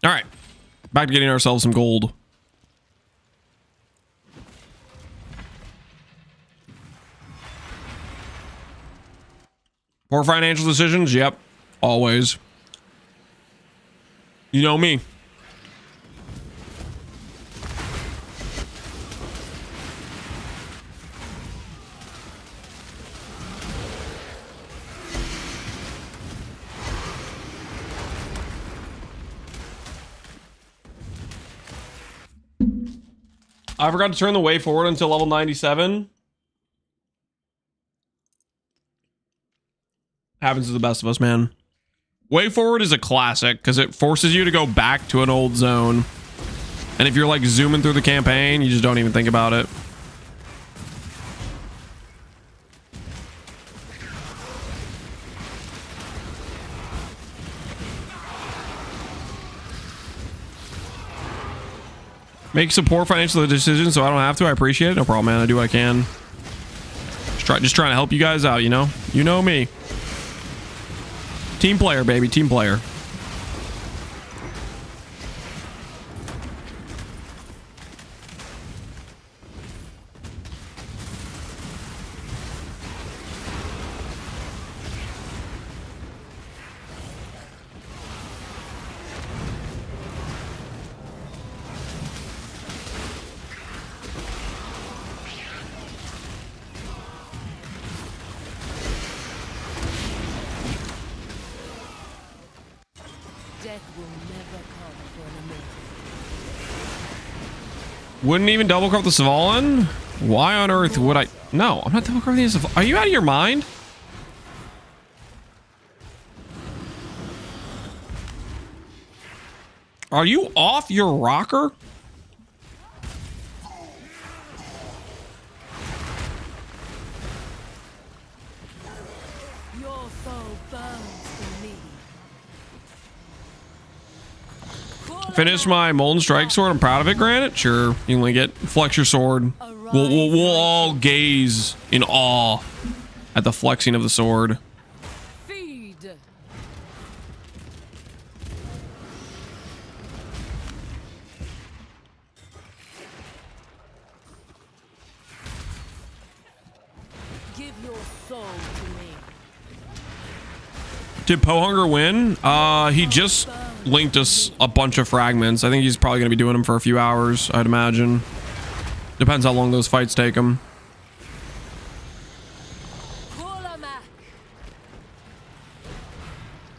right, back to getting ourselves some gold. Poor financial decisions, yep, always. You know me. I forgot to turn the way forward until level 97. Happens to the best of us, man. Way forward is a classic because it forces you to go back to an old zone. And if you're like zooming through the campaign, you just don't even think about it. Make some poor financial decisions so I don't have to. I appreciate it. No problem, man. I do what I can. Just trying to help you guys out, you know? You know me. Team player, baby. Team player. Wouldn't even double crop the Svalin? Why on earth would I? No, I'm not double cropping the Svalin. Are you out of your mind? Are you off your rocker? Your soul burns for me. Finish my Molten Strike Sword. I'm proud of it, Granite. Sure, you can link it. Flex your sword. We'll all gaze in awe at the flexing of the sword. Feed. Give your soul to me. Did Pohunger win? He just linked us a bunch of fragments. I think he's probably gonna be doing them for a few hours, I'd imagine. Depends how long those fights take him.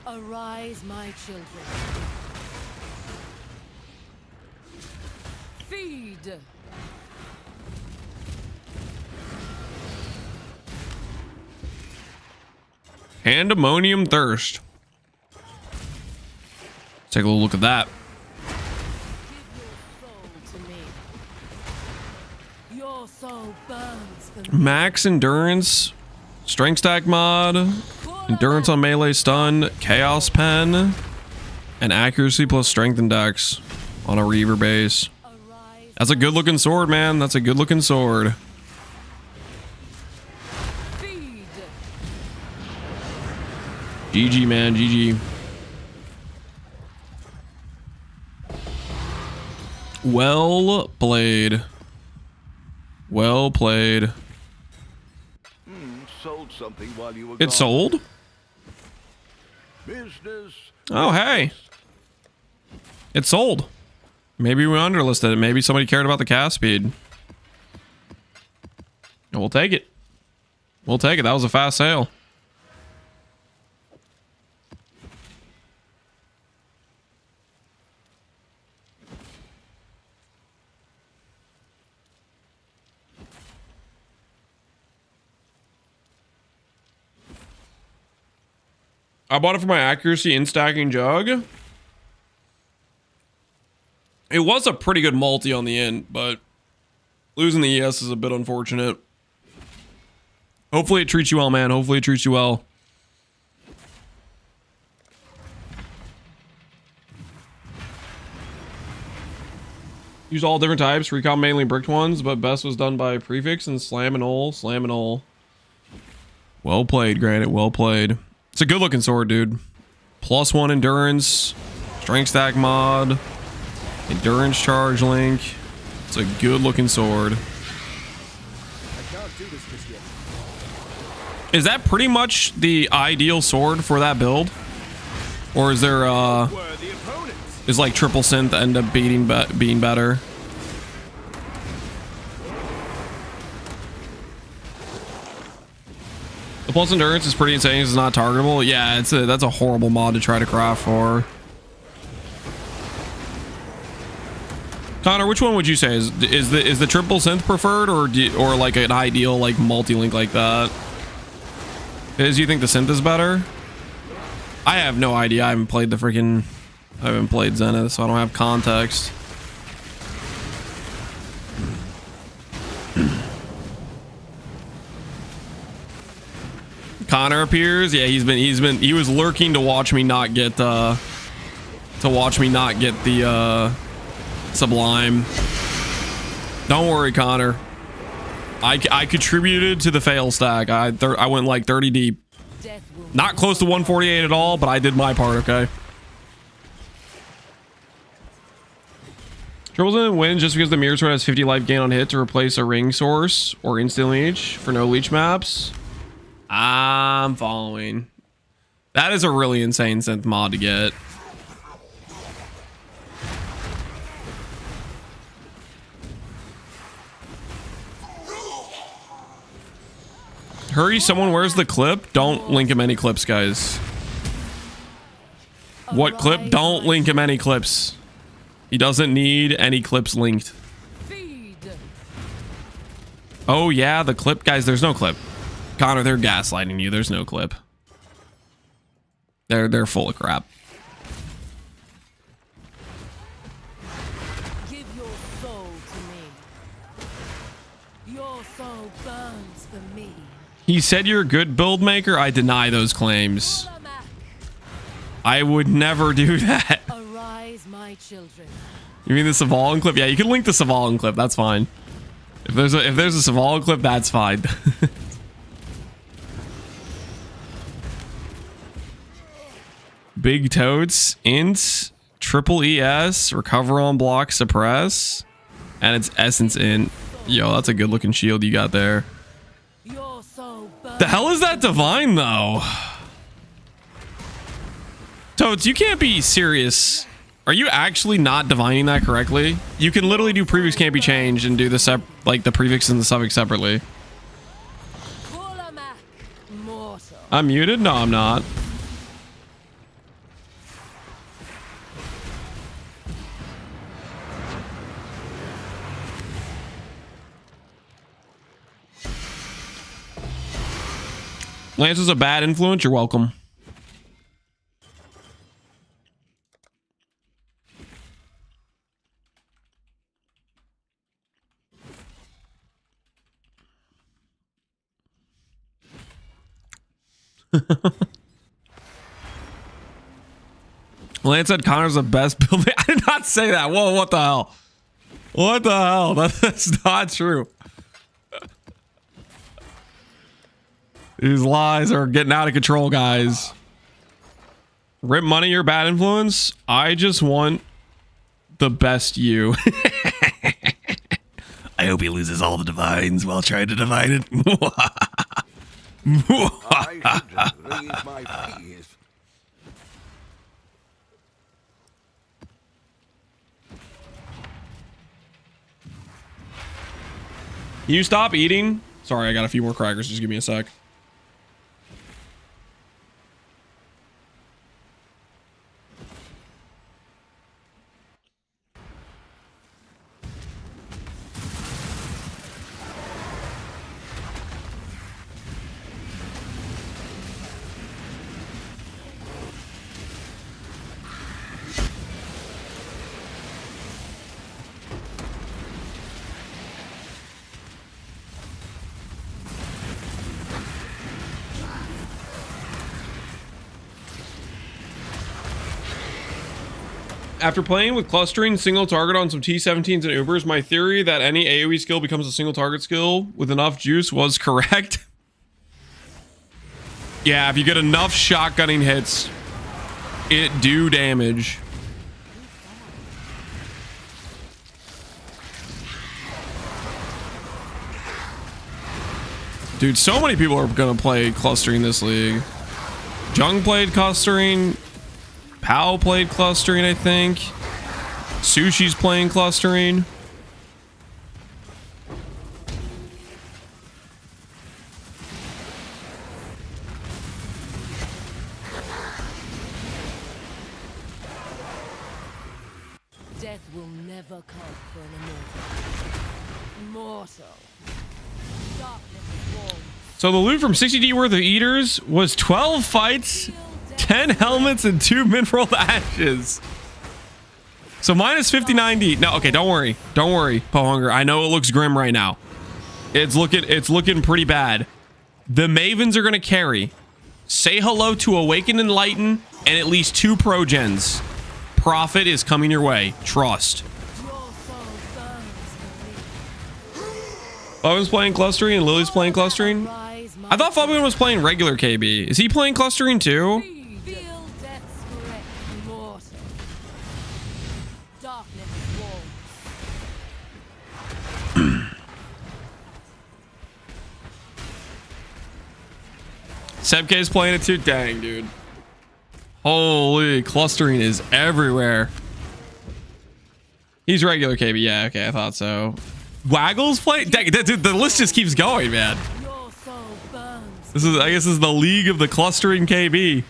Arise, my children. Feed. Pandemonium Thirst. Take a little look at that. Your soul burns for me. Max Endurance, Strength Stack Mod, Endurance on Melee Stun, Chaos Pen, and Accuracy plus Strength and Dex on a Reaver base. That's a good looking sword, man. That's a good looking sword. Feed. GG, man. GG. Well played. Well played. Sold something while you were It sold? Business. Oh, hey. It sold. Maybe we underlisted it. Maybe somebody cared about the cast speed. We'll take it. We'll take it. That was a fast sale. I bought it for my accuracy in stacking jug. It was a pretty good multi on the end, but losing the ES is a bit unfortunate. Hopefully it treats you well, man. Hopefully it treats you well. Use all different types. Recon mainly bricked ones, but best was done by prefix and slam and all. Slam and all. Well played, Granite. Well played. It's a good looking sword, dude. +1 endurance, strength stack mod, endurance charge link. It's a good looking sword. I can't do this just yet. Is that pretty much the ideal sword for that build? Or is there Worthy opponents. is like triple synth end up being better? The plus endurance is pretty insane. It's not targetable. Yeah, that's a horrible mod to try to craft for. Connor, which one would you say is the triple synth preferred, or like an ideal like multi-link like that? Do you think the synth is better? I have no idea. I haven't played Zenith, so I don't have context. Connor appears. Yeah, he was lurking to watch me not get the Sublime. Don't worry, Connor. I contributed to the fail stack. I went like 30 deep. Not close to 148 at all, but I did my part, okay? Troubles didn't win just because the mirror sword has 50 life gain on hit to replace a ring source or instant leech for no leech maps. I'm following. That is a really insane synth mod to get. Hurry, someone, where's the clip? Don't link him any clips, guys. What clip? Don't link him any clips. He doesn't need any clips linked. Oh yeah, the clip. Guys, there's no clip. Connor, they're gaslighting you. There's no clip. They're full of crap. Give your soul to me. Your soul burns for me. He said you're a good build maker. I deny those claims. I would never do that. Arise, my children. You mean the Savalin clip? Yeah, you can link the Savalin clip. That's fine. If there's a Savalin clip, that's fine. Big totes, int, triple ES, recover on block, suppress, and it's essence int. Yo, that's a good looking shield you got there. Your soul soul burns. The hell is that divine though? Toads, you can't be serious. Are you actually not divining that correctly? You can literally do prefix can't be changed and do the like the prefix and the suffix separately. I'm muted? No, I'm not. Lance is a bad influence. You're welcome. Lance said Connor's the best build. I did not say that. Whoa, what the hell? What the hell? That's not true. These lies are getting out of control, guys. Rip Money, your bad influence. I just want the best you. I hope he loses all the divines while trying to divine it. I should raise my fees. Can you stop eating? Sorry, I got a few more crackers. Just give me a sec. After playing with clustering single target on some T17s and Ubers, my theory that any AoE skill becomes a single target skill with enough juice was correct. Yeah, if you get enough shotgunning hits, it do damage. Dude, so many people are gonna play clustering this league. Jung played clustering. Pow played clustering, I think. Sushi's playing clustering. Death will never come for an immortal. Mortal. Darkness walls. So the loot from 60D worth of eaters was 12 fights, 10 helmets, and 2 mineral ashes. So minus 5090. No, okay, don't worry. Don't worry, Pohunger. I know it looks grim right now. It's looking pretty bad. The Mavens are gonna carry. Say hello to Awaken Enlighten and at least 2 progens. Profit is coming your way. Trust. Fabian's playing clustering and Lily's playing clustering. I thought Fabian was playing regular KB. Is he playing clustering too? Feel death's grip, mortal. Darkness walls. Sebke's playing it too. Dang, dude. Holy, clustering is everywhere. He's regular KB. Yeah, okay, I thought so. Waggle's playing. Dang, dude, the list just keeps going, man. Your soul burns. This is, I guess, this is the league of the clustering KB.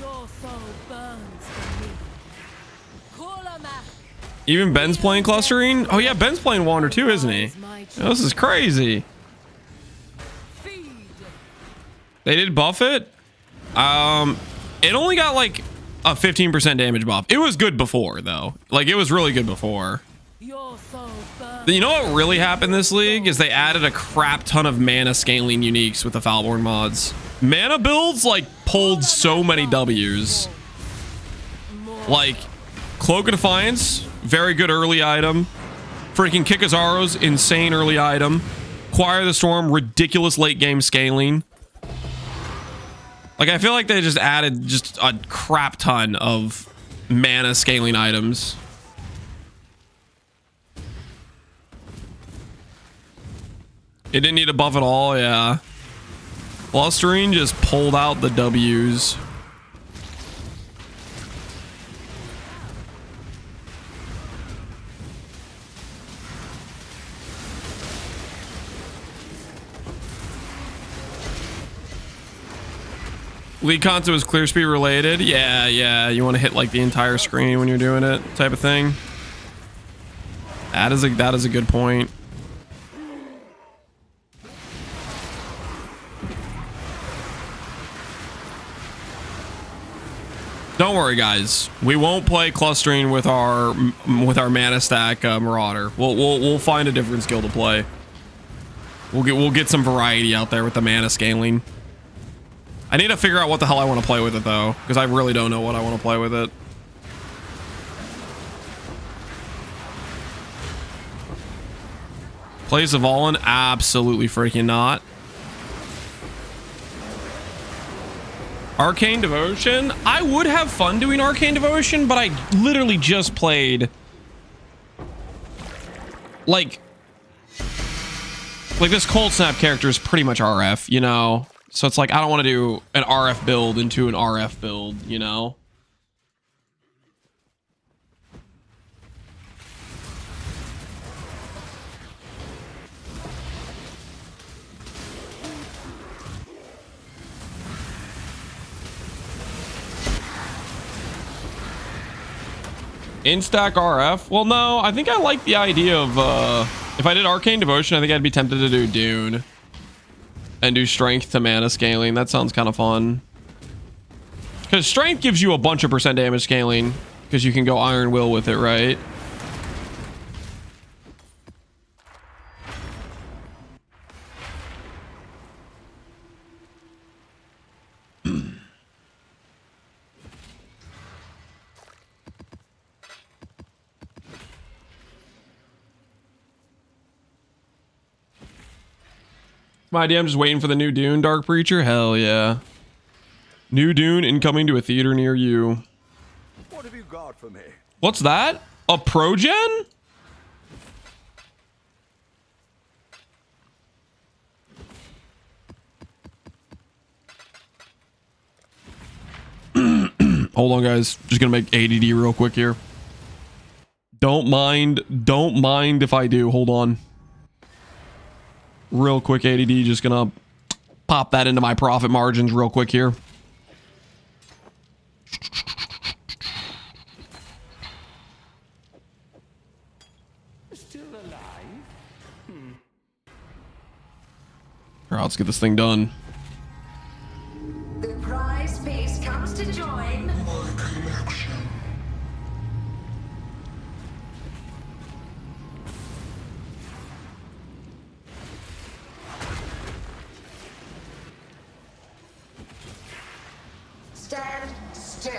Your soul burns for me. Call a man. Even Ben's playing clustering. Oh yeah, Ben's playing Wander too, isn't he? Oh, this is crazy. Feed. They did buff it. It only got like a 15% damage buff. It was good before though. Like it was really good before. Your soul burns. You know what really happened this league is they added a crap ton of mana scaling uniques with the Foulborn mods. Mana builds like pulled so many W's. Like Cloak of Defiance, very good early item. Freaking Kikazaro's insane early item. Choir of the Storm, ridiculous late game scaling. Like I feel like they just added just a crap ton of mana scaling items. It didn't need a buff at all, yeah. Clustering just pulled out the W's. Lead content was clear speed related. Yeah. You want to hit like the entire screen when you're doing it, type of thing. That is a good point. Don't worry, guys. We won't play clustering with our mana stack Marauder. We'll find a different skill to play. We'll get some variety out there with the mana scaling. I need to figure out what the hell I want to play with it though, because I really don't know what I want to play with it. Play Zavalin? Absolutely freaking not. Arcane Devotion? I would have fun doing Arcane Devotion, but I literally just played like this Cold Snap character is pretty much RF, you know? So it's like, I don't want to do an RF build into an RF build, you know? Instack RF? Well, no, I think I like the idea of, if I did Arcane Devotion, I think I'd be tempted to do Dune. And do strength to mana scaling. That sounds kind of fun. Because strength gives you a bunch of % damage scaling. Because you can go Iron Will with it, right? My idea, I'm just waiting for the new Dune, Dark Preacher. Hell yeah. New Dune incoming to a theater near you. What have you got for me? What's that? A Progen? Hold on, guys. Just gonna make ADD real quick here. Don't mind if I do. Hold on. Real quick ADD, just gonna pop that into my profit margins real quick here. Still alive? All right, let's get this thing done. The prize piece comes to join. My collection. Stand still.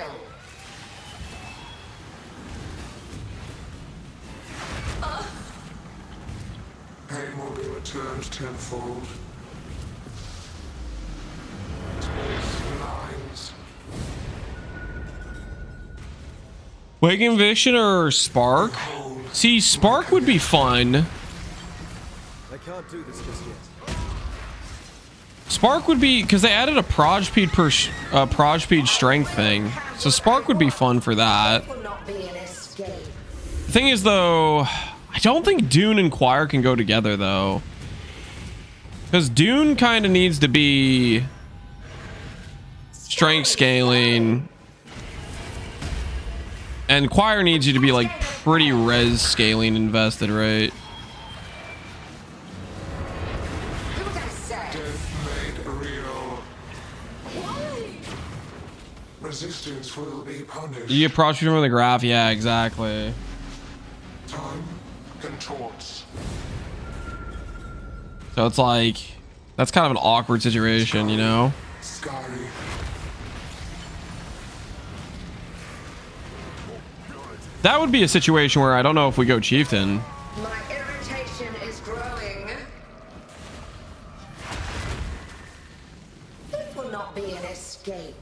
Pain will be returned tenfold. Space lines. Waking Vision or Spark? See, Spark would be fun. I can't do this just yet. Spark would be, because they added a proj speed strength thing. So Spark would be fun for that. Will not be an escape. The thing is, though, I don't think Dune and Choir can go together, though. Because Dune kind of needs to be strength scaling. And Choir needs you to be, like, pretty res scaling invested, right? Who would I say? Death made real. Resistance will be punished. You get proj speed from the graph? Yeah, exactly. Time contorts. So it's like, that's kind of an awkward situation, you know? Scary. That would be a situation where I don't know if we go Chieftain. My irritation is growing. It will not be an escape.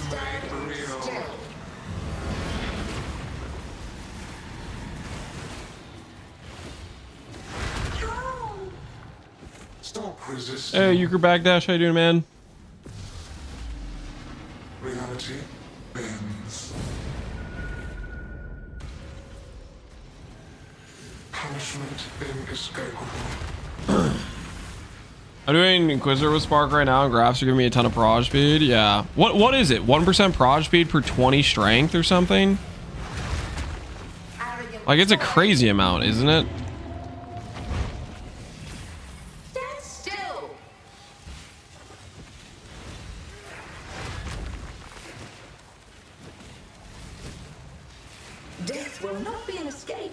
Stand still. Stop resisting. Hey, Euchre Backdash, how you doing, man? Reality bends. Punishment inescapable. I'm doing Inquisitor with Spark right now, and graphs are giving me a ton of proj speed. Yeah. What is it? 1% proj speed per 20 strength or something? Like, it's a crazy amount, isn't it? Stand still. Death will not be an escape.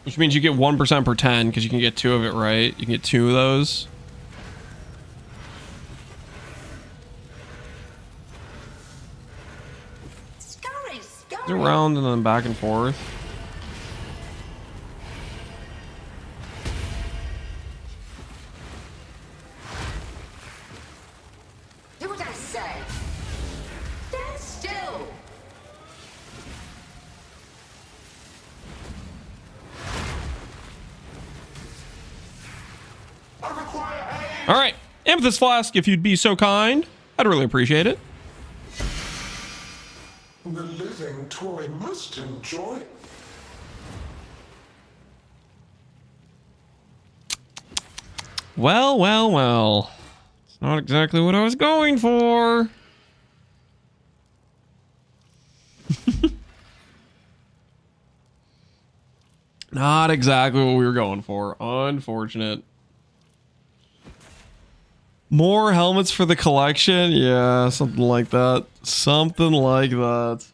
Which means you get 1% per 10, because you can get 2 of it, right? You can get 2 of those. Scurry, It's scurry. around and then back and forth. Do what I say. Stand still. All right. Amethyst Flask, if you'd be so kind. I'd really appreciate it. The living toy must enjoy. Well, well, well. It's not exactly what I was going for. Not exactly what we were going for. Unfortunate. More helmets for the collection? Yeah, something like that. Something like that.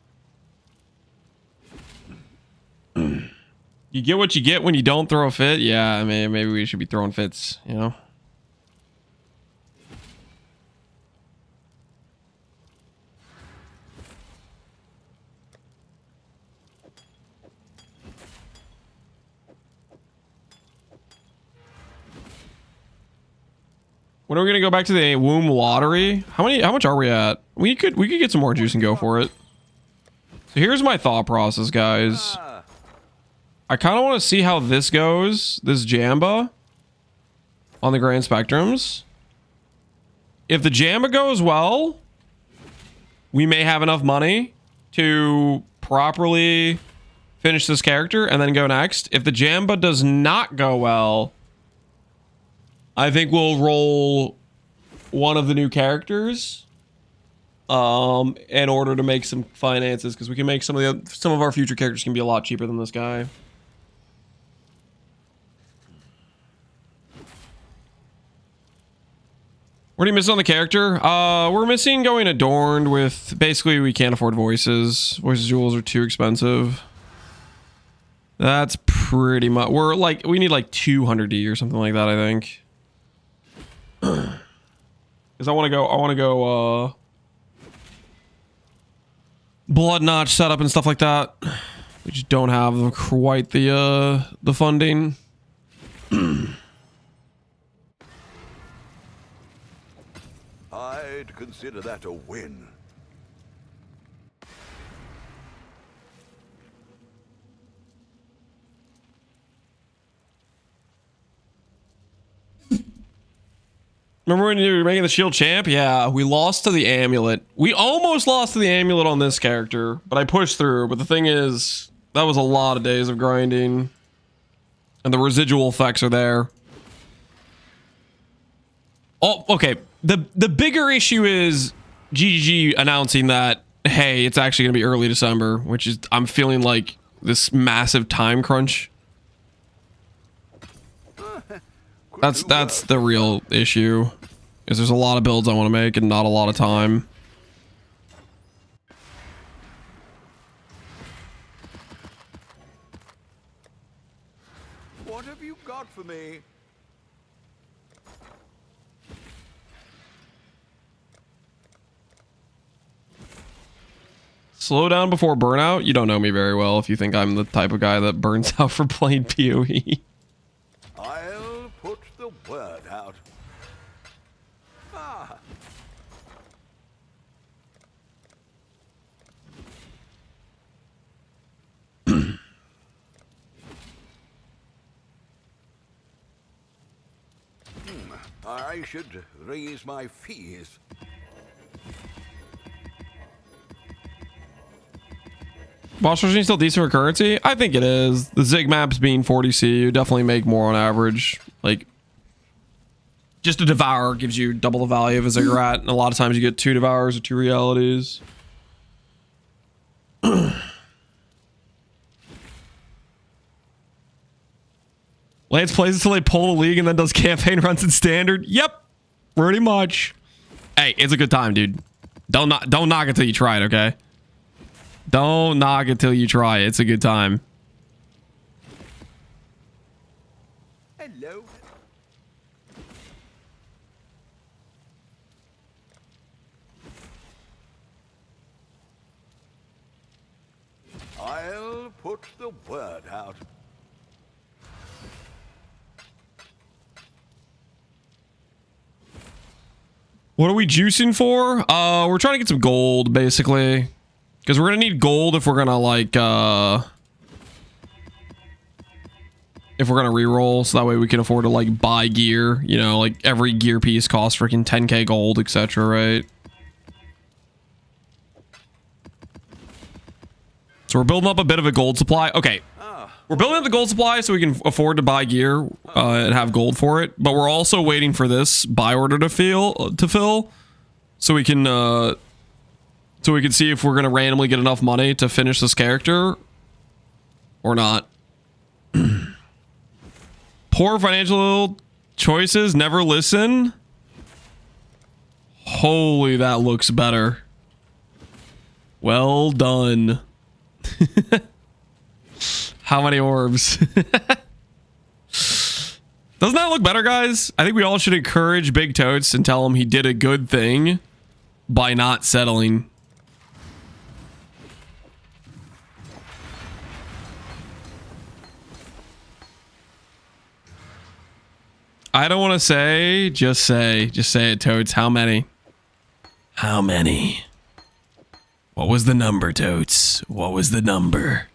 You get what you get when you don't throw a fit? Yeah, I mean, maybe we should be throwing fits, you know? When are we gonna go back to the womb lottery? How much are we at? We could get some more juice and go for it. So here's my thought process, guys. I kind of want to see how this goes, this Jamba on the Grand Spectrums. If the Jamba goes well, we may have enough money to properly finish this character and then go next. If the Jamba does not go well, I think we'll roll one of the new characters in order to make some finances, because we can make some of our future characters can be a lot cheaper than this guy. What are you missing on the character? We're missing going adorned with, basically we can't afford voices. Voices jewels are too expensive. That's pretty much, we're like, we need like 200D or something like that, I think. Because I want to go blood notch setup and stuff like that. We just don't have quite the funding. I'd consider that a win. Remember when you were making the shield champ? Yeah, we lost to the amulet. We almost lost to the amulet on this character, but I pushed through. But the thing is, that was a lot of days of grinding, and the residual effects are there. Oh, okay. The bigger issue is GGG announcing that, hey, it's actually going to be early December, which is, I'm feeling like this massive time crunch. That's the real issue, is there's a lot of builds I want to make and not a lot of time. What have you got for me? Slow down before burnout? You don't know me very well if you think I'm the type of guy that burns out for playing PoE. I'll put the word out. Ah, I should raise my fees. Boss machine still decent for currency? I think it is. The Zig maps being 40C, you definitely make more on average. Like, just a Devourer gives you double the value of a Ziggurat, and a lot of times you get 2 Devourers or 2 Realities. Lance plays until they pull the league and then does campaign runs in standard. Yep, pretty much. Hey, it's a good time, dude. Don't knock it till you try it, okay? Don't knock it till you try it. It's a good time. Hello. I'll put the word out. What are we juicing for? We're trying to get some gold, basically. Because we're going to need gold if we're going to, like, if we're going to reroll. So that way we can afford to, like, buy gear. You know, like, every gear piece costs freaking 10k gold, etc., right? So we're building up a bit of a gold supply. Okay. We're building up the gold supply so we can afford to buy gear and have gold for it. But we're also waiting for this buy order to fill so we can see if we're going to randomly get enough money to finish this character or not. Poor financial choices, never listen. Holy, that looks better. Well done. How many orbs? Doesn't that look better, guys? I think we all should encourage Big Totes and tell him he did a good thing by not settling. I don't want to say, just say it, Totes. How many? How many? What was the number, Totes? What was the number?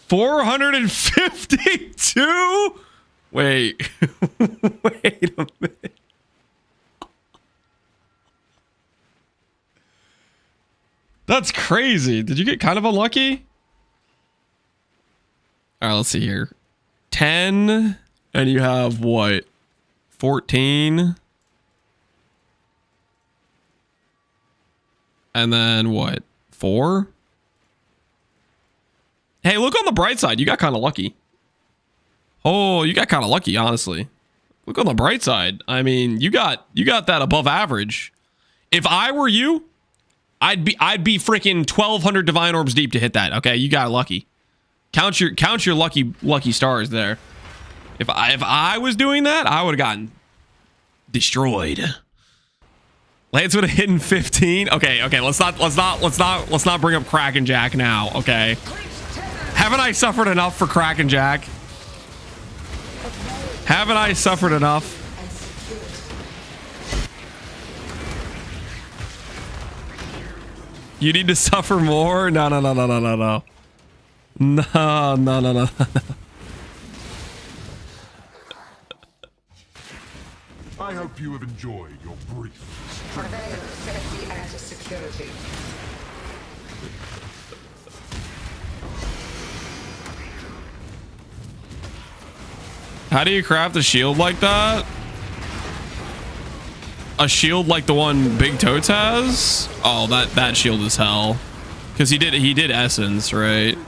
$452? Wait. Wait a minute. That's crazy. Did you get kind of unlucky? All right, let's see here. 10, and you have what? 14. And then what? 4? Hey, look on the bright side. You got kind of lucky. Oh, you got kind of lucky, honestly. Look on the bright side. I mean, you got that above average. If I were you, I'd be freaking 1,200 divine orbs deep to hit that. Okay, you got lucky. Count your lucky stars there. If I was doing that, I would have gotten destroyed. Lance would have hit 15. Okay. Let's not bring up Kraken Jack now. Okay. Haven't I suffered enough for Kraken Jack? Haven't I suffered enough? You need to suffer more? No. No. I hope you have enjoyed your brief. Purveyor of safety and security. How do you craft a shield like that? A shield like the one Big Totes has? Oh, that shield is hell. Because he did Essence, right?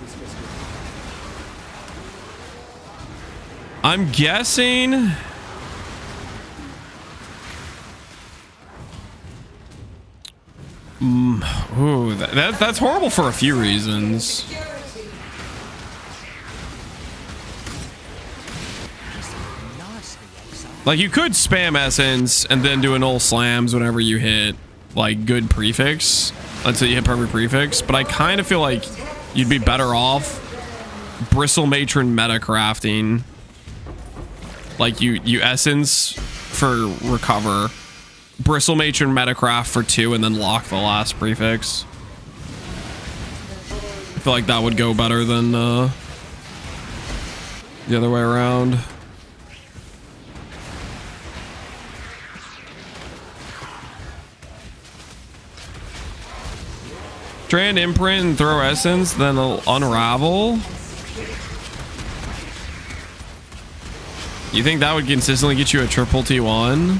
I'm guessing. Ooh, that's horrible for a few reasons. Like, you could spam Essence and then do an ult slams whenever you hit, like, good prefix until you hit perfect prefix. But I kind of feel like you'd be better off Bristle Matron meta crafting. Like, you Essence for recover, Bristle Matron metacraft for 2, and then lock the last prefix. feel like that would go better than the other way around. Strand imprint and throw essence, then unravel. You think that would consistently get you a triple T1?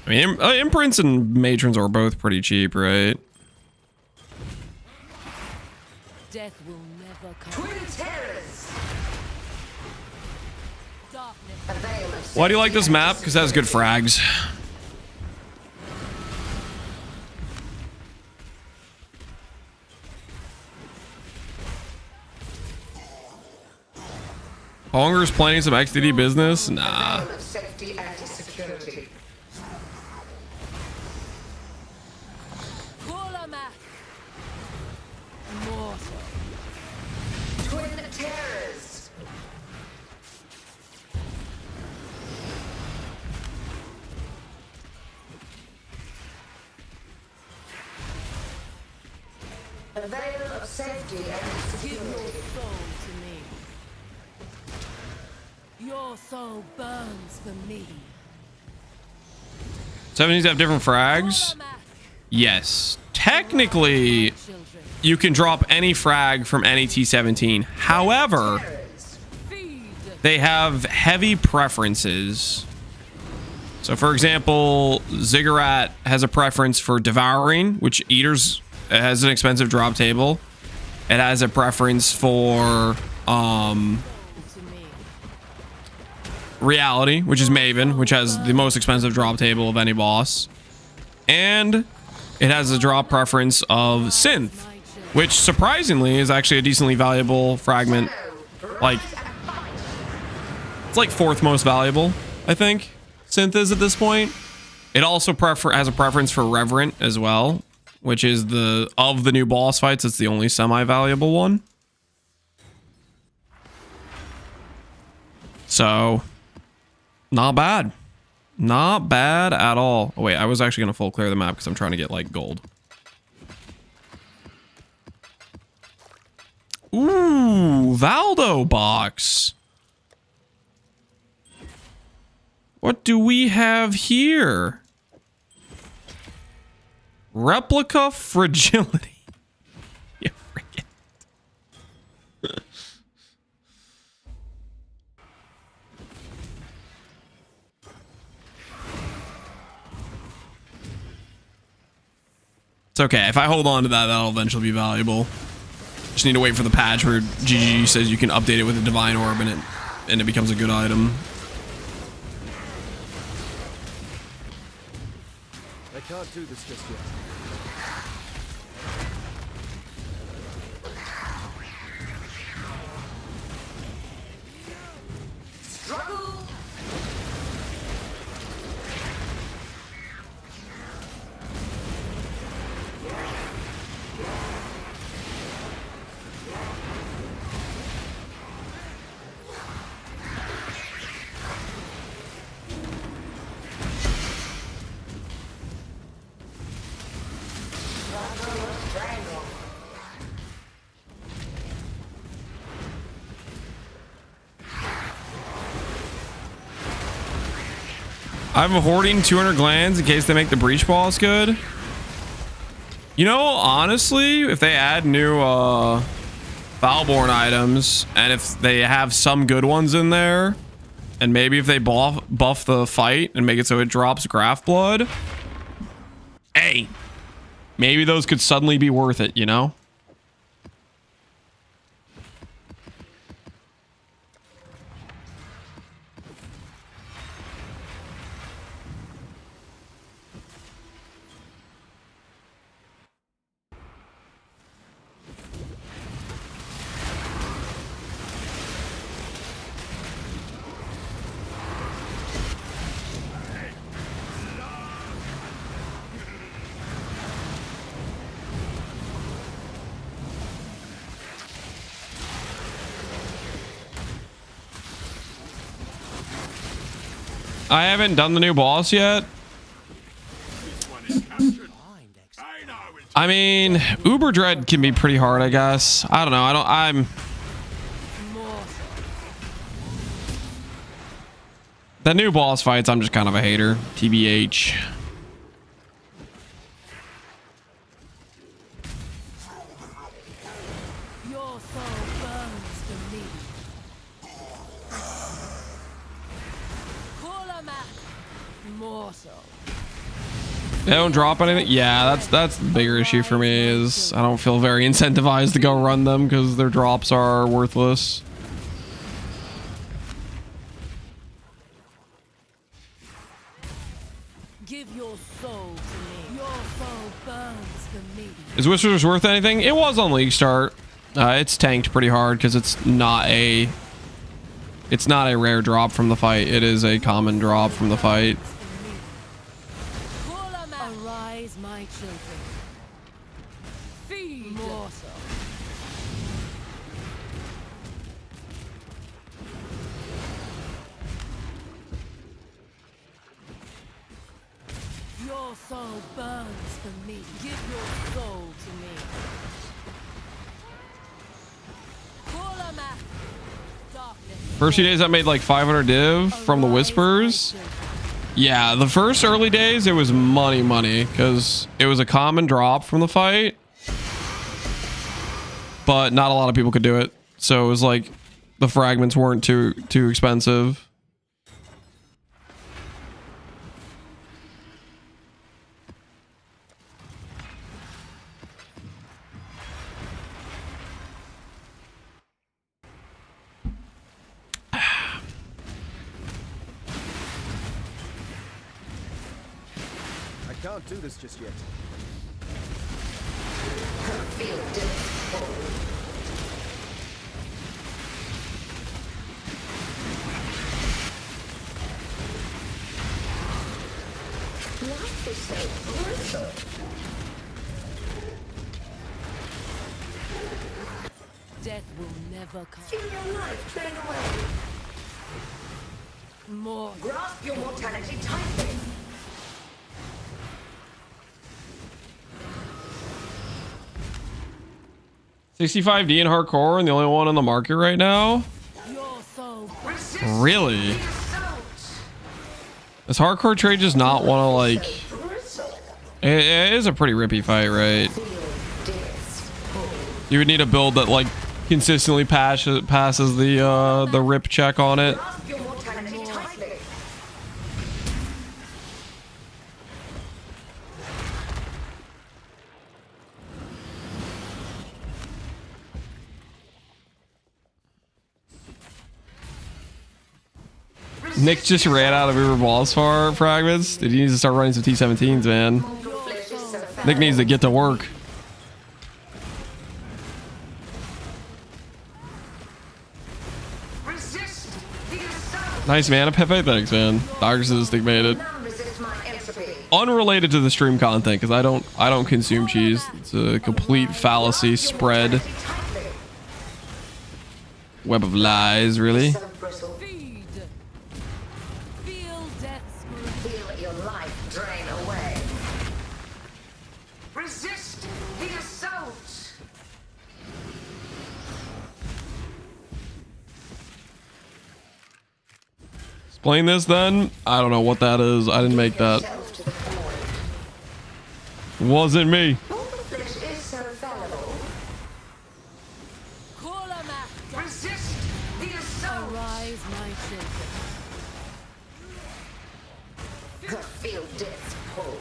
I mean, imprints and matrons are both pretty cheap, right? Death will never come. Twin terrors. Darkness. Why do you like this map? Because it has good frags. Honger's planning some XDD business? Nah. Safety and security. Twin terrors. A veil of safety and Give your security. soul to me. Your soul burns for me. 17s have different frags? Yes. Technically, you can drop any frag from any T17. However, they have heavy preferences. So for example, Ziggurat has a preference for devouring, which Eaters has an expensive drop table. It has a preference for Reality, which is Maven, which has the most expensive drop table of any boss. And it has a drop preference of Synth, which surprisingly is actually a decently valuable fragment. Like, it's like 4th most valuable, I think, Synth is at this point. It also has a preference for Reverent as well, which is of the new boss fights, it's the only semi-valuable one. So, not bad. Not bad at all. Oh, wait, I was actually going to full clear the map because I'm trying to get, like, gold. Ooh, Valdo box. What do we have here? Replica fragility. You freaking. It's okay. If I hold on to that, that'll eventually be valuable. Just need to wait for the patch where GG says you can update it with a divine orb and it becomes a good item. I can't do this just yet. Struggle. I'm hoarding 200 glands in case they make the breach boss good. You know, honestly, if they add new Foulborn items, and if they have some good ones in there, and maybe if they buff the fight and make it so it drops Graph Blood, hey, maybe those could suddenly be worth it, you know? I haven't done the new boss yet. This one is captured. I know it. I mean, Uber Dread can be pretty hard, I guess. I don't know. I'm the new boss fights, I'm just kind of a hater. TBH. Your soul burns for me. Call a man mortal. They don't drop anything. Yeah, that's the bigger issue for me is I don't feel very incentivized to go run them because their drops are worthless. Give your soul to me. Your soul burns for me. Is Whispers worth anything? It was on League Start. It's tanked pretty hard because it's not a rare drop from the fight. It is a common drop from the fight. Arise, my children. Feed mortal. Your soul burns for me. Give your soul to me. Call a man. Darkness. First few days I made like 500 div from the Whispers. Yeah, the first early days it was money because it was a common drop from the fight, but not a lot of people could do it. So it was like the fragments weren't too expensive. I can't do this just yet. Feel death. Life is so brutal. Death will never come. Feel your life drain away. More. Grasp your mortality tightly. $65D in hardcore and the only one on the market right now. Your soul. Really? Does hardcore trade just not want to like? It is a pretty rippy fight, right? You would need a build that like consistently passes the rip check on it. Grasp your mortality tightly. Nick just ran out of Uber Balls for fragments. Did he need to start running some T17s, man? Nick needs to get to work. Resist the assault. Nice mana, Pepe. Thanks, man. Dr. Sadistic made it. None resist my entropy. Unrelated to the stream content, because I don't consume cheese. It's a complete fallacy spread. Web of lies, really. So brittle. Feed. Feel death's grip. Feel your life drain away. Resist the assault. Explain this then. I don't know what that is. I didn't make that. Yourself to the void. Wasn't me. Mortal flesh is so fallible. Call a man. Resist the assault. Arise, my children. Feel death's pull.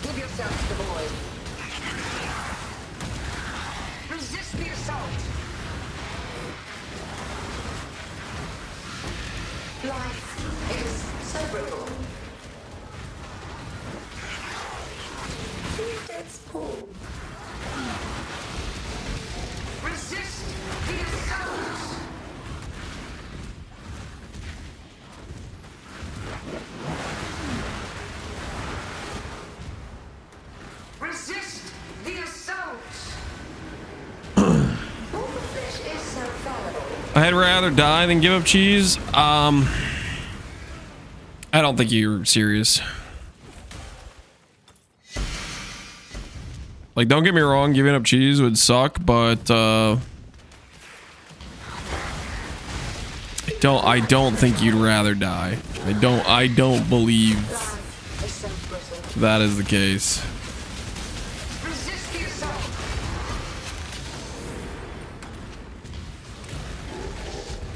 Give yourself to the void. Resist the assault. Life is so brittle. Feel death's pull. Resist the assault. I'd rather die than give up cheese. I don't think you're serious. Like, don't get me wrong, giving up cheese would suck, but I don't think you'd rather die. I don't believe that is the case. Resist the assault.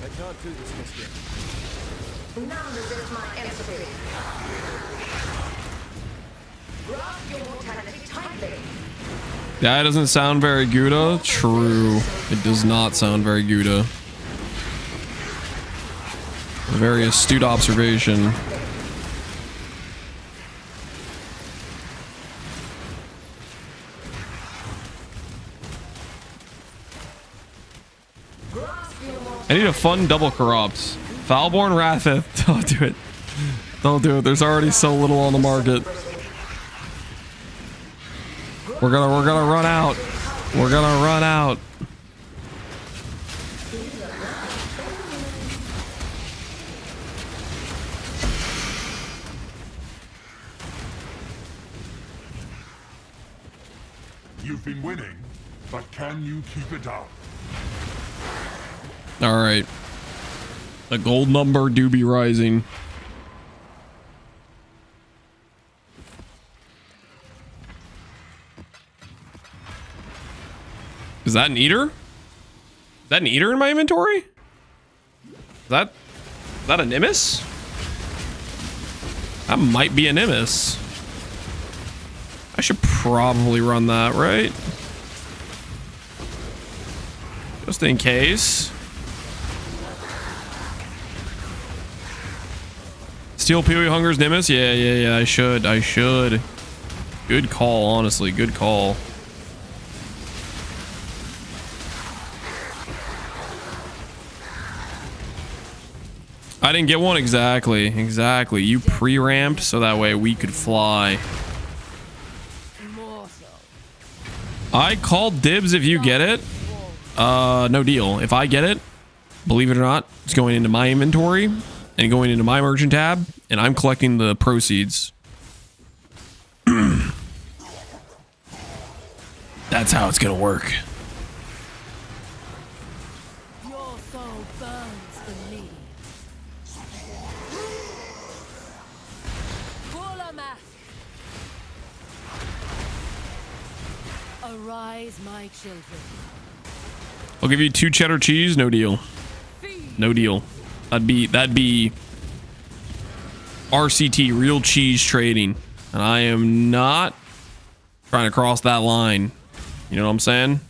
I can't do this, mister. None resist my entropy. Grasp your mortality tightly. That doesn't sound very Gouda. True. It does not sound very Gouda. A very astute observation. I need a fun double corrupt. Foulborn Wrathith. Don't do it. Don't do it. There's already so little on the market. We're gonna run out. We're gonna run out. You've been winning, but can you keep it up? All right. The gold number do be rising. Is that an eater? Is that an eater in my inventory? Is that a Nimbus? That might be a Nimbus. I should probably run that, right? Just in case. Steel Peewee Hunger's Nimbus? Yeah, I should. Good call, honestly, good call. I didn't get one exactly. You pre-ramped so that way we could fly. I called dibs if you get it. No deal. If I get it, believe it or not, it's going into my inventory and going into my merchant tab, and I'm collecting the proceeds. That's how it's gonna work. Your soul burns for me. Arise, my children. I'll give you 2 cheddar cheese. No deal. No deal. That'd be RCT, real cheese trading, and I am not trying to cross that line. You know what I'm saying?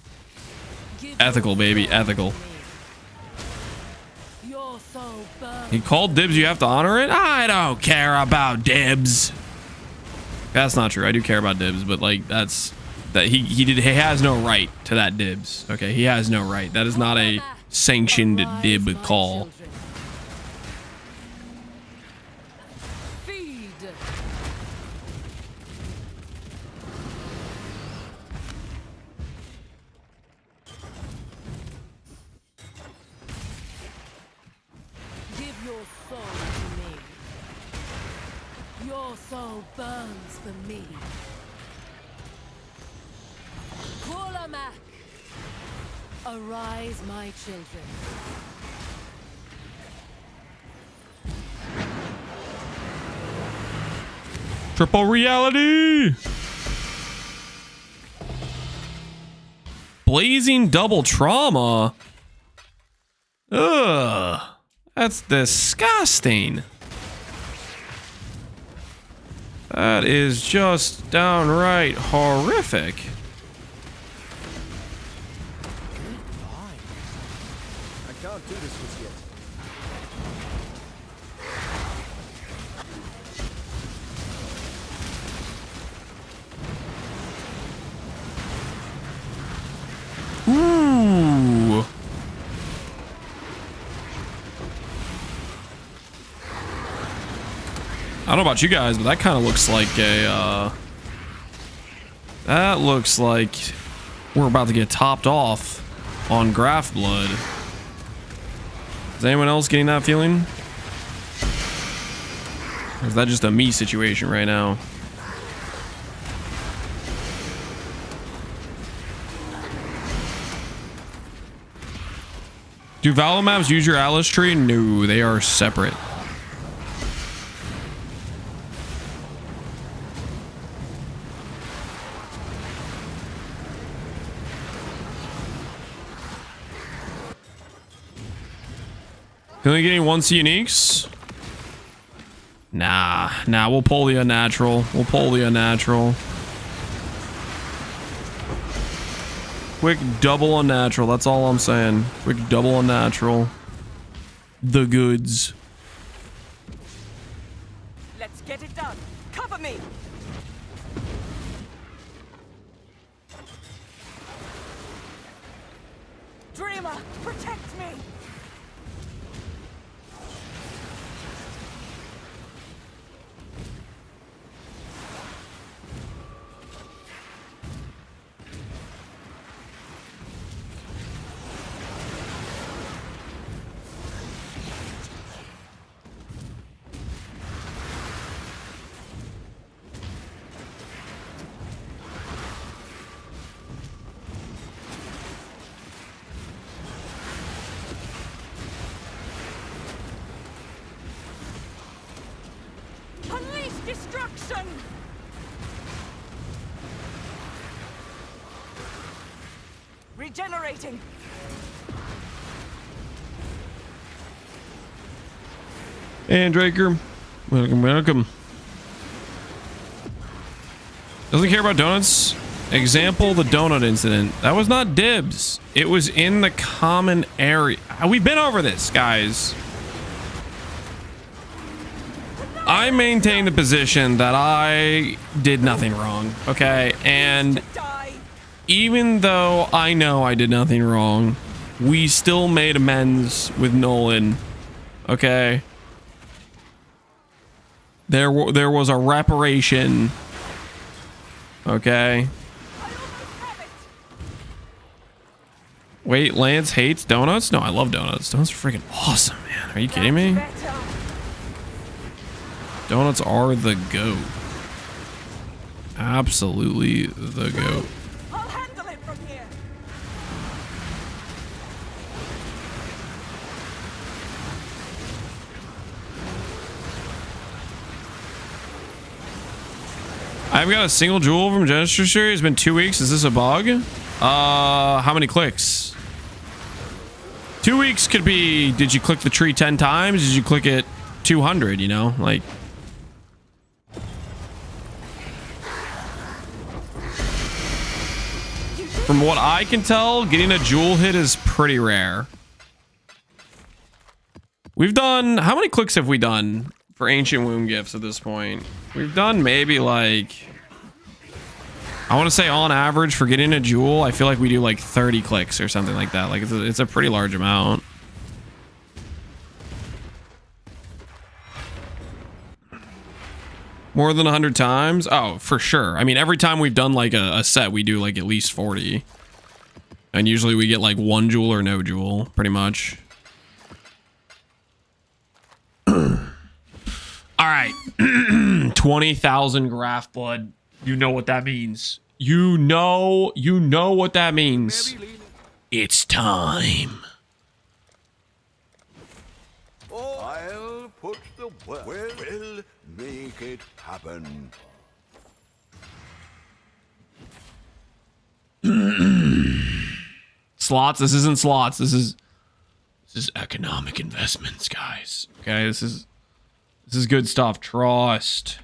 Ethical, baby, ethical. He called dibs. You have to honor it. I don't care about dibs. That's not true. I do care about dibs, but like he has no right to that dibs. Okay, he has no right. That is not a sanctioned dib call. Soul burns for me. Kulamak, arise, my children. Triple reality. Blazing double trauma. Ugh, that's disgusting. That is just downright horrific. I can't do this just yet. Ooh. I don't know about you guys, but that kind of looks like a, that looks like we're about to get topped off on Graph Blood. Is anyone else getting that feeling? Or is that just a me situation right now? Do Valomabs use your Atlas tree? No, they are separate. Only getting 1C uniques? Nah, we'll pull the unnatural. We'll pull the unnatural. Quick double unnatural, that's all I'm saying. Quick double unnatural. The goods. Let's get it done. Cover me. Dreamer, protect me. Unleash destruction! Regenerating. And Draker, welcome. Doesn't care about donuts. Example, the donut incident. That was not dibs. It was in the common area. We've been over this, guys. I maintain the position that I did nothing wrong, okay? And even though I know I did nothing wrong, we still made amends with Nolan, okay? There was a reparation, okay? Wait, Lance hates donuts? No, I love donuts. Donuts are freaking awesome, man. Are you kidding me? Donuts are the GOAT. Absolutely the GOAT. I'll handle it from here. I've got a single jewel from Gesture Series. It's been 2 weeks. Is this a bug? How many clicks? 2 weeks could be, did you click the tree 10 times? Did you click it 200, you know? Like... From what I can tell, getting a jewel hit is pretty rare. We've done... How many clicks have we done for Ancient Womb Gifts at this point? We've done maybe like... I want to say on average for getting a jewel, I feel like we do like 30 clicks or something like that. Like it's a pretty large amount. More than 100 times? Oh, for sure. I mean, every time we've done like a set, we do like at least 40. And usually we get like 1 jewel or no jewel, pretty much. All right. 20,000 graft blood. You know what that means. You know what that means. It's time. I'll put the work. We'll make it happen. Slots. This isn't slots. This is economic investments, guys. Okay, this is good stuff. Trust.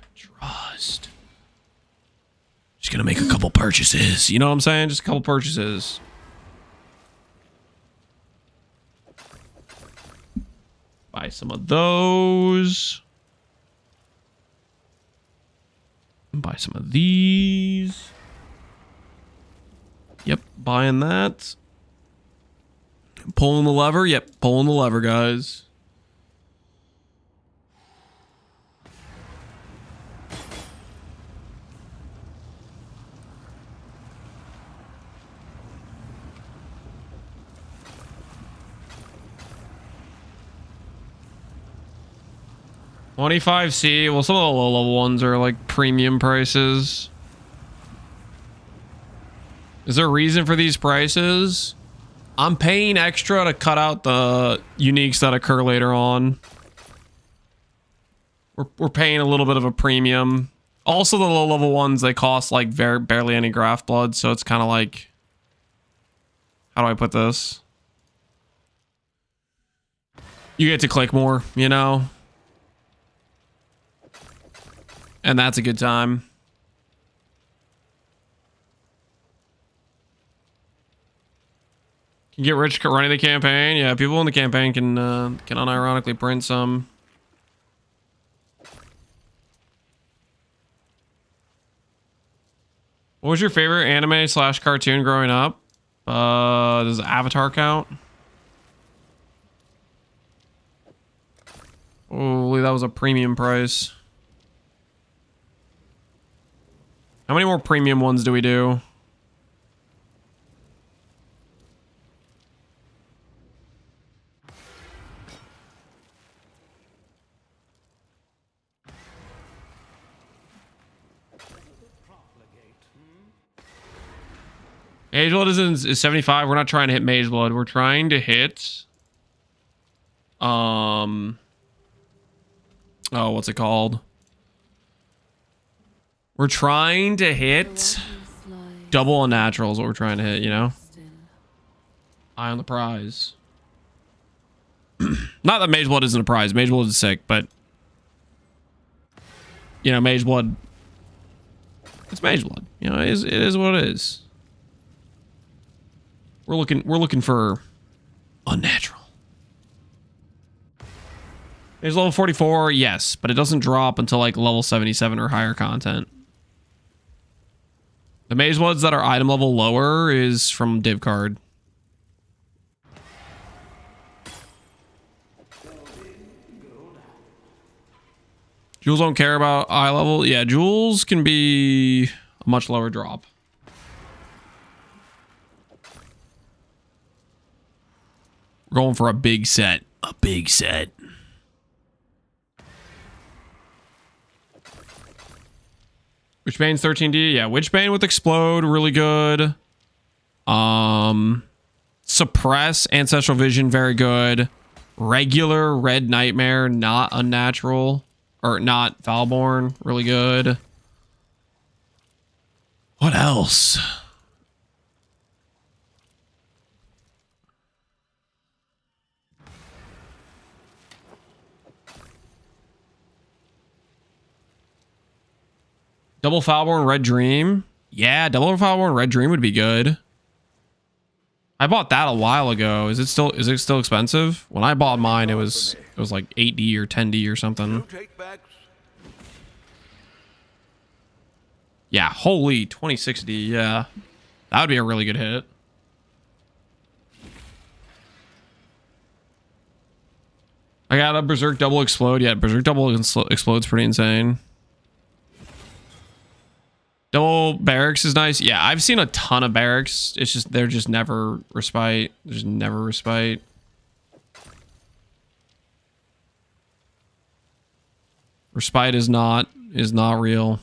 Just gonna make a couple purchases. You know what I'm saying? Just a couple purchases. Buy some of those. Buy some of these. Yep, buying that. Pulling the lever. Yep, pulling the lever, guys. 25C. Well, some of the low level ones are like premium prices. Is there a reason for these prices? I'm paying extra to cut out the uniques that occur later on. We're paying a little bit of a premium. Also, the low level ones, they cost like barely any graft blood, so it's kind of like, how do I put this? You get to click more, you know? And that's a good time. Can get rich running the campaign. Yeah, people in the campaign can unironically print some. What was your favorite anime / cartoon growing up? Does Avatar count? Holy, that was a premium price. How many more premium ones do we do? Mage Blood is 75. We're not trying to hit Mage Blood. We're trying to hit... Oh, what's it called? We're trying to hit... Double Unnatural is what we're trying to hit, you know? Eye on the prize. Not that Mage Blood isn't a prize. Mage Blood is sick, but... You know, Mage Blood... It's Mage Blood. You know, it is what it is. We're looking for unnatural. It's level 44, yes, but it doesn't drop until like level 77 or higher content. The Mage Bloods that are item level lower is from div card. Jewels don't care about eye level. Yeah, Jewels can be a much lower drop. We're going for a big set. A big set. Witchbane's 13D. Yeah, Witchbane with Explode, really good. Suppress, Ancestral Vision, very good. Regular Red Nightmare, not unnatural. Or not Foulborn, really good. What else? Double Foulborn Red Dream. Yeah, Double Foulborn Red Dream would be good. I bought that a while ago. Is it still expensive? When I bought mine, it was like 8D or 10D or something. Yeah, holy 26D. Yeah, that would be a really good hit. I got a Berserk Double Explode. Yeah, Berserk Double Explode's pretty insane. Double Barracks is nice. Yeah, I've seen a ton of Barracks. It's just they're just never respite. There's never respite. Respite is not real.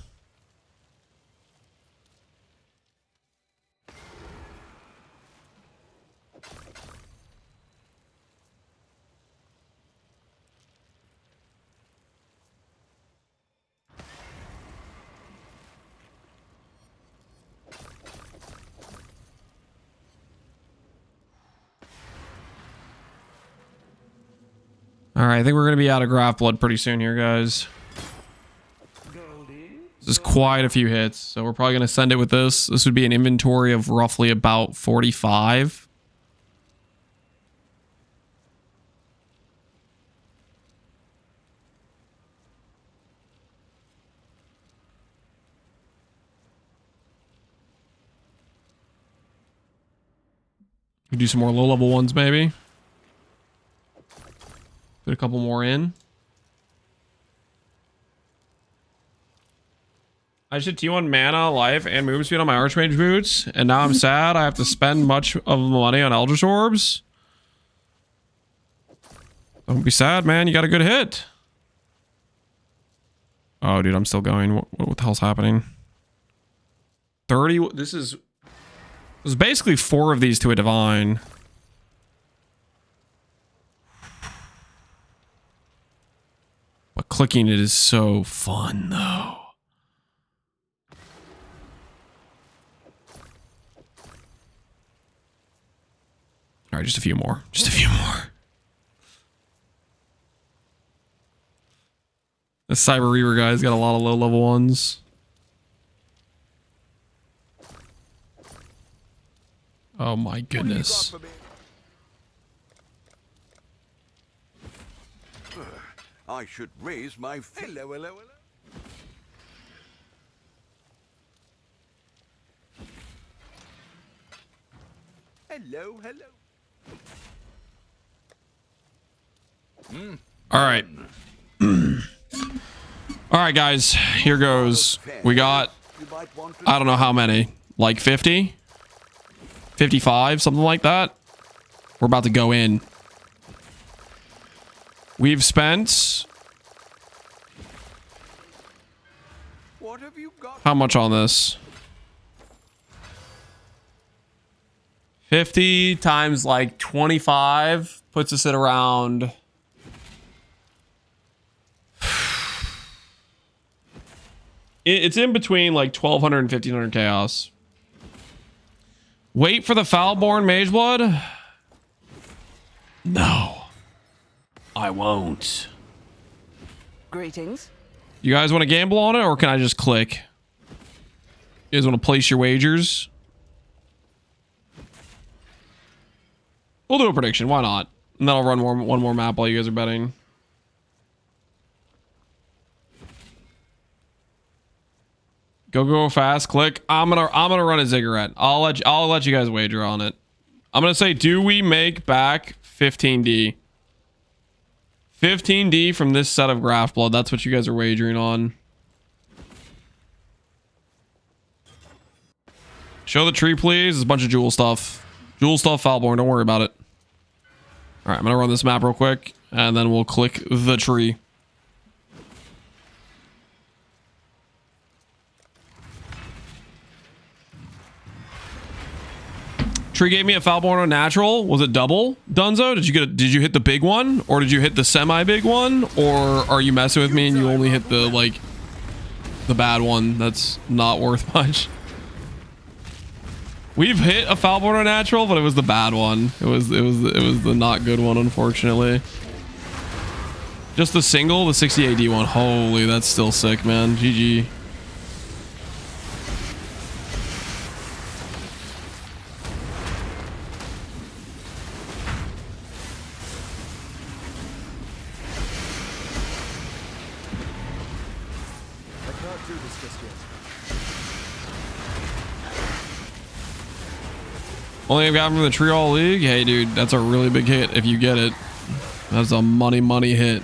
All right, I think we're going to be out of Graph Blood pretty soon here, guys. This is quite a few hits, so we're probably going to send it with this. This would be an inventory of roughly about 45. We do some more low-level ones, maybe. Put a couple more in. I should T1 mana, life, and movement speed on my Archmage boots, and now I'm sad I have to spend much of the money on Eldritch Orbs. Don't be sad, man. You got a good hit. Oh, dude, I'm still going. What the hell's happening? 30. There's basically 4 of these to a divine. But clicking it is so fun, though. All right, just a few more. Just a few more. The Cyber Reaver guy's got a lot of low-level ones. Oh my goodness. I should raise my hello, hello, hello. Hello, hello. All right. All right, guys. Here goes. We got, I don't know how many. Like 50? 55? Something like that? We're about to go in. We've spent... What have you got? How much on this? 50 times like 25 puts us at around... It's in between like 1200 and 1500 chaos. Wait for the Foulborn Mageblood? No. I won't. Greetings. You guys want to gamble on it, or can I just click? You guys want to place your wagers? We'll do a prediction. Why not? And then I'll run one more map while you guys are betting. Go fast. Click. I'm gonna run a ziggurat. I'll let you guys wager on it. I'm gonna say, do we make back 15D? 15D from this set of Graft Blood. That's what you guys are wagering on. Show the tree, please. There's a bunch of jewel stuff. Jewel stuff, Foulborn. Don't worry about it. All right, I'm gonna run this map real quick, and then we'll click the tree. Tree gave me a Foulborn on natural. Was it double, Dunzo? Did you hit the big one, or did you hit the semi-big one, or are you messing with me and you only hit the the bad one that's not worth much? We've hit a Foulborn on natural, but it was the bad one. It was the not good one, unfortunately. Just the single, the 60 AD one. Holy, that's still sick, man. GG. Only I've got from the Tree All League. Hey, dude, that's a really big hit if you get it. That's a money hit.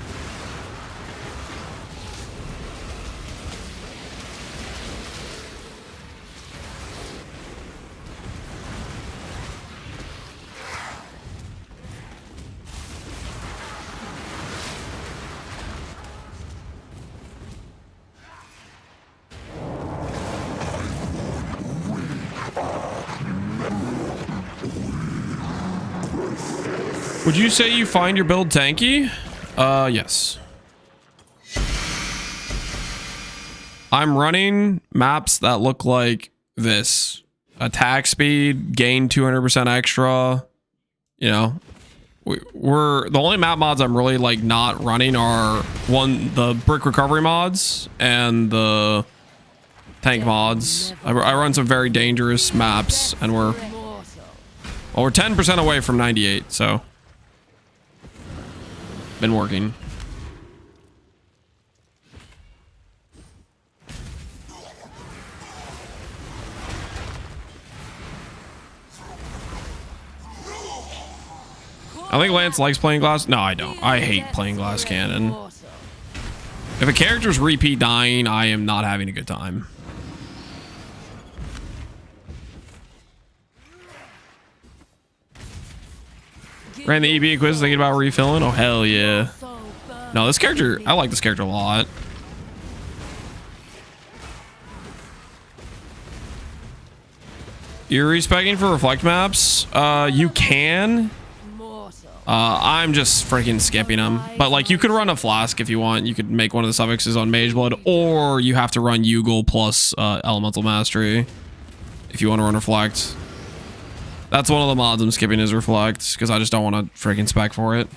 Would you say you find your build tanky? Yes. I'm running maps that look like this. Attack speed, gain 200% extra. You know, we're the only map mods I'm really like not running are the brick recovery mods and the tank mods. I run some very dangerous maps, and we're 10% away from 98, so been working. I think Lance likes playing glass. No, I don't. I hate playing glass cannon. If a character's repeat dying, I am not having a good time. Ran the EB quiz thinking about refilling. Oh, hell yeah. No, this character, I like this character a lot. You're respecting for reflect maps? You can. I'm just freaking skipping them. But like, you could run a flask if you want. You could make one of the suffixes on Mage Blood, or you have to run Yugal plus Elemental Mastery if you want to run reflect. That's one of the mods I'm skipping is reflect because I just don't want to freaking spec for it.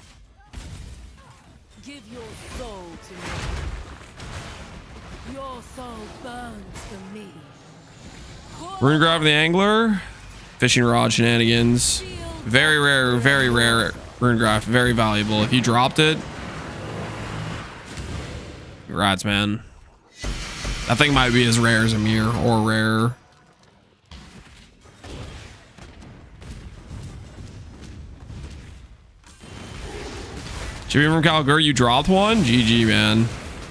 Give your soul to me. Your soul burns for me. Rune Grab the Angler. Fishing Rod shenanigans. Very rare Rune Graph. Very valuable. If you dropped it, congrats, man. That thing might be as rare as a mirror or rarer. Jimmy from Calgary, you dropped one? GG, man.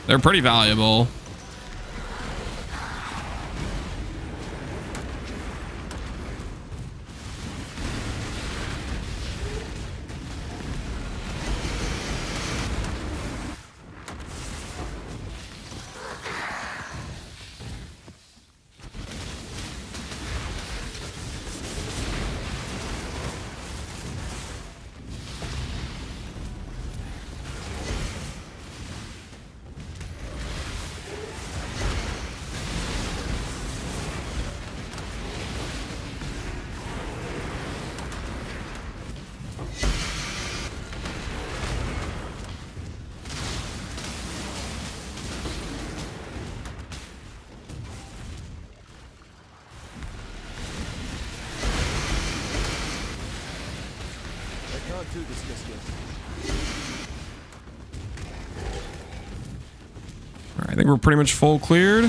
They're pretty valuable. Do this just yet. All right, I think we're pretty much full cleared.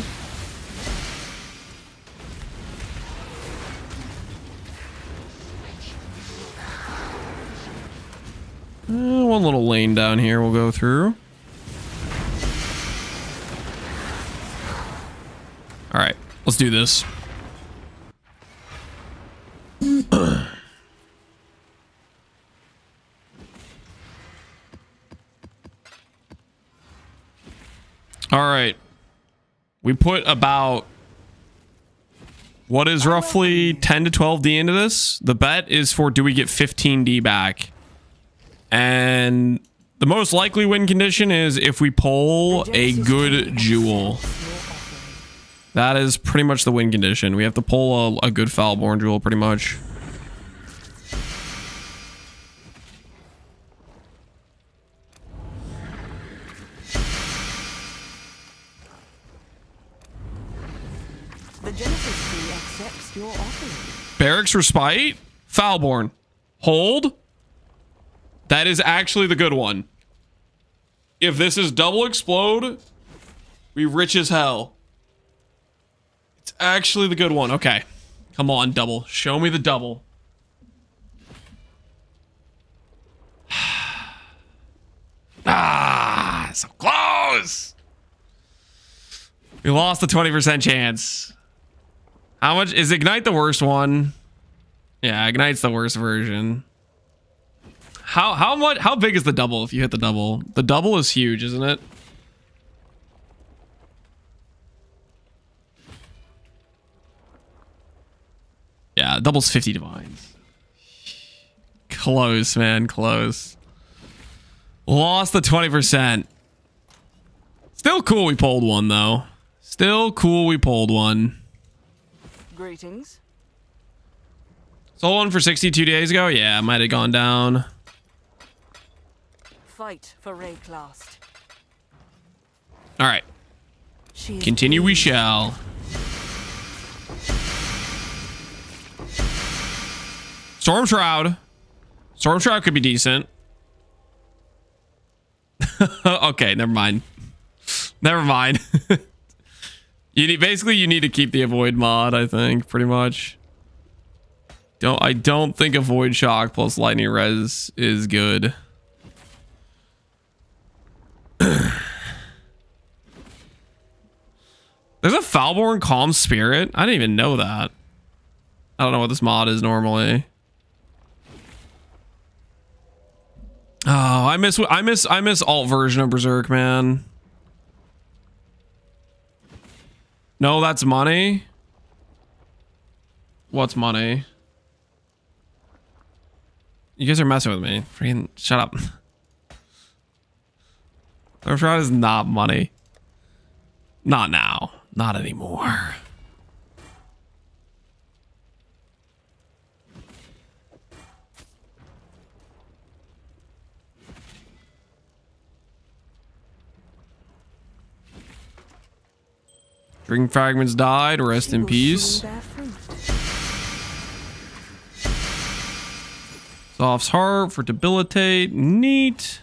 One little lane down here we'll go through. All right, let's do this. All right. We put about what is roughly 10 to 12D into this. The bet is for do we get 15D back? And the most likely win condition is if we pull a good jewel. That is pretty much the win condition. We have to pull a good Foulborn jewel pretty much. The Genesis tree accepts your offering. Barracks Respite, Foulborn, hold. That is actually the good one. If this is double explode, we rich as hell. It's actually the good one. Okay, come on, double. Show me the double. Ah, so close. We lost the 20% chance. How much is Ignite the worst one? Yeah, Ignite's the worst version. How big is the double if you hit the double? The double is huge, isn't it? Yeah, double's 50 divines. Close, man, close. Lost the 20%. Still cool we pulled one though. Still cool we pulled one. Greetings. Sold one for 62 days ago? Yeah, might have gone down. Fight for Rayclast. All right. Continue we shall. Storm Shroud. Storm Shroud could be decent. Okay, never mind. Never mind. You need to keep the avoid mod, I think, pretty much. I don't think avoid shock plus lightning res is good. There's a Foulborn Calm Spirit. I didn't even know that. I don't know what this mod is normally. Oh, I miss alt version of Berserk, man. No, that's money. What's money? You guys are messing with me. Freaking shut up. Thirst rod is not money. Not now. Not anymore. String fragments died. Rest in peace. Soft's heart for debilitate. Neat.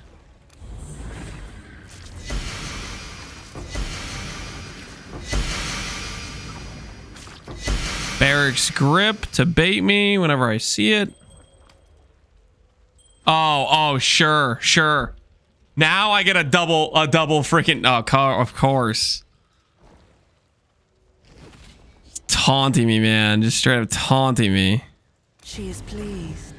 Barrack's grip to bait me whenever I see it. Oh, sure. Now I get a double freaking of course. Taunting me, man. Just straight up taunting me. She is pleased.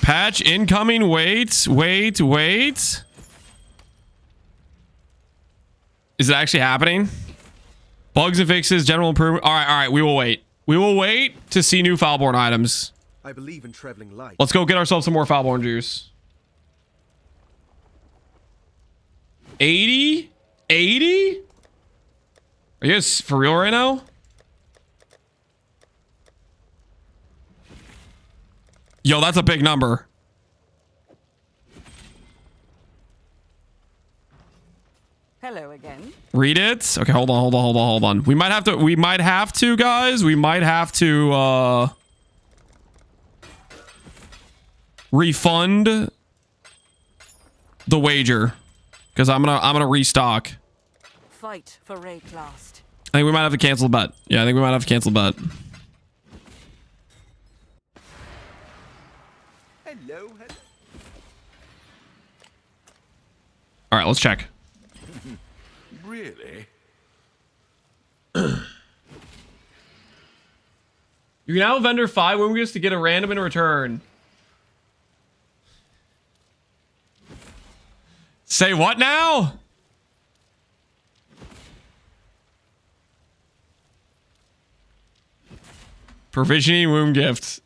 Patch incoming. Wait. Is it actually happening? Bugs and fixes, general improvement. All right. We will wait. We will wait to see new Foulborn items. I believe in traveling light. Let's go get ourselves some more Foulborn juice. 80? 80? Are you guys for real right now? Yo, that's a big number. Hello again. Read it. Okay, hold on. We might have to, guys. We might have to refund the wager because I'm gonna restock. Fight for Rayclast. I think we might have to cancel the bet. Yeah, I think we might have to cancel the bet. Hello. All right, let's check. Really? You can have a vendor 5 when we get to get a random in return. Say what now? Provisioning womb gift.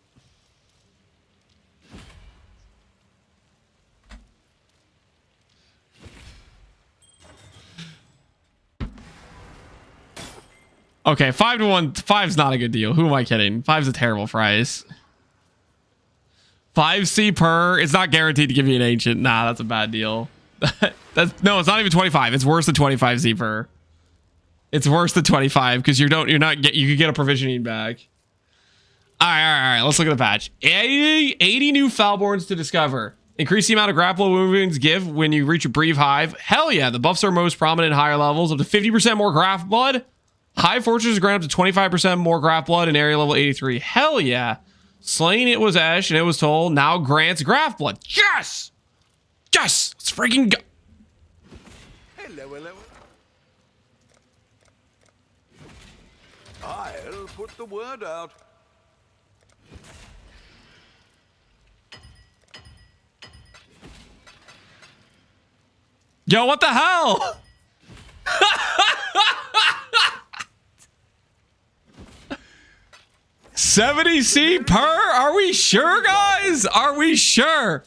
Okay, 5 to 1. 5's not a good deal. Who am I kidding? 5's a terrible price. 5C per. It's not guaranteed to give you an ancient. Nah, that's a bad deal. No, it's not even 25. It's worse than 25C per. It's worse than 25 because you could get a provisioning back. All right. Let's look at the patch. 80 new Foulborns to discover. Increase the amount of grapple wounds give when you reach a brief hive. Hell yeah, the buffs are most prominent in higher levels. Up to 50% more graph blood. High Fortress grant up to 25% more graph blood in area level 83. Hell yeah. Slain it was Ash and it was told now grants graph blood. Yes! Yes! Let's freaking go. Hello. I'll put the word out. Yo, what the hell? 70C per? Are we sure, guys? Are we sure?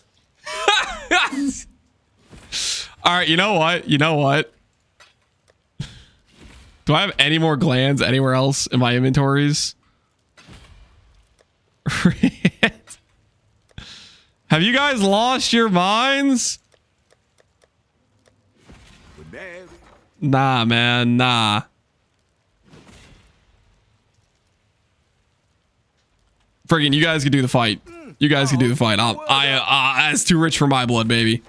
All right, you know what? Do I have any more glands anywhere else in my inventories? Have you guys lost your minds? Nah, man, nah. Friggin', you guys can do the fight. You guys can do the fight. That's too rich for my blood, baby.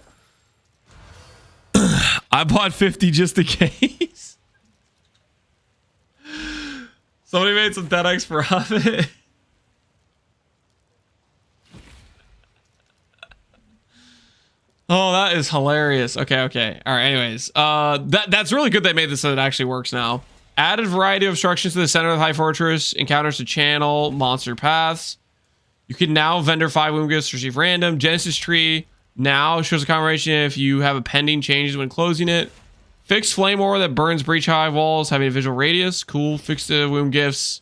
I bought 50 just in case. Somebody made some 10x profit. Oh, that is hilarious. Okay. All right, anyways. That's really good they made this so it actually works now. Added variety of obstructions to the center of the High Fortress. Encounters to channel monster paths. You can now vendor 5 wound gifts to receive random. Genesis tree now shows a confirmation if you have a pending changes when closing it. Fixed flame ore that burns breach hive walls having a visual radius. Cool. Fixed the wound gifts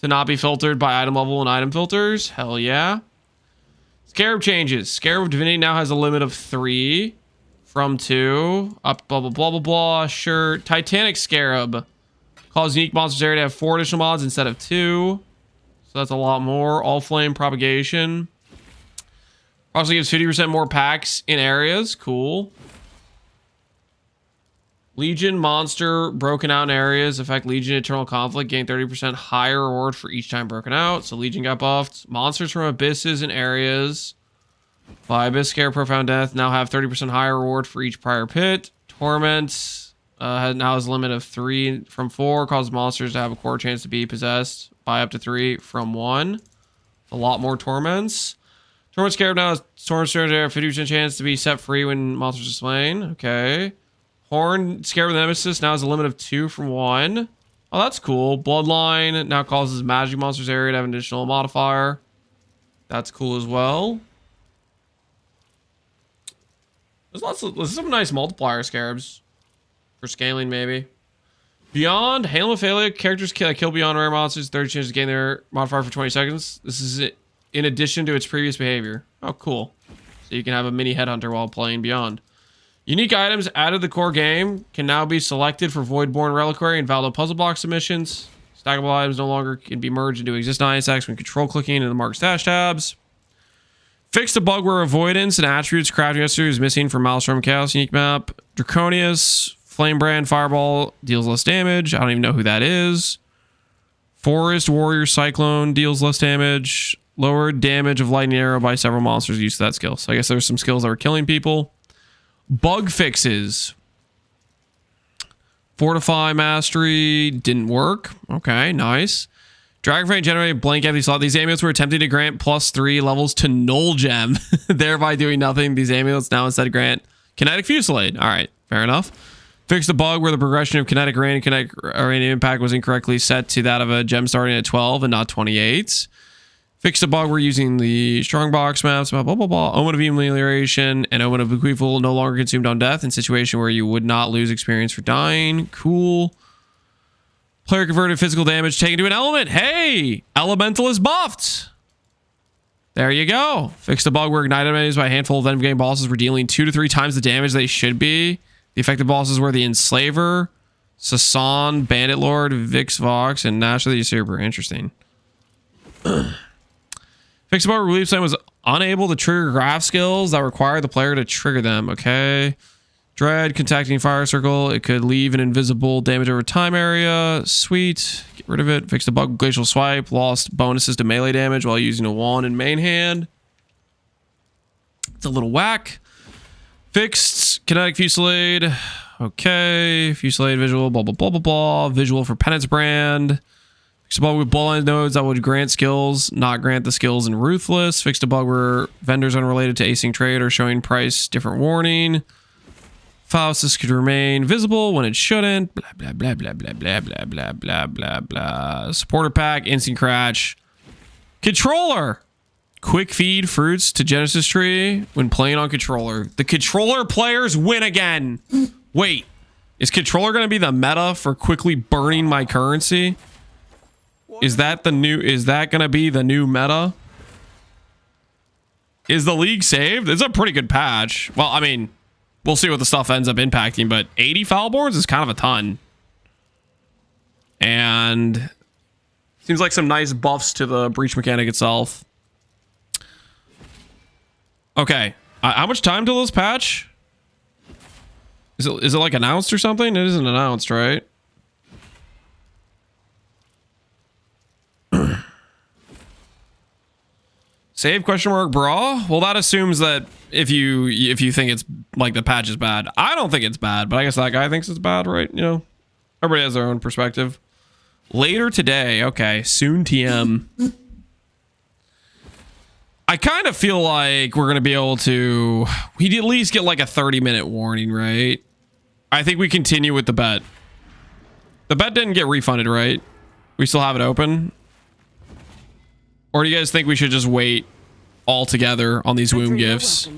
to not be filtered by item level and item filters. Hell yeah. Scarab changes. Scarab of Divinity now has a limit of 3 from 2. Up blah blah blah blah blah. Sure. Titanic Scarab. Cause unique monsters area to have 4 additional mods instead of 2. So that's a lot more. All flame propagation. Also gives 50% more packs in areas. Cool. Legion monster broken out in areas. Affect Legion Eternal Conflict. Gain 30% higher reward for each time broken out. So Legion got buffed. Monsters from abysses in areas. By Abyss Scare Profound Death now have 30% higher reward for each prior pit. Torment now has a limit of 3 from 4. Causes monsters to have a core chance to be possessed by up to 3 from 1. A lot more torments. Torment Scarab now has Torment Scarab have 50% chance to be set free when monsters are slain. Okay. Horn Scarab Nemesis now has a limit of 2 from 1. Oh, that's cool. Bloodline now causes magic monsters area to have an additional modifier. That's cool as well. There's some nice multiplier scarabs for scaling, maybe. Beyond Hail of Failure, characters kill beyond rare monsters, 30 chances to gain their modifier for 20 seconds. This is it in addition to its previous behavior. Oh, cool. So you can have a mini headhunter while playing Beyond. Unique items added to the core game can now be selected for Voidborn Reliquary and Valdo Puzzle Box submissions. Stackable items no longer can be merged into existing item stacks when control clicking in the mark stash tabs. Fixed a bug where avoidance and attributes crafting history is missing from Maelstrom Chaos unique map. Draconius, Flamebrand, Fireball deals less damage. I don't even know who that is. Forest Warrior Cyclone deals less damage. Lowered damage of Lightning Arrow by several monsters used to that skill. So I guess there's some skills that were killing people. Bug fixes. Fortify Mastery didn't work. Okay, nice. Dragonframe generated blank empty slot. These amulets were attempting to grant +3 levels to Null Gem, thereby doing nothing. These amulets now instead grant Kinetic Fusillade. All right, fair enough. Fixed a bug where the progression of Kinetic Rain and Kinetic Rain Impact was incorrectly set to that of a gem starting at 12 and not 28. Fixed a bug where using the Strongbox maps, blah, blah, blah, blah. Omen of Amelioration and Omen of Bequeathal no longer consumed on death in situation where you would not lose experience for dying. Cool. Player converted physical damage taken to an element. Hey, Elemental is buffed. There you go. Fixed a bug where ignited enemies by a handful of end game bosses were dealing 2 to 3 times the damage they should be. The effective bosses were the Enslaver, Sasan, Bandit Lord, Vix Vox, and Nash of the Usurper. Interesting. Fixed a bug where Relief Sign was unable to trigger graph skills that required the player to trigger them. Okay. Dread, contacting fire circle. It could leave an invisible damage over time area. Sweet. Get rid of it. Fixed a bug glacial swipe. Lost bonuses to melee damage while using a wand in main hand. It's a little whack. Fixed kinetic fusillade. Okay. Fusillade visual. Blah, blah, blah, blah, blah. Visual for Penance Brand. Fixed a bug with bloodline nodes that would grant skills, not grant the skills in Ruthless. Fixed a bug where vendors unrelated to acing trade or showing price different warning. Faustus could remain visible when it shouldn't. Blah, blah, blah, blah, blah, blah, blah, blah, blah, blah, blah. Supporter pack, instant crash. Controller. Quick feed fruits to Genesis Tree when playing on controller. The controller players win again. Wait, is controller going to be the meta for quickly burning my currency? Is that going to be the new meta? Is the league saved? It's a pretty good patch. Well, I mean, we'll see what the stuff ends up impacting, but 80 Foulborns is kind of a ton. And seems like some nice buffs to the breach mechanic itself. Okay. How much time till this patch? Is it like announced or something? It isn't announced, right? Save question mark bra? Well, that assumes that if you think it's like the patch is bad. I don't think it's bad, but I guess that guy thinks it's bad, right? You know, everybody has their own perspective. Later today, okay, soon TM. I kind of feel like we're gonna be able to. We'd at least get like a 30-minute warning, right? I think we continue with the bet. The bet didn't get refunded, right? We still have it open? Or do you guys think we should just wait all together on these womb gifts?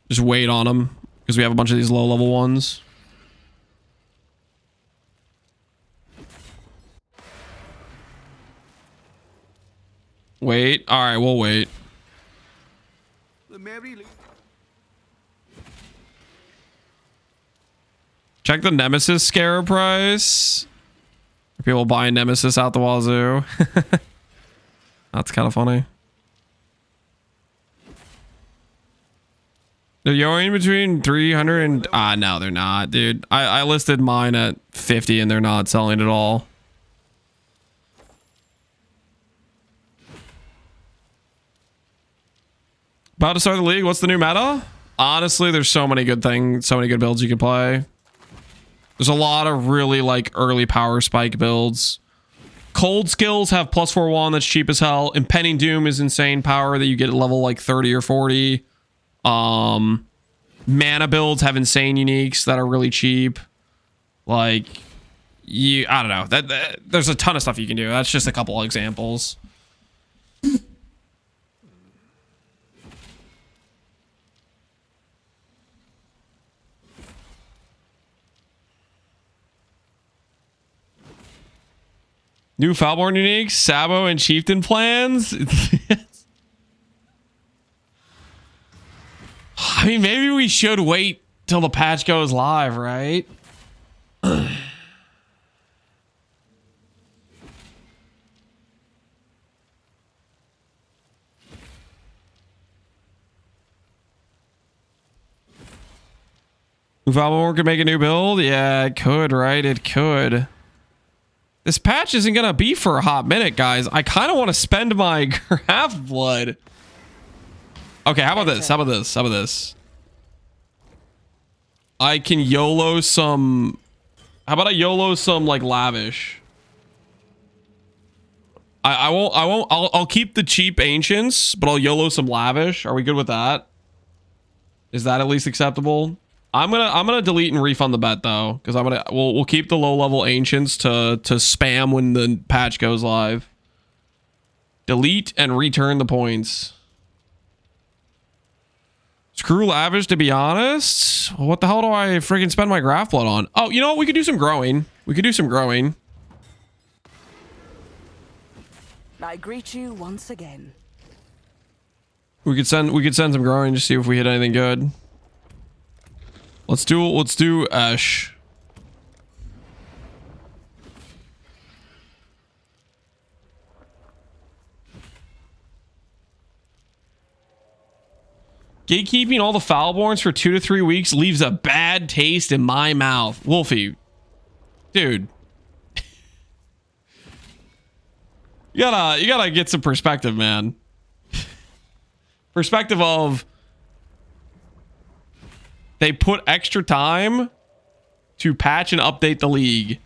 Just wait on them because we have a bunch of these low level ones. Wait. All right, we'll wait. Check the Nemesis scare price. Are people buying Nemesis out the wazoo? That's kind of funny. They're going between 300 and... no, they're not, dude. I listed mine at 50 and they're not selling at all. About to start the league. What's the new meta? Honestly, there's so many good things, so many good builds you can play. There's a lot of really like early power spike builds. Cold skills have +4/1 that's cheap as hell. Impending Doom is insane power that you get at level like 30 or 40. Mana builds have insane uniques that are really cheap. Like I don't know. That there's a ton of stuff you can do. That's just a couple examples. New Falborn uniques, Sabo and Chieftain plans. I mean, maybe we should wait till the patch goes live, right? New Falborn could make a new build? Yeah, it could, right? It could. This patch isn't gonna be for a hot minute, guys. I kind of want to spend my craft blood. Okay, how about this? How about this? How about this? I can YOLO some... How about I YOLO some, like, lavish? I'll keep the cheap ancients, but I'll YOLO some lavish. Are we good with that? Is that at least acceptable? I'm gonna delete and refund the bet though, because we'll keep the low level ancients to spam when the patch goes live. Delete and return the points. Screw lavish, to be honest. What the hell do I freaking spend my graph blood on? Oh, you know what? We could do some growing. We could do some growing. I greet you once again. We could send some growing to see if we hit anything good. Let's do Ash. Gatekeeping all the Foulborns for 2 to 3 weeks leaves a bad taste in my mouth. Wolfie. Dude. You gotta get some perspective, man. Perspective of they put extra time to patch and update the league.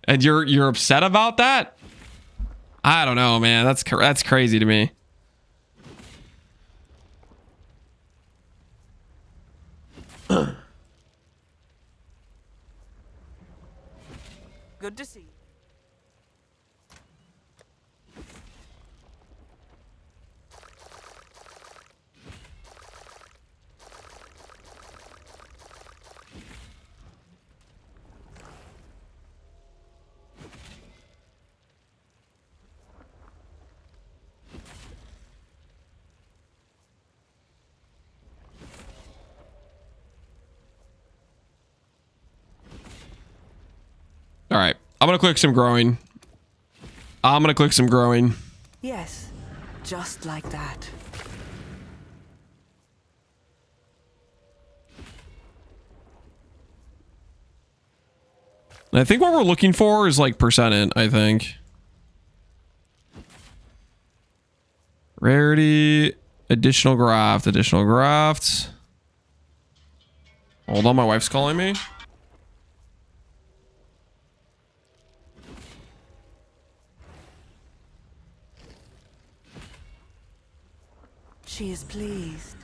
And you're upset about that? I don't know, man. That's crazy to me. Good to see you. All right, I'm gonna click some growing. Yes, just like that. And I think what we're looking for is like percent, I think. Rarity, additional graft. Hold on, my wife's calling me. She is pleased.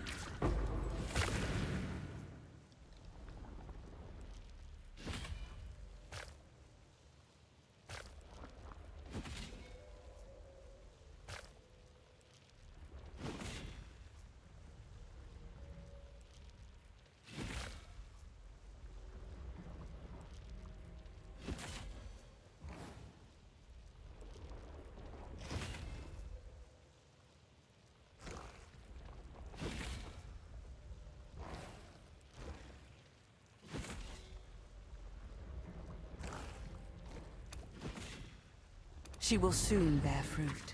She will soon bear fruit.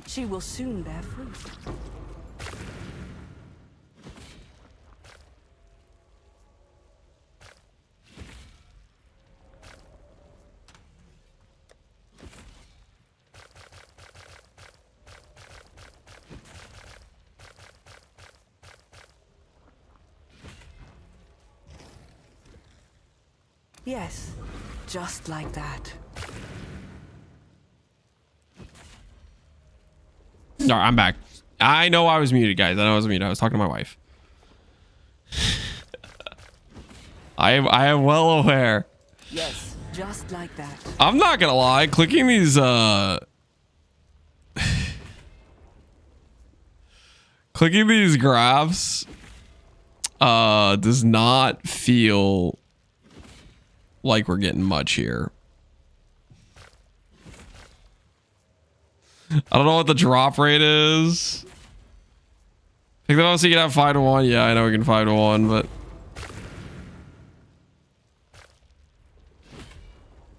She will soon bear fruit. Yes, just like that. All right, I'm back. I know I was muted, guys. I know I was muted. I was talking to my wife. I am well aware. Yes, just like that. I'm not gonna lie. Clicking these clicking these graphs does not feel like we're getting much here. I don't know what the drop rate is. Pick that up so you can have 5 to 1. Yeah, I know we can 5 to 1, but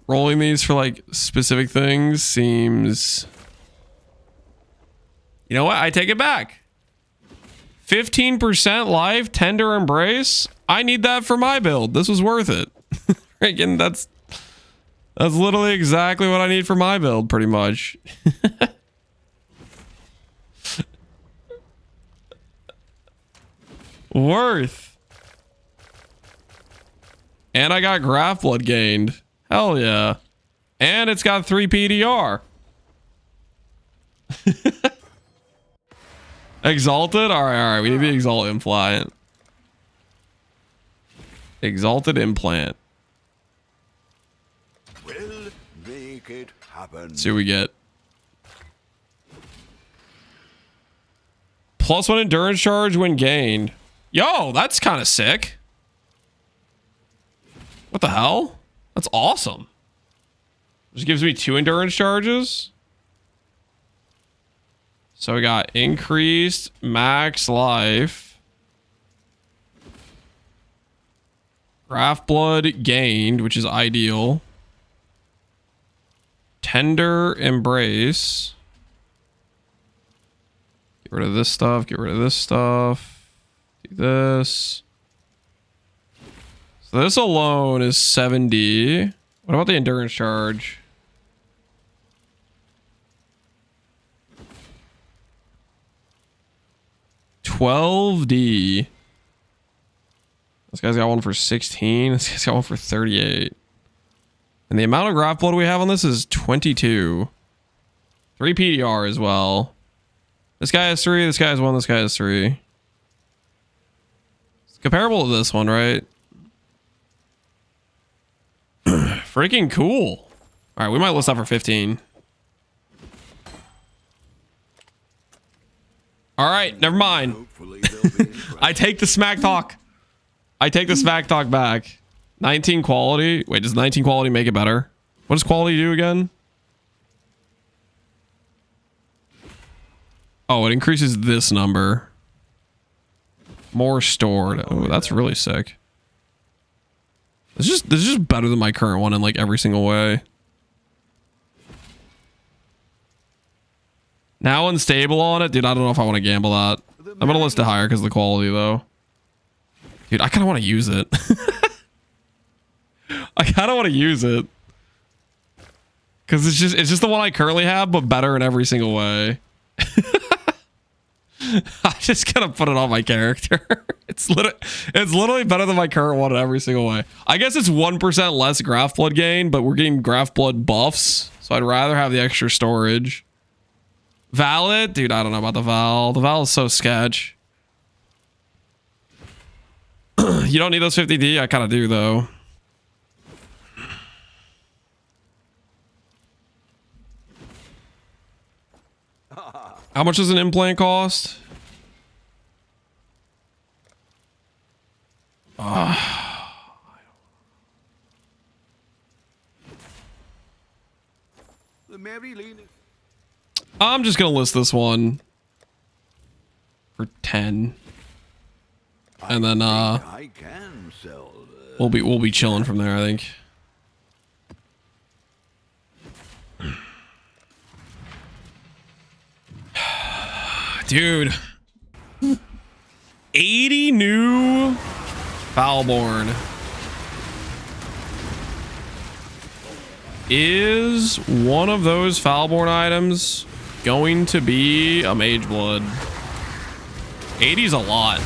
rolling these for like specific things seems. You know what? I take it back. 15% life, tender embrace. I need that for my build. This was worth it. Again, that's literally exactly what I need for my build, pretty much. Worth. And I got graph blood gained. Hell yeah. And it's got 3 PDR. Exalted? Alright. We need the Exalt implant. Exalted implant. We'll make it happen. Let's see what we get. +1 endurance charge when gained. Yo, that's kind of sick. What the hell? That's awesome. Just gives me 2 endurance charges. So we got increased max life. Graph blood gained, which is ideal. Tender embrace. Get rid of this stuff. Get rid of this stuff. Do this. So this alone is 70. What about the endurance charge? $12D. This guy's got one for 16. This guy's got one for 38. And the amount of graph blood we have on this is 22. 3 PDR as well. This guy has 3. This guy has 1. This guy has 3. It's comparable to this one, right? Freaking cool. All right, we might list that for 15. All right, never mind. I take the smack talk. I take the smack talk back. 19 quality. Wait, does 19 quality make it better? What does quality do again? Oh, it increases this number. More stored. Oh, that's really sick. This is just better than my current one in like every single way. Now unstable on it, dude. I don't know if I want to gamble that. I'm gonna list it higher because of the quality, though. Dude, I kind of want to use it. I kind of want to use it because it's just the one I currently have, but better in every single way. I'm just gonna put it on my character. It's literally better than my current one in every single way. I guess it's 1% less Graph Blood gain, but we're getting Graph Blood buffs, so I'd rather have the extra storage. Valid? Dude, I don't know about the Val. The Val is so sketch. You don't need those 50D? I kind of do, though. How much does an implant cost? The Mary leaning. I'm just gonna list this one for 10, and then I can sell. we'll be chilling from there, I think. Dude, 80 new Foulborn. Is one of those Foulborn items going to be a Mage Blood? 80's a lot.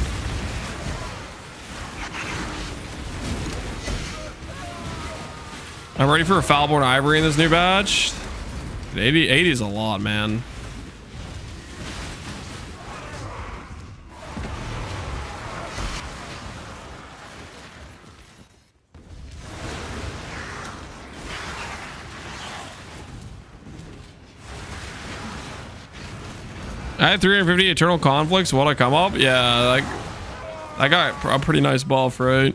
I'm ready for a Foulborn Ivory in this new batch. 80 is a lot, man. I had 350 Eternal Conflicts. What'd I come up? Yeah, like I got a pretty nice buff, right?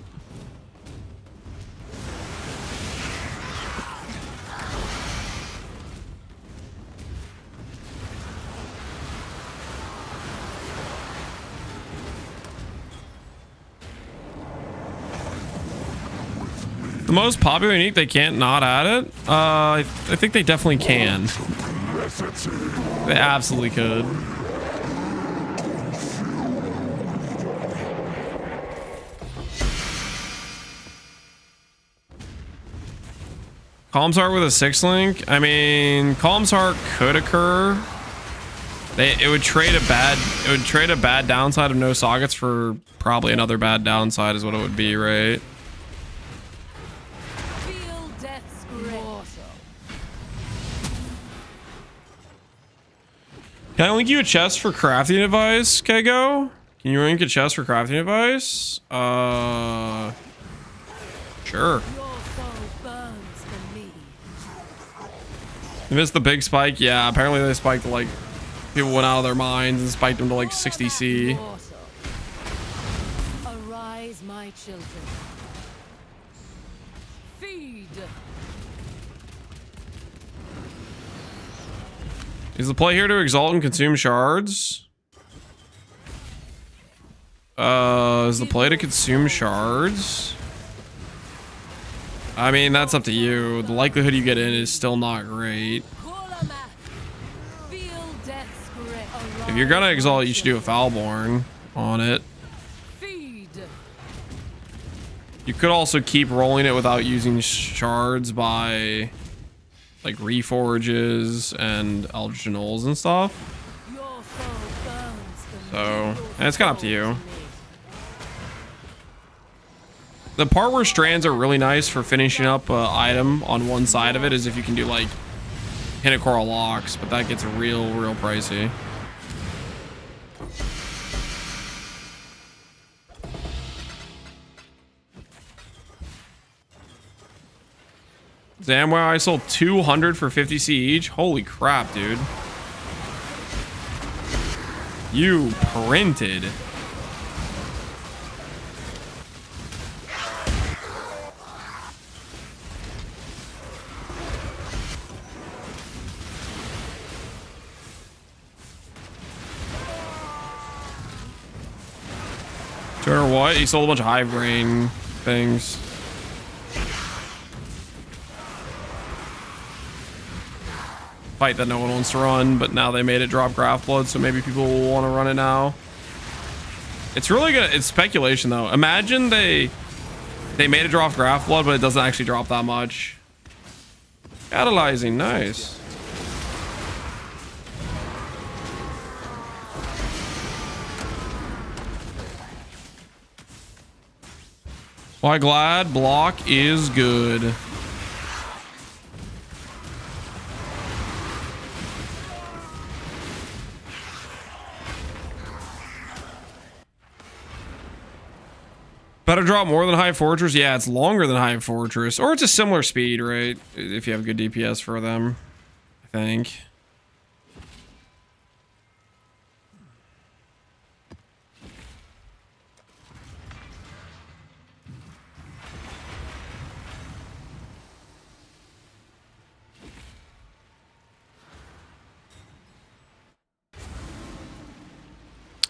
The most popular unique, they can't not add it? I think they definitely can. They absolutely could. Calm's Heart with a 6-link. I mean, Calm's Heart could occur. It would trade a bad downside of no sockets for probably another bad downside is what it would be, right? Feel death's grip. Can I link you a chest for crafting advice, Kego? Can you link a chest for crafting advice? Sure. You missed the big spike? Yeah, apparently they spiked like people went out of their minds and spiked them to like 60C. Arise, my children. Feed. Is the play here to exalt and consume shards? Is the play to consume shards? I mean, that's up to you. The likelihood you get in is still not great. If you're gonna exalt, you should do a Foulborn on it. You could also keep rolling it without using shards by like reforges and Eldritch Knolls and stuff. So, and it's kind of up to you. The part where strands are really nice for finishing up an item on one side of it is if you can do like Pinnacle locks, but that gets real pricey. Zamware, I sold 200 for 50C each. Holy crap, dude. You printed. 200 what? He sold a bunch of hive brain things. Fight that no one wants to run, but now they made it drop Graph Blood, so maybe people will want to run it now. It's really good. It's speculation though. Imagine they made it drop Graph Blood, but it doesn't actually drop that much. Catalyzing, nice. Why glad block is good. Better drop more than Hive Fortress? Yeah, it's longer than Hive Fortress. Or it's a similar speed, right? If you have good DPS for them, I think.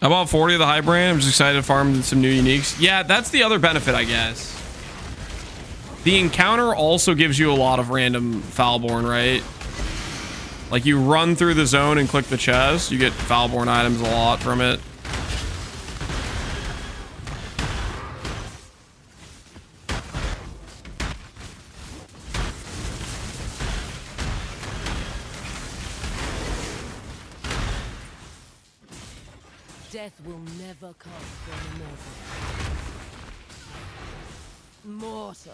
I bought 40 of the high brand. I'm just excited to farm some new uniques. Yeah, that's the other benefit, I guess. The encounter also gives you a lot of random Foulborn, right? Like you run through the zone and click the chest, you get Foulborn items a lot from it. Death will never come from a mortal. Mortal.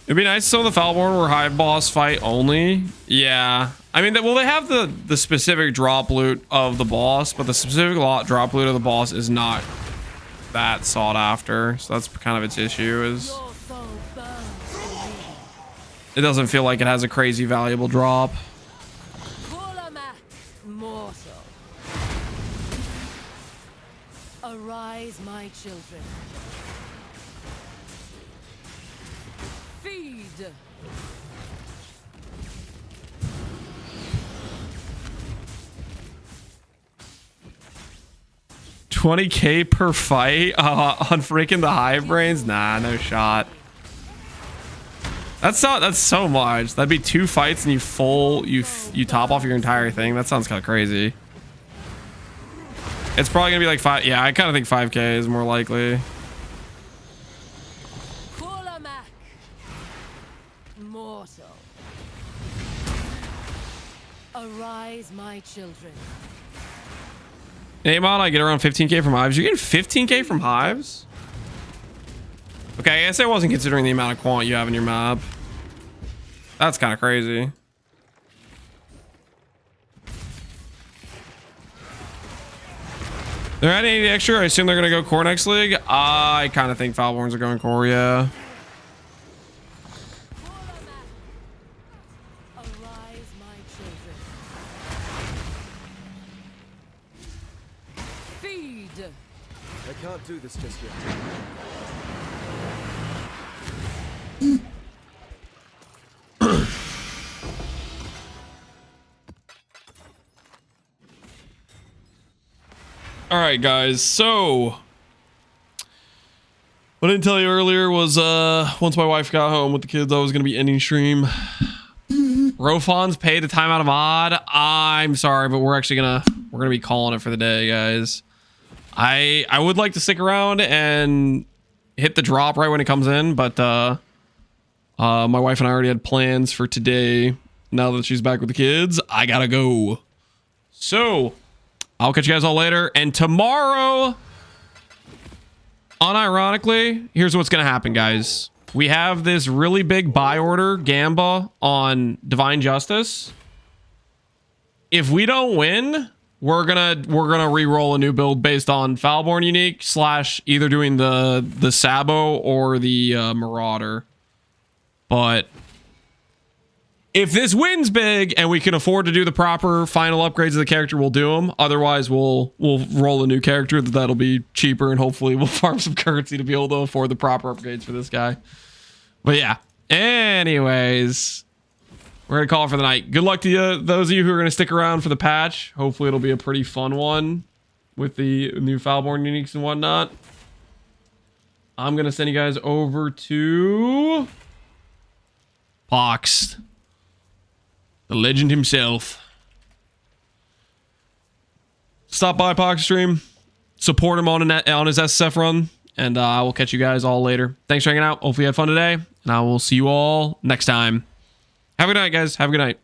It'd be nice if some of the Foulborn were Hive boss fight only. Yeah. I mean, well, they have the specific drop loot of the boss, but the specific drop loot of the boss is not that sought after. So that's kind of its issue, is it doesn't feel like it has a crazy valuable drop. Mortal. Arise, my children. Feed. $20K per fight on freaking the Hive Brains? Nah, no shot. That's so much. That'd be 2 fights and you top off your entire thing. That sounds kind of crazy. It's probably gonna be like 5. Yeah, I kind of think 5K is more likely. Mortal. Arise, my children. In Amon, I get around 15K from Hives. You're getting 15K from Hives? Okay, I guess I wasn't considering the amount of quant you have in your map. That's kind of crazy. They're adding 80 extra. I assume they're going to go core next league. I kind of think Foulborns are going core, yeah. Arise, my children. Feed. I can't do this just yet. All right, guys. So what I didn't tell you earlier was once my wife got home with the kids, I was going to be ending stream. Rofon's paid the time out of mod. I'm sorry, but we're gonna be calling it for the day, guys. I would like to stick around and hit the drop right when it comes in, but my wife and I already had plans for today. Now that she's back with the kids, I gotta go. So I'll catch you guys all later. And tomorrow, unironically, here's what's gonna happen, guys. We have this really big buy order Gamba on Divine Justice. If we don't win, we're gonna re-roll a new build based on Foulborn unique / either doing the Sabo or the Marauder. But if this wins big and we can afford to do the proper final upgrades of the character, we'll do them. Otherwise, we'll roll a new character that'll be cheaper, and hopefully we'll farm some currency to be able to afford the proper upgrades for this guy. But yeah, anyways, we're gonna call it for the night. Good luck to you, those of you who are gonna stick around for the patch. Hopefully it'll be a pretty fun one with the new Foulborn uniques and whatnot. I'm gonna send you guys over to Pox, the legend himself. Stop by Pox stream, support him on his SSF run, and I will catch you guys all later. Thanks for hanging out. Hopefully you had fun today, and I will see you all next time. Have a good night, guys. Have a good night.